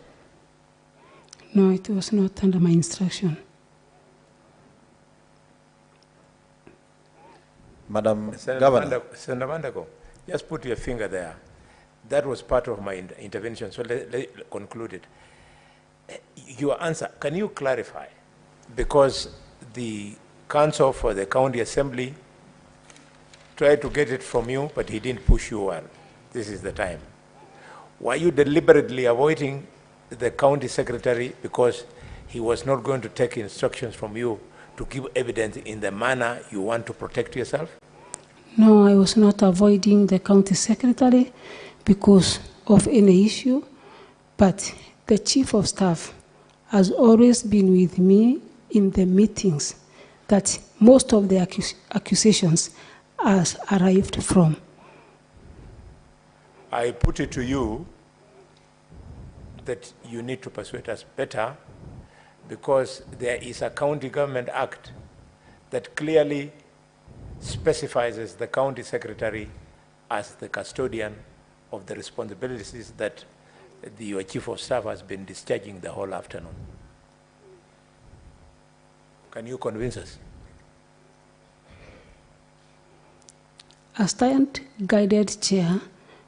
[SPEAKER 4] No, it was not under my instruction.
[SPEAKER 6] Madam
[SPEAKER 2] Senator
[SPEAKER 6] Governor.
[SPEAKER 2] Senator Mandako, just put your finger there. That was part of my intervention, so let conclude it. Your answer, can you clarify? Because the counsel for the county assembly tried to get it from you, but he didn't push you well. This is the time. Were you deliberately avoiding the county secretary because he was not going to take instructions from you to give evidence in the manner you want to protect yourself?
[SPEAKER 4] No, I was not avoiding the county secretary because of any issue, but the chief of staff has always been with me in the meetings that most of the accusations has arrived from.
[SPEAKER 2] I put it to you that you need to persuade us better because there is a county government act that clearly specifies the county secretary as the custodian of the responsibilities that your chief of staff has been discharging the whole afternoon. Can you convince us?
[SPEAKER 4] I stand guided chair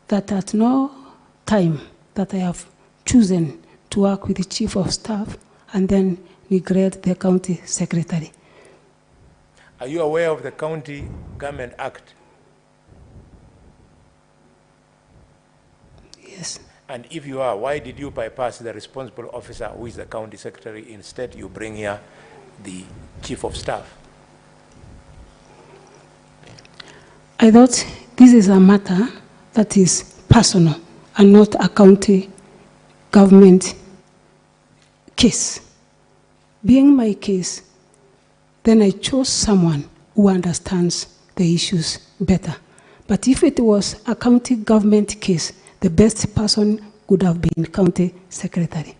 [SPEAKER 4] that at no time that I have chosen to work with the chief of staff and then regret the county secretary.
[SPEAKER 2] Are you aware of the County Government Act?
[SPEAKER 4] Yes.
[SPEAKER 2] And if you are, why did you bypass the responsible officer who is the county secretary? Instead, you bring here the chief of staff.
[SPEAKER 4] I thought this is a matter that is personal and not a county government case. Being my case, then I chose someone who understands the issues better. But if it was a county government case, the best person would have been county secretary.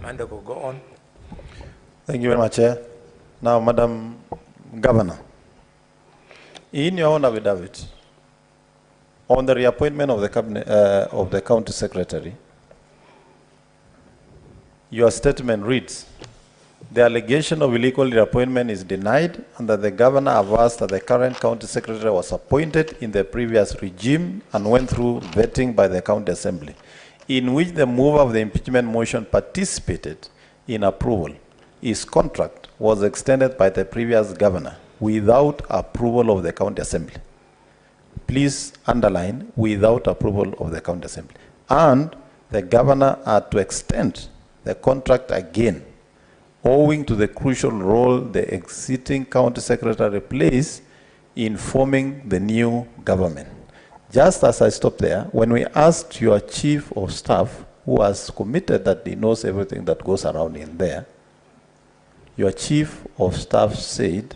[SPEAKER 2] Mandako, go on.
[SPEAKER 6] Thank you very much, Chair. Now, Madam Governor, in your own affidavit, on the reappointment of the cabinet, of the county secretary, your statement reads, the allegation of illegal reappointment is denied and that the governor averts that the current county secretary was appointed in the previous regime and went through vetting by the county assembly, in which the mover of the impeachment motion participated in approval. His contract was extended by the previous governor without approval of the county assembly. Please underline, without approval of the county assembly. And the governor had to extend the contract again, owing to the crucial role the exiting county secretary plays in forming the new government. Just as I stopped there, when we asked your chief of staff, who has committed that he knows everything that goes around in there, your chief of staff said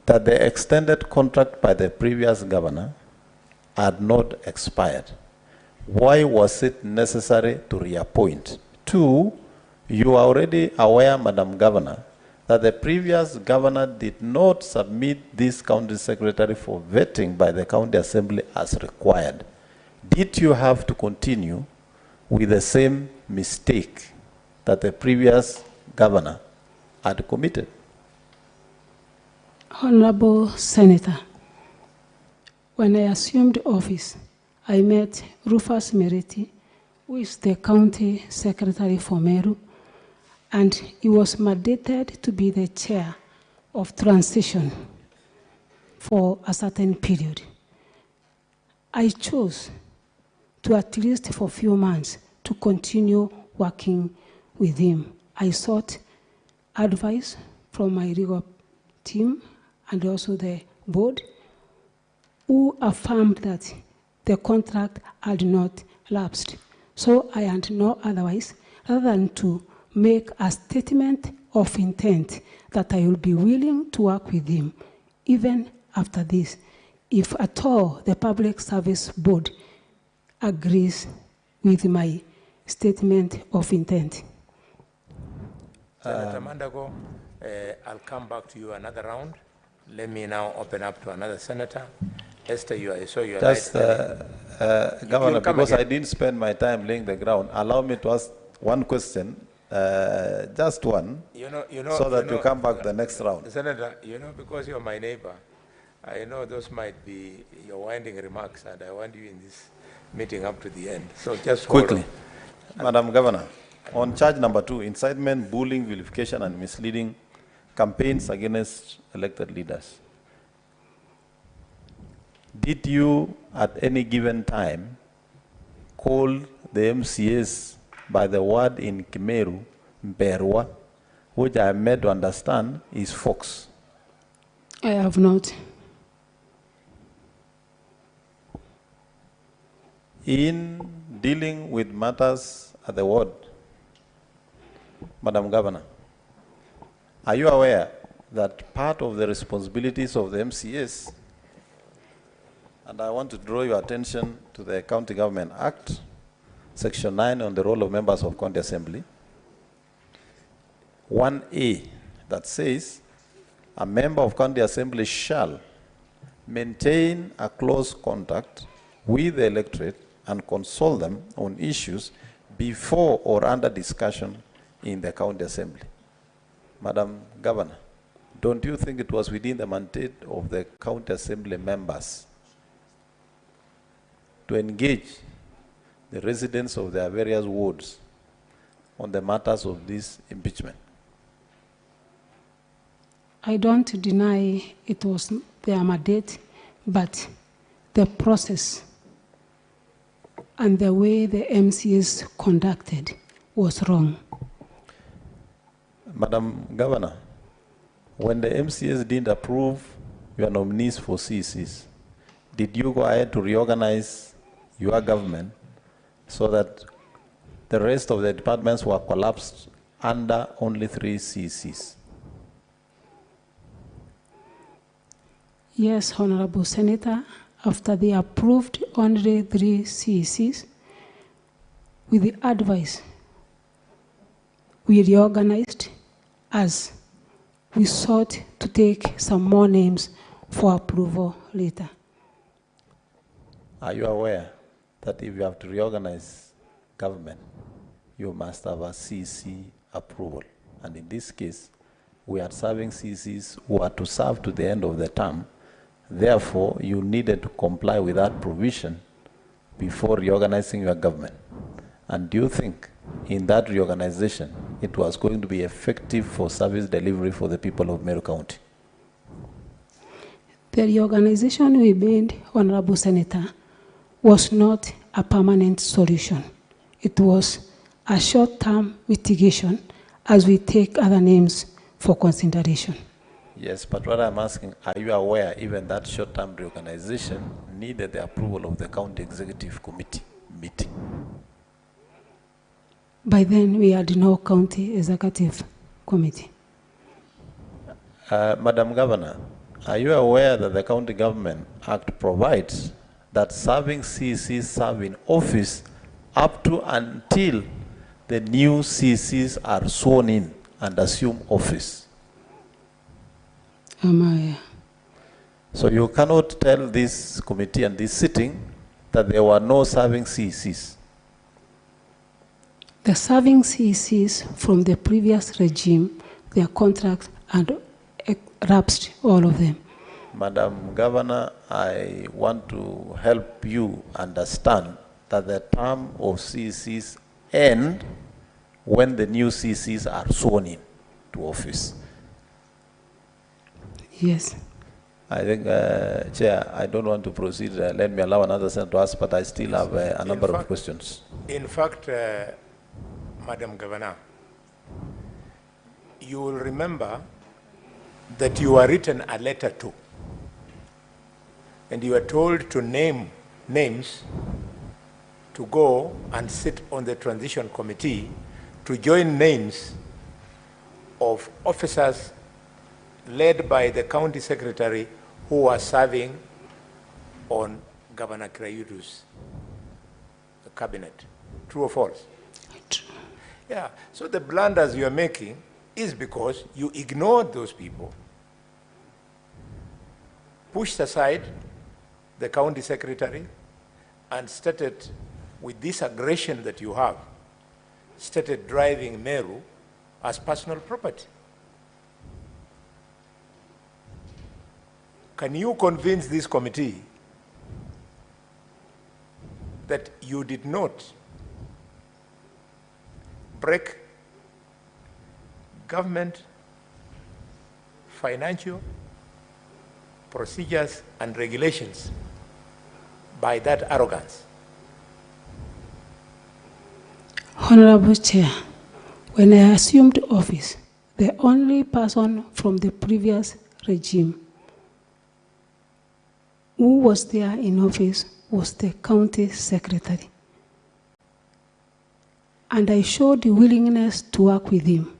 [SPEAKER 6] that the extended contract by the previous governor had not expired. Why was it necessary to reappoint? Two, You are already aware, Madam Governor, that the previous governor did not submit this county secretary for vetting by the county assembly as required. Did you have to continue with the same mistake that the previous governor had committed?
[SPEAKER 4] Honorable Senator, when I assumed office, I met Rufus Meriti, who is the county secretary for Meru, and he was mandated to be the chair of transition for a certain period. I chose to, at least for a few months, to continue working with him. I sought advice from my legal team and also the board, who affirmed that the contract had not lapsed. So I had no otherwise other than to make a statement of intent that I will be willing to work with him even after this, if at all the Public Service Board agrees with my statement of intent.
[SPEAKER 2] Senator Mandago, I'll come back to you another round. Let me now open up to another senator. Esther, I saw your
[SPEAKER 6] Just, Governor, because
[SPEAKER 2] again.
[SPEAKER 6] I didn't spend my time laying the ground, allow me to ask one question, just one, so that you come back the next round.
[SPEAKER 2] Senator, because you're my neighbor, I know those might be your winding remarks, and I want you in this meeting up to the end. So just
[SPEAKER 6] quickly, Madam Governor, on charge number 2, incitement, bullying, vilification, and misleading campaigns against elected leaders. Did you, at any given time, call the MCAs by the word in Kimeru, Mberwa, which I am made to understand is fox?
[SPEAKER 4] I have not.
[SPEAKER 6] In dealing with matters at the ward, Madam Governor, are you aware that part of the responsibilities of the MCAs, and I want to draw your attention to the County Government Act, Section 9 on the role of members of County Assembly, 1A, that says, a member of County Assembly shall maintain a close contact with the electorate and consult them on issues before or under discussion in the County Assembly. Madam Governor, don't you think it was within the mandate of the County Assembly members to engage the residents of their various wards on the matters of this impeachment?
[SPEAKER 4] I don't deny it was their mandate, but the process and the way the MCs conducted was wrong.
[SPEAKER 6] Madam Governor, when the MCs didn't approve your nominees for CCs, did you go ahead to reorganize your government so that the rest of the departments were collapsed under only 3 CCs?
[SPEAKER 4] Yes, Honorable Senator, after they approved only 3 CCs, with the advice, we reorganized as we sought to take some more names for approval later.
[SPEAKER 6] Are you aware that if you have to reorganize government, you must have a CC approval? And in this case, we are serving CCs who are to serve to the end of the term. Therefore, you needed to comply with that provision before reorganizing your government. And do you think in that reorganization, it was going to be effective for service delivery for the people of Meru County?
[SPEAKER 4] The reorganization we made, Honorable Senator, was not a permanent solution. It was a short-term mitigation as we take other names for consideration.
[SPEAKER 6] Yes, but what I'm asking, are you aware even that short-term reorganization needed the approval of the County Executive Committee meeting?
[SPEAKER 4] By then, we had no County Executive Committee.
[SPEAKER 6] Madam Governor, are you aware that the County Government Act provides that serving CCs serve in office up to until the new CCs are sworn in and assume office. So you cannot tell this committee and this sitting that there were no serving CCs.
[SPEAKER 4] The serving CCs from the previous regime, their contracts and lapsed, all of them.
[SPEAKER 6] Madam Governor, I want to help you understand that the term of CCs end when the new CCs are sworn in to office.
[SPEAKER 4] Yes.
[SPEAKER 6] I think, Chair, I don't want to proceed. Let me allow another senator to ask, but I still have a number of questions.
[SPEAKER 2] In fact, Madam Governor, you will remember that you were written a letter to, and you were told to name names to go and sit on the transition committee to join names of officers led by the county secretary who was serving on Governor Krayudu's cabinet. True or false?
[SPEAKER 4] True.
[SPEAKER 2] Yeah, so the blunders you are making is because you ignored those people, pushed aside the county secretary, and started, with this aggression that you have, started driving Meru as personal property. Can you convince this committee that you did not break government, financial, procedures and regulations by that arrogance?
[SPEAKER 4] Honorable Chair, when I assumed office, the only person from the previous regime who was there in office was the county secretary. And I showed the willingness to work with him.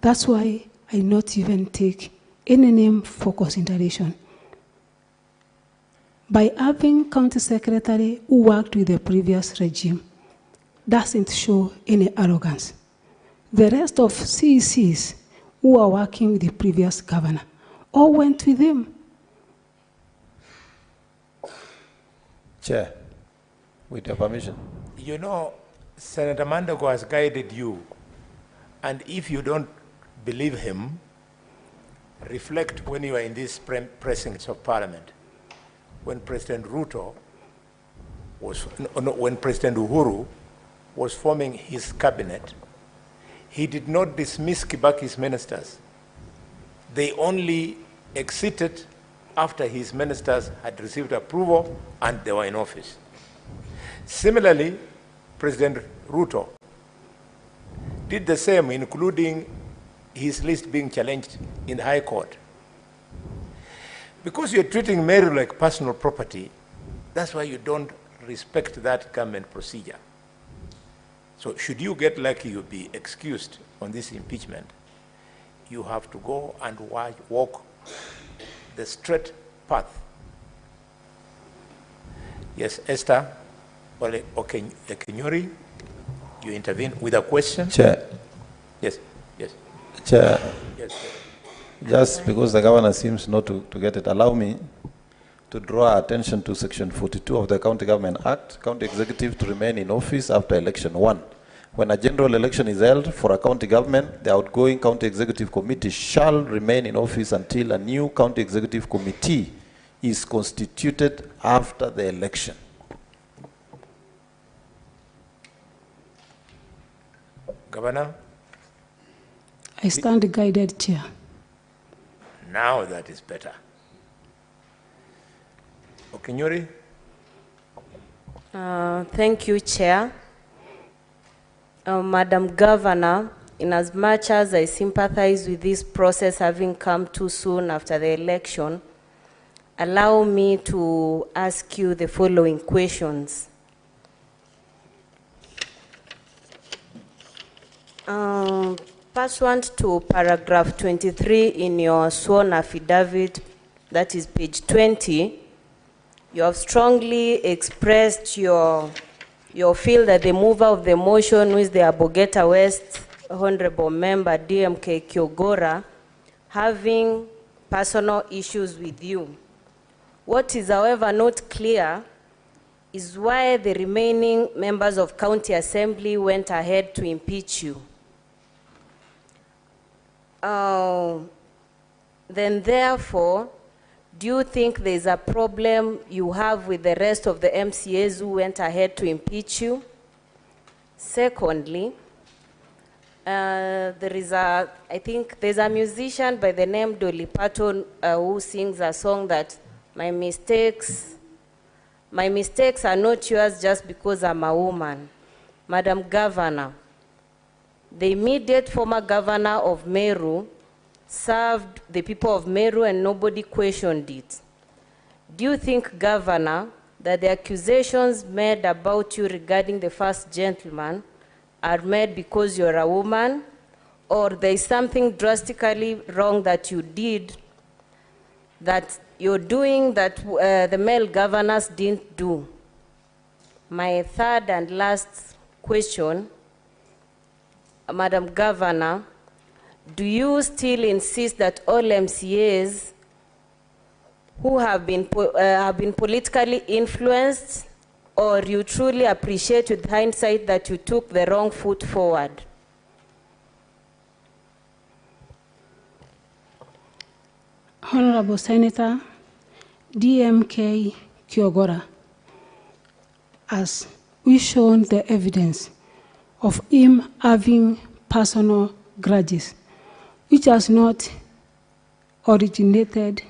[SPEAKER 4] That's why I not even take any name for consideration. By having county secretary who worked with the previous regime, doesn't show any arrogance. The rest of CECs who are working with the previous governor all went with him.
[SPEAKER 6] Chair, with your permission.
[SPEAKER 2] You know, Senator Mandago has guided you, and if you don't believe him, reflect when you are in this precincts of Parliament. When President Ruto was, when President Uhuru was forming his cabinet, he did not dismiss Kibaki's ministers. They only exited after his ministers had received approval and they were in office. Similarly, President Ruto did the same, including his list being challenged in the High Court. Because you're treating Meru like personal property, that's why you don't respect that government procedure. So should you get lucky you'll be excused on this impeachment, you have to go and walk the straight path. Yes, Esther Okenyori, you intervene with a question?
[SPEAKER 6] Chair.
[SPEAKER 2] Yes, yes.
[SPEAKER 6] Chair,
[SPEAKER 2] yes,
[SPEAKER 6] just because the governor seems not to get it, allow me to draw attention to Section 42 of the County Government Act, county executive to remain in office after election 1. When a general election is held for a county government, the outgoing county executive committee shall remain in office until a new county executive committee is constituted after the election.
[SPEAKER 2] Governor?
[SPEAKER 4] I stand guided, Chair.
[SPEAKER 2] Now that is better. Okenyori?
[SPEAKER 17] Thank you, Chair. Madam Governor, in as much as I sympathize with this process having come too soon after the election, allow me to ask you the following questions. Pursuant to paragraph 23 in your sworn affidavit, that is page 20, you have strongly expressed your you feel that the mover of the motion, who is the Abogeta West Honorable Member DMK Kawera, having personal issues with you. What is, however, not clear is why the remaining members of County Assembly went ahead to impeach you. Then therefore, do you think there's a problem you have with the rest of the MCAs who went ahead to impeach you? Secondly, I think there's a musician by the name Dolly Parton who sings a song that my mistakes are not yours just because I'm a woman. Madam Governor, the immediate former governor of Meru served the people of Meru and nobody questioned it. Do you think, Governor, that the accusations made about you regarding the first gentleman are made because you're a woman, or there is something drastically wrong that you did, that you're doing that the male governors didn't do? My third and last question, Madam Governor, do you still insist that all MCAs who have been politically influenced, or you truly appreciate with hindsight that you took the wrong foot forward?
[SPEAKER 4] Honorable Senator, DMK Kawera, as we shown the evidence of him having personal grudges, which has not originated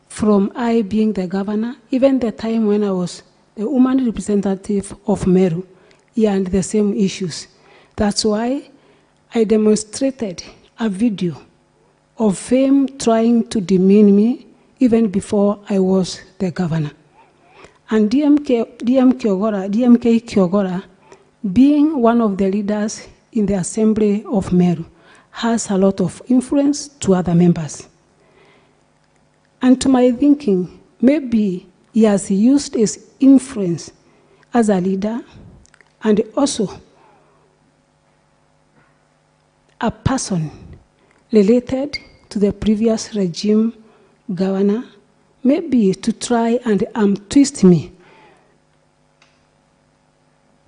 [SPEAKER 4] from I being the governor. Even the time when I was the woman representative of Meru, he had the same issues. That's why I demonstrated a video of him trying to demean me even before I was the governor. And DMK Kawera, being one of the leaders in the Assembly of Meru, has a lot of influence to other members. And to my thinking, maybe he has used his influence as a leader and also a person related to the previous regime governor, maybe to try and twist me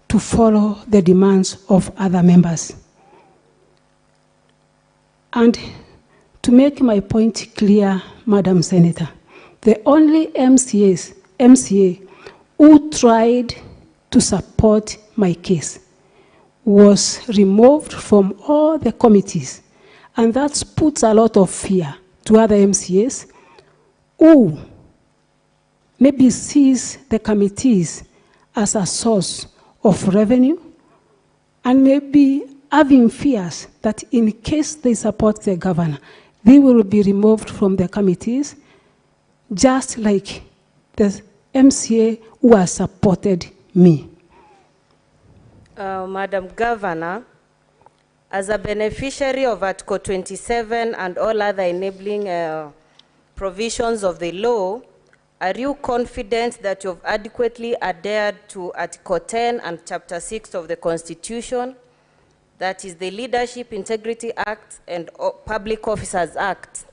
[SPEAKER 4] to follow the demands of other members. And to make my point clear, Madam Senator, the only MCA who tried to support my case was removed from all the committees, and that puts a lot of fear to other MCAs who maybe sees the committees as a source of revenue, and maybe having fears that in case they support the governor, they will be removed from the committees, just like the MCA who has supported me.
[SPEAKER 17] Madam Governor, as a beneficiary of Article 27 and all other enabling provisions of the law, are you confident that you've adequately adhered to Article 10 and Chapter 6 of the Constitution, that is the Leadership Integrity Act and Public Officers Act?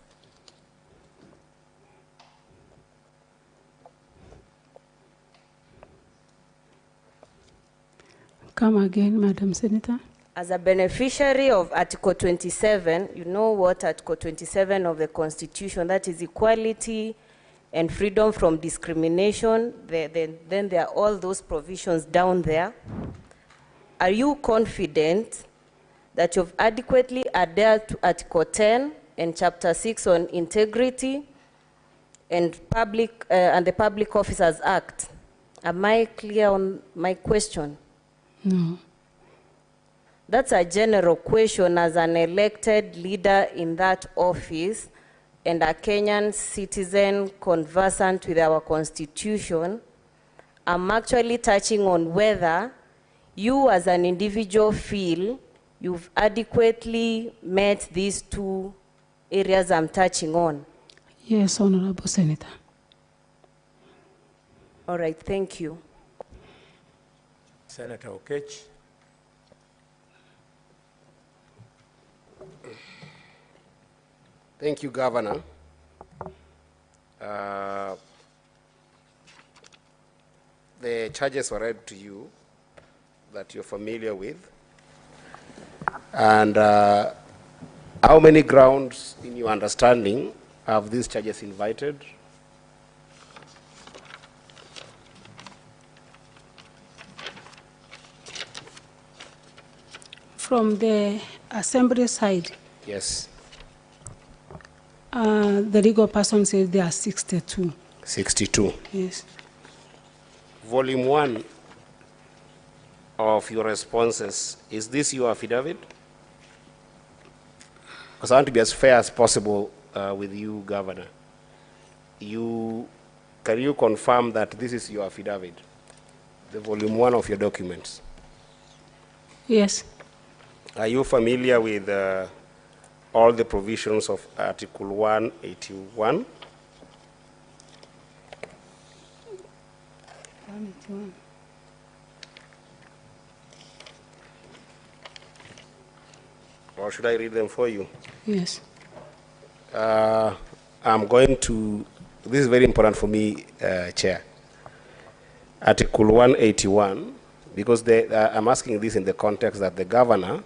[SPEAKER 4] Come again, Madam Senator.
[SPEAKER 17] As a beneficiary of Article 27, you know what Article 27 of the Constitution, that is equality and freedom from discrimination. Then there are all those provisions down there. Are you confident that you've adequately adhered to Article 10 and Chapter 6 on integrity and the Public Officers Act? Am I clear on my question?
[SPEAKER 4] No.
[SPEAKER 17] That's a general question as an elected leader in that office and a Kenyan citizen conversant with our Constitution. I'm actually touching on whether you as an individual feel you've adequately met these two areas I'm touching on.
[SPEAKER 4] Yes, Honorable Senator.
[SPEAKER 17] All right, thank you.
[SPEAKER 2] Senator Okech.
[SPEAKER 9] Thank you, Governor. The charges were read to you that you're familiar with. And how many grounds, in your understanding, have these charges invited?
[SPEAKER 4] From the assembly side,
[SPEAKER 9] Yes.
[SPEAKER 4] the legal person says there are 62.
[SPEAKER 9] 62.
[SPEAKER 4] Yes.
[SPEAKER 9] Volume 1 of your responses, is this your affidavit? Because I want to be as fair as possible with you, Governor. Can you confirm that this is your affidavit, the volume 1 of your documents?
[SPEAKER 4] Yes.
[SPEAKER 9] Are you familiar with all the provisions of Article 181?
[SPEAKER 4] 181.
[SPEAKER 9] Or should I read them for you?
[SPEAKER 4] Yes.
[SPEAKER 9] I'm going to, this is very important for me, Chair. Article 181, because I'm asking this in the context that the governor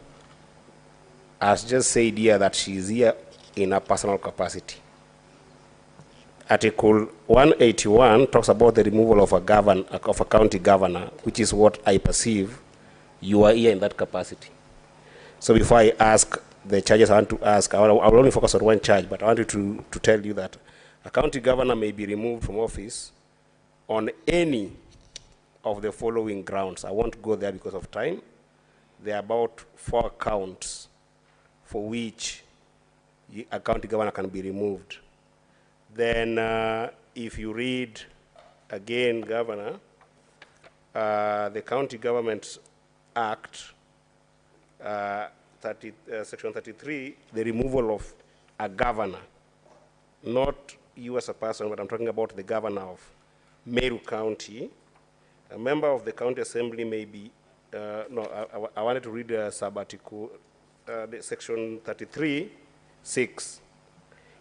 [SPEAKER 9] has just said here that she is here in a personal capacity. Article 181 talks about the removal of a county governor, which is what I perceive you are here in that capacity. So before I ask the charges I want to ask, I will only focus on one charge, but I wanted to tell you that a county governor may be removed from office on any of the following grounds. I won't go there because of time. There are about 4 counts for which a county governor can be removed. Then if you read again, Governor, the County Government Act, Section 33, the removal of a governor, not you as a person, but I'm talking about the governor of Meru County. A member of the county assembly may be, I wanted to read the sub-article, Section 33, 6.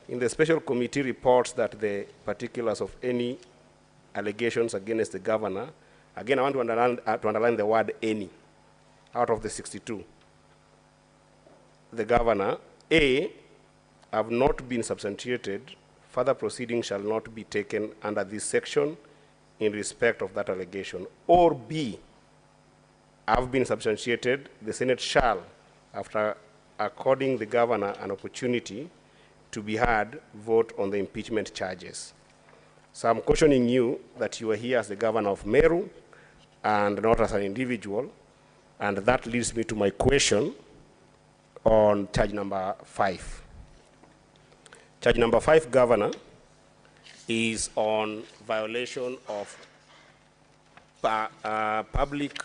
[SPEAKER 9] In the special committee reports that the particulars of any allegations against the governor, again, I want to underline the word any, out of the 62. The governor, A, have not been substantiated, further proceedings shall not be taken under this section in respect of that allegation. Or B, have been substantiated, the Senate shall, after according the governor an opportunity to be heard, vote on the impeachment charges. So I'm cautioning you that you are here as the governor of Meru and not as an individual, and that leads me to my question on charge number 5. Charge number 5, Governor, is on violation of public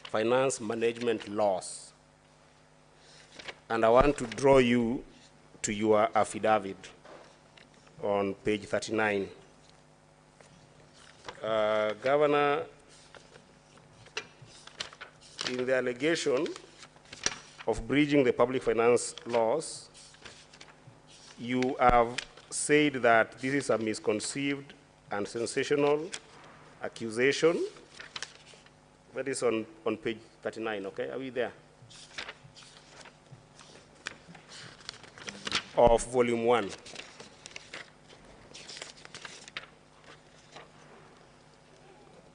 [SPEAKER 9] finance management laws. And I want to draw you to your affidavit on page 39. Governor, in the allegation of breaching the public finance laws, you have said that this is a misconceived and sensational accusation. That is on page 39, okay? Are we there? Of volume 1.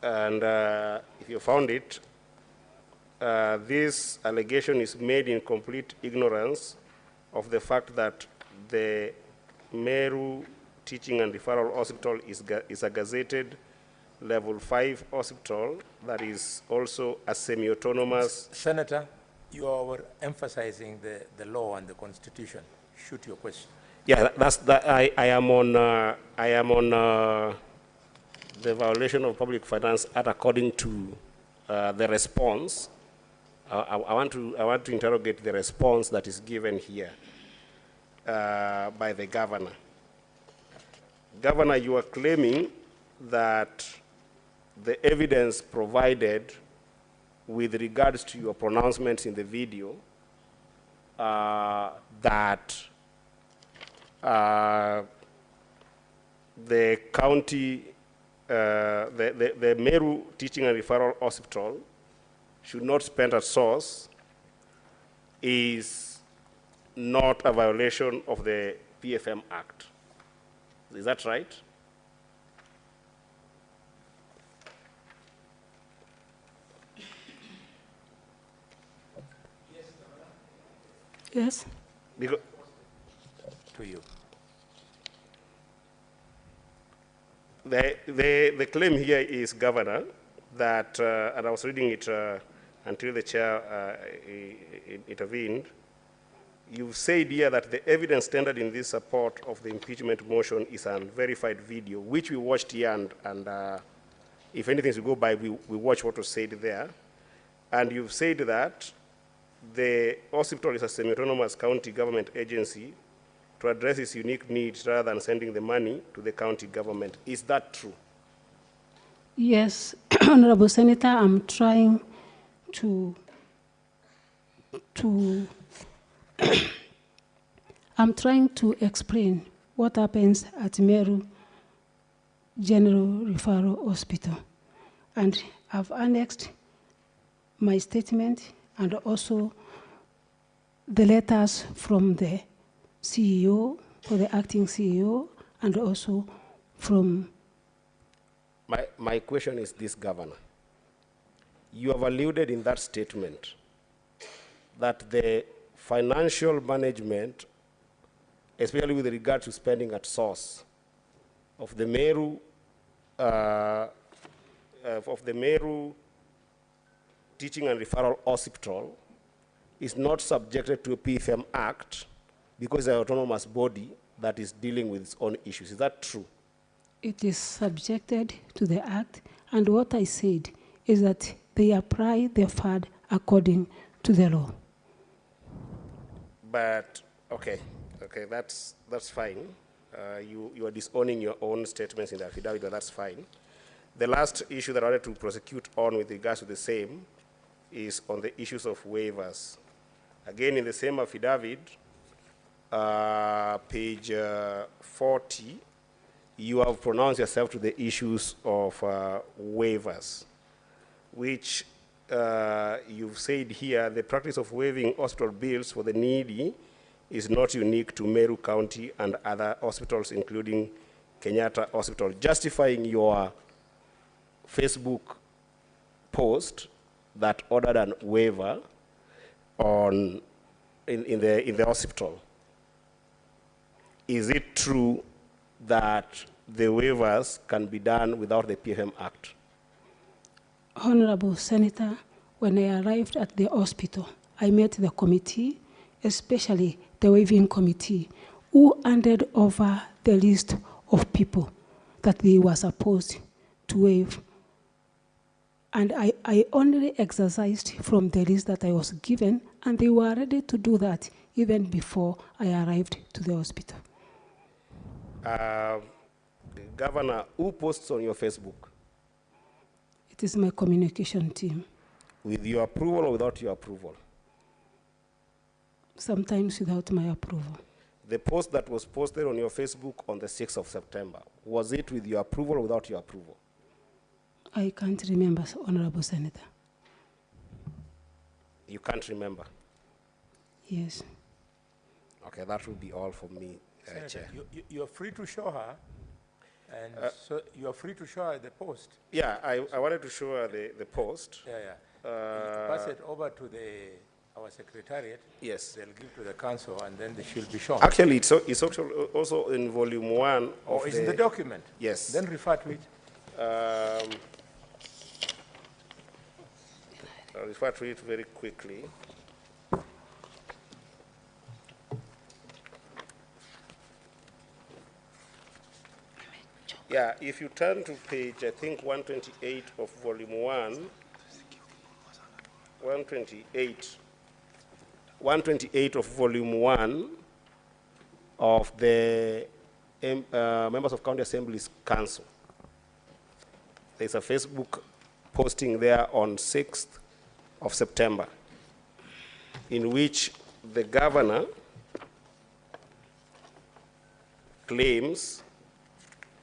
[SPEAKER 9] And if you found it, this allegation is made in complete ignorance of the fact that the Meru Teaching and Referral Hospital is a gazetted level 5 hospital that is also a semi-autonomous.
[SPEAKER 2] Senator, you are emphasizing the law and the Constitution. Shoot your question.
[SPEAKER 9] Yeah, I am on the violation of public finance act according to the response. I want to interrogate the response that is given here by the governor. Governor, you are claiming that the evidence provided with regards to your pronouncements in the video that the county, the Meru Teaching and Referral Hospital should not spend at source is not a violation of the PFM Act. Is that right?
[SPEAKER 4] Yes.
[SPEAKER 9] Because
[SPEAKER 2] to you.
[SPEAKER 9] The claim here is, Governor, that, and I was reading it until the chair intervened, you've said here that the evidence tendered in this support of the impeachment motion is an unverified video, which we watched here, and if anything to go by, we watch what was said there. And you've said that the hospital is a semi-autonomous county government agency to address its unique needs rather than sending the money to the county government. Is that true?
[SPEAKER 4] Yes, Honorable Senator, I'm trying to I'm trying to explain what happens at Meru General Referral Hospital. And I've annexed my statement and also the letters from the CEO, or the acting CEO, and also from...
[SPEAKER 9] My question is this, Governor. You have alluded in that statement that the financial management, especially with regard to spending at source, of the Meru Teaching and Referral Hospital is not subjected to a PFM Act because it's an autonomous body that is dealing with its own issues. Is that true?
[SPEAKER 4] It is subjected to the Act, and what I said is that they apply the FAD according to the law.
[SPEAKER 9] But, okay, that's fine. You are disowning your own statements in the affidavit, but that's fine. The last issue that I wanted to prosecute on with regards to the same is on the issues of waivers. Again, in the same affidavit, page 40, you have pronounced yourself to the issues of waivers, which you've said here, the practice of waiving hospital bills for the needy is not unique to Meru County and other hospitals, including Kenyatta Hospital, justifying your Facebook post that ordered an waiver in the hospital. Is it true that the waivers can be done without the PFM Act?
[SPEAKER 4] Honorable Senator, when I arrived at the hospital, I met the committee, especially the waiving committee, who handed over the list of people that they were supposed to waive. And I only exercised from the list that I was given, and they were ready to do that even before I arrived to the hospital.
[SPEAKER 9] Governor, who posts on your Facebook?
[SPEAKER 4] It is my communication team.
[SPEAKER 9] With your approval or without your approval?
[SPEAKER 4] Sometimes without my approval.
[SPEAKER 9] The post that was posted on your Facebook on the 6th of September, was it with your approval or without your approval?
[SPEAKER 4] I can't remember, Honorable Senator.
[SPEAKER 9] You can't remember?
[SPEAKER 4] Yes.
[SPEAKER 9] Okay, that will be all from me,
[SPEAKER 2] Senator,
[SPEAKER 9] Chair.
[SPEAKER 2] you're free to show her, and so you're free to show her the post.
[SPEAKER 9] Yeah, I wanted to show her the post.
[SPEAKER 2] Yeah. Pass it over to our secretariat.
[SPEAKER 9] Yes.
[SPEAKER 2] They'll give to the council, and then they should be shown.
[SPEAKER 9] Actually, it's also in volume 1 of
[SPEAKER 2] it's in the document?
[SPEAKER 9] Yes.
[SPEAKER 2] Then refer to it.
[SPEAKER 9] I'll refer to it very quickly. Yeah, if you turn to page, I think 128 of volume 1, 128 of volume 1 of the Members of County Assemblies Council. There's a Facebook posting there on 6th of September, in which the governor claims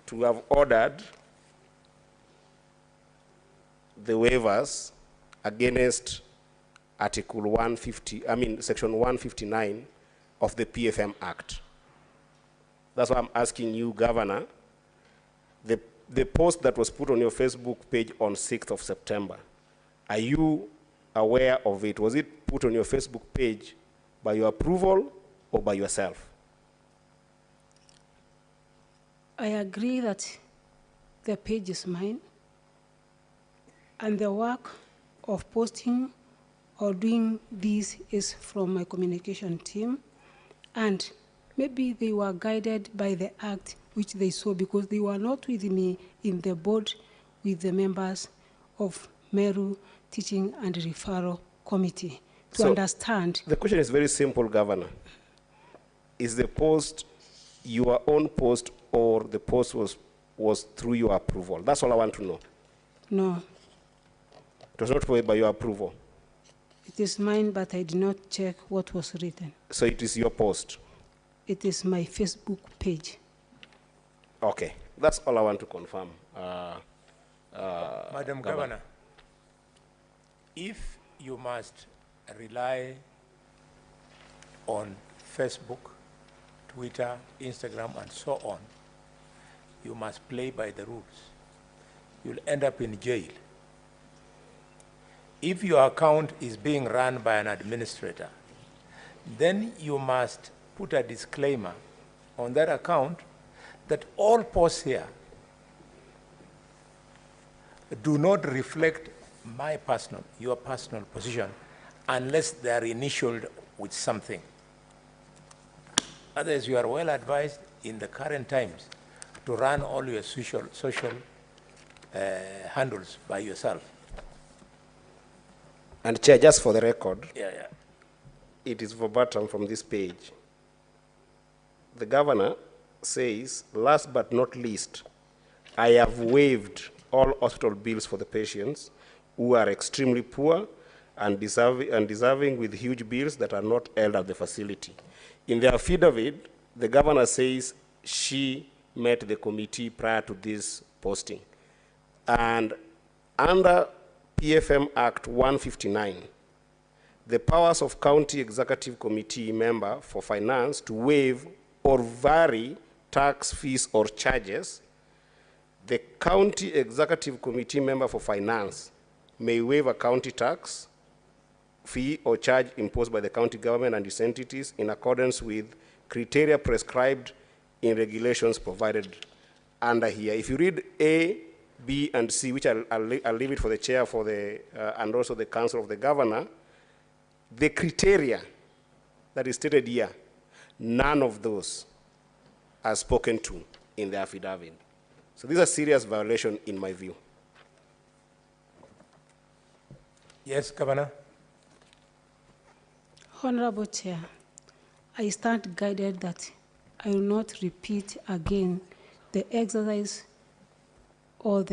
[SPEAKER 9] to have ordered the waivers against Article 150, Section 159 of the PFM Act. That's why I'm asking you, Governor, the post that was put on your Facebook page on 6th of September, are you aware of it? Was it put on your Facebook page by your approval or by yourself?
[SPEAKER 4] I agree that the page is mine, and the work of posting or doing this is from my communication team, and maybe they were guided by the act which they saw, because they were not with me in the board with the members of Meru Teaching and Referral Committee to understand.
[SPEAKER 9] The question is very simple, Governor. Is the post your own post, or the post was through your approval? That's all I want to know.
[SPEAKER 4] No.
[SPEAKER 9] It was not by your approval?
[SPEAKER 4] It is mine, but I did not check what was written.
[SPEAKER 9] So it is your post?
[SPEAKER 4] It is my Facebook page.
[SPEAKER 9] Okay, that's all I want to confirm.
[SPEAKER 2] Madam Governor, if you must rely on Facebook, Twitter, Instagram, and so on, you must play by the rules. You'll end up in jail. If your account is being run by an administrator, then you must put a disclaimer on that account that all posts here do not reflect your personal position, unless they are initialed with something. Otherwise, you are well advised in the current times to run all your social handles by yourself.
[SPEAKER 9] And Chair, just for the record,
[SPEAKER 2] Yeah.
[SPEAKER 9] It is verbatim from this page. The governor says, last but not least, I have waived all hospital bills for the patients who are extremely poor and deserving with huge bills that are not held at the facility. In the affidavit, the governor says she met the committee prior to this posting. And under PFM Act 159, the powers of County Executive Committee member for finance to waive or vary tax, fees, or charges, the County Executive Committee member for finance may waive a county tax, fee, or charge imposed by the county government and its entities in accordance with criteria prescribed in regulations provided under here. If you read A, B, and C, which I'll leave it for the chair and also the council of the governor, the criteria that is stated here, none of those are spoken to in the affidavit. So this is a serious violation in my view.
[SPEAKER 2] Yes, Governor.
[SPEAKER 4] Honorable Chair, I stand guided that I will not repeat again the exercise or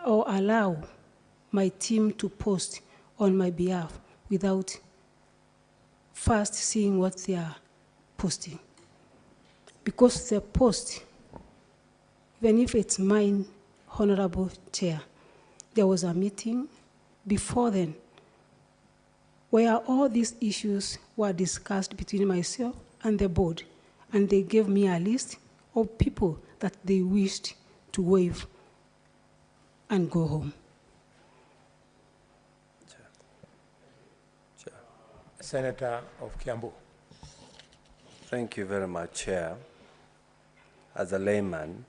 [SPEAKER 4] allow my team to post on my behalf without first seeing what they are posting. Because the post, even if it's mine, Honorable Chair, there was a meeting before then where all these issues were discussed between myself and the board, and they gave me a list of people that they wished to waive and go home.
[SPEAKER 2] Senator of Kiambu.
[SPEAKER 13] Thank you very much, Chair. As a layman,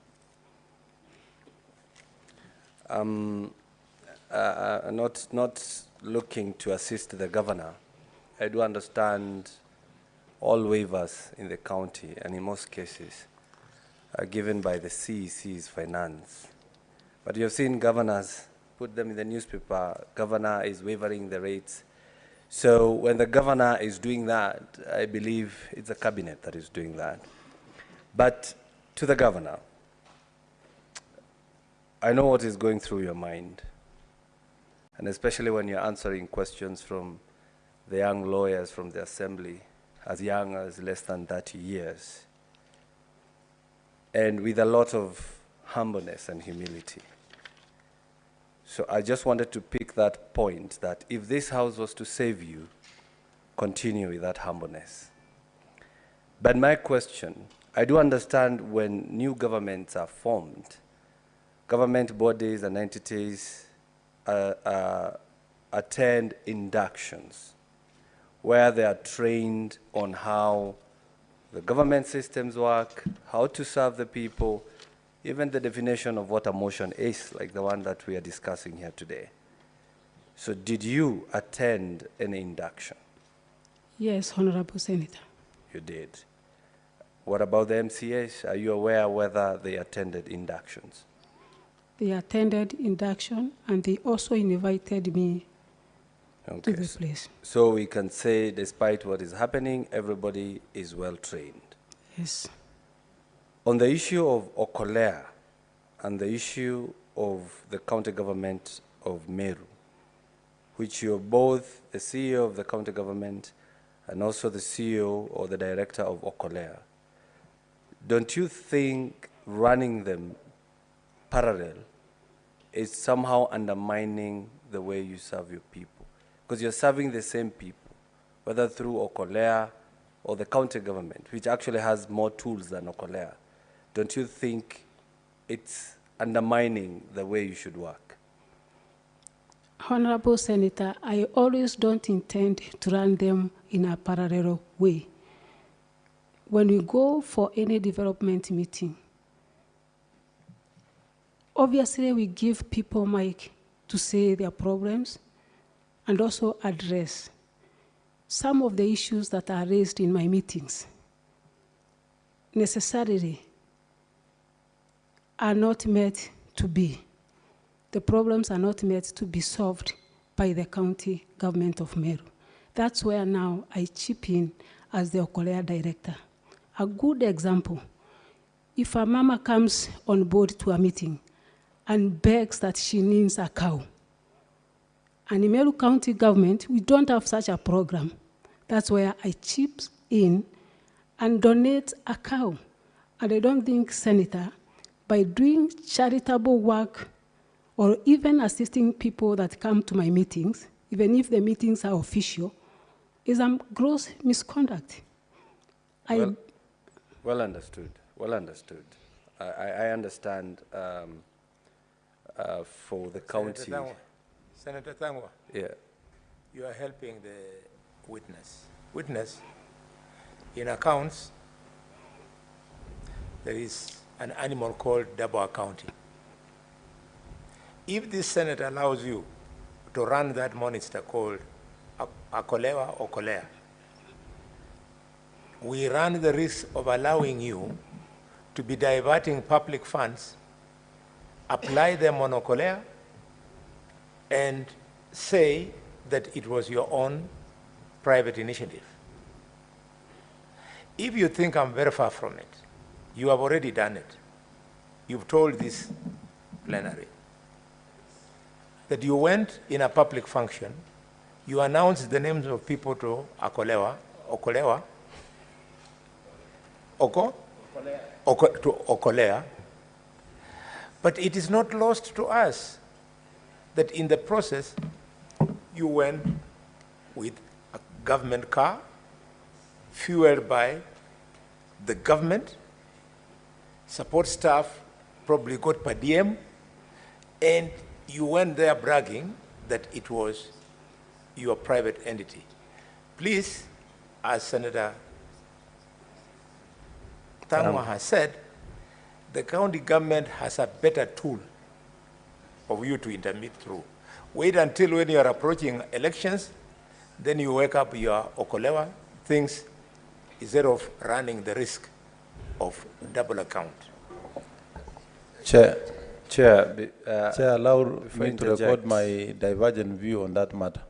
[SPEAKER 13] not looking to assist the governor. I do understand all waivers in the county, and in most cases, are given by the CEC's finance. But you've seen governors put them in the newspaper, governor is waiving the rates. So when the governor is doing that, I believe it's the cabinet that is doing that. But to the governor, I know what is going through your mind. and especially when you're answering questions from the young lawyers from the assembly, as young as less than 30 years, and with a lot of humbleness and humility. So I just wanted to pick that point, that if this House was to save you, continue with that humbleness. But my question, I do understand when new governments are formed, government bodies and entities attend inductions where they are trained on how the government systems work, how to serve the people, even the definition of what a motion is, like the one that we are discussing here today. So did you attend an induction?
[SPEAKER 4] Yes, Honorable Senator.
[SPEAKER 13] You did. What about the MCAs? Are you aware whether they attended inductions?
[SPEAKER 4] They attended induction and they also invited me to the place.
[SPEAKER 13] So we can say, despite what is happening, everybody is well trained.
[SPEAKER 4] Yes.
[SPEAKER 13] On the issue of Okolea and the issue of the county government of Meru, which you're both the CEO of the county government and also the CEO or the director of Okolea, don't you think running them parallel is somehow undermining the way you serve your people? Because you're serving the same people, whether through Okolea or the county government, which actually has more tools than Okolea. Don't you think it's undermining the way you should work?
[SPEAKER 4] Honorable Senator, I always don't intend to run them in a parallel way. When we go for any development meeting, obviously we give people mic to say their problems and also address some of the issues that are raised in my meetings. Necessarily are not meant to be. The problems are not meant to be solved by the county government of Meru. That's where now I chip in as the Okolea director. A good example, if a mama comes on board to a meeting and begs that she needs a cow, and in Meru County government, we don't have such a program. That's where I chip in and donate a cow. And I don't think, Senator, by doing charitable work or even assisting people that come to my meetings, even if the meetings are official, is a gross misconduct.
[SPEAKER 13] Well understood, well understood. I understand for the county.
[SPEAKER 2] Senator Thangwa,
[SPEAKER 13] yeah.
[SPEAKER 2] You are helping the witness. Witness, in accounts, there is an animal called double accounting. If this Senate allows you to run that monitor called Akolewa or Kolea, we run the risk of allowing you to be diverting public funds, apply them on Okolea, and say that it was your own private initiative. If you think I'm very far from it, you have already done it. You've told this plenary that you went in a public function, you announced the names of people to Okolea, to Okolea, but it is not lost to us that in the process, you went with a government car, fueled by the government, support staff probably got per diem, and you went there bragging that it was your private entity. Please, as Senator Thangwa has said, the county government has a better tool of you to intermit through. Wait until when you are approaching elections, then you wake up your Okolewa things instead of running the risk of double account.
[SPEAKER 6] Chair, allow me to record my divergent view on that matter.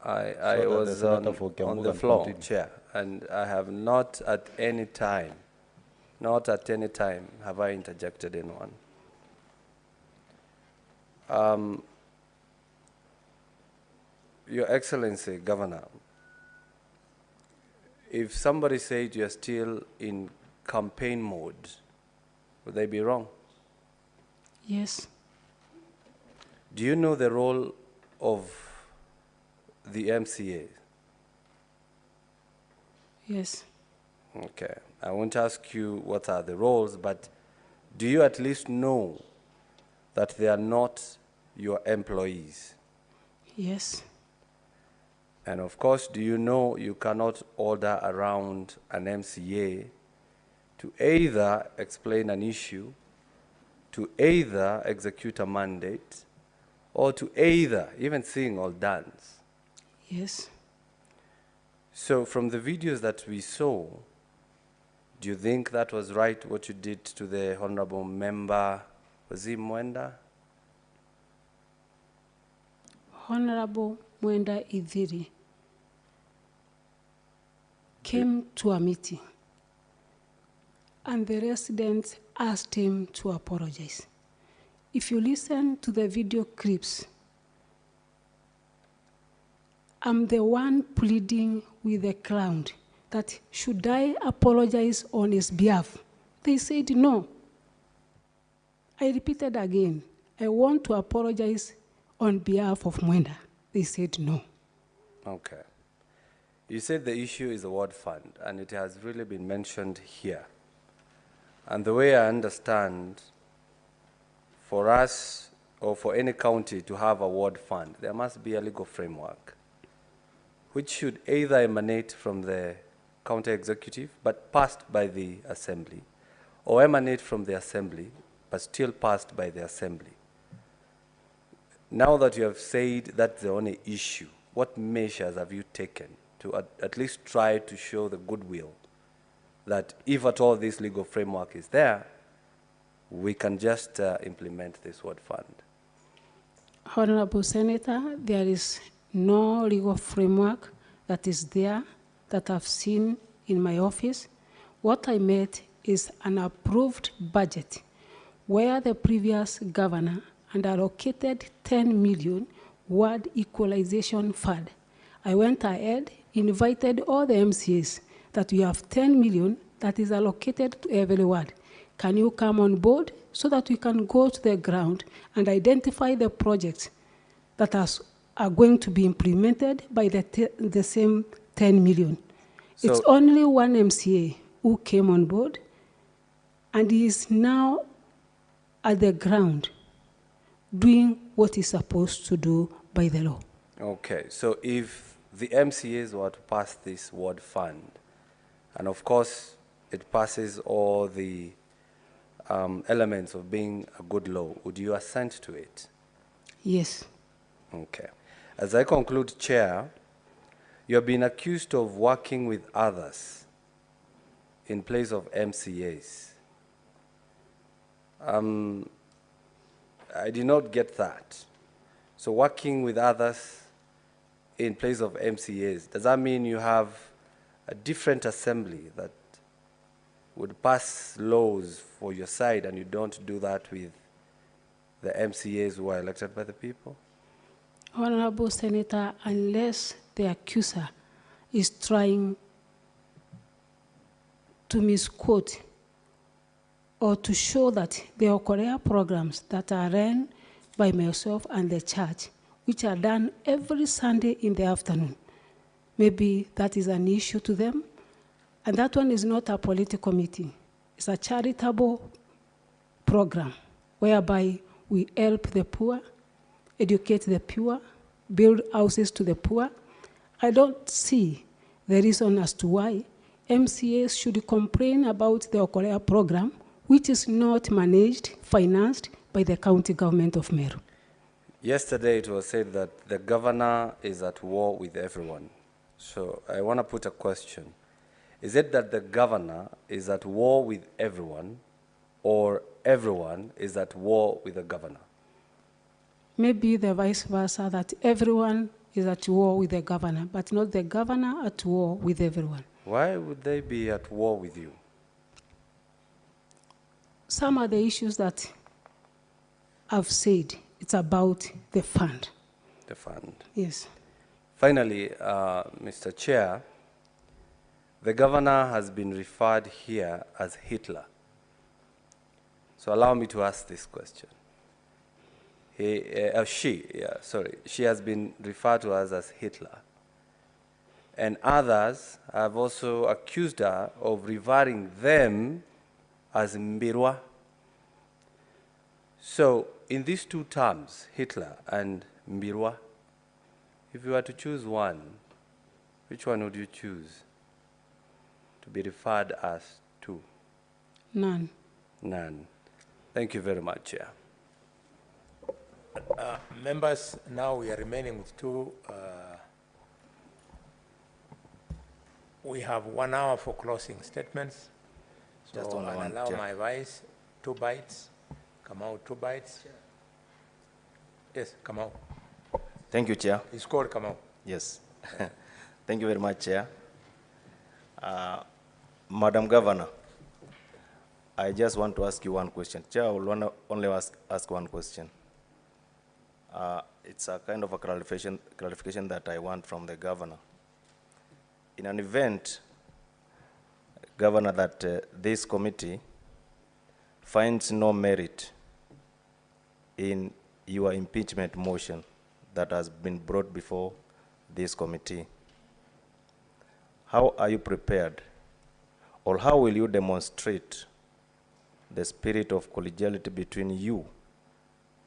[SPEAKER 13] I was on the floor, Chair, and I have not at any time have I interjected in one. Your Excellency, Governor, if somebody said you're still in campaign mode, would they be wrong?
[SPEAKER 4] Yes.
[SPEAKER 13] Do you know the role of the MCA?
[SPEAKER 4] Yes.
[SPEAKER 13] Okay. I won't ask you what are the roles, but do you at least know that they are not your employees?
[SPEAKER 4] Yes.
[SPEAKER 13] And of course, do you know you cannot order around an MCA to either explain an issue, to either execute a mandate, or to either even sing or dance?
[SPEAKER 4] Yes.
[SPEAKER 13] So from the videos that we saw, do you think that was right, what you did to the honorable member, was he Mwenda?
[SPEAKER 4] Honorable Mwenda Idhiri came to a meeting and the residents asked him to apologize. If you listen to the video clips, I'm the one pleading with the crowd that should I apologize on his behalf? They said no. I repeated again, I want to apologize on behalf of Mwenda. They said no.
[SPEAKER 13] Okay. You said the issue is a ward fund, and it has really been mentioned here. And the way I understand, for us or for any county to have a ward fund, there must be a legal framework, which should either emanate from the county executive, but passed by the assembly, or emanate from the assembly, but still passed by the assembly. Now that you have said that's the only issue, what measures have you taken to at least try to show the goodwill that if at all this legal framework is there, we can just implement this ward fund?
[SPEAKER 4] Honorable Senator, there is no legal framework that is there that I've seen in my office. What I made is an approved budget where the previous governor and allocated 10 million ward equalization fund. I went ahead, invited all the MCAs that we have 10 million that is allocated to every ward. Can you come on board so that we can go to the ground and identify the projects that are going to be implemented by the same 10 million? So it's only one MCA who came on board, and he is now at the ground doing what he's supposed to do by the law.
[SPEAKER 13] Okay, so if the MCAs were to pass this ward fund, and of course it passes all the elements of being a good law, would you assent to it?
[SPEAKER 4] Yes.
[SPEAKER 13] Okay. As I conclude, Chair, you have been accused of working with others in place of MCAs. I did not get that. So working with others in place of MCAs, does that mean you have a different assembly that would pass laws for your side and you don't do that with the MCAs who are elected by the people?
[SPEAKER 4] Honorable Senator, unless the accuser is trying to misquote or to show that there are Kawera programs that are run by myself and the church, which are done every Sunday in the afternoon, maybe that is an issue to them. And that one is not a political meeting. It's a charitable program whereby we help the poor, educate the poor, build houses to the poor. I don't see the reason as to why MCAs should complain about the Kawera program, which is not managed, financed by the county government of Meru.
[SPEAKER 13] Yesterday it was said that the governor is at war with everyone. So I want to put a question. Is it that the governor is at war with everyone, or everyone is at war with the governor?
[SPEAKER 4] Maybe the vice versa, that everyone is at war with the governor, but not the governor at war with everyone.
[SPEAKER 13] Why would they be at war with you?
[SPEAKER 4] Some of the issues that I've said, it's about the fund.
[SPEAKER 13] The fund.
[SPEAKER 4] Yes.
[SPEAKER 13] Finally, Mr. Chair, the governor has been referred here as Hitler. So allow me to ask this question. She has been referred to us as Hitler. And others have also accused her of revering them as Mbirwa. So in these two terms, Hitler and Mbirwa, if you were to choose one, which one would you choose to be referred as to?
[SPEAKER 4] None.
[SPEAKER 13] None. Thank you very much, Chair.
[SPEAKER 2] Members, now we are remaining with two. We have 1 hour for closing statements. So
[SPEAKER 1] Just only
[SPEAKER 2] I'll
[SPEAKER 1] one,
[SPEAKER 2] allow
[SPEAKER 1] Chair.
[SPEAKER 2] my vice 2 bites. Come out 2 bites. Yes, come out.
[SPEAKER 1] Thank you, Chair.
[SPEAKER 2] It's called come out.
[SPEAKER 1] Yes. Thank you very much, Chair. Madam Governor, I just want to ask you one question. Chair, I will only ask one question. It's a kind of a clarification that I want from the Governor. In an event, Governor, that this committee finds no merit in your impeachment motion that has been brought before this committee, how are you prepared, or how will you demonstrate the spirit of collegiality between you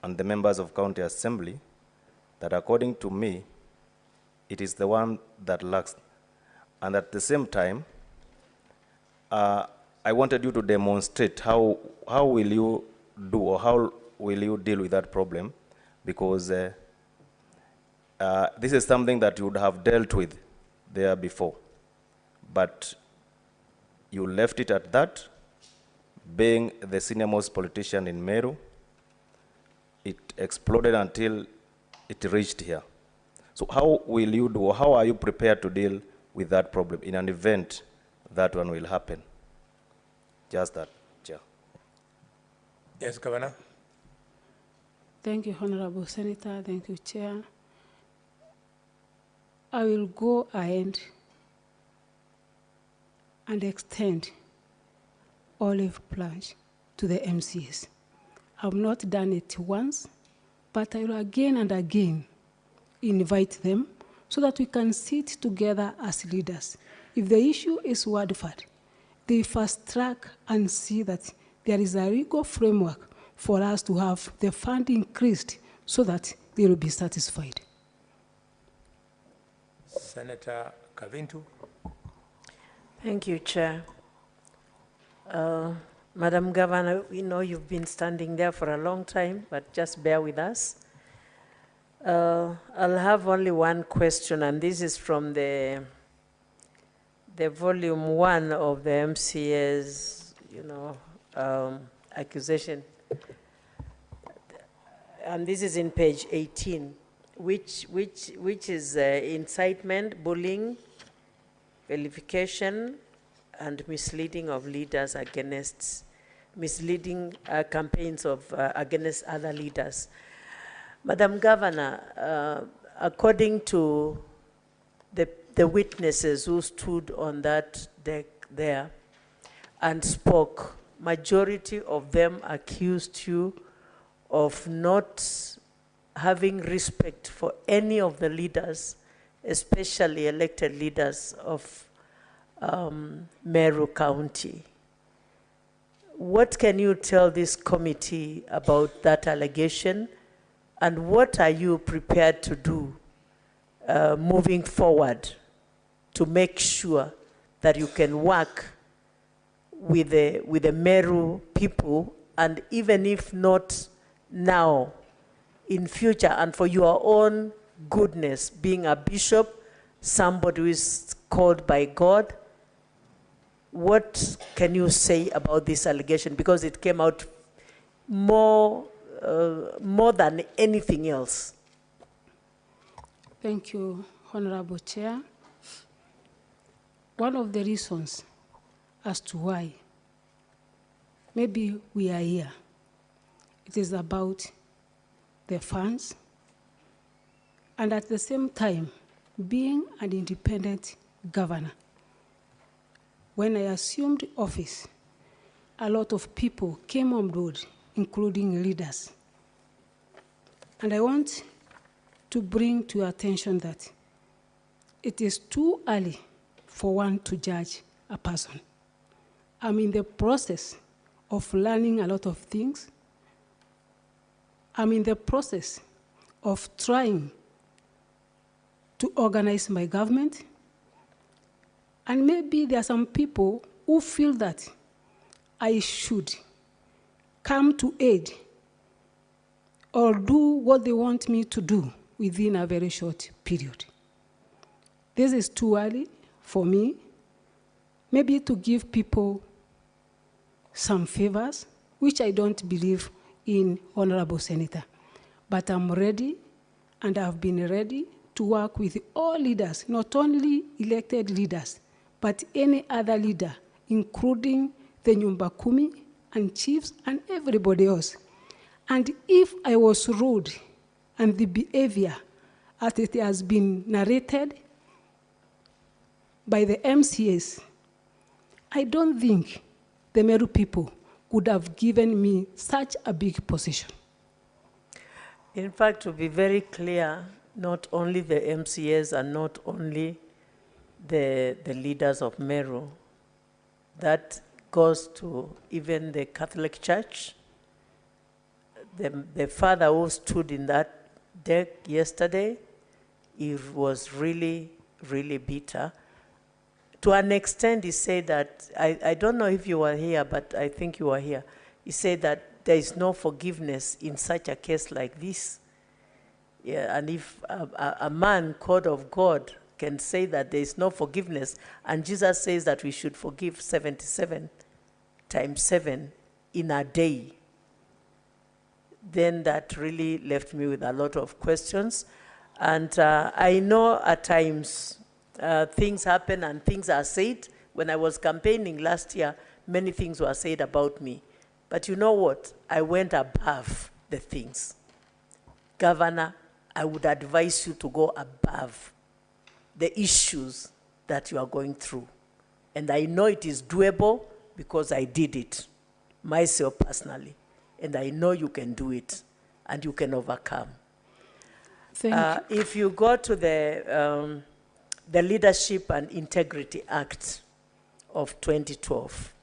[SPEAKER 1] and the members of County Assembly that, according to me, it is the one that lacks? And at the same time, I wanted you to demonstrate how will you do, or how will you deal with that problem, because this is something that you would have dealt with there before, but you left it at that. Being the senior-most politician in Meru, it exploded until it reached here. So how will you do, or how are you prepared to deal with that problem in an event that one will happen? Just that, Chair.
[SPEAKER 2] Yes, Governor.
[SPEAKER 4] Thank you, Honorable Senator. Thank you, Chair. I will go ahead and extend olive branch to the MCs. I've not done it once, but I will again and again invite them so that we can sit together as leaders. If the issue is Wadford, they fast track and see that there is a legal framework for us to have the fund increased so that they will be satisfied.
[SPEAKER 2] Senator Kavintu.
[SPEAKER 7] Thank you, Chair. Madam Governor, we know you've been standing there for a long time, but just bear with us. I'll have only one question, and this is from the volume 1 of the MCA's, accusation. And this is in page 18, which is incitement, bullying, vilification, and misleading of leaders against, misleading campaigns of against other leaders. Madam Governor, according to the witnesses who stood on that deck there and spoke, majority of them accused you of not having respect for any of the leaders, especially elected leaders of Meru County. What can you tell this committee about that allegation, and what are you prepared to do moving forward to make sure that you can work with the Meru people, and even if not now, in future, and for your own goodness, being a bishop, somebody who is called by God? What can you say about this allegation? Because it came out more than anything else.
[SPEAKER 4] Thank you, Honorable Chair. One of the reasons as to why maybe we are here, it is about the funds, and at the same time, being an independent governor. When I assumed office, a lot of people came on board, including leaders. And I want to bring to your attention that it is too early for one to judge a person. I'm in the process of learning a lot of things. I'm in the process of trying to organize my government. And maybe there are some people who feel that I should come to aid or do what they want me to do within a very short period. This is too early for me, maybe to give people some favors, which I don't believe in, Honorable Senator. But I'm ready, and I've been ready to work with all leaders, not only elected leaders, but any other leader, including the Nyumba Kumi and chiefs and everybody else. And if I was rude and the behavior as it has been narrated by the MCAs, I don't think the Meru people would have given me such a big position.
[SPEAKER 7] In fact, to be very clear, not only the MCAs and not only the leaders of Meru, that goes to even the Catholic Church. The father who stood in that deck yesterday, he was really, really bitter. To an extent, he said that, I don't know if you were here, but I think you were here. He said that there is no forgiveness in such a case like this. Yeah, and if a man called of God can say that there is no forgiveness, and Jesus says that we should forgive 77 times 7 in a day, then that really left me with a lot of questions. And I know at times things happen and things are said. When I was campaigning last year, many things were said about me. But you know what? I went above the things. Governor, I would advise you to go above the issues that you are going through. And I know it is doable because I did it myself personally. And I know you can do it and you can overcome.
[SPEAKER 4] Thank you.
[SPEAKER 7] If you go to the Leadership and Integrity Act of 2012,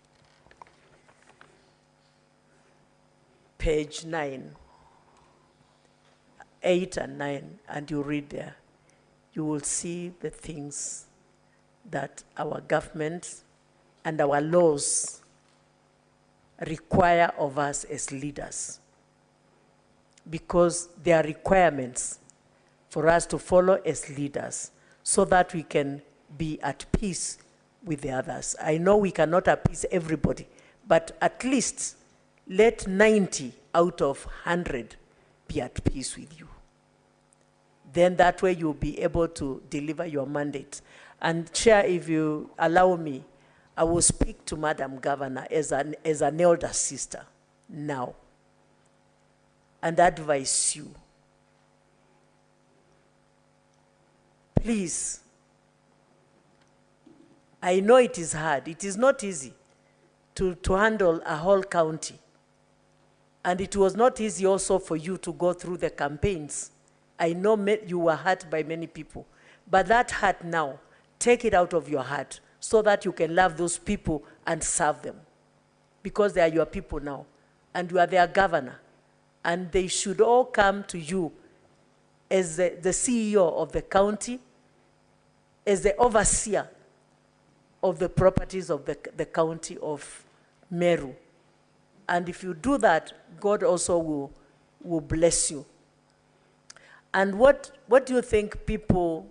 [SPEAKER 7] page 9, 8 and 9, and you read there, you will see the things that our government and our laws require of us as leaders, because there are requirements for us to follow as leaders so that we can be at peace with the others. I know we cannot appease everybody, but at least let 90 out of 100 be at peace with you. Then that way you'll be able to deliver your mandate. And Chair, if you allow me, I will speak to Madam Governor as an elder sister now and advise you. Please, I know it is hard. It is not easy to handle a whole county. And it was not easy also for you to go through the campaigns. I know you were hurt by many people. But that hurt now, take it out of your heart so that you can love those people and serve them. Because they are your people now. And you are their governor. And they should all come to you as the CEO of the county, as the overseer of the properties of the county of Meru. And if you do that, God also will bless you. And what do you think people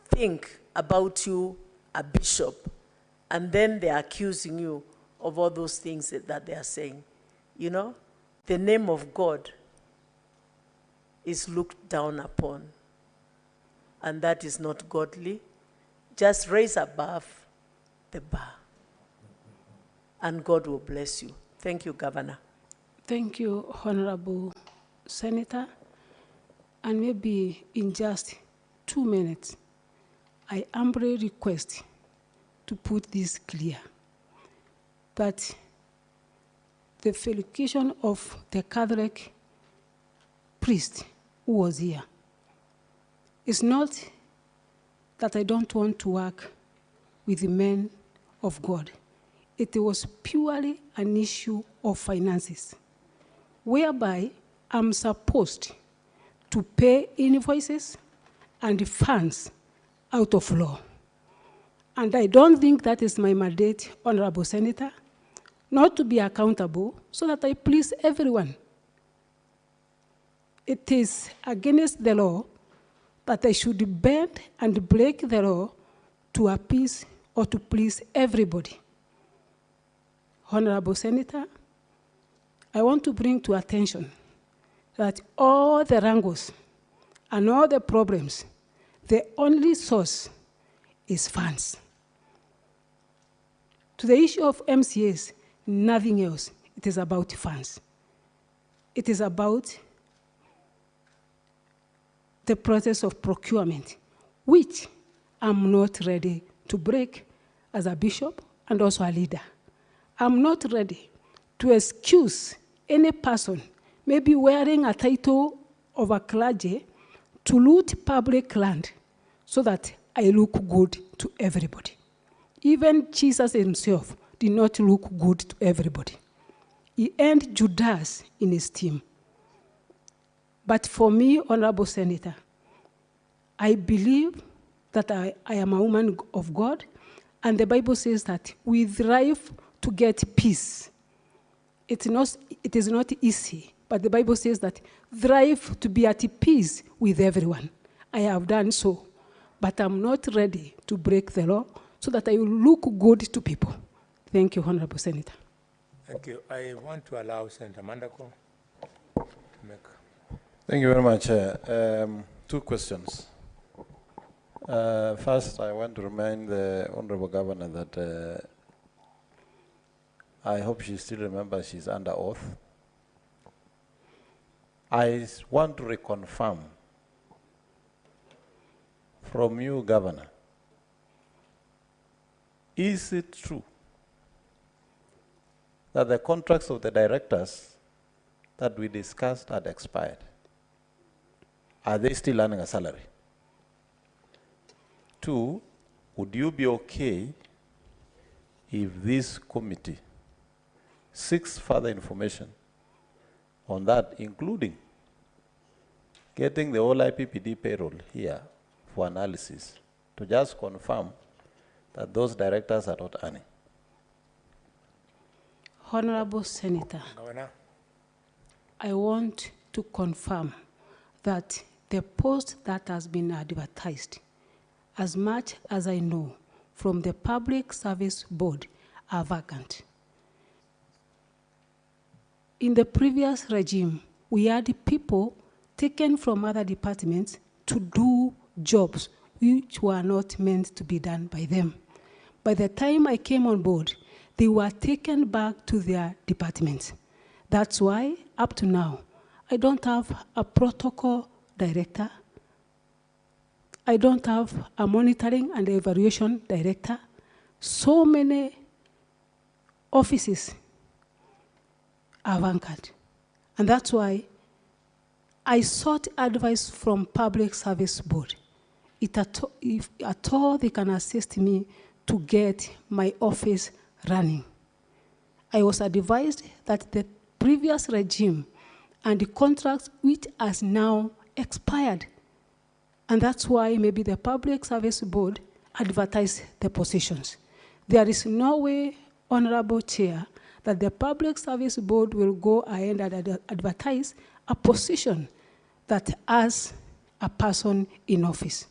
[SPEAKER 7] think about you, a bishop, and then they're accusing you of all those things that they are saying? You know, the name of God is looked down upon, and that is not godly. Just raise above the bar, and God will bless you. Thank you, Governor.
[SPEAKER 4] Thank you, Honorable Senator. And maybe in just 2 minutes, I humbly request to put this clear, that the felicitation of the Catholic priest who was here is not that I don't want to work with the men of God. It was purely an issue of finances, whereby I'm supposed to pay invoices and funds out of law. And I don't think that is my mandate, Honorable Senator, not to be accountable so that I please everyone. It is against the law that I should bend and break the law to appease or to please everybody. Honorable Senator, I want to bring to attention that all the wrangles and all the problems, the only source is funds. To the issue of MCAs, nothing else. It is about funds. It is about the process of procurement, which I'm not ready to break as a bishop and also a leader. I'm not ready to excuse any person, maybe wearing a title of a clergy, to loot public land so that I look good to everybody. Even Jesus himself did not look good to everybody. He earned Judas in his team. But for me, Honorable Senator, I believe that I am a woman of God, and the Bible says that we thrive to get peace. It is not easy, but the Bible says that thrive to be at peace with everyone. I have done so, but I'm not ready to break the law so that I will look good to people. Thank you, Honorable Senator.
[SPEAKER 2] Thank you. I want to allow Senator Mandako to make.
[SPEAKER 6] Thank you very much. 2 questions. First, I want to remind the Honorable Governor that I hope she still remembers she's under oath. I want to reconfirm from you, Governor, is it true that the contracts of the directors that we discussed had expired? Are they still earning a salary? 2, would you be okay if this committee seeks further information on that, including getting the whole IPPD payroll here for analysis to just confirm that those directors are not earning?
[SPEAKER 4] Honorable Senator,
[SPEAKER 2] Governor,
[SPEAKER 4] I want to confirm that the post that has been advertised, as much as I know, from the Public Service Board are vacant. In the previous regime, we had people taken from other departments to do jobs which were not meant to be done by them. By the time I came on board, they were taken back to their departments. That's why, up to now, I don't have a protocol director. I don't have a monitoring and evaluation director. So many offices are vacant. And that's why I sought advice from Public Service Board. If at all they can assist me to get my office running. I was advised that the previous regime and the contract which has now expired. And that's why maybe the Public Service Board advertised the positions. There is no way, Honorable Chair, that the Public Service Board will go ahead and advertise a position that has a person in office.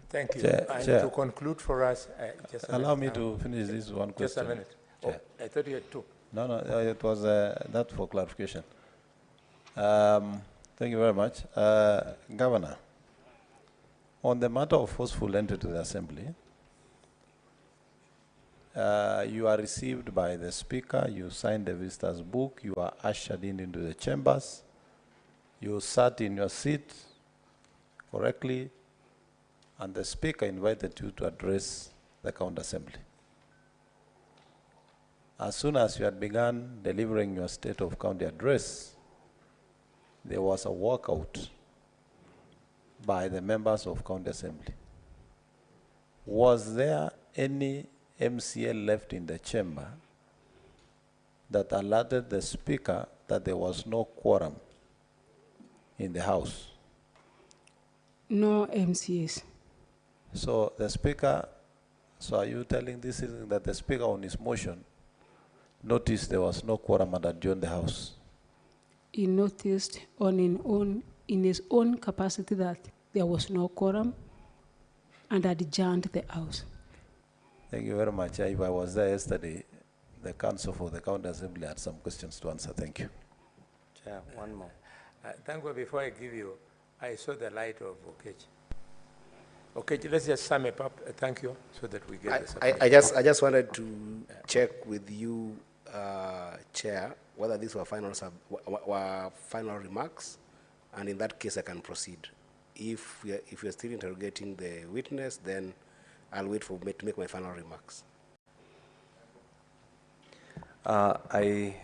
[SPEAKER 2] Thank you.
[SPEAKER 6] Chair,
[SPEAKER 2] And
[SPEAKER 6] Chair.
[SPEAKER 2] to conclude for us, just a
[SPEAKER 6] Allow
[SPEAKER 2] minute
[SPEAKER 6] me
[SPEAKER 2] now.
[SPEAKER 6] to finish this one question.
[SPEAKER 2] Just a minute. Oh, I thought you had 2.
[SPEAKER 6] No, it was that for clarification. Thank you very much. Governor, on the matter of forceful entry to the Assembly, you are received by the Speaker, you signed the visitor's book, you are ushered into the chambers, you sat in your seat, correctly, and the Speaker invited you to address the County Assembly. As soon as you had begun delivering your State of County address, there was a walkout by the members of County Assembly. Was there any MCA left in the chamber that alerted the Speaker that there was no quorum in the House?
[SPEAKER 4] No MCAs.
[SPEAKER 6] So the Speaker, so are you telling this is that the Speaker on his motion noticed there was no quorum and adjourned the House?
[SPEAKER 4] He noticed in his own capacity that there was no quorum and adjourned the House.
[SPEAKER 6] Thank you very much. If I was there yesterday, the Council for the County Assembly had some questions to answer. Thank you.
[SPEAKER 13] Chair, one more.
[SPEAKER 2] Thank you. Before I give you, I saw the light of Okechi. Okay, let's just sum it up. Thank you, so that we get the
[SPEAKER 9] I just wanted to check with you, Chair, whether these were were final remarks, and in that case I can proceed. If you're still interrogating the witness, then I'll wait for me to make my final remarks.
[SPEAKER 13] I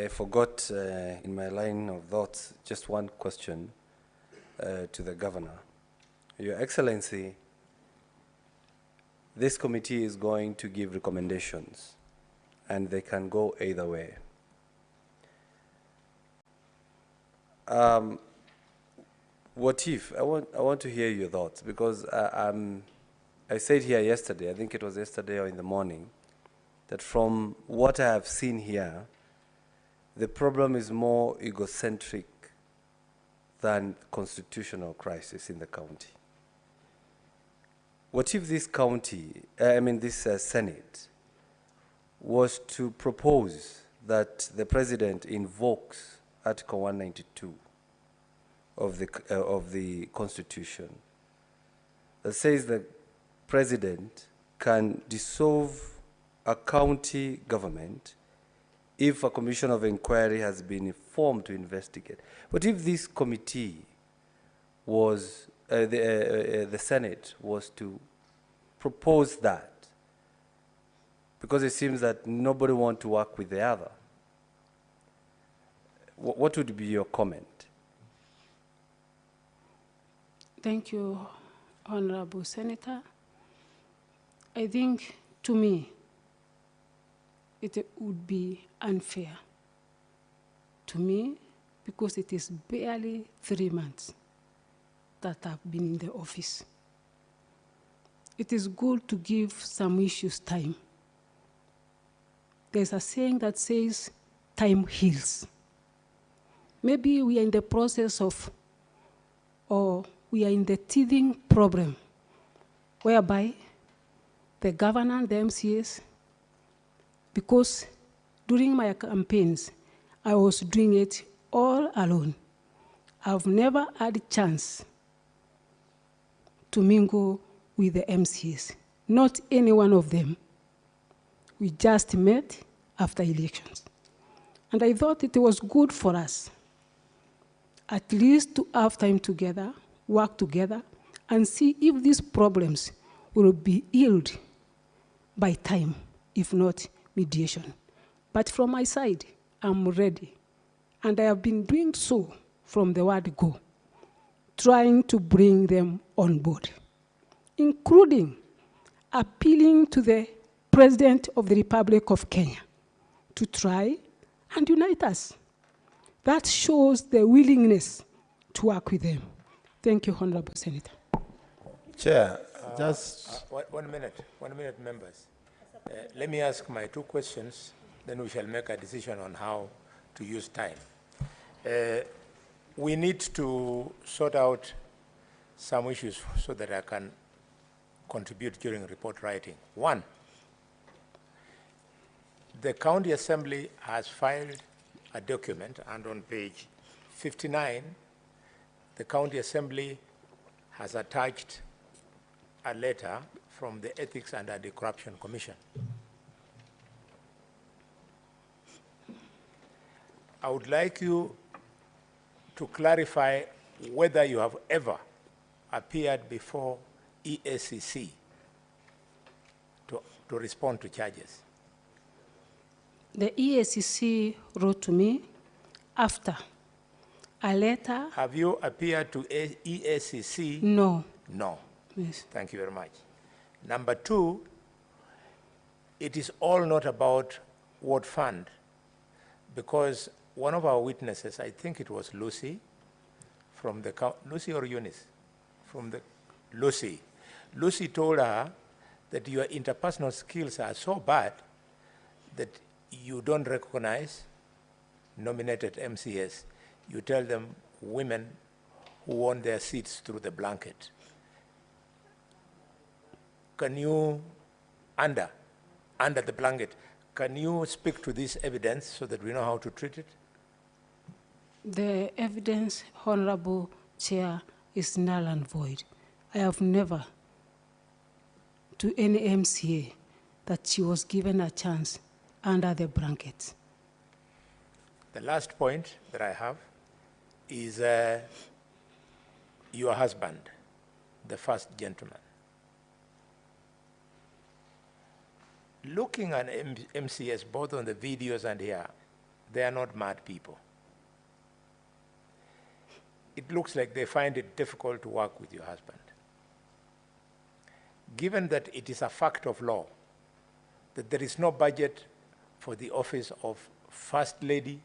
[SPEAKER 13] forgot in my line of thoughts just one question to the Governor. Your Excellency, this committee is going to give recommendations, and they can go either way. What if, I want to hear your thoughts, because I said here yesterday, I think it was yesterday or in the morning, that from what I have seen here, the problem is more egocentric than constitutional crisis in the county. What if this this Senate was to propose that the President invokes Article 192 of the Constitution that says the President can dissolve a county government if a commission of inquiry has been formed to investigate? What if this committee was, the Senate was to propose that? Because it seems that nobody wants to work with the other. What would be your comment?
[SPEAKER 4] Thank you, Honorable Senator. I think, to me, it would be unfair to me, because it is barely 3 months that I've been in the office. It is good to give some issues time. There's a saying that says, time heals. Maybe we are in the process of, or we are in the teething problem, whereby the governor and the MCAs, because during my campaigns, I was doing it all alone. I've never had a chance to mingle with the MCAs, not any one of them. We just met after elections. And I thought it was good for us at least to have time together, work together, and see if these problems will be healed by time, if not mediation. But from my side, I'm ready. And I have been doing so from the word go, trying to bring them on board, including appealing to the President of the Republic of Kenya to try and unite us. That shows the willingness to work with them. Thank you, Honorable Senator.
[SPEAKER 6] Chair,
[SPEAKER 2] one minute, members. Let me ask my 2 questions, then we shall make a decision on how to use time. We need to sort out some issues so that I can contribute during report writing. 1, the County Assembly has filed a document, and on page 59, the County Assembly has attached a letter from the Ethics and Anti-Corruption Commission. I would like you to clarify whether you have ever appeared before EACC to respond to charges?
[SPEAKER 4] The EACC wrote to me after a letter.
[SPEAKER 2] Have you appeared to EACC?
[SPEAKER 4] No.
[SPEAKER 2] No.
[SPEAKER 4] Yes.
[SPEAKER 2] Thank you very much. Number two, it is all not about Ward Fund, because one of our witnesses, I think it was Lucy, from the, Lucy or Eunice? From the, Lucy. Lucy told her that your interpersonal skills are so bad that you don't recognize nominated MCS. You tell them women who won their seats through the blanket. Can you, under the blanket, can you speak to this evidence so that we know how to treat it?
[SPEAKER 4] The evidence, Honorable Chair, is null and void. I have never, to any MCA, that she was given a chance under the blanket.
[SPEAKER 2] The last point that I have is your husband, the first gentleman. Looking at MCS, both on the videos and here, they are not mad people. It looks like they find it difficult to work with your husband. Given that it is a fact of law that there is no budget for the office of First Lady,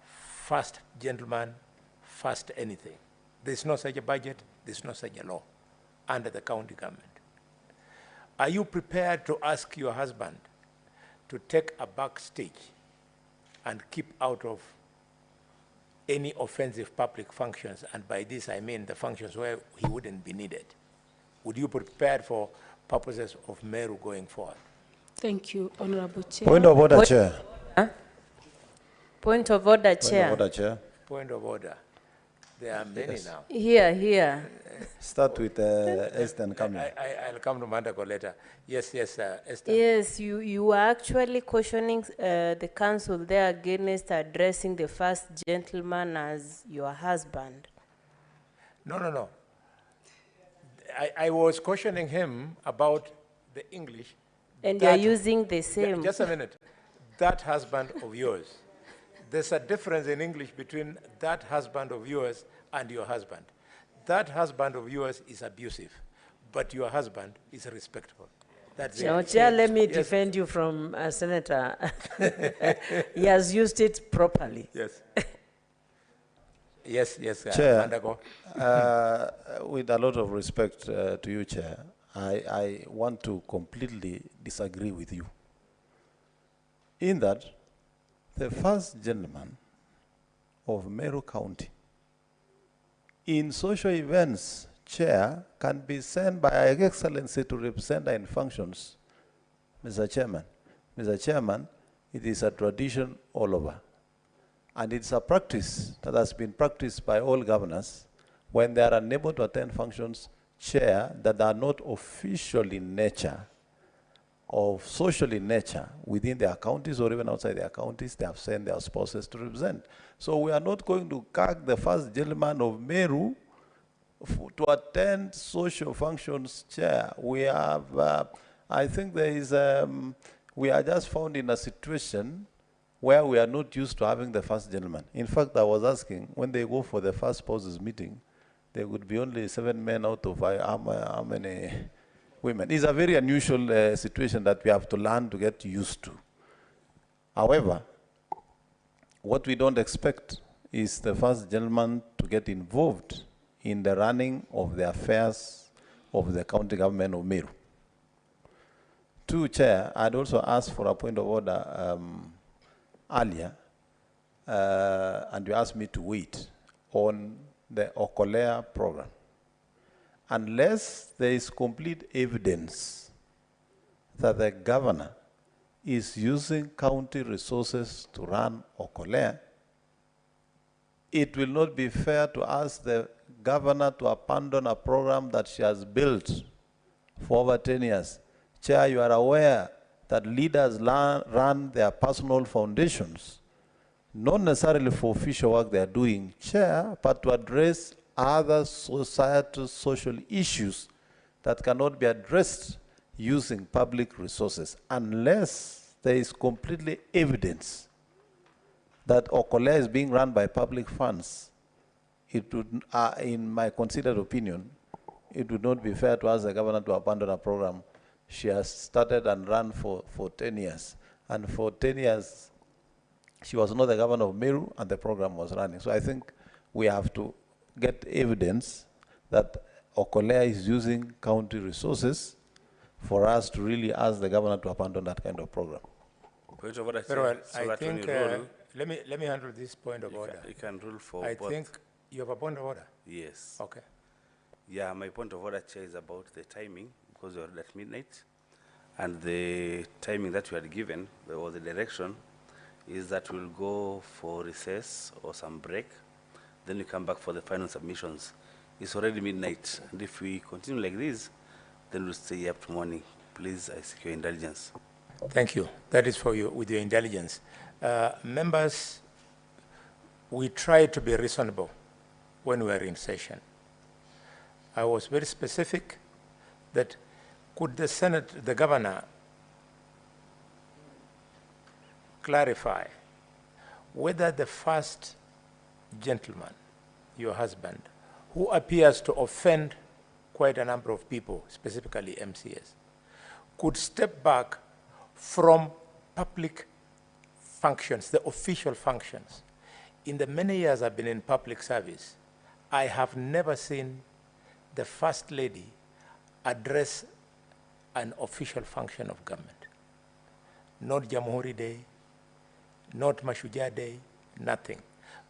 [SPEAKER 2] First Gentleman, First anything. There's no such a budget, there's no such a law under the county government. Are you prepared to ask your husband to take a backstage and keep out of any offensive public functions? And by this I mean the functions where he wouldn't be needed. Would you be prepared for purposes of Meru going forward?
[SPEAKER 4] Thank you, Honorable Chair.
[SPEAKER 6] Point of order, Chair.
[SPEAKER 7] Point of order, Chair.
[SPEAKER 6] Point of order, Chair.
[SPEAKER 2] Point of order. There are many now.
[SPEAKER 7] Here.
[SPEAKER 6] Start with Esther and Kamala.
[SPEAKER 2] I'll come to Mandako later. Yes, Esther.
[SPEAKER 7] Yes, you are actually cautioning the council there against addressing the first gentleman as your husband.
[SPEAKER 2] No. I was cautioning him about the English.
[SPEAKER 7] And you're using the same.
[SPEAKER 2] Just a minute. That husband of yours. There's a difference in English between that husband of yours and your husband. That husband of yours is abusive, but your husband is respectful. That's it.
[SPEAKER 7] No, Chair, let me defend you from Senator. He has used it properly.
[SPEAKER 2] Yes. Yes.
[SPEAKER 6] Chair, with a lot of respect to you, Chair, I want to completely disagree with you. In that, the first gentleman of Meru County, in social events, Chair, can be sent by Her Excellency to represent her in functions. Mr. Chairman. Mr. Chairman, it is a tradition all over. And it's a practice that has been practiced by all governors when they are unable to attend functions, Chair, that are not official in nature or social in nature within their counties or even outside their counties. They have sent their spouses to represent. So we are not going to gag the first gentleman of Meru to attend social functions, Chair. We have, I think there is, we are just found in a situation where we are not used to having the first gentleman. In fact, I was asking, when they go for the first spouses meeting, there would be only 7 men out of how many women. It's a very unusual situation that we have to learn to get used to. However, what we don't expect is the first gentleman to get involved in the running of the affairs of the county government of Meru. To Chair, I'd also asked for a point of order earlier, and you asked me to wait on the Okolea program. Unless there is complete evidence that the governor is using county resources to run Okolea, it will not be fair to ask the governor to abandon a program that she has built for over 10 years. Chair, you are aware that leaders run their personal foundations, not necessarily for official work they are doing, Chair, but to address other societal social issues that cannot be addressed using public resources unless there is completely evidence that Okolea is being run by public funds. It would, in my considered opinion, it would not be fair to ask the governor to abandon a program she has started and run for 10 years. And for 10 years, she was not the governor of Meru and the program was running. So I think we have to get evidence that Okolea is using county resources for us to really ask the governor to abandon that kind of program.
[SPEAKER 16] Point of order,
[SPEAKER 2] Very well.
[SPEAKER 16] so
[SPEAKER 2] I
[SPEAKER 16] that when
[SPEAKER 2] think,
[SPEAKER 16] you rule,
[SPEAKER 2] let me handle this point of order.
[SPEAKER 16] you can rule for
[SPEAKER 2] I
[SPEAKER 16] both.
[SPEAKER 2] think you have a point of order?
[SPEAKER 16] Yes.
[SPEAKER 2] Okay.
[SPEAKER 16] Yeah, my point of order, Chair, is about the timing, because we are at midnight. And the timing that we had given, or the direction, is that we'll go for recess or some break, then we come back for the final submissions. It's already midnight, and if we continue like this, then we'll stay up to morning. Please, I seek your indulgence.
[SPEAKER 2] Thank you. That is for you, with your intelligence. Members, we try to be reasonable when we are in session. I was very specific that could the Senate, the governor, clarify whether the first gentleman, your husband, who appears to offend quite a number of people, specifically MCS, could step back from public functions, the official functions. In the many years I've been in public service, I have never seen the First Lady address an official function of government. Not Jamhuri Day, not Mashujaa Day, nothing.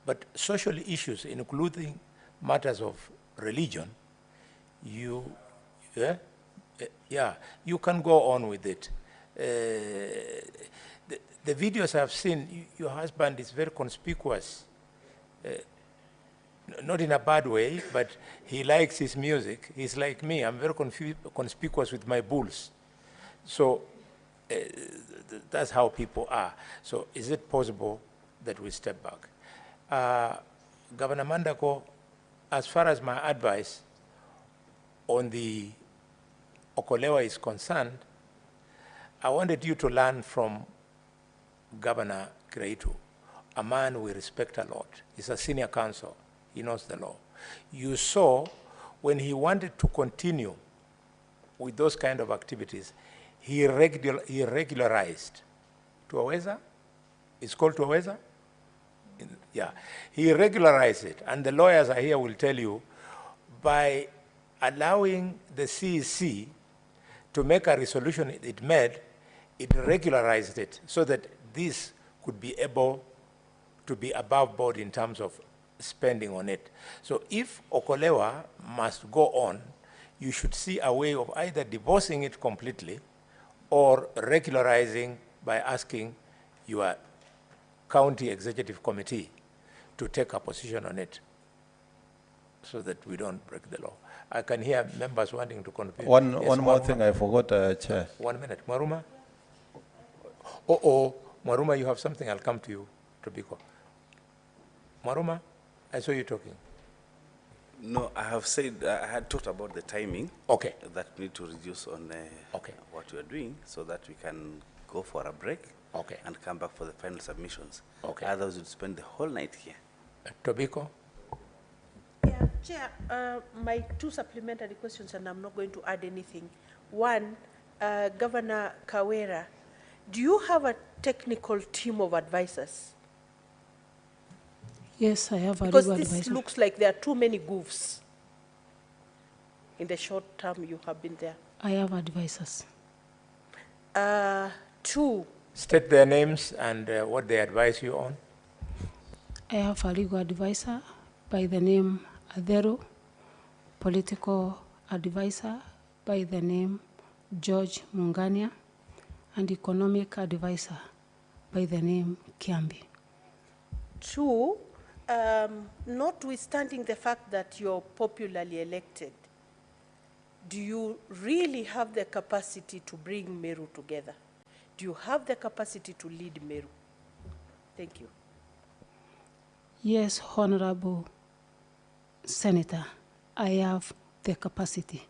[SPEAKER 2] But social issues, including matters of religion, you can go on with it. The videos I've seen, your husband is very conspicuous. Not in a bad way, but he likes his music. He's like me. I'm very conspicuous with my bulls. So that's how people are. So is it possible that we step back? Governor Mandako, as far as my advice on the Okolewa is concerned, I wanted you to learn from Governor Kreitu, a man we respect a lot. He's a senior counsel. He knows the law. You saw when he wanted to continue with those kind of activities, he regularized. Tuaweza? It's called Tuaweza? Yeah. He regularized it. And the lawyers are here will tell you, by allowing the CEC to make a resolution it made, it regularized it so that this could be able to be above board in terms of spending on it. So if Okolewa must go on, you should see a way of either divorcing it completely or regularizing by asking your county executive committee to take a position on it so that we don't break the law. I can hear members wanting to contribute.
[SPEAKER 6] One more thing I forgot, Chair.
[SPEAKER 2] 1 minute. Maruma? Maruma, you have something. I'll come to you, Tobiko. Maruma? I saw you talking.
[SPEAKER 16] No, I have said, I had talked about the timing.
[SPEAKER 2] Okay.
[SPEAKER 16] That we need to reduce on what we are doing so that we can go for a break.
[SPEAKER 2] Okay.
[SPEAKER 16] And come back for the final submissions.
[SPEAKER 2] Okay.
[SPEAKER 16] Otherwise, we'd spend the whole night here.
[SPEAKER 2] Tobiko?
[SPEAKER 15] Yeah, Chair, my two supplementary questions, and I'm not going to add anything. One, Governor Kawera, do you have a technical team of advisors?
[SPEAKER 4] Yes, I have a
[SPEAKER 15] because
[SPEAKER 4] legal
[SPEAKER 15] this
[SPEAKER 4] advisor.
[SPEAKER 15] looks like there are too many goofs in the short term you have been there.
[SPEAKER 4] I have advisors.
[SPEAKER 15] Two.
[SPEAKER 2] State their names and what they advise you on.
[SPEAKER 4] I have a legal advisor by the name Adero, political advisor by the name George Mungania, and economic advisor by the name Kiambi.
[SPEAKER 15] Two, notwithstanding the fact that you're popularly elected, do you really have the capacity to bring Meru together? Do you have the capacity to lead Meru? Thank you.
[SPEAKER 4] Yes, Honorable senator, I have the capacity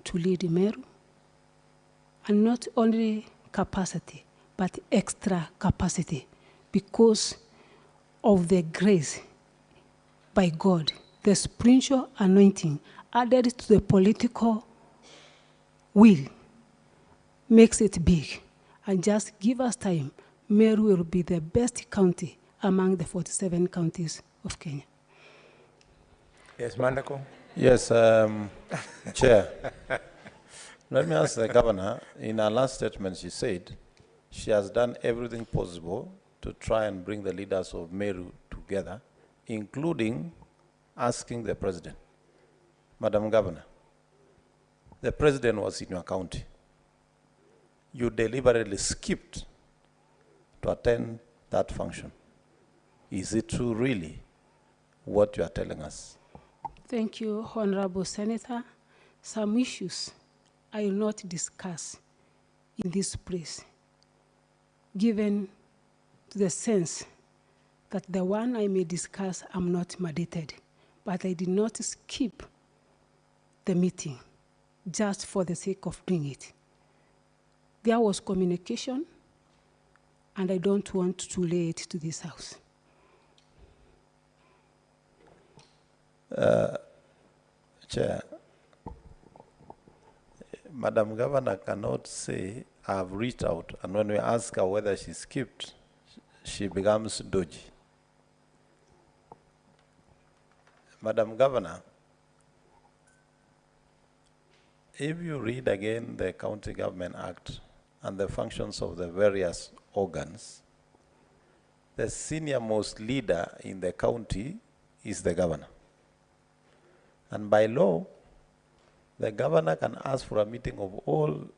[SPEAKER 4] to lead Meru, and not only capacity, but extra capacity, because of the grace by God, the spiritual anointing added to the political will makes it big. And just give us time, Meru will be the best county among the 47 counties of Kenya.
[SPEAKER 2] Yes, Mandako?
[SPEAKER 6] Yes, Chair. Let me ask the governor. In her last statement, she said she has done everything possible to try and bring the leaders of Meru together, including asking the president. Madam Governor, the president was in your county. You deliberately skipped to attend that function. Is it true, really, what you are telling us?
[SPEAKER 4] Thank you, Honorable Senator. Some issues I will not discuss in this place, given to the sense that the one I may discuss I'm not mandated, but I did not skip the meeting just for the sake of doing it. There was communication, and I don't want to lay it to this house.
[SPEAKER 6] Chair, Madam Governor cannot say, I've reached out, and when we ask her whether she skipped, she becomes dodgy. Madam Governor, if you read again the County Government Act and the functions of the various organs, the senior most leader in the county is the governor. And by law, the governor can ask for a meeting of all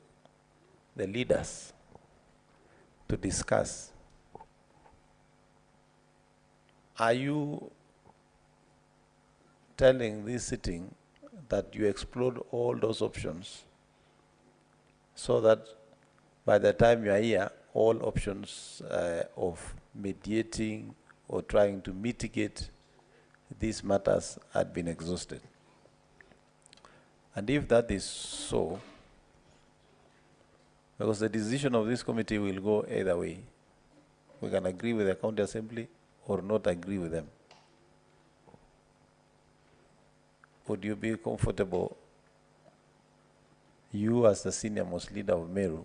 [SPEAKER 6] the leaders to discuss. Are you telling this sitting that you explored all those options so that by the time you are here, all options of mediating or trying to mitigate these matters had been exhausted? And if that is so, because the decision of this committee will go either way, we can agree with the county assembly or not agree with them. Would you be comfortable, you as the senior most leader of Meru,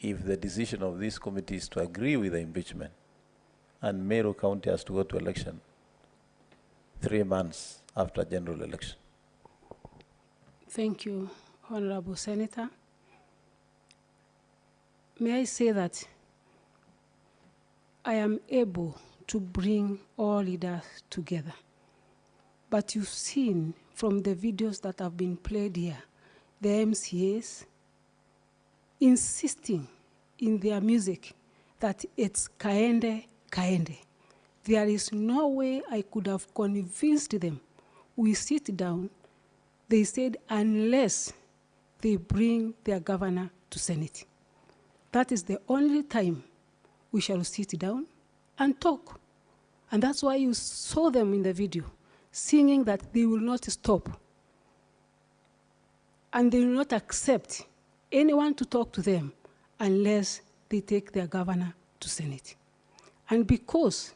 [SPEAKER 6] if the decision of this committee is to agree with the impeachment and Meru County has to go to election 3 months after general election?
[SPEAKER 4] Thank you, Honorable Senator. May I say that I am able to bring all leaders together. But you've seen from the videos that have been played here, the MCAs insisting in their music that it's Kaende, Kaende. There is no way I could have convinced them. We sit down. They said, unless they bring their governor to Senate. That is the only time we shall sit down and talk. And that's why you saw them in the video, singing that they will not stop. And they will not accept anyone to talk to them unless they take their governor to Senate. And because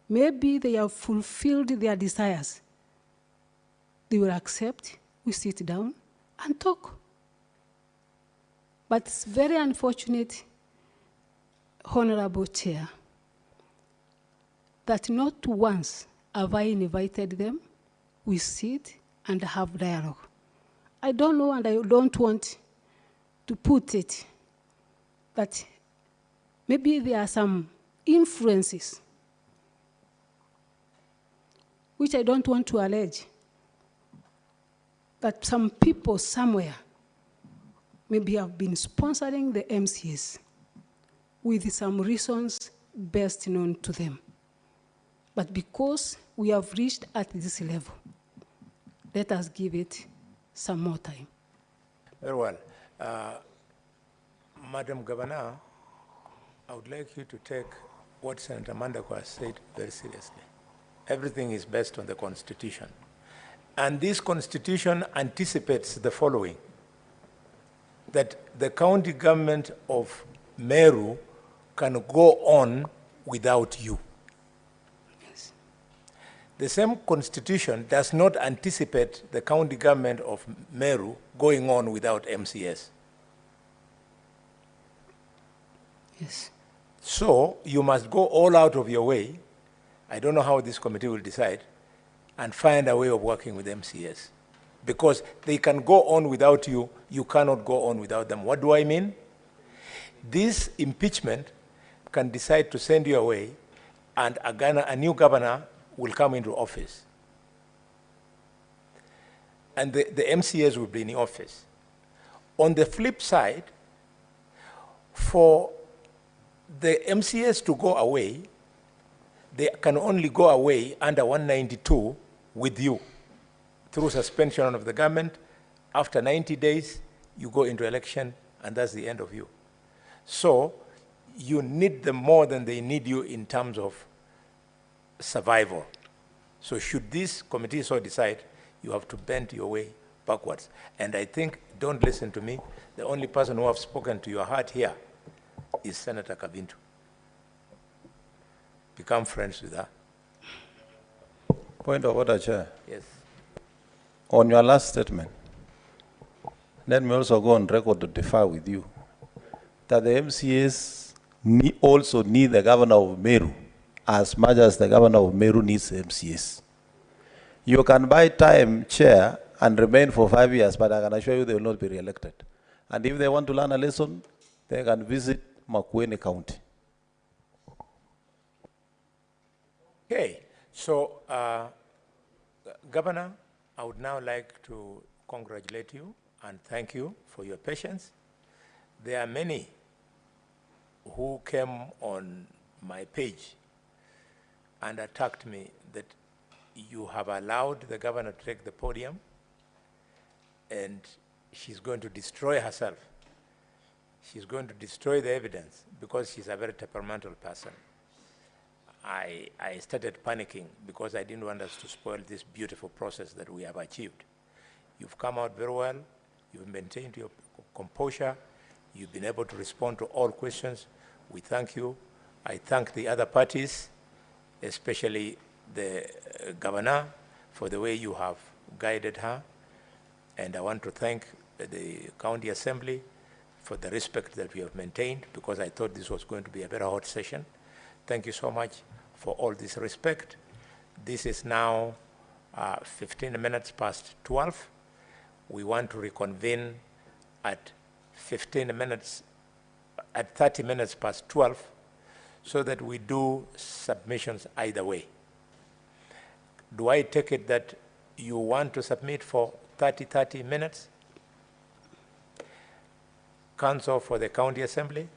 [SPEAKER 4] maybe they have fulfilled their desires, they will accept, we sit down and talk. But it's very unfortunate, Honorable Chair, that not once have I invited them, we sit and have dialogue. I don't know, and I don't want to put it, but maybe there are some influences which I don't want to allege, that some people somewhere maybe have been sponsoring the MCAs with some reasons best known to them. But because we have reached at this level, let us give it some more time.
[SPEAKER 2] Very well. Madam Governor, I would like you to take what Senator Mandako has said very seriously. Everything is based on the Constitution. And this Constitution anticipates the following, that the county government of Meru can go on without you.
[SPEAKER 4] Yes.
[SPEAKER 2] The same Constitution does not anticipate the county government of Meru going on without MCS.
[SPEAKER 4] Yes.
[SPEAKER 2] So you must go all out of your way. I don't know how this committee will decide, and find a way of working with MCS. Because they can go on without you, you cannot go on without them. What do I mean? This impeachment can decide to send you away, and a new governor will come into office. And the MCS will be in office. On the flip side, for the MCS to go away, they can only go away under 192 with you through suspension of the government. After 90 days, you go into election, and that's the end of you. So you need them more than they need you in terms of survival. So should this committee so decide, you have to bend your way backwards. And I think, don't listen to me, the only person who have spoken to your heart here is Senator Kabintu. Become friends with her.
[SPEAKER 6] Point of order, Chair.
[SPEAKER 2] Yes.
[SPEAKER 6] On your last statement, let me also go on record to differ with you that the MCAs also need the governor of Meru as much as the governor of Meru needs the MCAs. You can buy time, Chair, and remain for 5 years, but I can assure you they will not be re-elected. And if they want to learn a lesson, they can visit Makueni County.
[SPEAKER 2] Okay, so Governor, I would now like to congratulate you and thank you for your patience. There are many who came on my page and attacked me that you have allowed the governor to take the podium and she's going to destroy herself. She's going to destroy the evidence because she's a very temperamental person. I started panicking because I didn't want us to spoil this beautiful process that we have achieved. You've come out very well. You've maintained your composure. You've been able to respond to all questions. We thank you. I thank the other parties, especially the governor, for the way you have guided her. And I want to thank the county assembly for the respect that we have maintained, because I thought this was going to be a very hot session. Thank you so much for all this respect. This is now 15 minutes past 12. We want to reconvene at 30 minutes past 12, so that we do submissions either way. Do I take it that you want to submit for 30 minutes? Council for the County Assembly?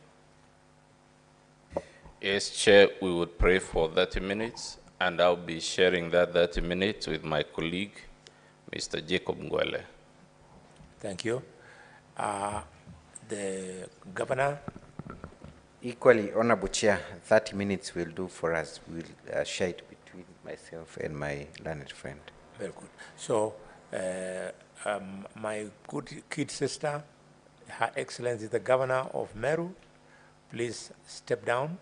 [SPEAKER 5] Yes, Chair, we would pray for 30 minutes, and I'll be sharing that 30 minutes with my colleague, Mr. Jacob Ngwele.
[SPEAKER 2] Thank you. The Governor?
[SPEAKER 1] Equally, Honorable Chair, 30 minutes will do for us. We'll share it between myself and my learned friend.
[SPEAKER 2] Very good. So, my good kid sister, Her Excellency the Governor of Meru, please step down.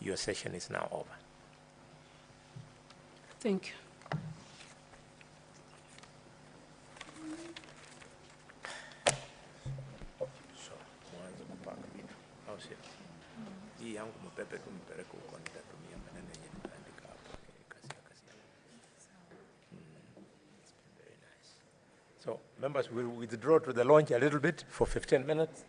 [SPEAKER 2] Your session is now over.
[SPEAKER 4] Thank you.
[SPEAKER 2] So, mwanzo kupanga vitu. Au sio? Hii yangu mpepe tu mpeleke huko, nitatumia maneno yenye nitaandika hapo. Kasi. Very nice. So, members will withdraw to the lounge a little bit for 15 minutes.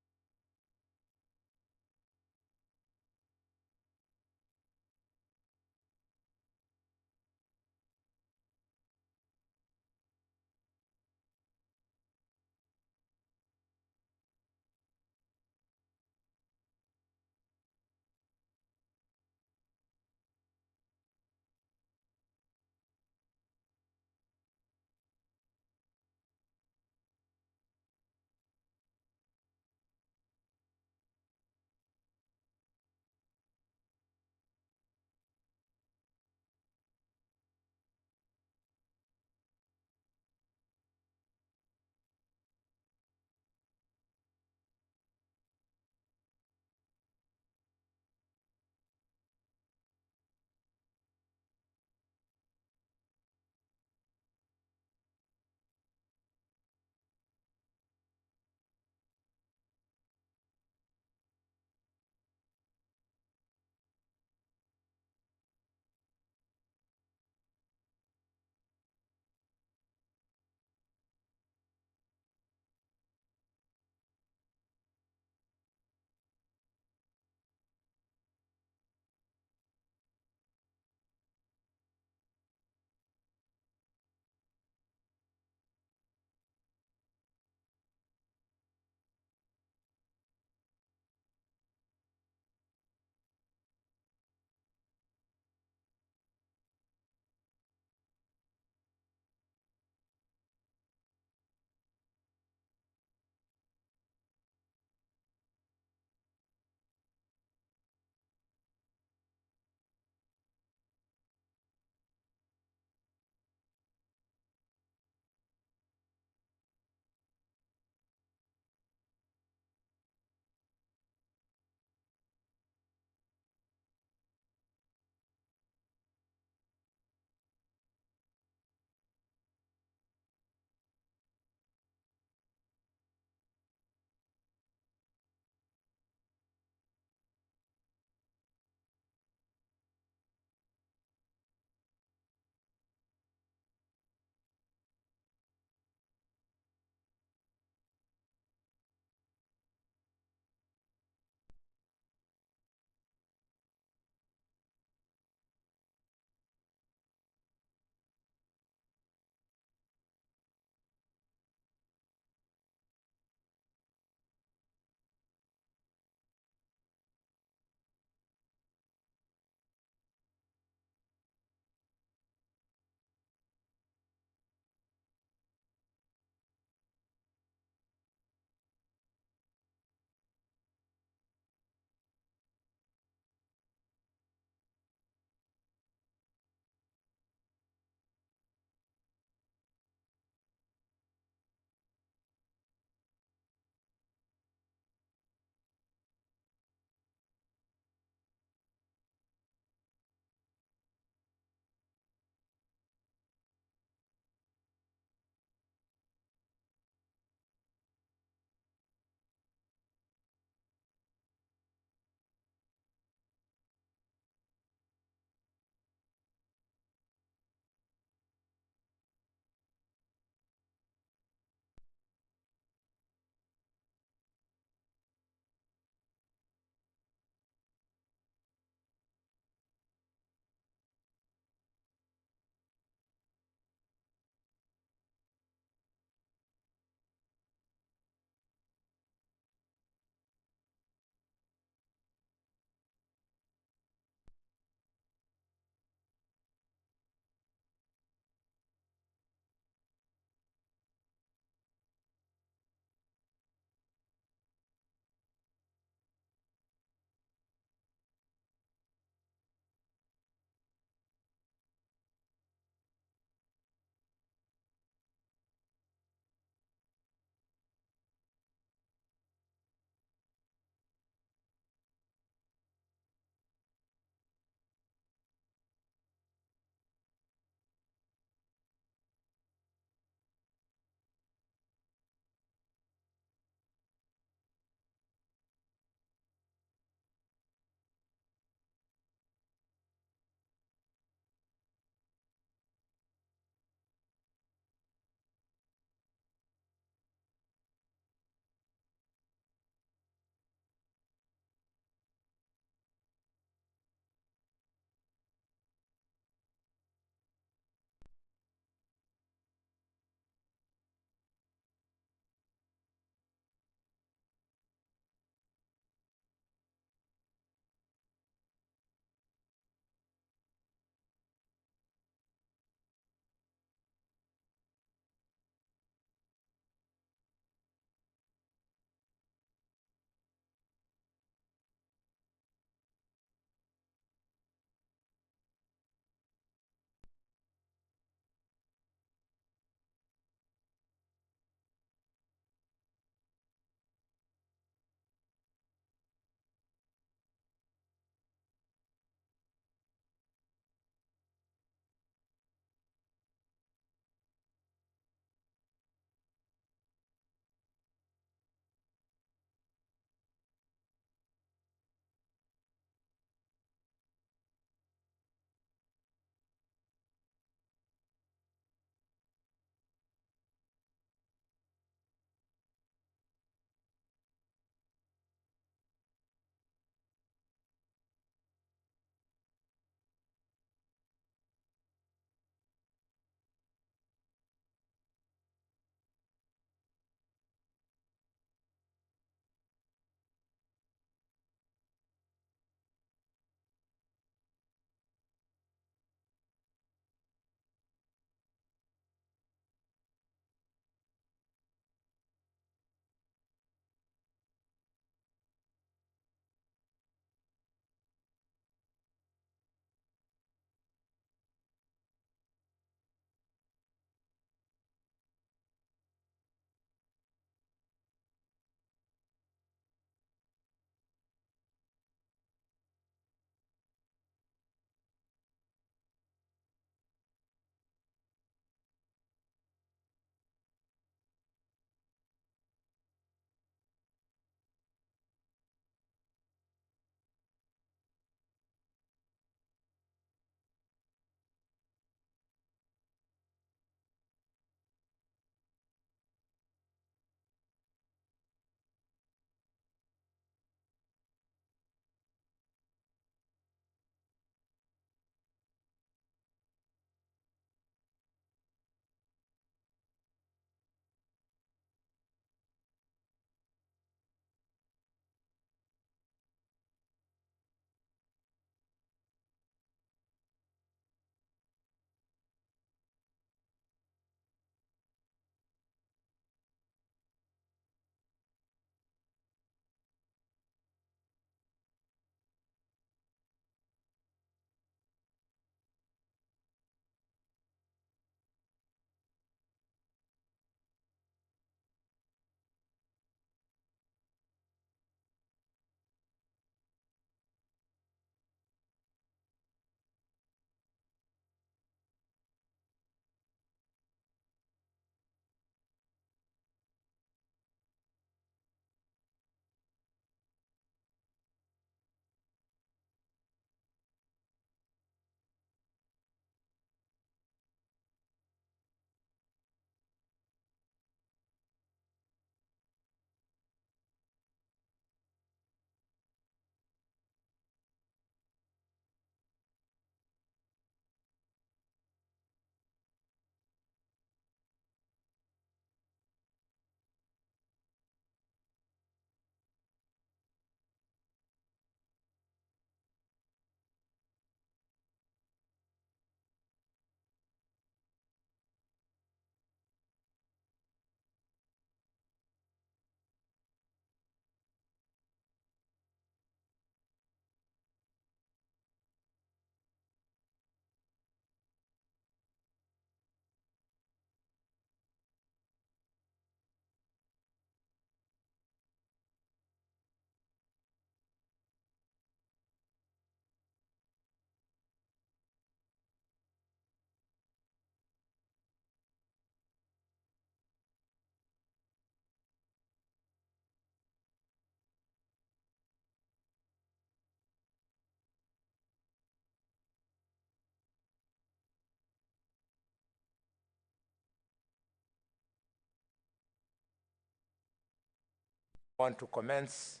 [SPEAKER 2] I want to commence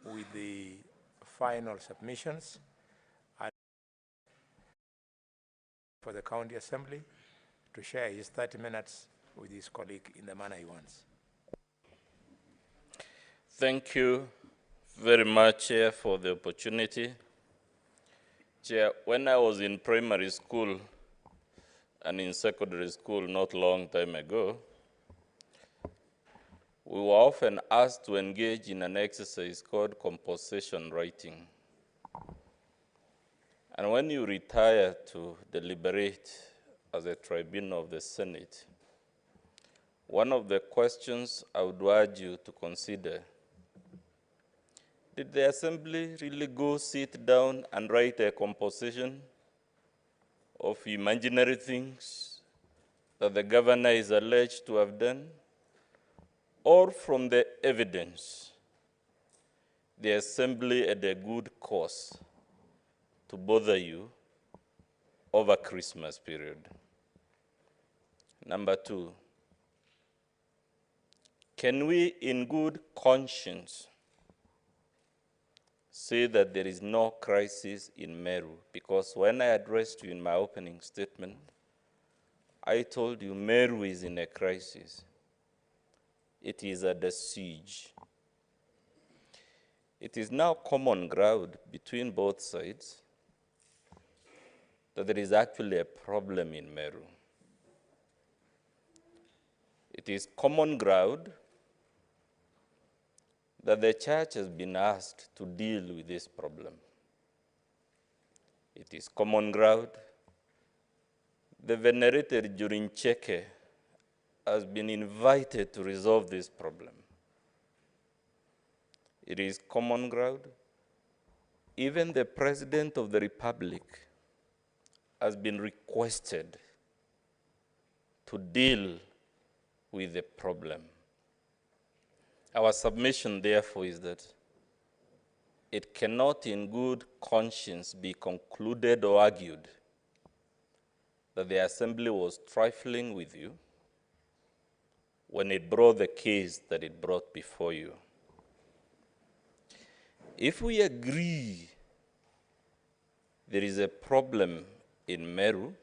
[SPEAKER 2] with the final submissions and for the County Assembly to share his 30 minutes with his colleague in the manner he wants.
[SPEAKER 5] Thank you very much, Chair, for the opportunity. Chair, when I was in primary school and in secondary school not long time ago, we were often asked to engage in an exercise called composition writing. And when you retire to deliberate as a tribunal of the Senate, one of the questions I would urge you to consider: did the Assembly really go sit down and write a composition of imaginary things that the governor is alleged to have done? Or from the evidence, the Assembly had a good cause to bother you over Christmas period? Number two, can we in good conscience say that there is no crisis in Meru? Because when I addressed you in my opening statement, I told you Meru is in a crisis. It is at a siege. It is now common ground between both sides that there is actually a problem in Meru. It is common ground that the church has been asked to deal with this problem. It is common ground the venerated Jurincheke has been invited to resolve this problem. It is common ground even the President of the Republic has been requested to deal with the problem. Our submission, therefore, is that it cannot in good conscience be concluded or argued that the Assembly was trifling with you when it brought the case that it brought before you. If we agree there is a problem in Meru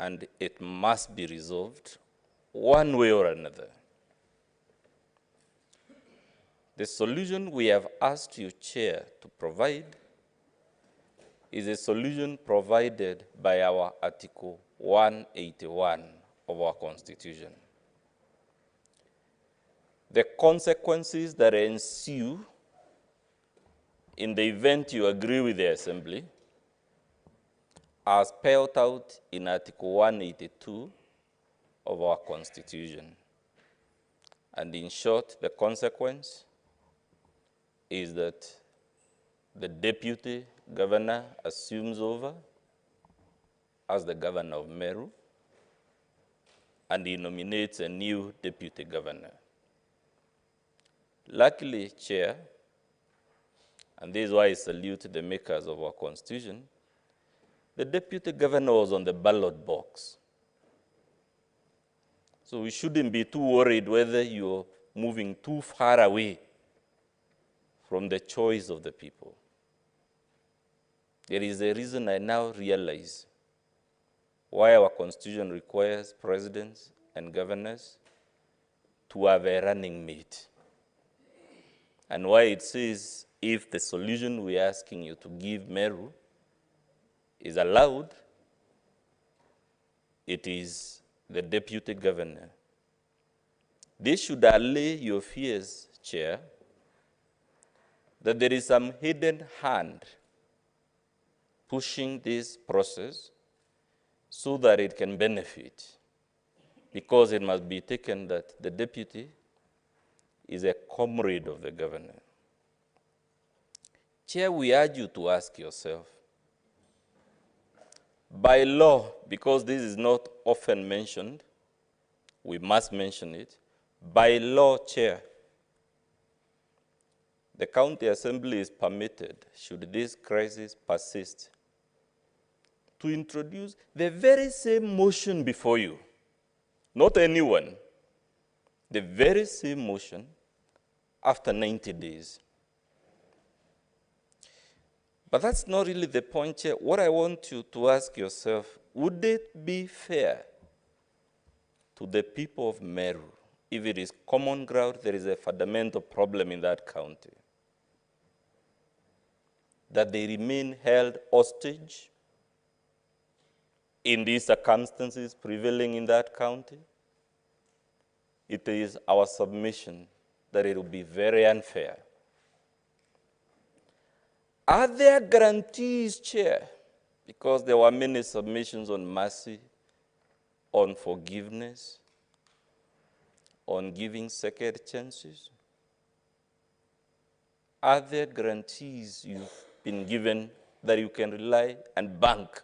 [SPEAKER 5] and it must be resolved one way or another, the solution we have asked you, Chair, to provide is a solution provided by our Article 181 of our Constitution. The consequences that ensue in the event you agree with the Assembly are spelled out in Article 182 of our Constitution. And in short, the consequence is that the deputy governor assumes over as the governor of Meru, and he nominates a new deputy governor. Luckily, Chair, and this is why I salute the makers of our Constitution, the deputy governor was on the ballot box. So we shouldn't be too worried whether you're moving too far away from the choice of the people. There is a reason I now realize why our Constitution requires presidents and governors to have a running mate, and why it says if the solution we're asking you to give Meru is allowed, it is the deputy governor. This should allay your fears, Chair, that there is some hidden hand pushing this process so that it can benefit, because it must be taken that the deputy is a comrade of the governor. Chair, we urge you to ask yourself, by law, because this is not often mentioned, we must mention it, by law, Chair, the County Assembly is permitted, should this crisis persist, to introduce the very same motion before you, not anyone, the very same motion after 90 days. But that's not really the point, Chair. What I want you to ask yourself, would it be fair to the people of Meru if it is common ground there is a fundamental problem in that county, that they remain held hostage in these circumstances prevailing in that county? It is our submission that it will be very unfair. Are there guarantees, Chair? Because there were many submissions on mercy, on forgiveness, on giving second chances. Are there guarantees you've been given that you can rely and bank?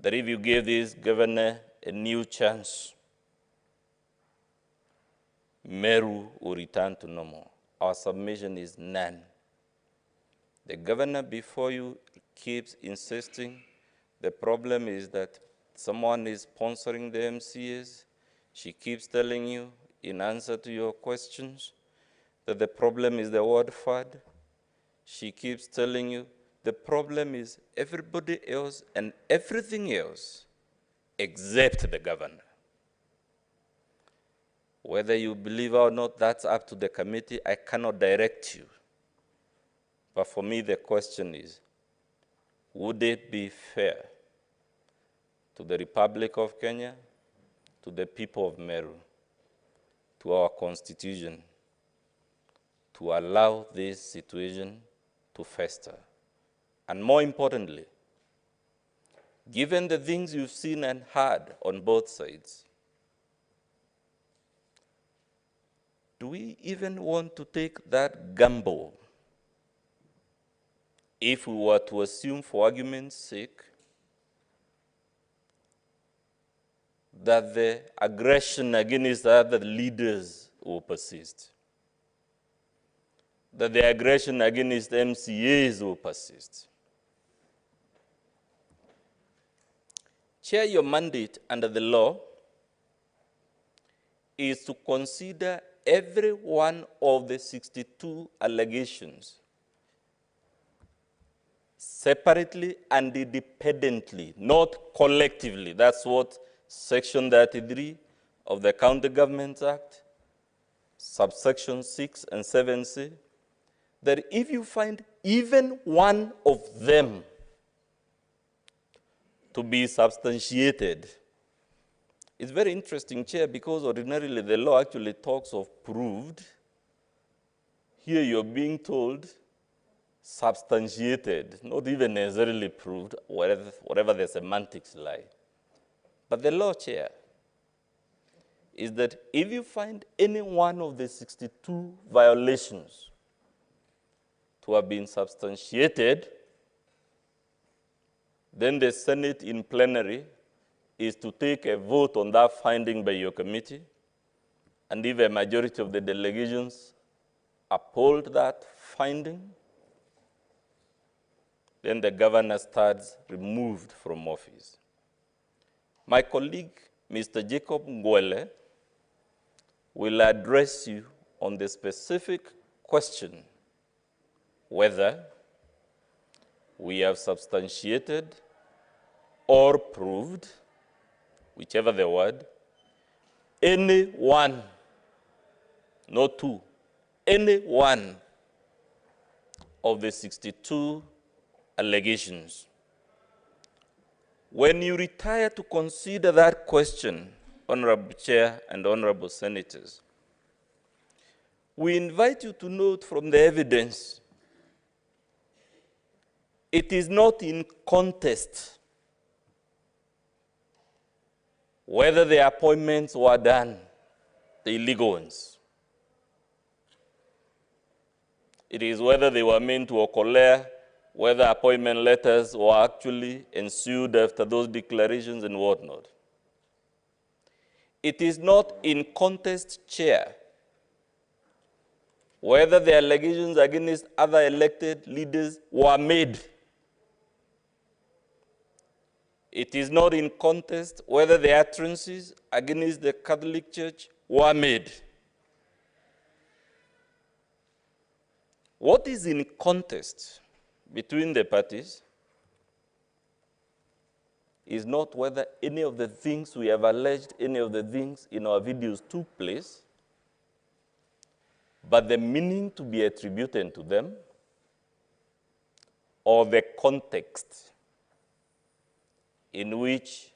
[SPEAKER 5] That if you give this governor a new chance, Meru will return to normal? Our submission is none. The governor before you keeps insisting the problem is that someone is sponsoring the MCAs. She keeps telling you, in answer to your questions, that the problem is the ward fund. She keeps telling you the problem is everybody else and everything else except the governor. Whether you believe or not, that's up to the committee. I cannot direct you. But for me, the question is, would it be fair to the Republic of Kenya, to the people of Meru, to our Constitution, to allow this situation to fester? And more importantly, given the things you've seen and heard on both sides, do we even want to take that gamble if we were to assume, for argument's sake, that the aggression against other leaders will persist, that the aggression against MCAs will persist? Chair, your mandate under the law is to consider every one of the 62 allegations separately and independently, not collectively. That's what Section 33 of the County Government Act, subsection 6 and 7 say, that if you find even one of them to be substantiated, it's very interesting, Chair, because ordinarily the law actually talks of proved. Here you're being told substantiated, not even necessarily proved, whatever the semantics lie. But the law, Chair, is that if you find any one of the 62 violations to have been substantiated, then the Senate in plenary is to take a vote on that finding by your committee, and if a majority of the delegations uphold that finding, then the governor starts removed from office. My colleague, Mr. Jacob Ngwele, will address you on the specific question whether we have substantiated or proved, whichever the word, any one, not two, any one of the 62 allegations. When you retire to consider that question, Honorable Chair and Honorable Senators, we invite you to note from the evidence, it is not in contest whether the appointments were done, the illegal ones. It is whether they were meant to occur, whether appointment letters were actually ensued after those declarations and whatnot. It is not in contest, Chair, whether the allegations against other elected leaders were made. It is not in contest whether the utterances against the Catholic Church were made. What is in contest between the parties is not whether any of the things we have alleged, any of the things in our videos took place, but the meaning to be attributed to them or the context in which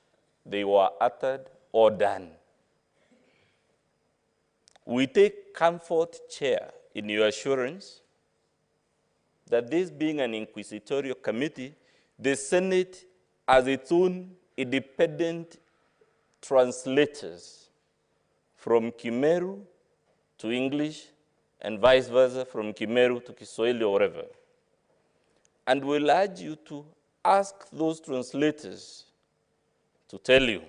[SPEAKER 5] they were uttered or done. We take comfort, Chair, in your assurance that this being an inquisitorial committee, the Senate has its own independent translators from Kimeru to English and vice versa, from Kimeru to Kiswahili or wherever. And we'll urge you to ask those translators to tell you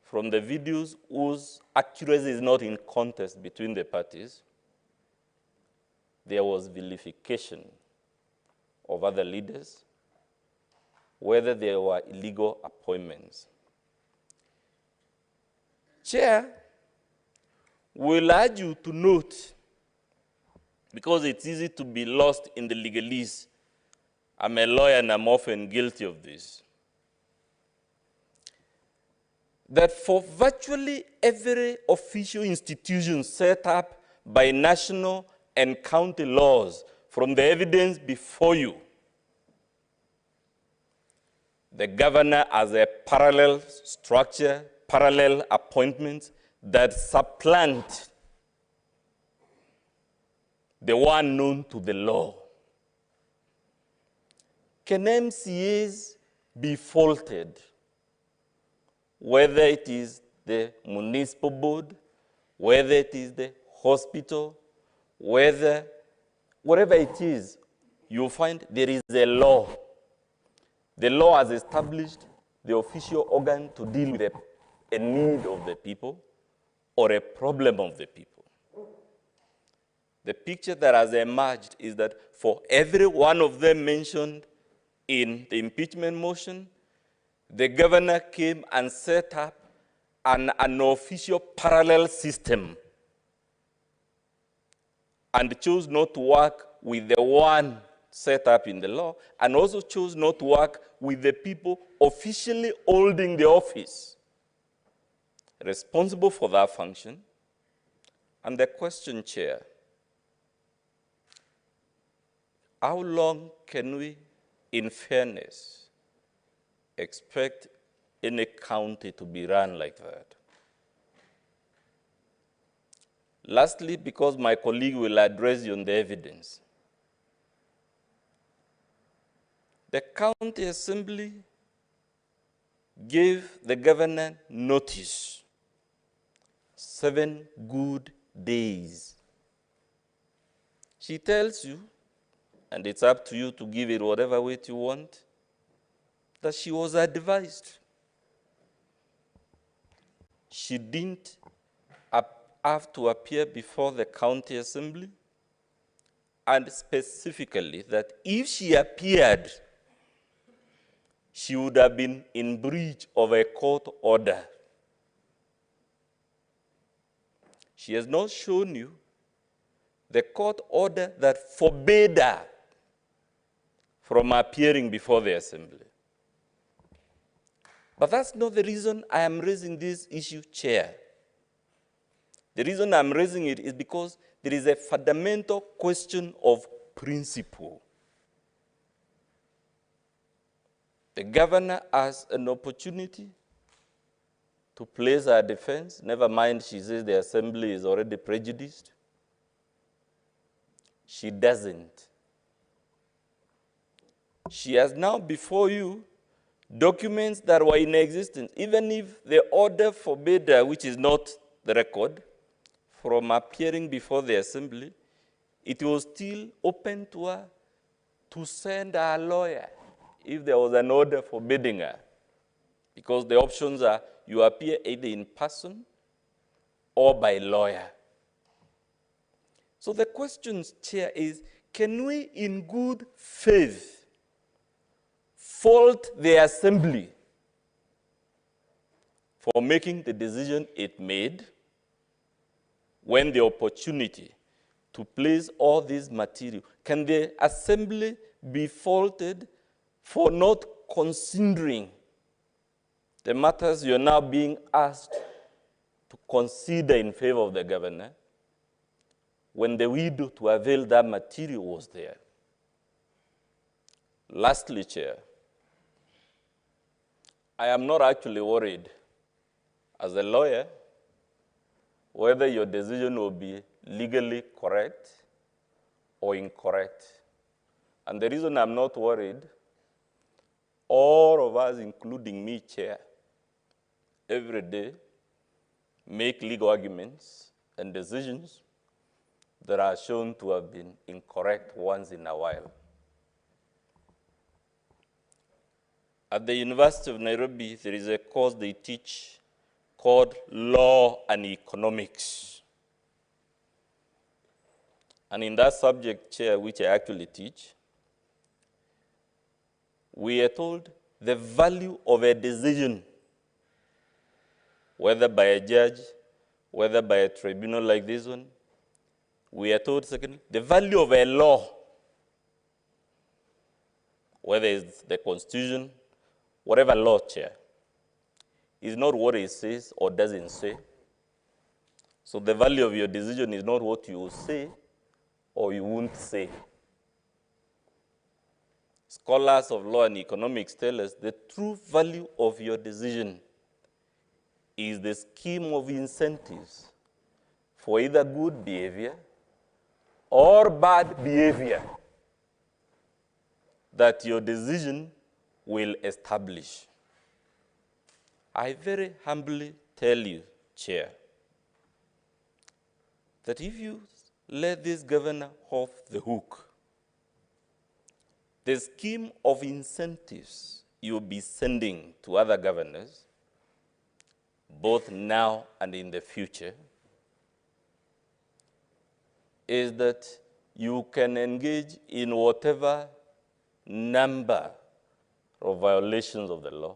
[SPEAKER 5] from the videos whose accuracy is not in contest between the parties, there was vilification of other leaders, whether there were illegal appointments. Chair, we'll urge you to note, because it's easy to be lost in the legalese. I'm a lawyer and I'm often guilty of this. That for virtually every official institution set up by national and county laws, from the evidence before you, the governor has a parallel structure, parallel appointments that supplant the one known to the law. Can MCAs be faulted, whether it is the municipal board, whether it is the hospital, whether, whatever it is, you'll find there is a law. The law has established the official organ to deal with a need of the people or a problem of the people. The picture that has emerged is that for every one of them mentioned in the impeachment motion, the governor came and set up an official parallel system and chose not to work with the one set up in the law, and also chose not to work with the people officially holding the office responsible for that function. And the question, Chair, how long can we, in fairness, expect any county to be run like that? Lastly, because my colleague will address you on the evidence, the county assembly gave the governor notice, 7 good days. She tells you, and it's up to you to give it whatever weight you want, that she was advised. She didn't have to appear before the county assembly, and specifically that if she appeared, she would have been in breach of a court order. She has not shown you the court order that forbade her from appearing before the assembly. But that's not the reason I am raising this issue, Chair. The reason I'm raising it is because there is a fundamental question of principle. The governor has an opportunity to place her defense. Never mind, she says the assembly is already prejudiced. She doesn't. She has now before you documents that were in existence, even if the order forbade her, which is not the record, from appearing before the assembly, it was still open to her to send her lawyer if there was an order forbidding her. Because the options are you appear either in person or by lawyer. So the question, Chair, is can we in good faith fault the assembly for making the decision it made when the opportunity to place all this material? Can the assembly be faulted for not considering the matters you're now being asked to consider in favor of the governor when the window to avail that material was there? Lastly, Chair, I am not actually worried as a lawyer whether your decision will be legally correct or incorrect. And the reason I'm not worried, all of us, including me, Chair, every day make legal arguments and decisions that are shown to have been incorrect once in a while. At the University of Nairobi, there is a course they teach called Law and Economics. And in that subject, Chair, which I actually teach, we are told the value of a decision, whether by a judge, whether by a tribunal like this one, we are told, secondly, the value of a law, whether it's the Constitution, whatever law, Chair, is not what it says or doesn't say. So the value of your decision is not what you will say or you won't say. Scholars of law and economics tell us the true value of your decision is the scheme of incentives for either good behavior or bad behavior that your decision will establish. I very humbly tell you, Chair, that if you let this governor off the hook, the scheme of incentives you'll be sending to other governors, both now and in the future, is that you can engage in whatever number of violations of the law,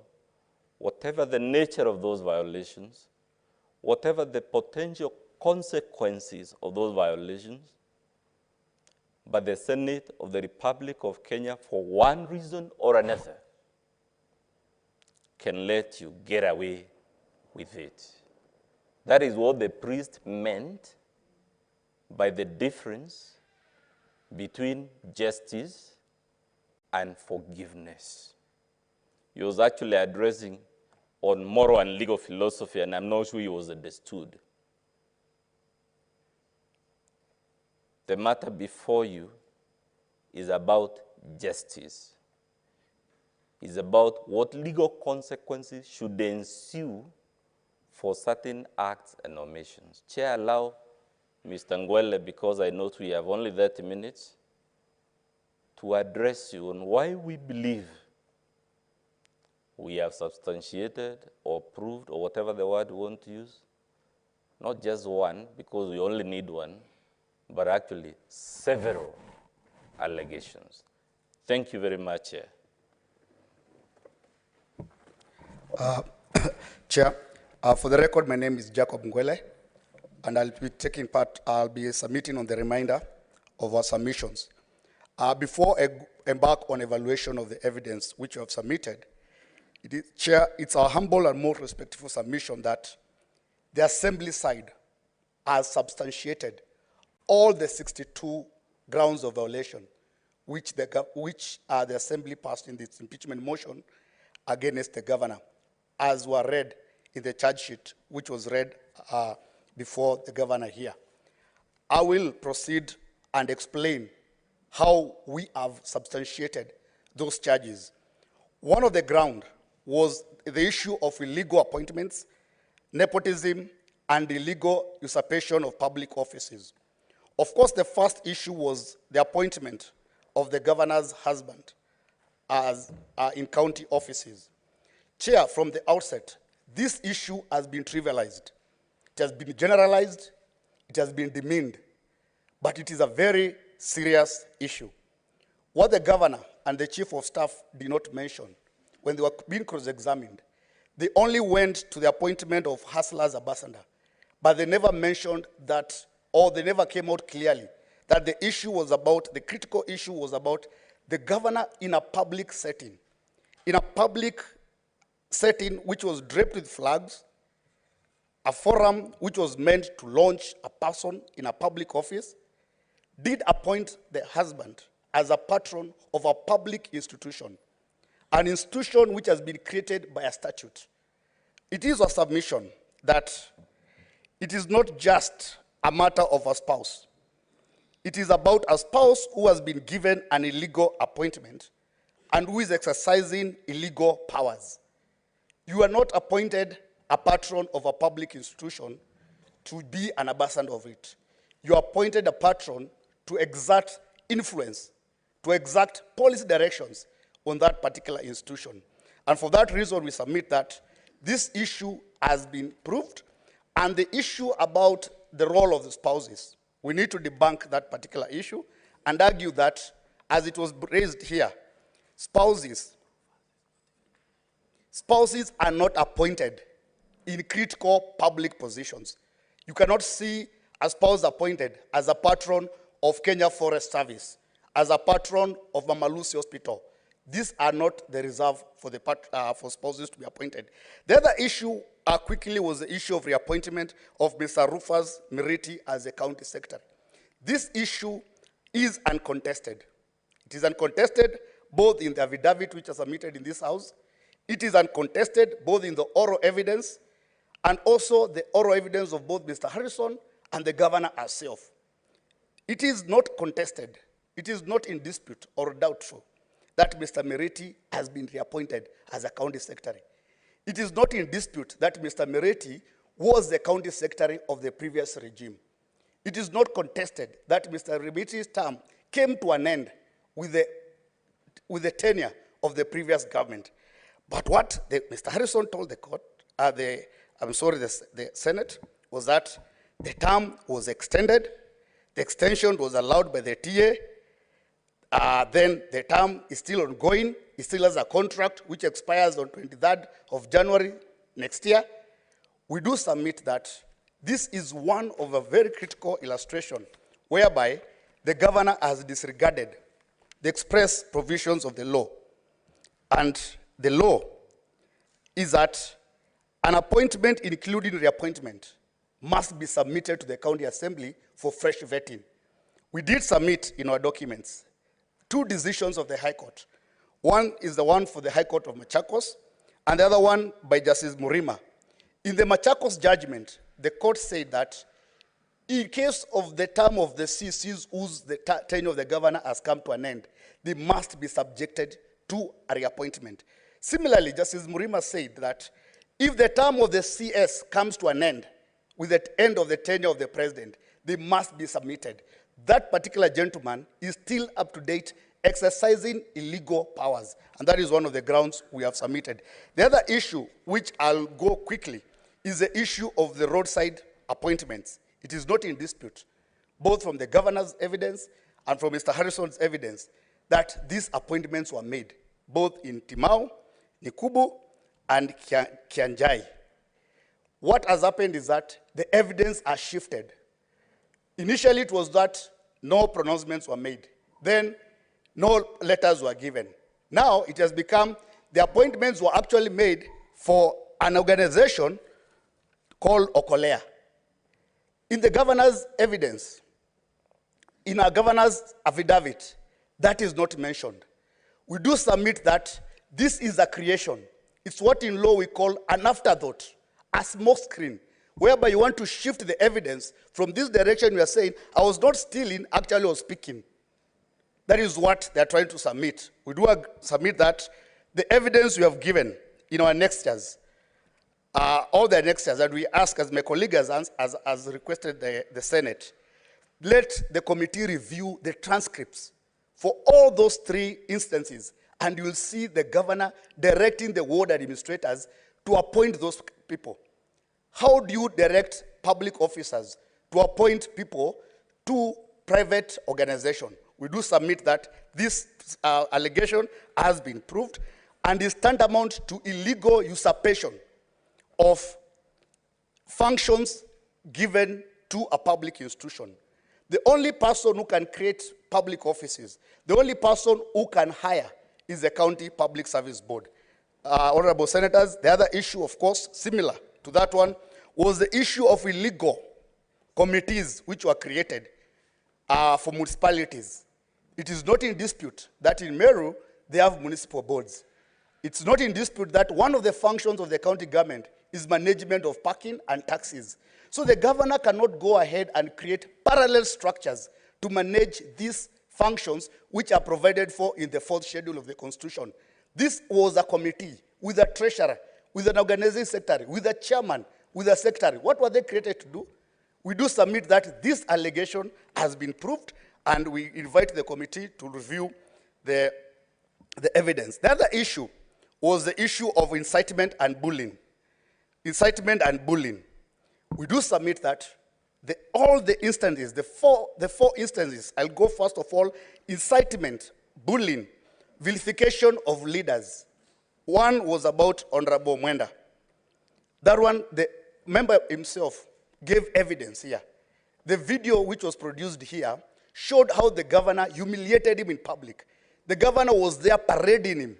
[SPEAKER 5] whatever the nature of those violations, whatever the potential consequences of those violations, but the Senate of the Republic of Kenya, for one reason or another, can let you get away with it. That is what the priest meant by the difference between justice and forgiveness. He was actually addressing on moral and legal philosophy, and I'm not sure he was understood. The matter before you is about justice. It's about what legal consequences should ensue for certain acts and omissions. Chair, allow Mr. Ngwele, because I know we have only 30 minutes, to address you on why we believe we have substantiated or proved, or whatever the word we want to use, not just one, because we only need one, but actually several allegations. Thank you very much, Chair.
[SPEAKER 18] Chair, for the record, my name is Jacob Ngwele, and I'll be submitting on the remainder of our submissions. Before I embark on evaluation of the evidence which you have submitted, Chair, it's our humble and most respectful submission that the Assembly side has substantiated all the 62 grounds of violation which the Assembly passed in this impeachment motion against the governor, as were read in the charge sheet, which was read before the governor here. I will proceed and explain how we have substantiated those charges. One of the grounds was the issue of illegal appointments, nepotism, and illegal usurpation of public offices. Of course, the first issue was the appointment of the governor's husband as in county offices. Chair, from the outset, this issue has been trivialized. It has been generalized, it has been demeaned, but it is a very serious issue. What the governor and the chief of staff did not mention when they were being cross-examined, they only went to the appointment of Hustler's ambassador, but they never mentioned that, or they never came out clearly that the issue was about, the critical issue was about the governor in a public setting. In a public setting which was draped with flags, a forum which was meant to launch a person in a public office, did appoint the husband as a patron of a public institution, an institution which has been created by a statute. It is a submission that it is not just a matter of a spouse. It is about a spouse who has been given an illegal appointment and who is exercising illegal powers. You are not appointed a patron of a public institution to be an ambassador of it. You are appointed a patron to exert influence, to exert policy directions on that particular institution. And for that reason, we submit that this issue has been proved, and the issue about the role of the spouses, we need to debunk that particular issue and argue that, as it was raised here, spouses are not appointed in critical public positions. You cannot see a spouse appointed as a patron of Kenya Forest Service, as a patron of Mama Lucy Hospital. These are not the reserve for, for spouses to be appointed. The other issue quickly was the issue of reappointment of Mr. Rufus Miriti as a county secretary. This issue is uncontested. It is uncontested both in the affidavit which is submitted in this house. It is uncontested both in the oral evidence and also the oral evidence of both Mr. Harrison and the governor herself. It is not contested. It is not in dispute or doubtful that Mr. Miriti has been reappointed as a county secretary. It is not in dispute that Mr. Miriti was the county secretary of the previous regime. It is not contested that Mr. Miriti's term came to an end with the tenure of the previous government. But what Mr. Harrison told the court, the Senate, was that the term was extended, the extension was allowed by the TA, then the term is still ongoing, he still has a contract which expires on 23rd of January next year. We do submit that this is one of a very critical illustration whereby the governor has disregarded the express provisions of the law. And the law is that an appointment, including reappointment, must be submitted to the county assembly for fresh vetting. We did submit in our documents 2 decisions of the High Court. One is the one for the High Court of Machakos, and the other one by Justice Murima. In the Machakos judgment, the court said that in case of the term of the CCs whose the tenure of the governor has come to an end, they must be subjected to a reappointment. Similarly, Justice Murima said that if the term of the CS comes to an end with the end of the tenure of the president, they must be submitted. That particular gentleman is still up to date exercising illegal powers, and that is one of the grounds we have submitted. The other issue, which I'll go quickly, is the issue of the roadside appointments. It is not in dispute, both from the governor's evidence and from Mr. Harrison's evidence, that these appointments were made, both in Timau, Nikubu, and Kianjai. What has happened is that the evidence has shifted. Initially, it was that no pronouncements were made. Then, no letters were given. Now, it has become the appointments were actually made for an organization called Okolea. In the governor's evidence, in our governor's affidavit, that is not mentioned. We do submit that this is a creation. It's what in law we call an afterthought, a smoke screen, whereby you want to shift the evidence from this direction. You are saying, I was not stealing, actually I was speaking. That is what they are trying to submit. We do submit that the evidence we have given in our annexures, all the annexures that we ask, as my colleague has requested the Senate, let the committee review the transcripts for all those 3 instances, and you will see the governor directing the ward administrators to appoint those people. How do you direct public officers to appoint people to private organization? We do submit that this allegation has been proved and is tantamount to illegal usurpation of functions given to a public institution. The only person who can create public offices, the only person who can hire is the County Public Service Board. Honorable Senators, the other issue, of course, similar to that one, was the issue of illegal committees which were created for municipalities. It is not in dispute that in Meru, they have municipal boards. It's not in dispute that one of the functions of the county government is management of parking and taxes. So the governor cannot go ahead and create parallel structures to manage these functions which are provided for in the 4th schedule of the Constitution. This was a committee with a treasurer, with an organizing secretary, with a chairman, with a secretary. What were they created to do? We do submit that this allegation has been proved, and we invite the committee to review the evidence. The other issue was the issue of incitement and bullying. Incitement and bullying. We do submit that all the instances, the four instances, I'll go first of all, incitement, bullying, vilification of leaders. One was about Honorable Mwenda. That one, the member himself gave evidence here. The video which was produced here showed how the governor humiliated him in public. The governor was there parading him,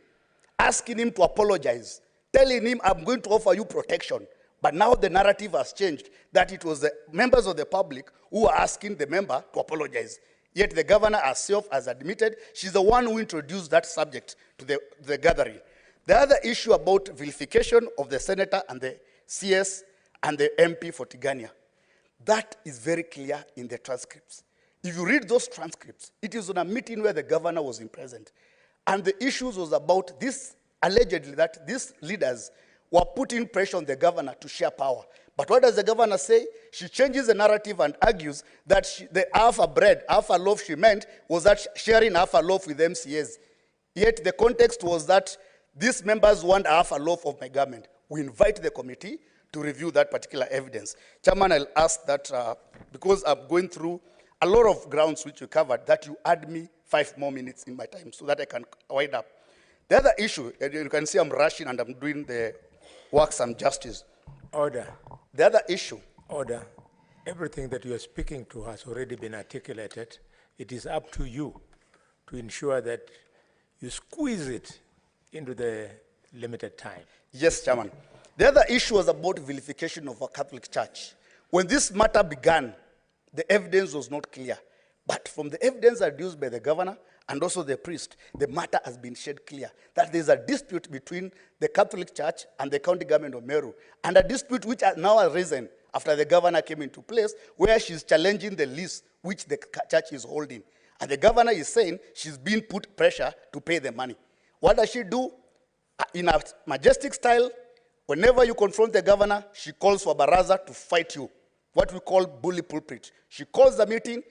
[SPEAKER 18] asking him to apologize, telling him, I'm going to offer you protection. But now the narrative has changed, that it was the members of the public who were asking the member to apologize. Yet the governor herself has admitted she's the one who introduced that subject to the gathering. The other issue about vilification of the senator and the CS and the MP for Tigania, that is very clear in the transcripts. If you read those transcripts, it is on a meeting where the governor was present. And the issues was about this, allegedly, that these leaders were putting pressure on the governor to share power. But what does the governor say? She changes the narrative and argues that the half a bread, half a loaf she meant was that sharing half a loaf with MCAs. Yet the context was that these members want half a loaf of my government. We invite the committee to review that particular evidence. Chairman, I'll ask that, because I'm going through a lot of grounds which you covered, that you add me 5 more minutes in my time so that I can wind up. The other issue, and you can see I'm rushing and I'm doing the work some justice.
[SPEAKER 2] Order.
[SPEAKER 18] The other issue.
[SPEAKER 2] Order. Everything that you are speaking to has already been articulated. It is up to you to ensure that you squeeze it into the limited time.
[SPEAKER 18] Yes, Chairman. The other issue was about vilification of our Catholic Church. When this matter began, the evidence was not clear. But from the evidence adduced by the governor and also the priest, the matter has been shed clear that there's a dispute between the Catholic Church and the county government of Meru, and a dispute which has now arisen after the governor came into place, where she's challenging the lease which the church is holding. And the governor is saying she's being put pressure to pay the money. What does she do? In a majestic style, whenever you confront the governor, she calls for baraza to fight you, what we call bully pulpit. She calls the meeting,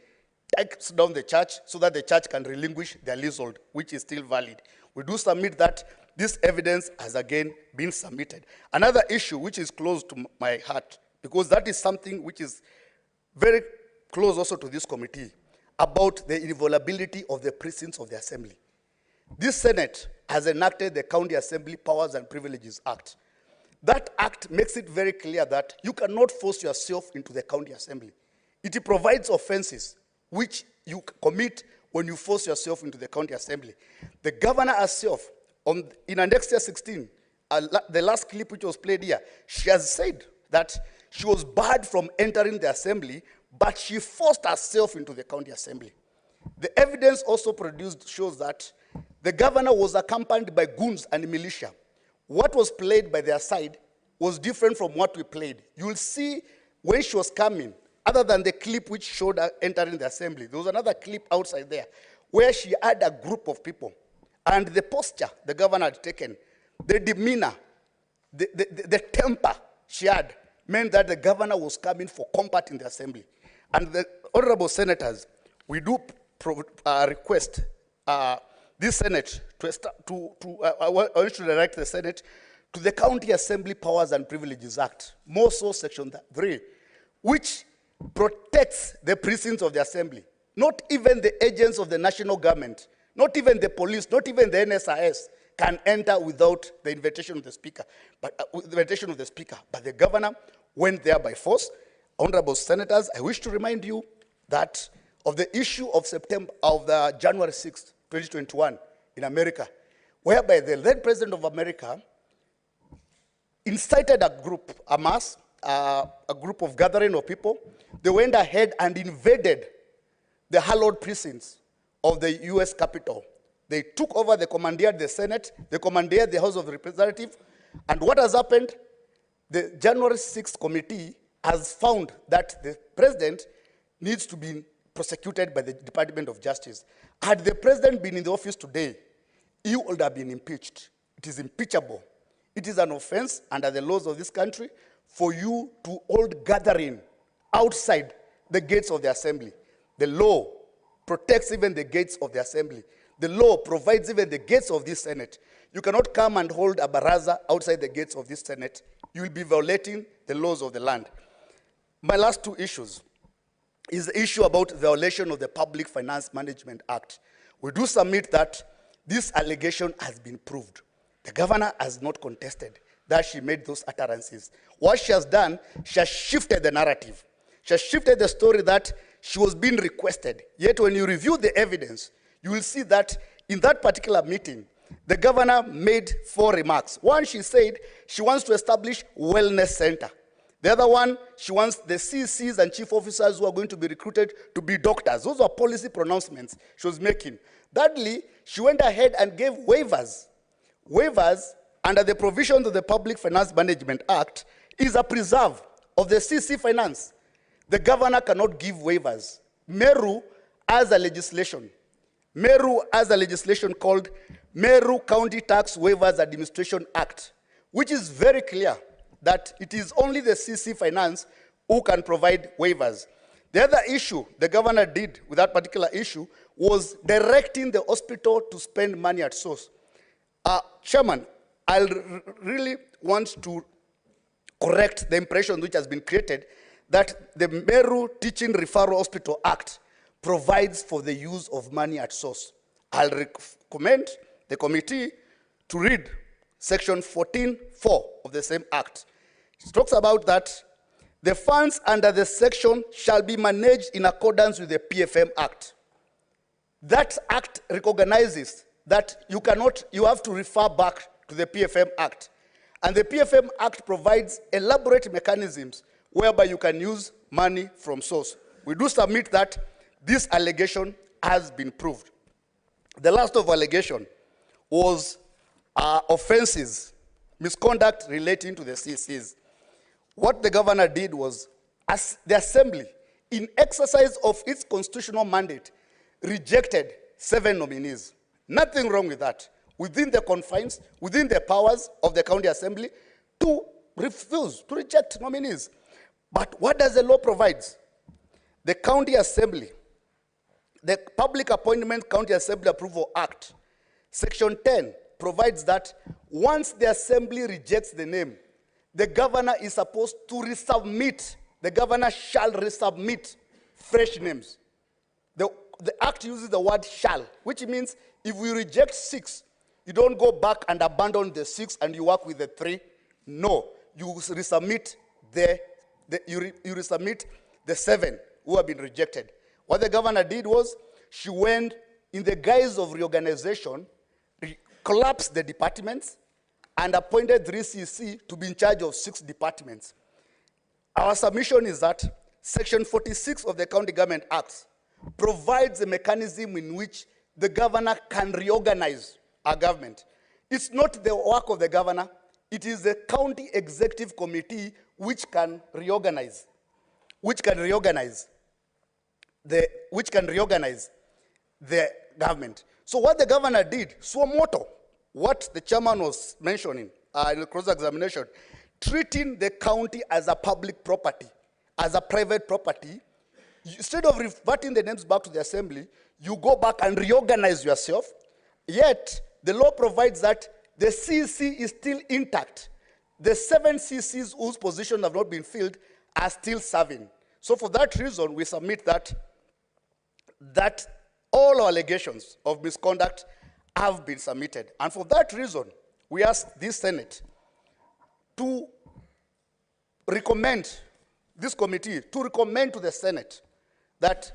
[SPEAKER 18] takes down the church so that the church can relinquish their leasehold, which is still valid. We do submit that this evidence has again been submitted. Another issue which is close to my heart, because that is something which is very close also to this committee, about the inviolability of the precincts of the assembly. This Senate has enacted the County Assembly Powers and Privileges Act. That act makes it very clear that you cannot force yourself into the county assembly. It provides offenses which you commit when you force yourself into the county assembly. The governor herself, in Annexure 16, the last clip which was played here, she has said that she was barred from entering the assembly, but she forced herself into the county assembly. The evidence also produced shows that the governor was accompanied by goons and militia. What was played by their side was different from what we played. You will see when she was coming, other than the clip which showed her entering the assembly, there was another clip outside there where she had a group of people. And the posture the governor had taken, the demeanor, the temper she had, meant that the governor was coming for combat in the assembly. And the honorable senators, we do request this Senate I want to direct the Senate to the County Assembly Powers and Privileges Act, more so Section 3, which protects the precincts of the assembly. Not even the agents of the national government, not even the police, not even the NSIS can enter without the invitation of the speaker. But the governor went there by force. Honorable senators, I wish to remind you that of the issue of the January 6th, 2021 in America, whereby the then president of America incited a group, a group of gathering of people. They went ahead and invaded the hallowed precincts of the US Capitol. They took over, they commandeered the Senate, they commandeered the House of Representatives, and what has happened? The January 6th committee has found that the president needs to be prosecuted by the Department of Justice. Had the president been in the office today, he would have been impeached. It is impeachable. It is an offense under the laws of this country for you to hold gathering outside the gates of the assembly. The law protects even the gates of the assembly. The law provides even the gates of this Senate. You cannot come and hold a baraza outside the gates of this Senate. You will be violating the laws of the land. My last two issues is the issue about violation of the Public Finance Management Act. We do submit that this allegation has been proved. The governor has not contested that she made those utterances. What she has done, she has shifted the narrative. She has shifted the story that she was being requested. Yet when you review the evidence, you will see that in that particular meeting, the governor made 4 remarks. One, she said she wants to establish wellness center. The other one, she wants the CCs and chief officers who are going to be recruited to be doctors. Those are policy pronouncements she was making. Thirdly, she went ahead and gave waivers. Waivers under the provisions of the Public Finance Management Act is a preserve of the CC finance. The governor cannot give waivers. Meru has a legislation. Meru has a legislation called Meru County Tax Waivers Administration Act, which is very clear that it is only the CC finance who can provide waivers. The other issue the governor did with that particular issue was directing the hospital to spend money at source. Chairman, I really want to correct the impression which has been created that the Meru Teaching Referral Hospital Act provides for the use of money at source. I'll recommend the committee to read section 14(4) of the same act. It talks about that the funds under the section shall be managed in accordance with the PFM Act. That act recognizes that you have to refer back to the PFM Act. And the PFM Act provides elaborate mechanisms whereby you can use money from source. We do submit that this allegation has been proved. The last of allegation was offenses, misconduct relating to the CCs. What the governor did was, as the assembly, in exercise of its constitutional mandate, rejected 7 nominees. Nothing wrong with that. Within the confines, within the powers of the county assembly, to refuse, to reject nominees. But what does the law provide? The county assembly, the Public Appointment County Assembly Approval Act, section 10, provides that once the assembly rejects the name, the governor is supposed to resubmit. The governor shall resubmit fresh names. The act uses the word shall, which means if we reject 6, you don't go back and abandon the 6 and you work with the 3. No, you resubmit you resubmit the 7 who have been rejected. What the governor did was, she went in the guise of reorganization, collapsed the departments, and appointed 3 CC to be in charge of 6 departments. Our submission is that Section 46 of the County Government Act provides a mechanism in which the governor can reorganize our government. It's not the work of the governor, it is the county executive committee which can reorganize the government. So what the governor did, suo moto, what the chairman was mentioning in the cross-examination, treating the county as a public property, as a private property, instead of reverting the names back to the assembly, you go back and reorganize yourself. Yet, the law provides that the CC is still intact. The 7 CCs whose positions have not been filled are still serving. So for that reason, we submit that all allegations of misconduct have been submitted. And for that reason, we ask this Senate to recommend, this committee, to recommend to the Senate that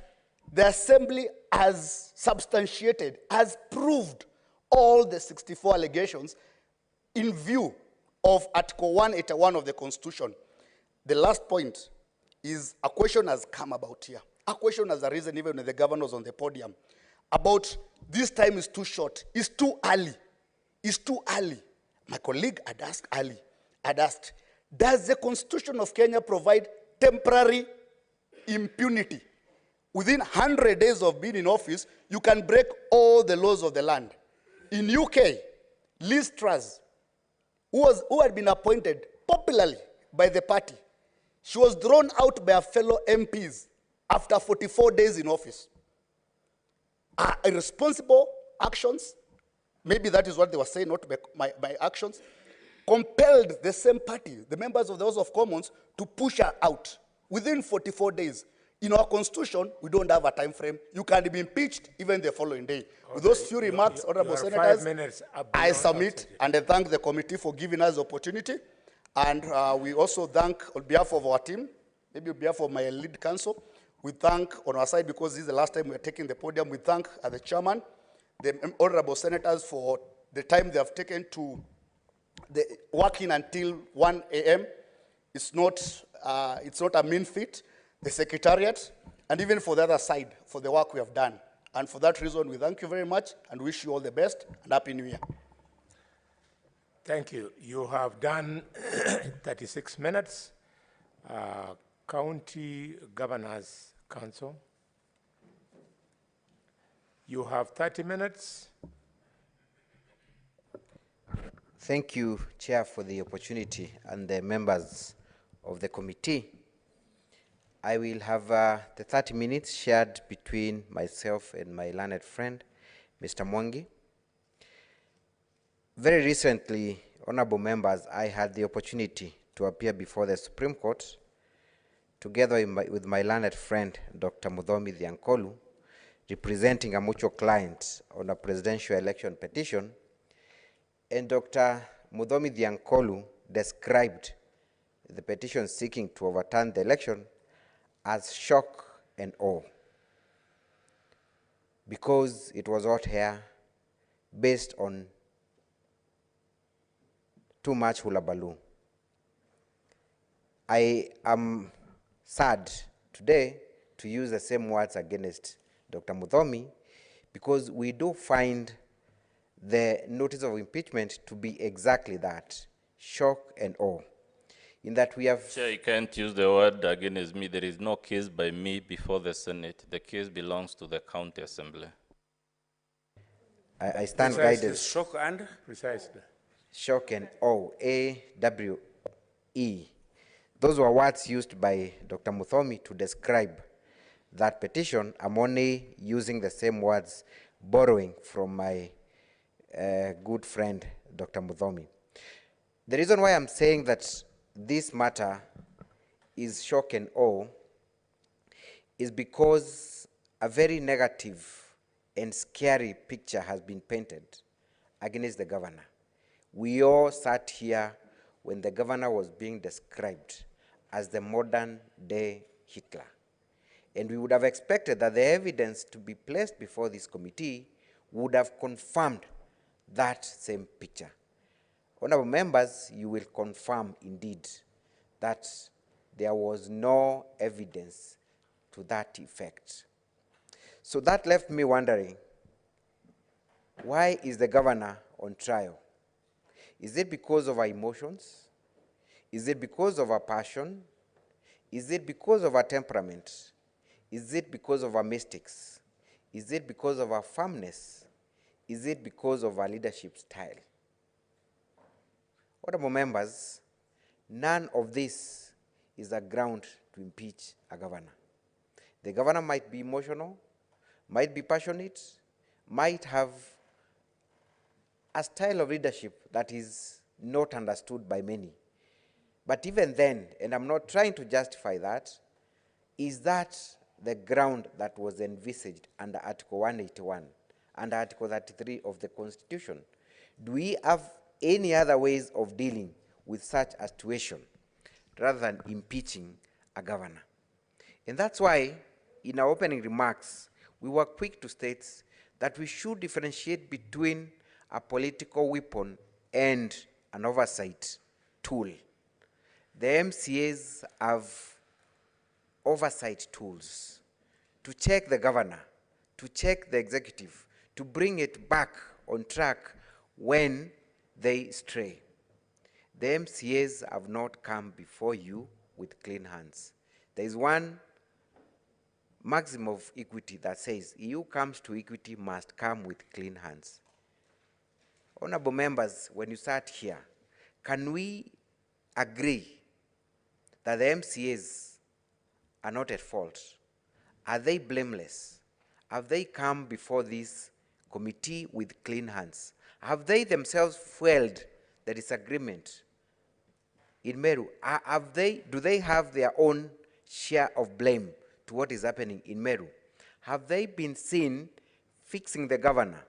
[SPEAKER 18] The Assembly has substantiated, has proved all the 64 allegations in view of Article 181 of the Constitution. The last point is a question has come about here. A question has arisen even when the governor was on the podium about this time is too short, it's too early, it's too early. My colleague had asked early, had asked, does the Constitution of Kenya provide temporary impunity? Within 100 days of being in office, you can break all the laws of the land. In UK, Liz Truss, who had been appointed popularly by the party, she was thrown out by her fellow MPs after 44 days in office. Irresponsible actions, maybe that is what they were saying, not my actions, compelled the same party, the members of the House of Commons, to push her out within 44 days. In our constitution, we don't have a time frame. You can be impeached even the following day. Okay. With those few remarks, honorable senators, I submit and I thank the committee for giving us the opportunity. And we also thank, on behalf of our team, maybe on behalf of my lead counsel, we thank on our side, because this is the last time we are taking the podium, we thank the chairman, the honorable senators for the time they have taken to working until 1 a.m. It's not a mean feat. The secretariat, and even for the other side, for the work we have done. And for that reason, we thank you very much and wish you all the best and Happy New Year.
[SPEAKER 2] Thank you. You have done 36 minutes. County Governors Council. You have 30 minutes.
[SPEAKER 1] Thank you, Chair, for the opportunity, and the members of the committee. I will have the 30 minutes shared between myself and my learned friend, Mr. Mwangi. Very recently, honorable members, I had the opportunity to appear before the Supreme Court together with my learned friend, Dr. Muthomi Thiankolu, representing a mutual client on a presidential election petition. And Dr. Muthomi Thiankolu described the petition seeking to overturn the election as shock and awe, because it was hot hair based on too much hullabaloo. I am sad today to use the same words against Dr. Muthomi, because we do find the notice of impeachment to be exactly that, shock and awe. In that we have...
[SPEAKER 5] Chair, you can't use the word against me. There is no case by me before the Senate. The case belongs to the County Assembly.
[SPEAKER 1] I stand guided.
[SPEAKER 8] Shock and? Precisely.
[SPEAKER 1] Shock and awe, A-W-E. Those were words used by Dr. Muthomi to describe that petition. I'm only using the same words, borrowing from my good friend, Dr. Muthomi. The reason why I'm saying that this matter is shock and awe is because a very negative and scary picture has been painted against the governor. We all sat here when the governor was being described as the modern day Hitler. And we would have expected that the evidence to be placed before this committee would have confirmed that same picture. Honorable members, you will confirm indeed that there was no evidence to that effect. So that left me wondering, why is the governor on trial? Is it because of our emotions? Is it because of our passion? Is it because of our temperament? Is it because of our mistakes? Is it because of our firmness? Is it because of our leadership style? Honorable members, none of this is a ground to impeach a governor. The governor might be emotional, might be passionate, might have a style of leadership that is not understood by many. But even then, and I'm not trying to justify that, is that the ground that was envisaged under Article 181 and Article 33 of the Constitution? Do we have any other ways of dealing with such a situation rather than impeaching a governor? And that's why in our opening remarks, we were quick to state that we should differentiate between a political weapon and an oversight tool. The MCAs have oversight tools to check the governor, to check the executive, to bring it back on track when they stray. The MCAs have not come before you with clean hands. There is one maxim of equity that says, he who comes to equity must come with clean hands. Honorable members, when you sat here, can we agree that the MCAs are not at fault? Are they blameless? Have they come before this committee with clean hands? Have they themselves fueled the disagreement in Meru? Do they have their own share of blame to what is happening in Meru? Have they been seen fixing the governor,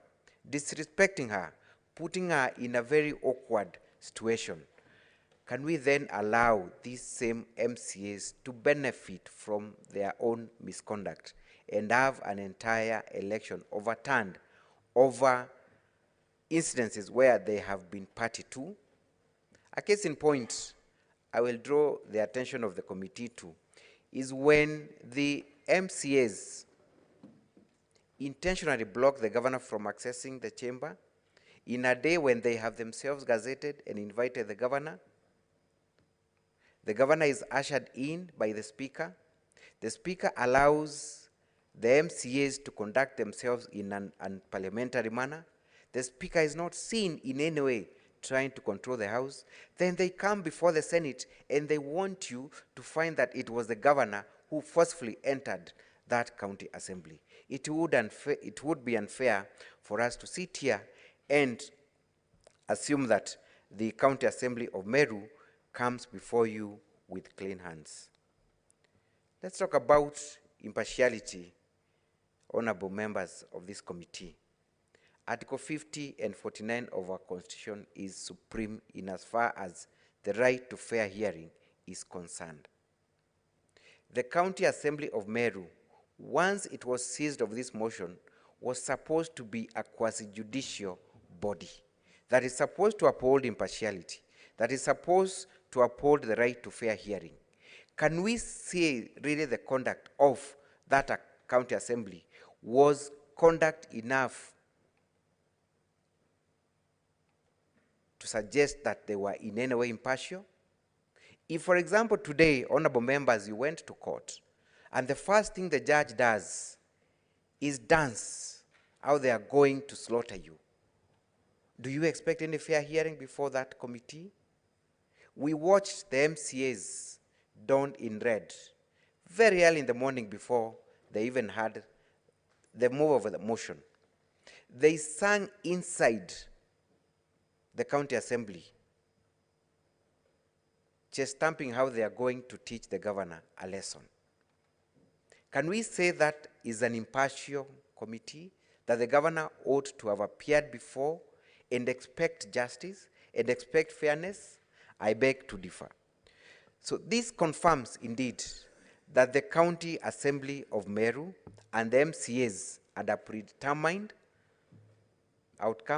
[SPEAKER 1] disrespecting her, putting her in a very awkward situation? Can we then allow these same MCAs to benefit from their own misconduct and have an entire election overturned over incidences where they have been party to? A case in point I will draw the attention of the committee to is when the MCAs intentionally block the governor from accessing the chamber in a day when they have themselves gazetted and invited the governor. The governor is ushered in by the speaker. The speaker allows the MCAs to conduct themselves in an unparliamentary manner. The speaker is not seen in any way trying to control the house. Then they come before the Senate and they want you to find that it was the governor who forcefully entered that county assembly. It would be unfair for us to sit here and assume that the county assembly of Meru comes before you with clean hands. Let's talk about impartiality, honorable members of this committee. Article 50 and 49 of our Constitution is supreme in as far as the right to fair hearing is concerned. The County Assembly of Meru, once it was seized of this motion, was supposed to be a quasi-judicial body that is supposed to uphold impartiality, that is supposed to uphold the right to fair hearing. Can we say really the conduct of that county assembly was conduct enough to suggest that they were in any way impartial? If, for example, today, honorable members, you went to court, and the first thing the judge does is dance how they are going to slaughter you, do you expect any fair hearing before that committee? We watched the MCAs donned in red very early in the morning before they even had the move of the motion. They sang inside the county assembly, chest stamping how they are going to teach the governor a lesson. Can we say that is an impartial committee, that the governor ought to have appeared before and expect justice and expect fairness? I beg to differ. So this confirms indeed that the County Assembly of Meru and the MCAs had a predetermined outcome